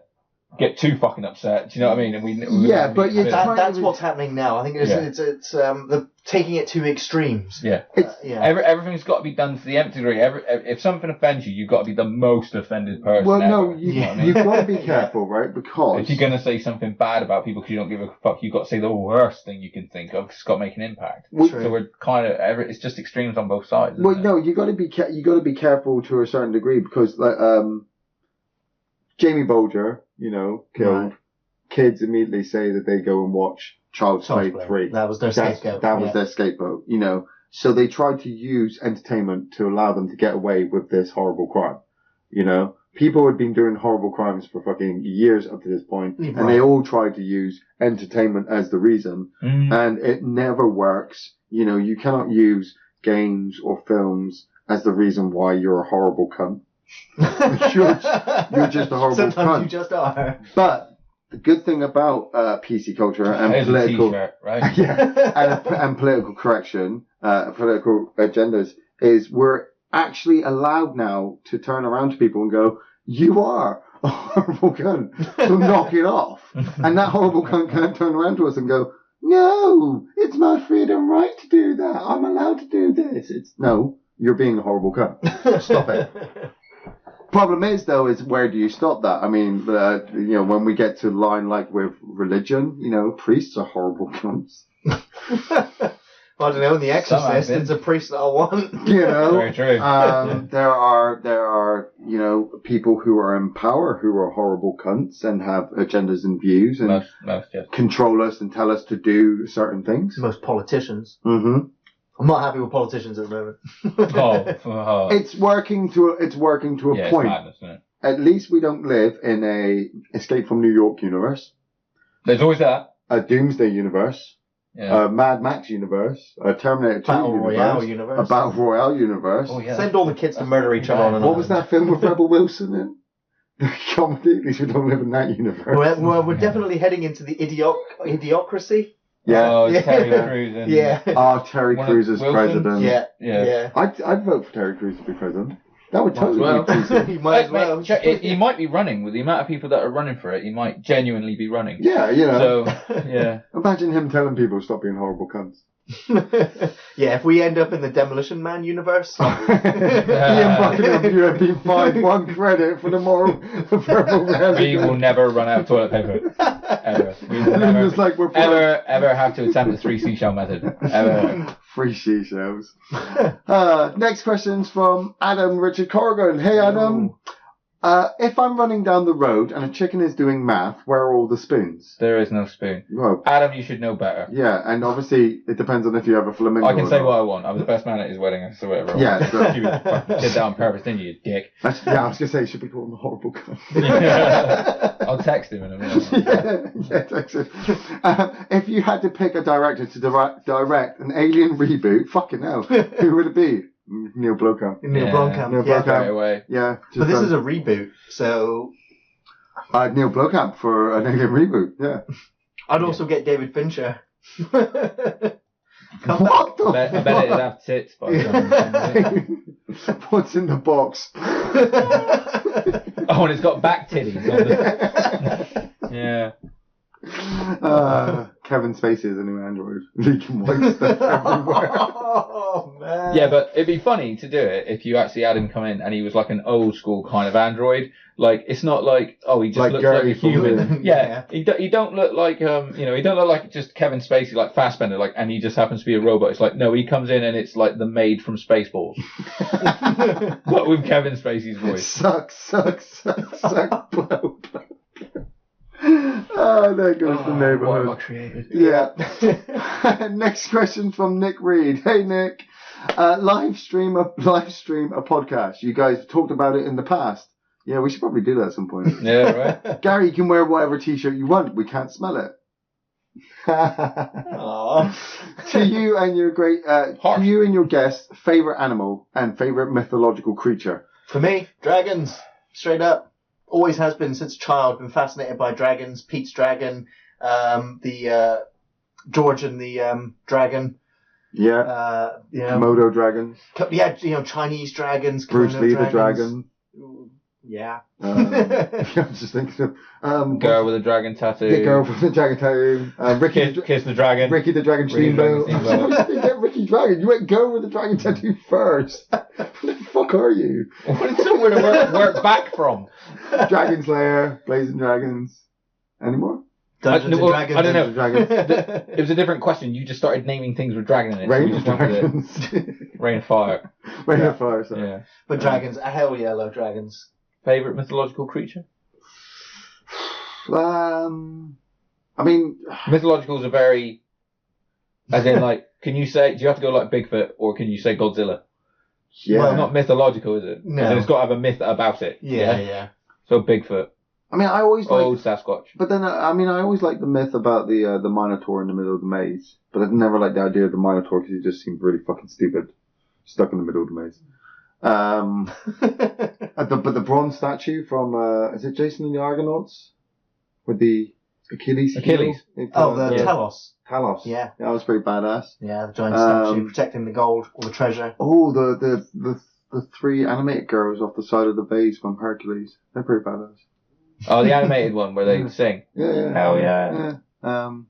get too fucking upset. Do you know what I mean? And we Yeah, but it's That's what's happening now. I think it's the taking it to extremes. Yeah. Yeah. Everything's got to be done to the nth degree. If something offends you, you've got to be the most offended person well, ever. no, You know what I mean? you've got to be careful, right? Because If you're going to say something bad about people because you don't give a fuck, you've got to say the worst thing you can think of. It's got to make an impact. Well, So we're kind of, it's just extremes on both sides. well, isn't it? no, you got to be careful to a certain degree because like Jamie Bolger, killed. Right. Kids immediately say that they go and watch Child's Play 3. That was their scapegoat. That was their scapegoat, So they tried to use entertainment to allow them to get away with this horrible crime. People had been doing horrible crimes for fucking years up to this point, Right. and they all tried to use entertainment as the reason, and it never works. You cannot use games or films as the reason why you're a horrible cunt. You're just a horrible Sometimes cunt. you just are. But the good thing about PC culture and Here's a political, t-shirt, right? and political correction, political agendas is we're actually allowed now to turn around to people and go, "You are a horrible cunt, so knock it off." And that horrible cunt can't turn around to us and go, "No, it's my freedom right to do that. I'm allowed to do this." No, you're being a horrible cunt. Stop it. Problem is, though, is where do you stop that? I mean, when we get to line like with religion, priests are horrible cunts. I don't know. In The Exorcist, Some have it's a priest that I want. Very true. There are people who are in power who are horrible cunts and have agendas and views and Most, yes. control us and tell us to do certain things. Most politicians. Mm-hmm. I'm not happy with politicians at the moment. Oh. It's working to a Yeah, point. it's madness, isn't it? At least we don't live in a Escape from New York universe, There's always that. a Doomsday universe, Yeah. a Mad Max universe, a Terminator 2 Battle universe, Royale universe. a Battle Royale universe. Oh, yeah. Send all the kids to murder each other on an What was that film with Rebel Wilson in? Comedy, at least we don't live in that universe. We're definitely heading into the idiocracy. Yeah. Oh, Yeah. Terry Crews and Yeah. Terry One of Crews as Wilson? president. Yeah. I'd vote for Terry Crews to be president. That would Might as totally well. be decent. You might as Mate, well. he might be running with the amount of people that are running for it. He might genuinely be running. Yeah, So yeah. Imagine him telling people stop being horrible cunts. Yeah, if we end up in the Demolition Man universe. Ian Buckingham, you have been fined 1 credit for the moral verbal We will never run out of toilet paper. Ever. We will never, It's like we're ever have to attempt the 3 seashell method. Ever. free seashells. Next question's from Adam Richard Corrigan. Hey Adam. If I'm running down the road and a chicken is doing math, where are all the spoons? There is no spoon. Well, Adam, you should know better. yeah, and obviously it depends on if you have a flamingo. I can or say not. what I want. I was the best man at his wedding. I said whatever. I Yeah, want. so- You fucking did that on purpose, didn't you, dick? I was gonna say, should we call him a horrible cunt? I'll text him in a minute. yeah, text him. If you had to pick a director to direct an Alien reboot, fucking hell, who would it be? Neil Blomkamp. Neil Blomkamp. Neil Yeah. Blomkamp. Straight away. Yeah, But this is a reboot, so Neil Blomkamp for an Alien reboot. Yeah. I'd also get David Fincher. What the? I bet it'd have tits. But I don't know. What's in the box? Oh, and it's got back titties. On the... Yeah. Kevin Spacey is a new android. He can wipe stuff everywhere. Oh man. Yeah, but it'd be funny to do it if you actually had him come in and he was like an old school kind of android. Like, it's not like, oh, he just Like looks Gary like a human. Fuller. Yeah, he don't look like, he don't look like just Kevin Spacey, like Fassbender, like, and he just happens to be a robot. It's like, no, he comes in and it's like the maid from Spaceballs. But with Kevin Spacey's voice. Suck, blow. Oh, there goes the What have neighbourhood. I created? Yeah. Next question from Nick Reed. Hey, Nick. Live stream a podcast. You guys talked about it in the past. Yeah, we should probably do that at some point. Yeah, right. Gary, you can wear whatever t-shirt you want. We can't smell it. Aww. To you and your guests, favourite animal and favourite mythological creature. For me, dragons. Straight up. Always has been since a child. Been fascinated by dragons. Pete's dragon. The Georgian the dragon. Yeah. Yeah. Komodo dragons. Yeah, Chinese dragons. Bruce Lee dragons. the dragon. Yeah. I was just thinking of Girl with a dragon tattoo. the girl from the dragon tattoo. Kiss the dragon. Ricky the Dragon Steamboat. Ricky the Dragon Steamboat. You get Ricky Dragon. You went girl with the dragon tattoo first. What the fuck are you? What is somewhere to work back from? Dragon Slayer, Blazing Dragons. Any more? Dungeons and Dragons. I don't know. Dragons. It was a different question. You just started naming things with dragon in it. Rain We of just wanted Dragons. it. Rain of Fire. Rain of Fire, sorry. Yeah. But dragons, hell yeah, I love dragons. Favorite mythological creature? I mean, Mythologicals are very, as in like, do you have to go like Bigfoot or can you say Godzilla? yeah. Well, not mythological, is it? No. 'Cause it's got to have a myth about it. Yeah. So Bigfoot. I mean, I always like. Old Sasquatch. But then, I always like the myth about the Minotaur in the middle of the maze. But I never liked the idea of the Minotaur because he just seemed really fucking stupid, stuck in the middle of the maze. But the bronze statue from is it Jason and the Argonauts with the Achilles? Achilles. heel? Oh, the Yeah. Talos. Talos. Yeah. That was pretty badass. Yeah, the giant statue Um, protecting the gold or the treasure. Oh, the three animated girls off the side of the vase from Hercules. They're pretty badass. Oh, the animated one where they sing. Yeah. Hell yeah. And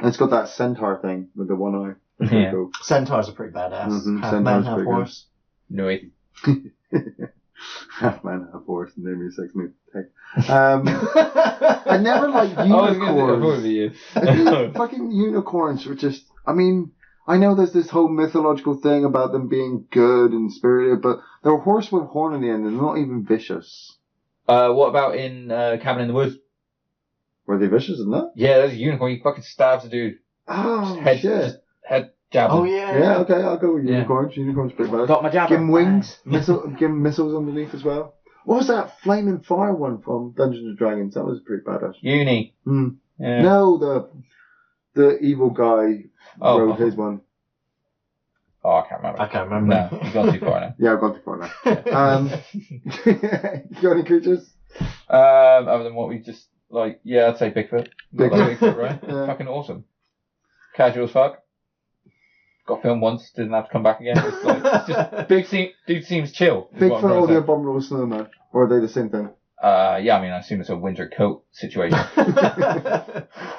it's got that centaur thing with the one eye. That's pretty Yeah. cool. Centaurs are pretty badass. Mhm, Half centaurs man, are half pretty good. horse. No, it. Half man, half horse, and name your sex move. I never liked I was going to unicorns. do you. I think fucking unicorns were just. I mean, I know there's this whole mythological thing about them being good and spirited, but they're a horse with a horn in the end, and they're not even vicious. What about in Cabin in the Woods? Were they vicious in that? Yeah, there's a unicorn. He fucking stabs a dude. Oh Head, shit! head jab. Oh him. yeah. Yeah, okay, I'll go with Yeah. unicorns. Unicorns pretty bad. Got my jabber. Give them wings, give them missiles underneath as well. What was that flaming fire one from Dungeons and Dragons? That was pretty badass. Uni. Hmm. Yeah. No, the evil guy Oh. wrote his one. Oh, I can't remember. I can't remember. No, you've gone too far now. Yeah, I've got to find that. You got any creatures? Other than what we just like, yeah, I'd say Bigfoot. Bigfoot. Like Bigfoot, right? Yeah. Fucking awesome. Casual as fuck. Got filmed once, didn't have to come back again. It's just dude seems chill. is what I'm Bigfoot trying or to the say. abominable snowman? Or are they the same thing? Yeah, I mean, I assume it's a winter coat situation.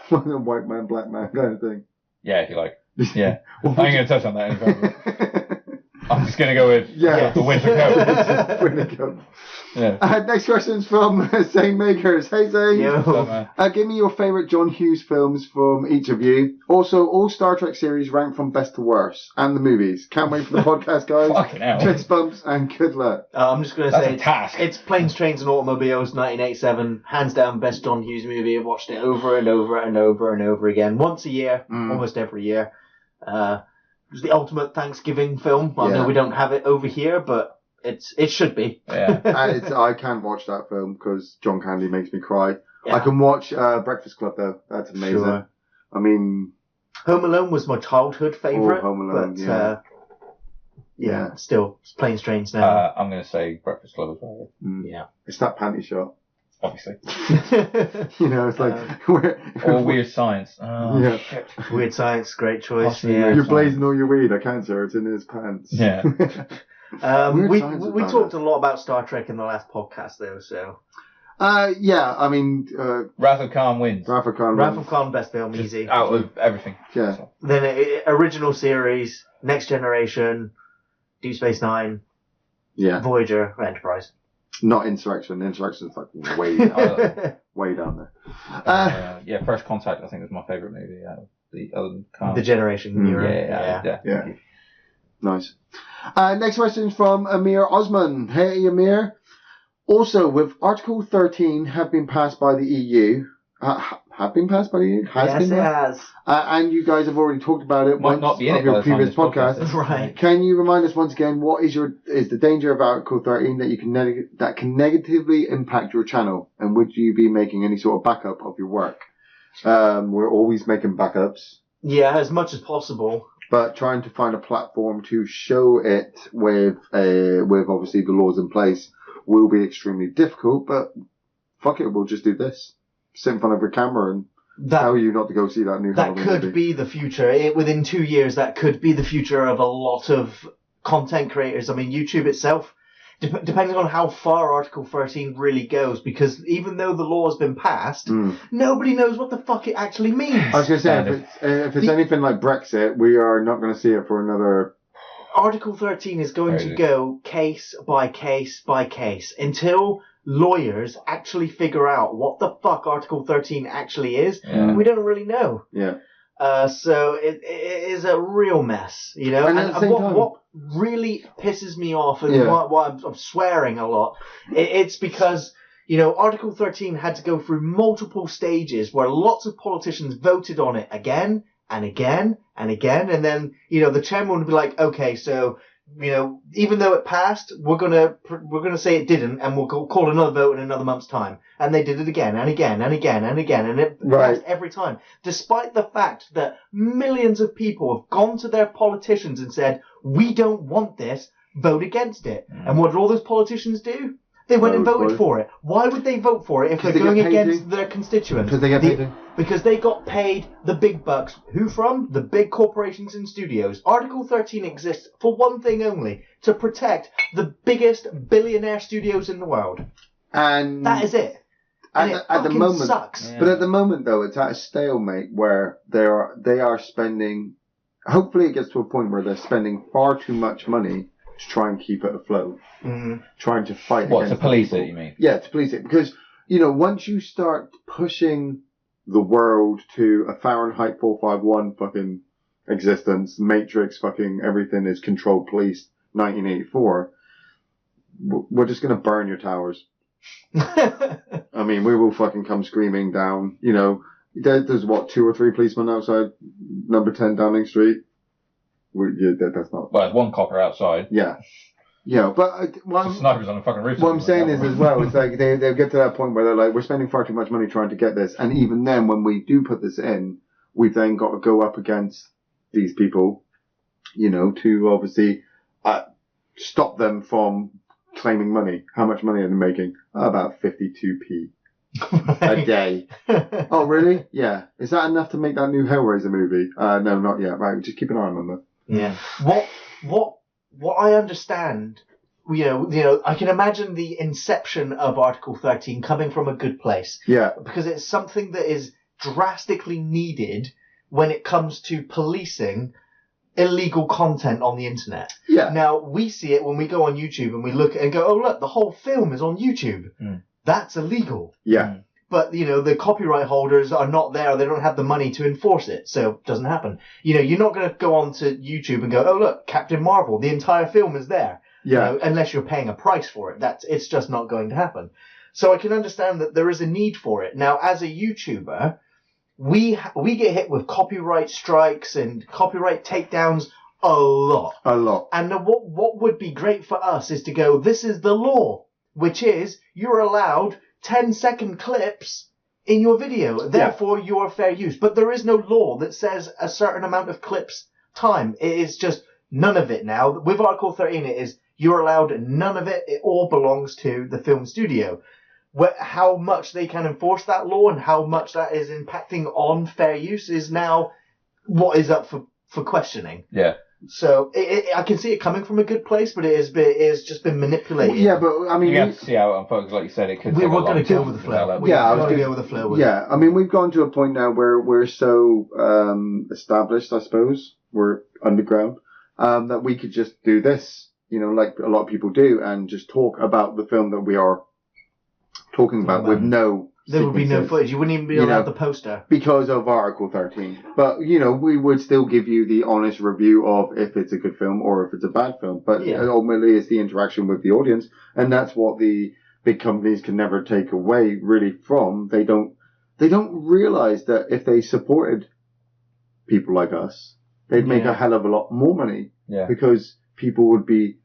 One of white man, black man kind of thing. Yeah, if you like. Yeah. I ain't going to touch on that any further. I'm just going to go with the winter coat. Winter coat. Yeah. Next question's from Zane Makers. Hey Zane. So, man. Give me your favourite John Hughes films from each of you. Also, all Star Trek series ranked from best to worst. And the movies. Can't wait for the podcast, guys. Fucking hell. Fist bumps and good luck. I'm just going to That's say a task. it's Planes, Trains and Automobiles, 1987. Hands down, best John Hughes movie. I've watched it over and over and over and over again. Once a year, almost every year. It was the ultimate Thanksgiving film. I know we don't have it over here, but it should be. Yeah. I can't watch that film because John Candy makes me cry. Yeah. I can watch Breakfast Club though. That's amazing. Sure. I mean, Home Alone was my childhood favourite. Home Alone, but, yeah. Still, it's Planes, Trains now. I'm going to say Breakfast Club as well. Yeah. it's that panty shot. Obviously. You know, it's like Or Weird Science. Oh, Yeah. shit. Weird Science, great choice. Possibly Yeah. Weird You're blazing all your weed. I can't, sir. It's in his pants. Yeah. We Weird Science is we badass. talked a lot about Star Trek in the last podcast, though. So Yeah, I mean, Wrath of Khan wins. Wrath of Khan. Wrath of Khan, best film, easy. Out of everything. Yeah. Then original series, Next Generation, Deep Space Nine, Yeah. Voyager, Enterprise. Not Insurrection. Insurrection's fucking way down, way down there. Yeah, First Contact I think was my favourite movie out of the other than Khan. The Generation era. Yeah. Nice. Next question is from Amir Osman. Hey, Amir. Also, with Article 13 have been passed by the EU. Have been passed by the EU? Yes, it has. And you guys have already talked about it Might not be in on it by your the time previous this podcast podcast. is. Right. Can you remind us once again what is the danger of Article 13 that you can that can negatively impact your channel, and would you be making any sort of backup of your work? We're always making backups. Yeah, as much as possible. But trying to find a platform to show it with obviously the laws in place will be extremely difficult. But fuck it, we'll just do this. Sit in front of a camera and tell you not to go see that new That Halloween could movie. be the future. Within 2 years, that could be the future of a lot of content creators. I mean, YouTube itself, depending on how far Article 13 really goes, because even though the law has been passed, nobody knows what the fuck it actually means. I was going to say, if it's anything like Brexit, we are not going to see it for another... Article 13 is going to go case by case by case until lawyers actually figure out what the fuck Article 13 actually is. Yeah. We don't really know. Yeah. So it is a real mess, you know. And at the same time, what really pisses me off and why I'm swearing a lot, it's because, you know, Article 13 had to go through multiple stages where lots of politicians voted on it again and again and again, and then, you know, the chairman would be like, okay, so, you know, even though it passed, we're gonna say it didn't, and we'll call another vote in another month's time. And they did it again and again and again and again, and it passed every time, despite the fact that millions of people have gone to their politicians and said, "We don't want this. Vote against it." And what did all those politicians do? They went and voted for it. Why would they vote for it if they're going against their constituents? Because they get paid. Because they got paid the big bucks. Who from? The big corporations and studios. Article 13 exists for one thing only: to protect the biggest billionaire studios in the world. And that is it. And at the moment, sucks. But at the moment, though, it's at a stalemate where they are spending. Hopefully, it gets to a point where they're spending far too much money to try and keep it afloat. Trying to fight. What, to police people. it, you mean? Yeah, to police it. Because, you know, once you start pushing the world to a Fahrenheit 451 fucking existence, Matrix fucking everything is controlled police 1984, we're just going to burn your towers. I mean, we will fucking come screaming down. You know, there's what, 2 or 3 policemen outside number 10 Downing Street? That's not... Well, there's one copper outside. Yeah. Yeah, but snipers on the fucking roof. What I'm saying is, as well, it's like they'll get to that point where they're like, we're spending far too much money trying to get this, and even then, when we do put this in, we've then got to go up against these people, you know, to obviously stop them from claiming money. How much money are they making? About 52p a day. Oh, really? Yeah. Is that enough to make that new Hellraiser movie? No, not yet. Right, just keep an eye on that. Yeah. What I understand, you know, I can imagine the inception of Article 13 coming from a good place. Yeah. Because it's something that is drastically needed when it comes to policing illegal content on the internet. Yeah. Now, we see it when we go on YouTube and we look and go, oh, look, the whole film is on YouTube. That's illegal. Yeah. But, you know, the copyright holders are not there. They don't have the money to enforce it. So it doesn't happen. You know, you're not going to go on to YouTube and go, oh, look, Captain Marvel, the entire film is there. Yeah. You know, unless you're paying a price for it. It's just not going to happen. So I can understand that there is a need for it. Now, as a YouTuber, we get hit with copyright strikes and copyright takedowns a lot. A lot. And what would be great for us is to go, this is the law, which is you're allowed 10-second clips in your video. Therefore, you're fair use. But there is no law that says a certain amount of clips time. It is just none of it now. With Article 13, it is you're allowed none of it. It all belongs to the film studio. How much they can enforce that law and how much that is impacting on fair use is now what is up for questioning. Yeah. So I can see it coming from a good place, but it's just been manipulated. Yeah, but I mean, You have to see how it unfolds. Like you said, it could. We're going to go time with the to flow. develop. We've I was got to gonna- go with the flow. With yeah, I mean, we've gone to a point now where we're so established, I suppose, we're underground, that we could just do this, like a lot of people do, and just talk about the film that we are talking about with no There would be no sequences. footage. You wouldn't even be allowed the poster. Because of Article 13. But, we would still give you the honest review of if it's a good film or if it's a bad film. But ultimately, it's the interaction with the audience. And that's what the big companies can never take away, really, from. They don't realize that if they supported people like us, they'd make a hell of a lot more money. Yeah. Because people would be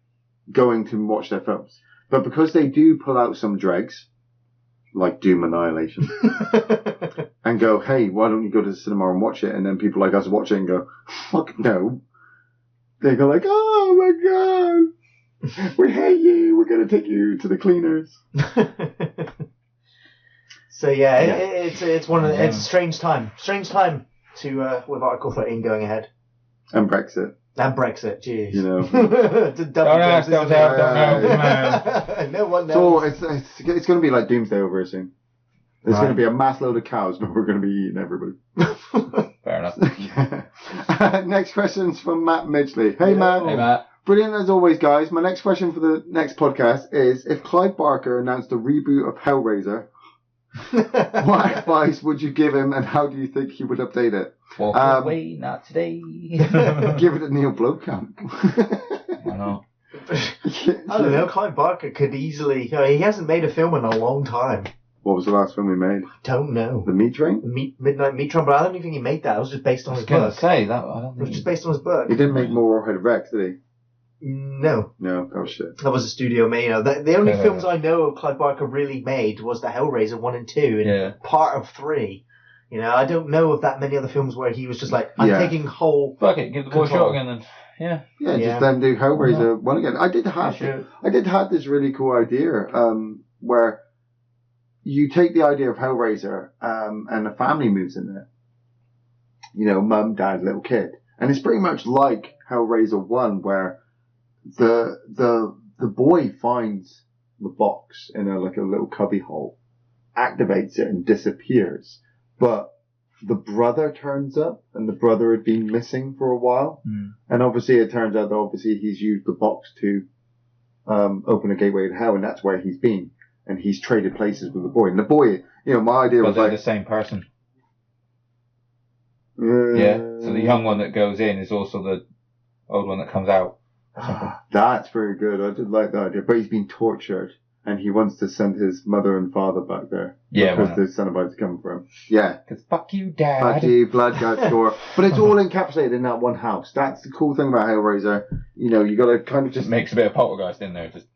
going to watch their films. But because they do pull out some dregs, like Doom Annihilation, and go, hey, why don't you go to the cinema and watch it? And then people like us watch it and go, fuck no. They go like, oh my god, we hate you, we're going to take you to the cleaners. So it's a strange time to with Article 13 going ahead. And Brexit. And Brexit, jeez. Don't ask, don't tell, don't know. No one knows. So it's going to be like Doomsday over soon. There's going to be a mass load of cows, but we're going to be eating everybody. Fair enough. Yeah. Next question's from Matt Midgley. Hey, Matt. Hey, Matt. Brilliant as always, guys. My next question for the next podcast is, if Clive Barker announced a reboot of Hellraiser, what advice would you give him, and how do you think he would update it? Walk away, not today. Give it a Neil Blomkamp. I know. I don't know. Clive Barker could easily. He hasn't made a film in a long time. What was the last film he made? Don't know. The Meat Train? Midnight Meat Train, but I don't even think he made that. It was just based on his book. Say that. I don't It was think just based on his book. He didn't make more Warhead Rex, did he? No. No, that was shit. That was a studio made. The only films I know of Clive Barker really made was the Hellraiser 1 and 2 and part of 3. I don't know of that many other films where he was just like, I'm taking whole. Fuck it, give the boy a shot again then. Yeah, just then do Hellraiser 1 again. I did have this really cool idea, where you take the idea of Hellraiser, and a family moves in there. Mum, dad, little kid. And it's pretty much like Hellraiser 1, where the boy finds the box in a little cubby hole, activates it and disappears. But the brother turns up, and the brother had been missing for a while. And obviously it turns out that he's used the box to open a gateway to hell, and that's where he's been. And he's traded places with the boy. And the boy, my idea was they're the same person. So the young one that goes in is also the old one that comes out. That's very good. I did like that idea. But he's been tortured, and he wants to send his mother and father back there. Yeah, because the Cenobites come from. Yeah. Because fuck you, Dad. Fuck you, blood guts door. But it's all encapsulated in that one house. That's the cool thing about Hellraiser. You got to kind of just makes a bit of poltergeist in there. Just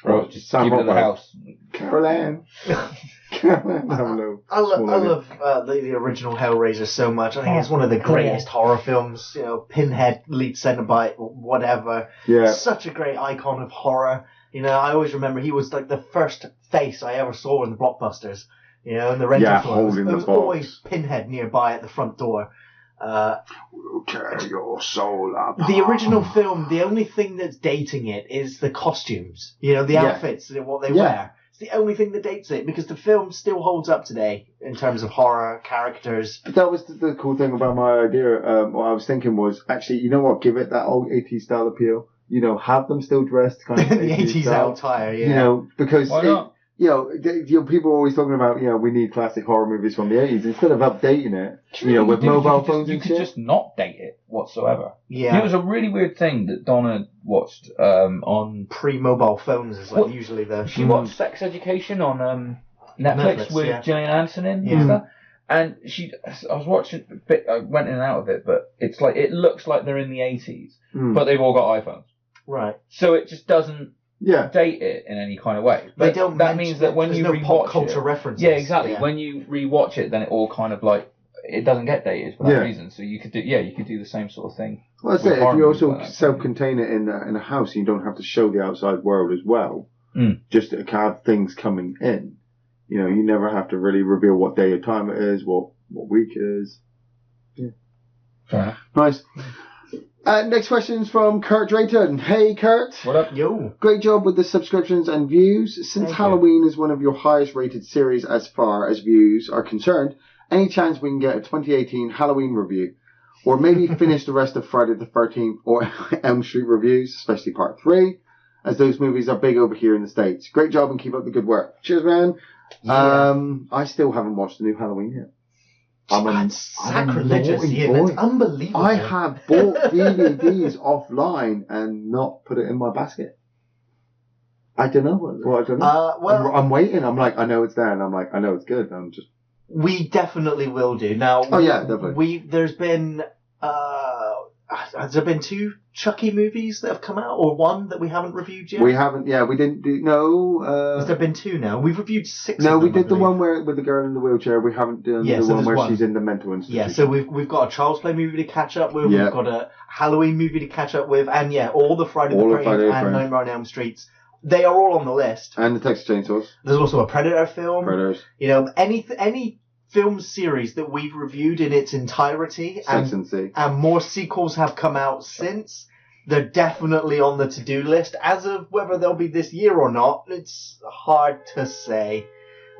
keep Sam it at the Rockwell. house. Carol Ann. I love the original Hellraiser so much. I think it's one of the greatest horror films. Pinhead, lead Cenobite, whatever. Yeah. Such a great icon of horror. I always remember he was like the first face I ever saw in the blockbusters. In the rental floors. There was always Pinhead nearby at the front door. We'll tear your soul apart. The original film, the only thing that's dating it is the costumes. The outfits, what they wear. It's the only thing that dates it, because the film still holds up today in terms of horror, characters. But that was the cool thing about my idea. What I was thinking was, actually, you know what? Give it that old 80s style appeal. Have them still dressed kind of the 80s style. attire, because why not? People are always talking about, we need classic horror movies from the 80s. Instead of updating it, with mobile phones you and could shit. just not date it whatsoever. Yeah. It was a really weird thing that Donna watched on pre-mobile phones is usually the. She watched Sex Education on Netflix with Gillian Anderson in and stuff. And I was watching a bit, I went in and out of it, but it's like, it looks like they're in the 80s, but they've all got iPhones. Right. So it just doesn't date it in any kind of way. But that means that when you rewatch pop culture references. Yeah, exactly. Yeah. When you rewatch it, then it all kind of like, it doesn't get dated for that reason. So you could do the same sort of thing. Well, that's it. If you also self-contain it in a house, you don't have to show the outside world as well. Just to have things coming in. You never have to really reveal what day or time it is, what week it is. Yeah. Fair enough. Nice. Next question is from Kurt Drayton. Hey, Kurt. What up? Yo. Great job with the subscriptions and views. Since Thank Halloween is one of your highest rated series as far as views are concerned, any chance we can get a 2018 Halloween review? Or maybe finish the rest of Friday the 13th or Elm Street reviews, especially part 3, as those movies are big over here in the States. Great job and keep up the good work. Cheers, man. Yeah. I still haven't watched the new Halloween yet. That's sacrilegious, Ian. It's unbelievable. I have bought DVDs offline and not put it in my basket. I don't know what I don't know. Well, I'm waiting. I'm like, I know it's there, and I'm like, I know it's good. I'm just. we definitely will do. Now, definitely. There's been has there been 2 Chucky movies that have come out, or 1 that we haven't reviewed yet? We haven't. Yeah, we didn't do. No. Has there been 2 now? We've reviewed 6. No, of them, we did I the believe. one with the girl in the wheelchair. We haven't done Yeah, the so one there's where one. she's in the mental institution. Yeah, so we've got a Child's Play movie to catch up with. Yeah. We've got a Halloween movie to catch up with, and all the Friday the 13th and Nightmare on Elm Streets. They are all on the list. And the Texas Chainsaws. There's also a Predator film. Predators. You know, any film series that we've reviewed in its entirety, Sex and Sea. and more sequels have come out since. They're definitely on the to-do list. As of whether they'll be this year or not, it's hard to say.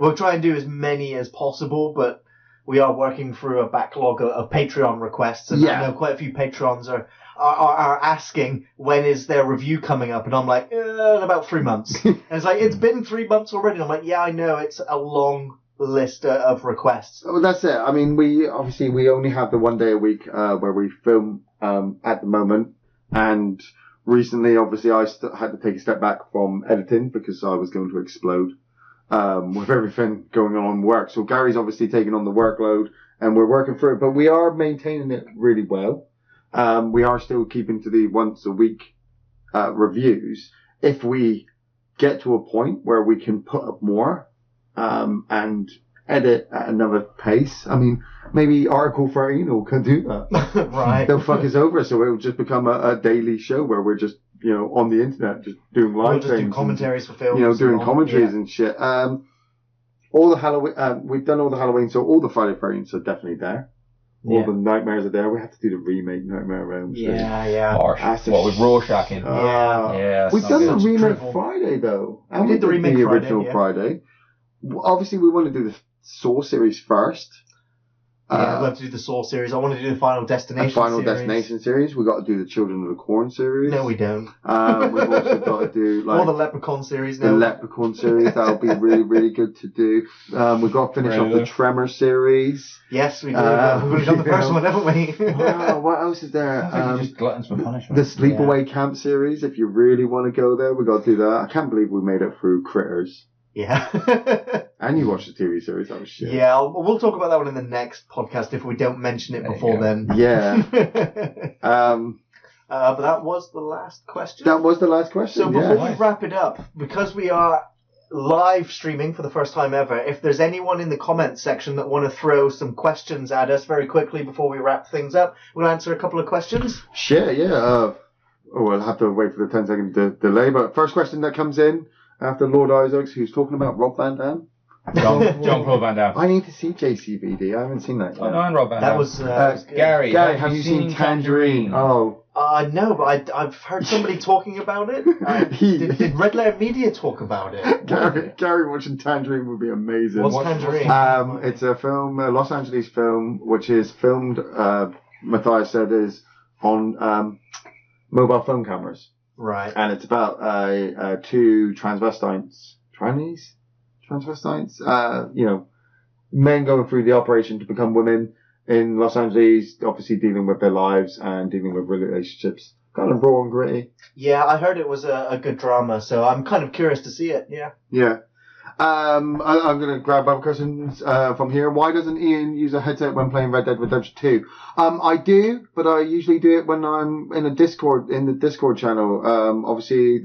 We'll try and do as many as possible, but we are working through a backlog of Patreon requests, and I know quite a few Patrons are asking when is their review coming up, and I'm like, in about 3 months. And it's like, it's been 3 months already. And I'm like, yeah, I know, it's a long list of requests. Well, that's it. I mean, we only have the 1 day a week where we film at the moment. And recently, obviously, I had to take a step back from editing because I was going to explode with everything going on in work. So Gary's obviously taking on the workload, and we're working through it. But we are maintaining it really well. We are still keeping to the once a week reviews. If we get to a point where we can put up more and edit at another pace, I mean, maybe Article 13 can do that. Right. They'll fuck us over, so it will just become a daily show where we're just, on the internet, just doing live We'll just do things commentaries for films. doing commentaries and shit. All the Halloween, we've done all the Halloween, so all the Friday 13s are definitely there. All the Nightmares are there. We have to do the remake Nightmare Realm. Yeah. Harsh. What, with Rorschach in? Yeah. We've done the good. remake Drivel. Friday, though. And We did the remake Friday, original yeah. Friday. Obviously, we want to do the Saw series first. I'd love to do the Saw series. I want to do the Final Destination series. We've got to do the Children of the Corn series. No, we don't. We've also got to do Or the Leprechaun series. the Leprechaun series. That'll be really, really good to do. We've got to finish off the Tremor series. Yes, we do. We've already done the first one, haven't we? What else is there? Sounds like just gluttons for punishment. The Sleepaway Camp series. If you really want to go there, we got to do that. I can't believe we made it through Critters. Yeah. And you watched the TV series. That was shit. Yeah, we'll talk about that one in the next podcast if we don't mention it before then. Yeah. But that was the last question. That was the last question. So before we wrap it up, because we are live streaming for the first time ever, if there's anyone in the comments section that want to throw some questions at us very quickly before we wrap things up, we'll answer a couple of questions. Sure, yeah. We'll have to wait for the 10-second delay. But first question that comes in after Lord Isaacs, who's talking about Rob Van Dam. Jean-Claude Van Damme. I need to see JCVD. I haven't seen that yet. Oh, no, I'm Rob Van Damme. That was good. Gary, have you seen Tangerine? Oh. No, but I've heard somebody talking about it. Did Red Letter Media talk about it? Gary watching Tangerine would be amazing. What's Tangerine? It's a film, a Los Angeles film, which is filmed, Matthias said, is on mobile phone cameras. Right. And it's about two transvestites, men going through the operation to become women in Los Angeles, obviously dealing with their lives and dealing with relationships. Kind of raw and gritty. Yeah, I heard it was a good drama, so I'm kind of curious to see it, yeah. Yeah. I'm going to grab other questions from here. Why doesn't Ian use a headset when playing Red Dead Redemption 2? I do, but I usually do it when I'm in the Discord channel. Obviously,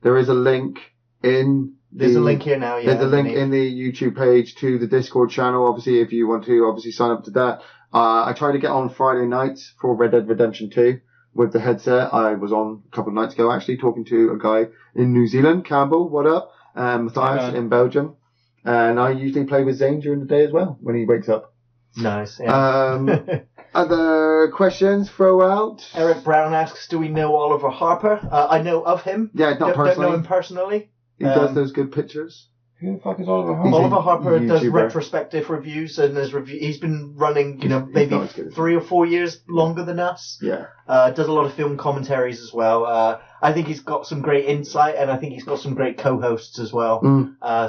there is a link in... There's a link here now, yeah. There's a link in the YouTube page to the Discord channel. Obviously, if you want to sign up to that. I try to get on Friday nights for Red Dead Redemption 2 with the headset. I was on a couple of nights ago, actually, talking to a guy in New Zealand, Campbell, what up? Matthias in Belgium. And I usually play with Zane during the day as well, when he wakes up. Nice, yeah. Other questions? Throw out. Eric Brown asks, do we know Oliver Harper? I know of him. Yeah, not Don't personally. know him personally. He does those good pictures. Who the fuck is Oliver He's Harper? a Oliver Harper does YouTuber. retrospective reviews, and he's been running, maybe not as good as 3 or 4 years longer than us. Yeah. Does a lot of film commentaries as well. I think he's got some great insight, and I think he's got some great co-hosts as well.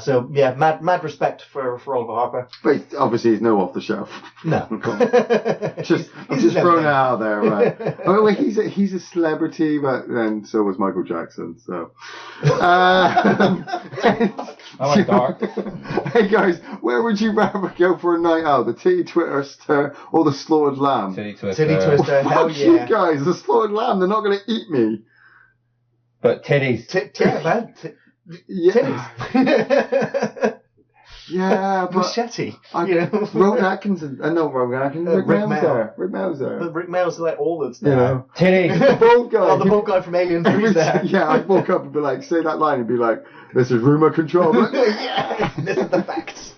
So yeah, mad respect for Oliver Harper. But obviously he's no off the shelf. No. I'm just throwing it out there, right? I mean, well, he's a celebrity, but then so was Michael Jackson. So, I like dark. Hey guys, where would you rather go for a night out? The Titty Twister or the Slaughtered Lamb? Titty Twister. Titty Twister, hell Fuck you yeah. guys, the Slaughtered Lamb. They're not going to eat me. But titties. Yeah, man. Yeah, Titties. yeah, but Machete. Rowan Atkinson. No, Rowan Atkinson. Rick Rick Mail's Mail. there. Rick Mail's there. But Rick Mail's like all that's You there. know, Titties. the bald guy. Oh, the bald guy from Alien 3's there. Yeah, I'd walk up and be like, say that line and be like, this is rumour control. I'm like, Yeah, this is the facts.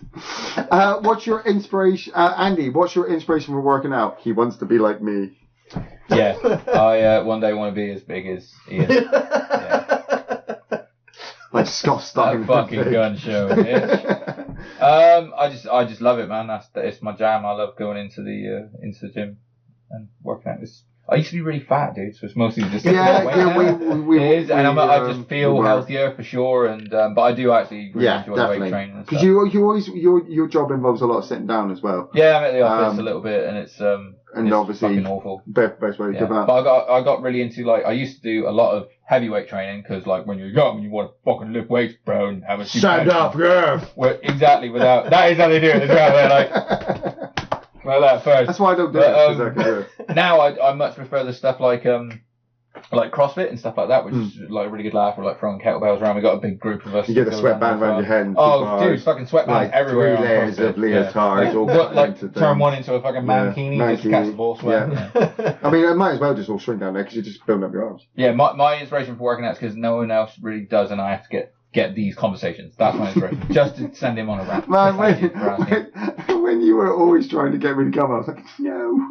what's your inspiration, Andy? What's your inspiration for working out? He wants to be like me. Yeah, I one day want to be as big as Ian. Yeah. Like Scott Stein. That fucking gun show. I just love it, man. It's my jam. I love going into the gym and working out. I used to be really fat, dude. So it's mostly just weight now. we It is, and I just feel healthier for sure. And but I do actually really enjoy definitely. weight training. Because you always your job involves a lot of sitting down as well. Yeah, I'm at the office a little bit, and it's obviously fucking awful. Best way to do that. But I got really into I used to do a lot of heavyweight training because when you're young you want to fucking lift weights, bro, and have a Stand up, yeah. Well, exactly. That is how they do it as well. They're well, that first. That's why I don't do it. 'Cause I can do it. Now I much prefer the stuff like CrossFit and stuff like that, which is like a really good laugh, or like throwing kettlebells around. We got a big group of us. You get a sweatband around your head. And Dude, fucking sweatbands like everywhere. 3 layers of leotards. All turn one into a fucking mankini, just to catch the ball sweat. Yeah. I mean, it might as well just all shrink down there because you're just building up your arms. Yeah, my inspiration for working out is because no one else really does, and I have to get these conversations. That's my inspiration. Just to send him on a rant. Man, when you were always trying to get me to come, I was like, no.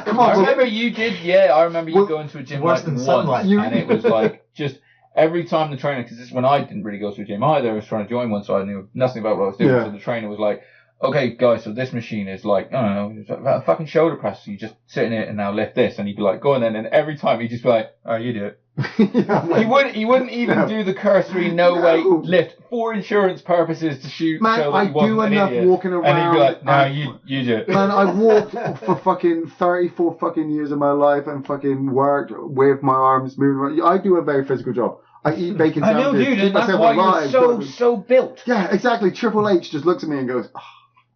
Come on. I remember you did. Yeah, I remember you going to a gym worse like than once, sunlight. and it was like just every time the trainer, because this is when I didn't really go to a gym either. I was trying to join one, so I knew nothing about what I was doing. Yeah. So the trainer was like, okay, guys, so this machine is like, I don't know, it's like a fucking shoulder press. So you just sit in it and now lift this. And he'd be like, go on then. And every time he'd just be like, oh, you do it. He wouldn't even do the cursory weight lift for insurance purposes to shoot. Man, so that I he wasn't do an enough idiot. walking around. And he'd be like, no, you do it. Man, I walked for fucking 34 fucking years of my life and fucking worked with my arms moving around. I do a very physical job. I eat bacon I know, sandwiches. dude, keep and that's myself why alive, you're but- so built. Yeah, exactly. Triple H just looks at me and goes, oh,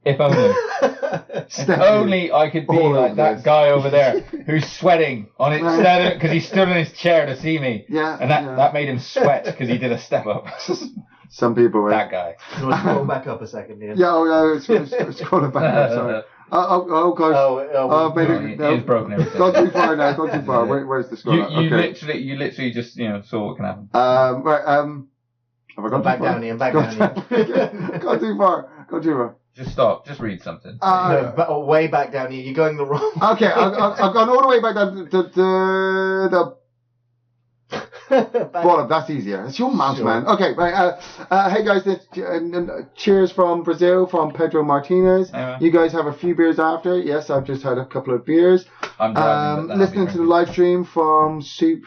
If only. If Step only I could be all like over that this. guy over there who's sweating on it because he stood in his chair to see me. Yeah, And that made him sweat because he did a step up. Some people. That guy. You want to scroll back up a second, Ian? Yeah, it's calling back up, sorry. Oh gosh. Maybe He is broken everything. Not too far now, not too far. Where's the scroll? You literally just saw what can happen. Right, have I gone Back too far? down, Ian. Back down, Ian. Gone too far. Just stop. Just read something. No, but way back down, Ian. You're going the wrong way. Okay, I've gone all the way back down to the bottom. That's easier. It's your mouse, Sure. man. Okay, right. Hey guys, cheers from Brazil, from Pedro Martinez. Anyway. You guys have a few beers after. Yes, I've just had a couple of beers. I'm driving, but then Listening I'll to be the live stream from Soup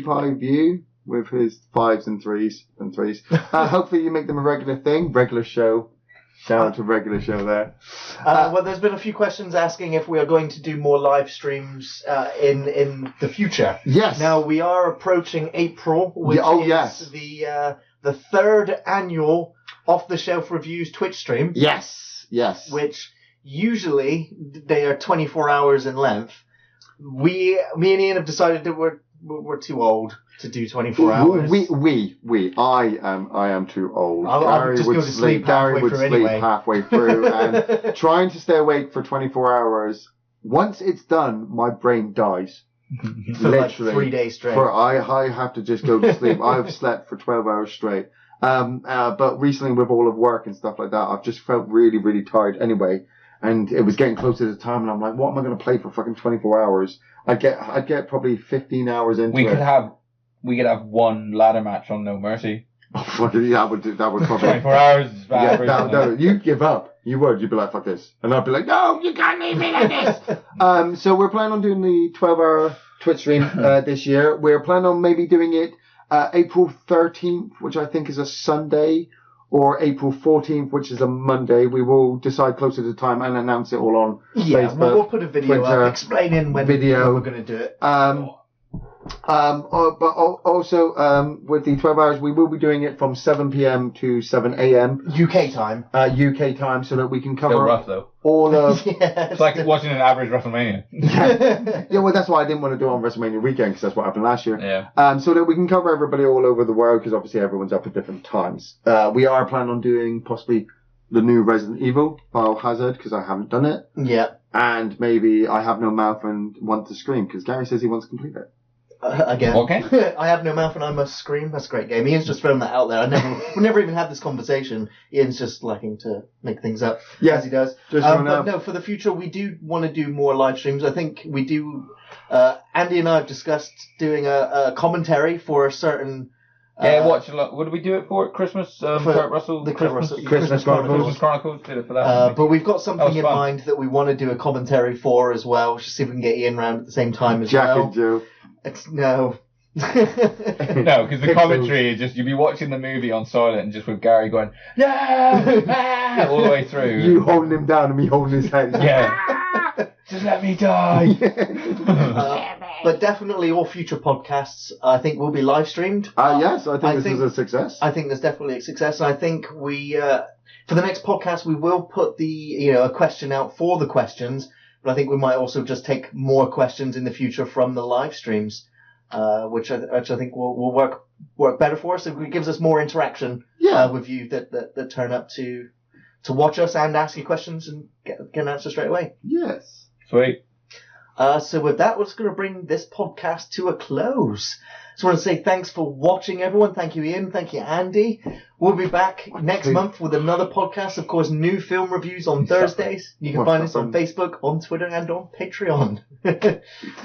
Eye View with his 5s and 3s. Hopefully you make them a regular thing, regular show. Shout out to regular show there. Well, there's been a few questions asking if we are going to do more live streams in the future. Yes. Now, we are approaching April, which is the third annual Off the Shelf Reviews Twitch stream. Yes. Which usually they are 24 hours in length. Me and Ian have decided that we're too old to do 24 hours. I am too old. I'll just go to sleep Gary halfway would through sleep anyway. halfway through, and trying to stay awake for 24 hours. Once it's done, my brain dies. For like Literally. 3 days straight. I have to just go to sleep. I've slept for 12 hours straight. But recently with all of work and stuff like that, I've just felt really, really tired anyway. and it was getting close to the time, and I'm like, what am I going to play for fucking 24 hours? I'd get probably 15 hours into We it. could have one ladder match on No Mercy. Oh, fucking, yeah, that would probably 24 hours is yeah, bad. no, you'd give up. You would. You'd be like, fuck this. And I'd be like, no, you can't leave me like this. So we're planning on doing the 12-hour Twitch stream this year. We're planning on maybe doing it April 13th, which I think is a Sunday, or April 14th, which is a Monday. We will decide closer to the time and announce it all on Facebook. We'll put a video Twitter, up explaining when we're going to do it. But also with the 12 hours, we will be doing it from 7 p.m. to 7 a.m. UK time. UK time, so that we can cover Still rough though. all of. It's like watching an average WrestleMania. Yeah, well, that's why I didn't want to do it on WrestleMania weekend, because that's what happened last year. Yeah. So that we can cover everybody all over the world, because obviously everyone's up at different times. We are planning on doing possibly the new Resident Evil Biohazard, because I haven't done it. Yeah. And maybe I Have No Mouth and Want to Scream, because Gary says he wants to complete it. Again, okay. I Have No Mouth and I Must Scream. That's a great game. Ian's just thrown that out there. We never even had this conversation. Ian's just liking to make things up as he does. But no, for the future, we do want to do more live streams. I think we do. Andy and I have discussed doing a commentary for a certain. Watch a lot. What did we do it for? Christmas? Kurt Russell? The Christmas Chronicles. Christmas Chronicles did it for that. But we've got something in fun. mind that we want to do a commentary for as well. Just see if we can get Ian round at the same time as Jack well. and Joe. No. No, because the commentary is just you'd be watching the movie on silent and just with Gary going no all the way through. You holding him down and me holding his head. Yeah. Just let me die. But definitely all future podcasts I think will be live streamed. Yes, I think this is a success. I think there's definitely a success, and I think we for the next podcast we will put a question out for the questions, but I think we might also just take more questions in the future from the live streams. Which I think will work better for us. It gives us more interaction with you that turn up to watch us and ask you questions and get an answer straight away. Yes. Sweet. So with that, we're just going to bring this podcast to a close. Just want to say thanks for watching, everyone. Thank you, Ian. Thank you, Andy. We'll be back next month with another podcast. Of course, new film reviews on Thursdays. You can find us on Facebook, on Twitter, and on Patreon.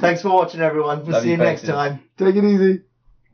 Thanks for watching, everyone. We'll see you next time. Take it easy.